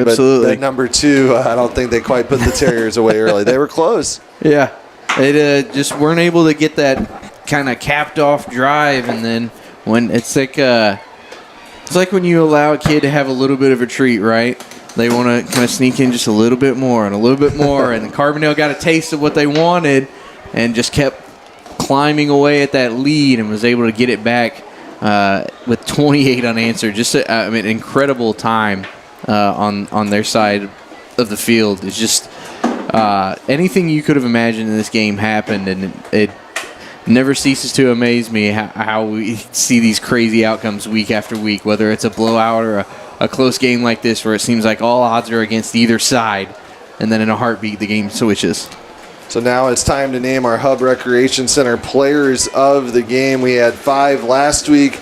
But that number 2, I don't think they quite put the Terriers away early. They were close. Yeah. They just weren't able to get that kind of capped off drive. And then when it's like when you allow a kid to have a little bit of a treat, right? they want to kind of sneak in just a little bit more and a little bit more. And Carbondale got a taste of what they wanted and just kept climbing away at that lead and was able to get it back with 28 unanswered. Just incredible time on their side of the field. It's just anything you could have imagined in this game happened, and it never ceases to amaze me how we see these crazy outcomes week after week, whether it's a blowout or a close game like this where it seems like all odds are against either side, and then in a heartbeat the game switches. So now it's time to name our Hub Recreation Center players of the game. We had 5 last week,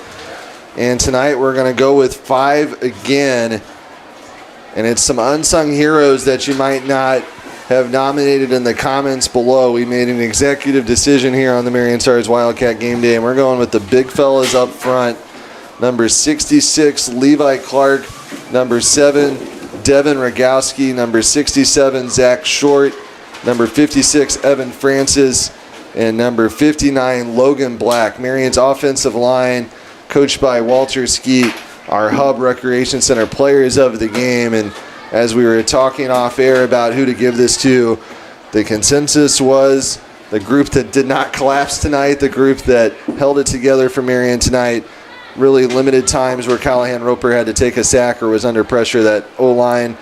and tonight we're going to go with 5 again. And it's some unsung heroes that you might not have nominated in the comments below. We made an executive decision here on the Marion Stars Wildcat Game Day, and we're going with the big fellas up front. Number 66, Levi Clark. Number 7, Devin Rogowski. Number 67, Zach Short. Number 56, Evan Francis. And number 59, Logan Black. Marion's offensive line, coached by Walter Skeet, our Hub Recreation Center players of the game. And as we were talking off air about who to give this to, the consensus was the group that did not collapse tonight, the group that held it together for Marion tonight. Really limited times where Callahan Roper had to take a sack or was under pressure. That O-line,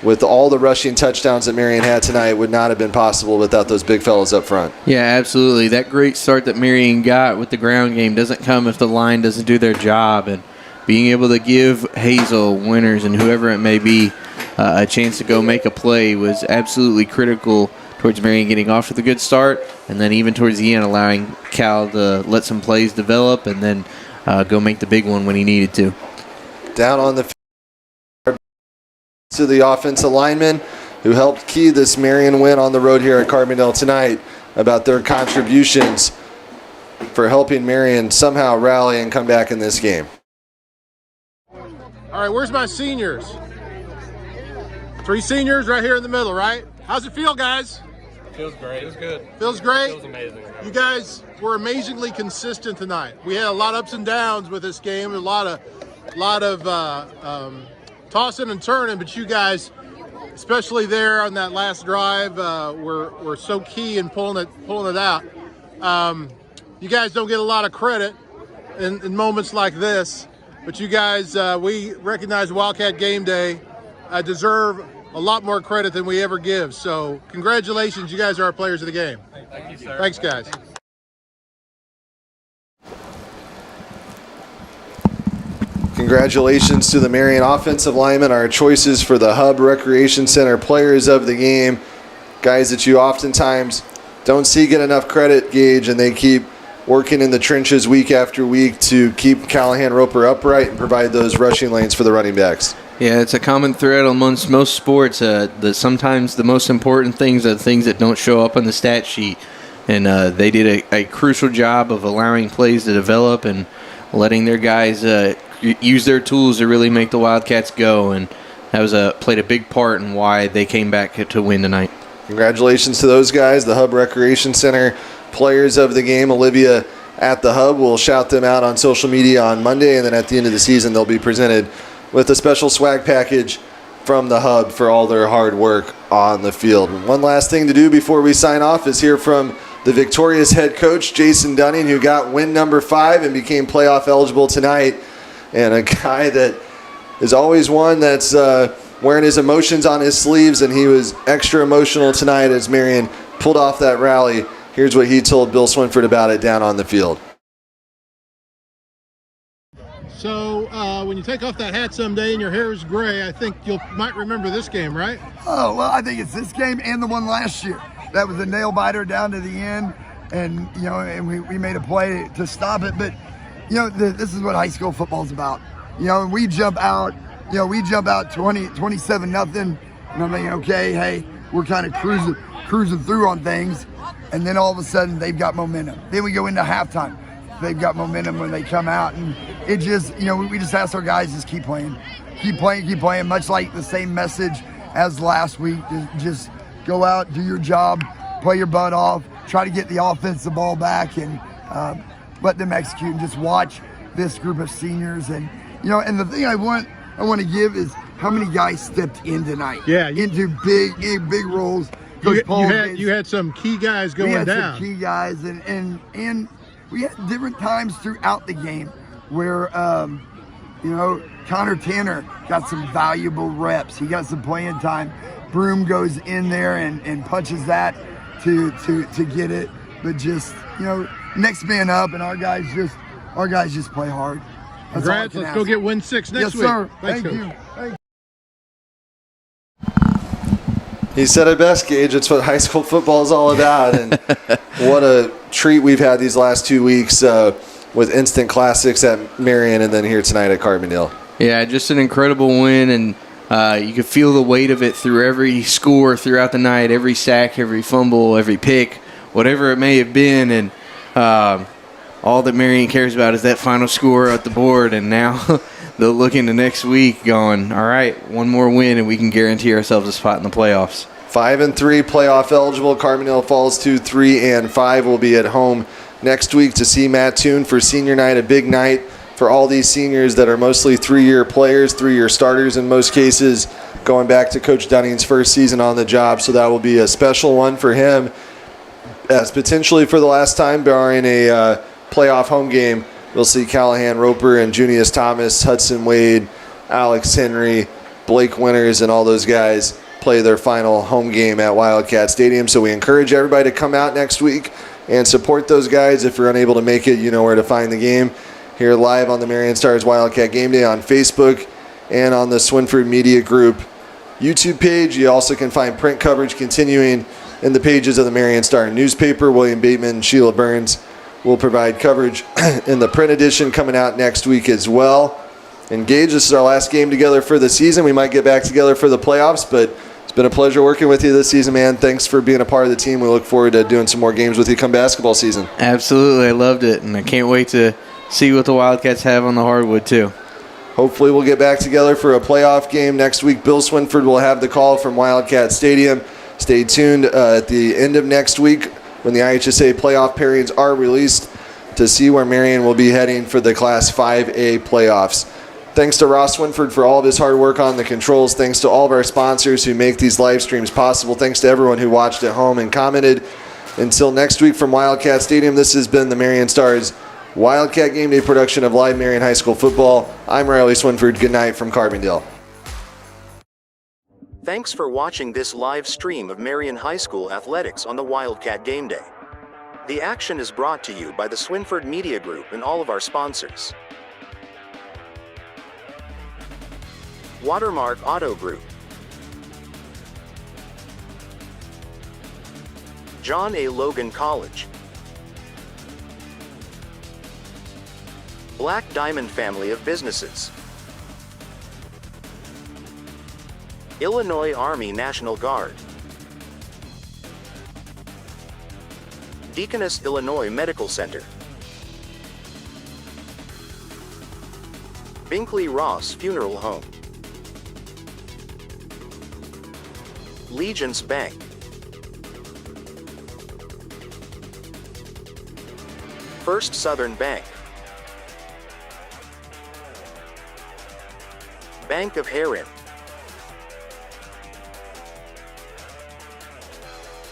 with all the rushing touchdowns that Marion had tonight, would not have been possible without those big fellas up front. Yeah, absolutely. That great start that Marion got with the ground game doesn't come if the line doesn't do their job. And being able to give Hazel, Winters, and whoever it may be a chance to go make a play was absolutely critical towards Marion getting off with a good start, and then even towards the end allowing Cal to let some plays develop and then go make the big one when he needed to. Down on the field to the offensive linemen who helped key this Marion win on the road here at Carbondale tonight, about their contributions for helping Marion somehow rally and come back in this game. All right, where's my seniors? 3 seniors right here in the middle, right? How's it feel, guys? Feels great. Feels good. Feels great? Feels amazing. You guys were amazingly consistent tonight. We had a lot of ups and downs with this game, a lot of tossing and turning, but you guys, especially there on that last drive, were so key in pulling it out. You guys don't get a lot of credit in moments like this, but you guys, we recognize Wildcat Game Day deserve a lot more credit than we ever give. So congratulations, you guys are our players of the game. Thank you, sir. Thanks, guys. Congratulations to the Marion offensive linemen, our choices for the Hub Recreation Center players of the game. Guys that you oftentimes don't see get enough credit, Gage, and they keep working in the trenches week after week to keep Callahan Roper upright and provide those rushing lanes for the running backs. Yeah, it's a common thread amongst most sports that sometimes the most important things are the things that don't show up on the stat sheet. And they did a crucial job of allowing plays to develop and letting their guys use their tools to really make the Wildcats go. And that played a big part in why they came back to win tonight. Congratulations to those guys, the Hub Recreation Center players of the game. Olivia at the Hub will shout them out on social media on Monday, and then at the end of the season they'll be presented with a special swag package from the Hub for all their hard work on the field. One last thing to do before we sign off is hear from the victorious head coach, Jason Dunning, who got win number 5 and became playoff eligible tonight, and a guy that is always one that's wearing his emotions on his sleeves, and he was extra emotional tonight as Marion pulled off that rally. Here's what he told Bill Swinford about it down on the field. So when you take off that hat someday and your hair is gray, I think you might remember this game, right? Oh, well, I think it's this game and the one last year. That was a nail biter down to the end, and we made a play to stop it. But this is what high school football is about. We jump out 27-0, and I'm thinking, okay, hey, we're kind of cruising through on things, and then all of a sudden they've got momentum. Then we go into halftime. They've got momentum when they come out, and it just, we just ask our guys just keep playing, much like the same message as last week. Just go out, do your job, play your butt off, try to get the offense the ball back, and let them execute, and just watch this group of seniors. And and the thing I want to give is how many guys stepped in tonight? Yeah, into big roles. You had some key guys going we had down. Some key guys, and we had different times throughout the game where Connor Tanner got some valuable reps. He got some playing time. Broom goes in there and punches that to get it. But just next man up, and our guys just play hard. That's Congrats. Let's go get win 6 next week. Yes, sir. Thanks, Thank Coach. you. Thank you. He said it best, Gage. It's what high school football is all about. And what a treat we've had these last 2 weeks with instant classics at Marion and then here tonight at Carbondale. Yeah, just an incredible win, and you could feel the weight of it through every score throughout the night, every sack, every fumble, every pick, whatever it may have been. And all that Marion cares about is that final score at the board. And now they'll look into next week going, all right, one more win, and we can guarantee ourselves a spot in the playoffs. 5-3 playoff eligible. Carbondale falls to 3-5. We'll be at home next week to see Matt Toon for senior night, a big night for all these seniors that are mostly 3-year players, 3-year starters in most cases, going back to Coach Dunning's first season on the job. So that will be a special one for him, as potentially for the last time, barring a playoff home game, we'll see Callahan Roper and Junius Thomas, Hudson Wade, Alex Henry, Blake Winters, and all those guys play their final home game at Wildcat Stadium. So we encourage everybody to come out next week and support those guys. If you're unable to make it, you know where to find the game. Here live on the Marion Stars Wildcat Game Day on Facebook and on the Swinford Media Group YouTube page. You also can find print coverage continuing in the pages of the Marion Star newspaper. William Bateman and Sheila Burns will provide coverage in the print edition coming out next week as well. And Gage, this is our last game together for the season. We might get back together for the playoffs, but it's been a pleasure working with you this season, man. Thanks for being a part of the team. We look forward to doing some more games with you come basketball season. Absolutely. I loved it, and I can't wait to see what the Wildcats have on the hardwood, too. Hopefully we'll get back together for a playoff game next week. Bill Swinford will have the call from Wildcat Stadium. Stay tuned at the end of next week when the IHSA playoff pairings are released to see where Marion will be heading for the Class 5A playoffs. Thanks to Ross Swinford for all of his hard work on the controls. Thanks to all of our sponsors who make these live streams possible. Thanks to everyone who watched at home and commented. Until next week from Wildcat Stadium, this has been the Marion Stars Wildcat Game Day production of live Marion High School football. I'm Riley Swinford. Good night from Carbondale. Thanks for watching this live stream of Marion High School athletics on the Wildcat Game Day. The action is brought to you by the Swinford Media Group and all of our sponsors. Watermark Auto Group, John A. Logan College, Black Diamond Family of Businesses, Illinois Army National Guard, Deaconess Illinois Medical Center, Binkley-Ross Funeral Home, Legence Bank, First Southern Bank, Bank of Herrin,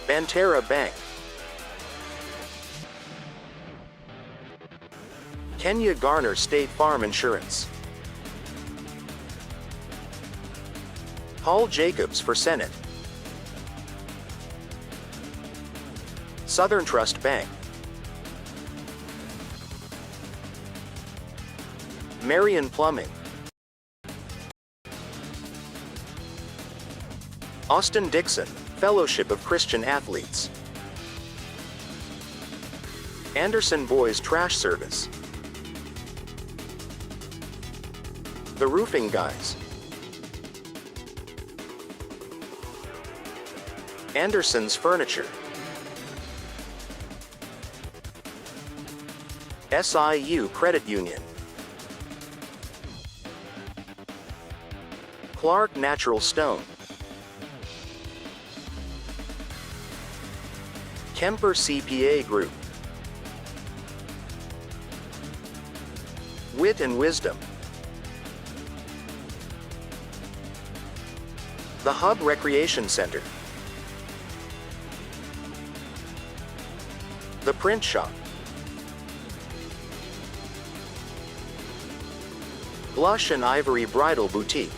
Banterra Bank, Kenya Garner State Farm Insurance, Paul Jacobs for Senate, SouthernTrust Bank, Marion Plumbing, Austin Dickson, Fellowship of Christian Athletes, Anderson Boys Trash Service, The Roofing Guys, Anderson's Furniture, SIU Credit Union, Clark Natural Stone, Kemper CPA Group, Wit Wisdom, The Hub Recreation Center, the Print Shop, Blush and Ivory Bridal Boutique,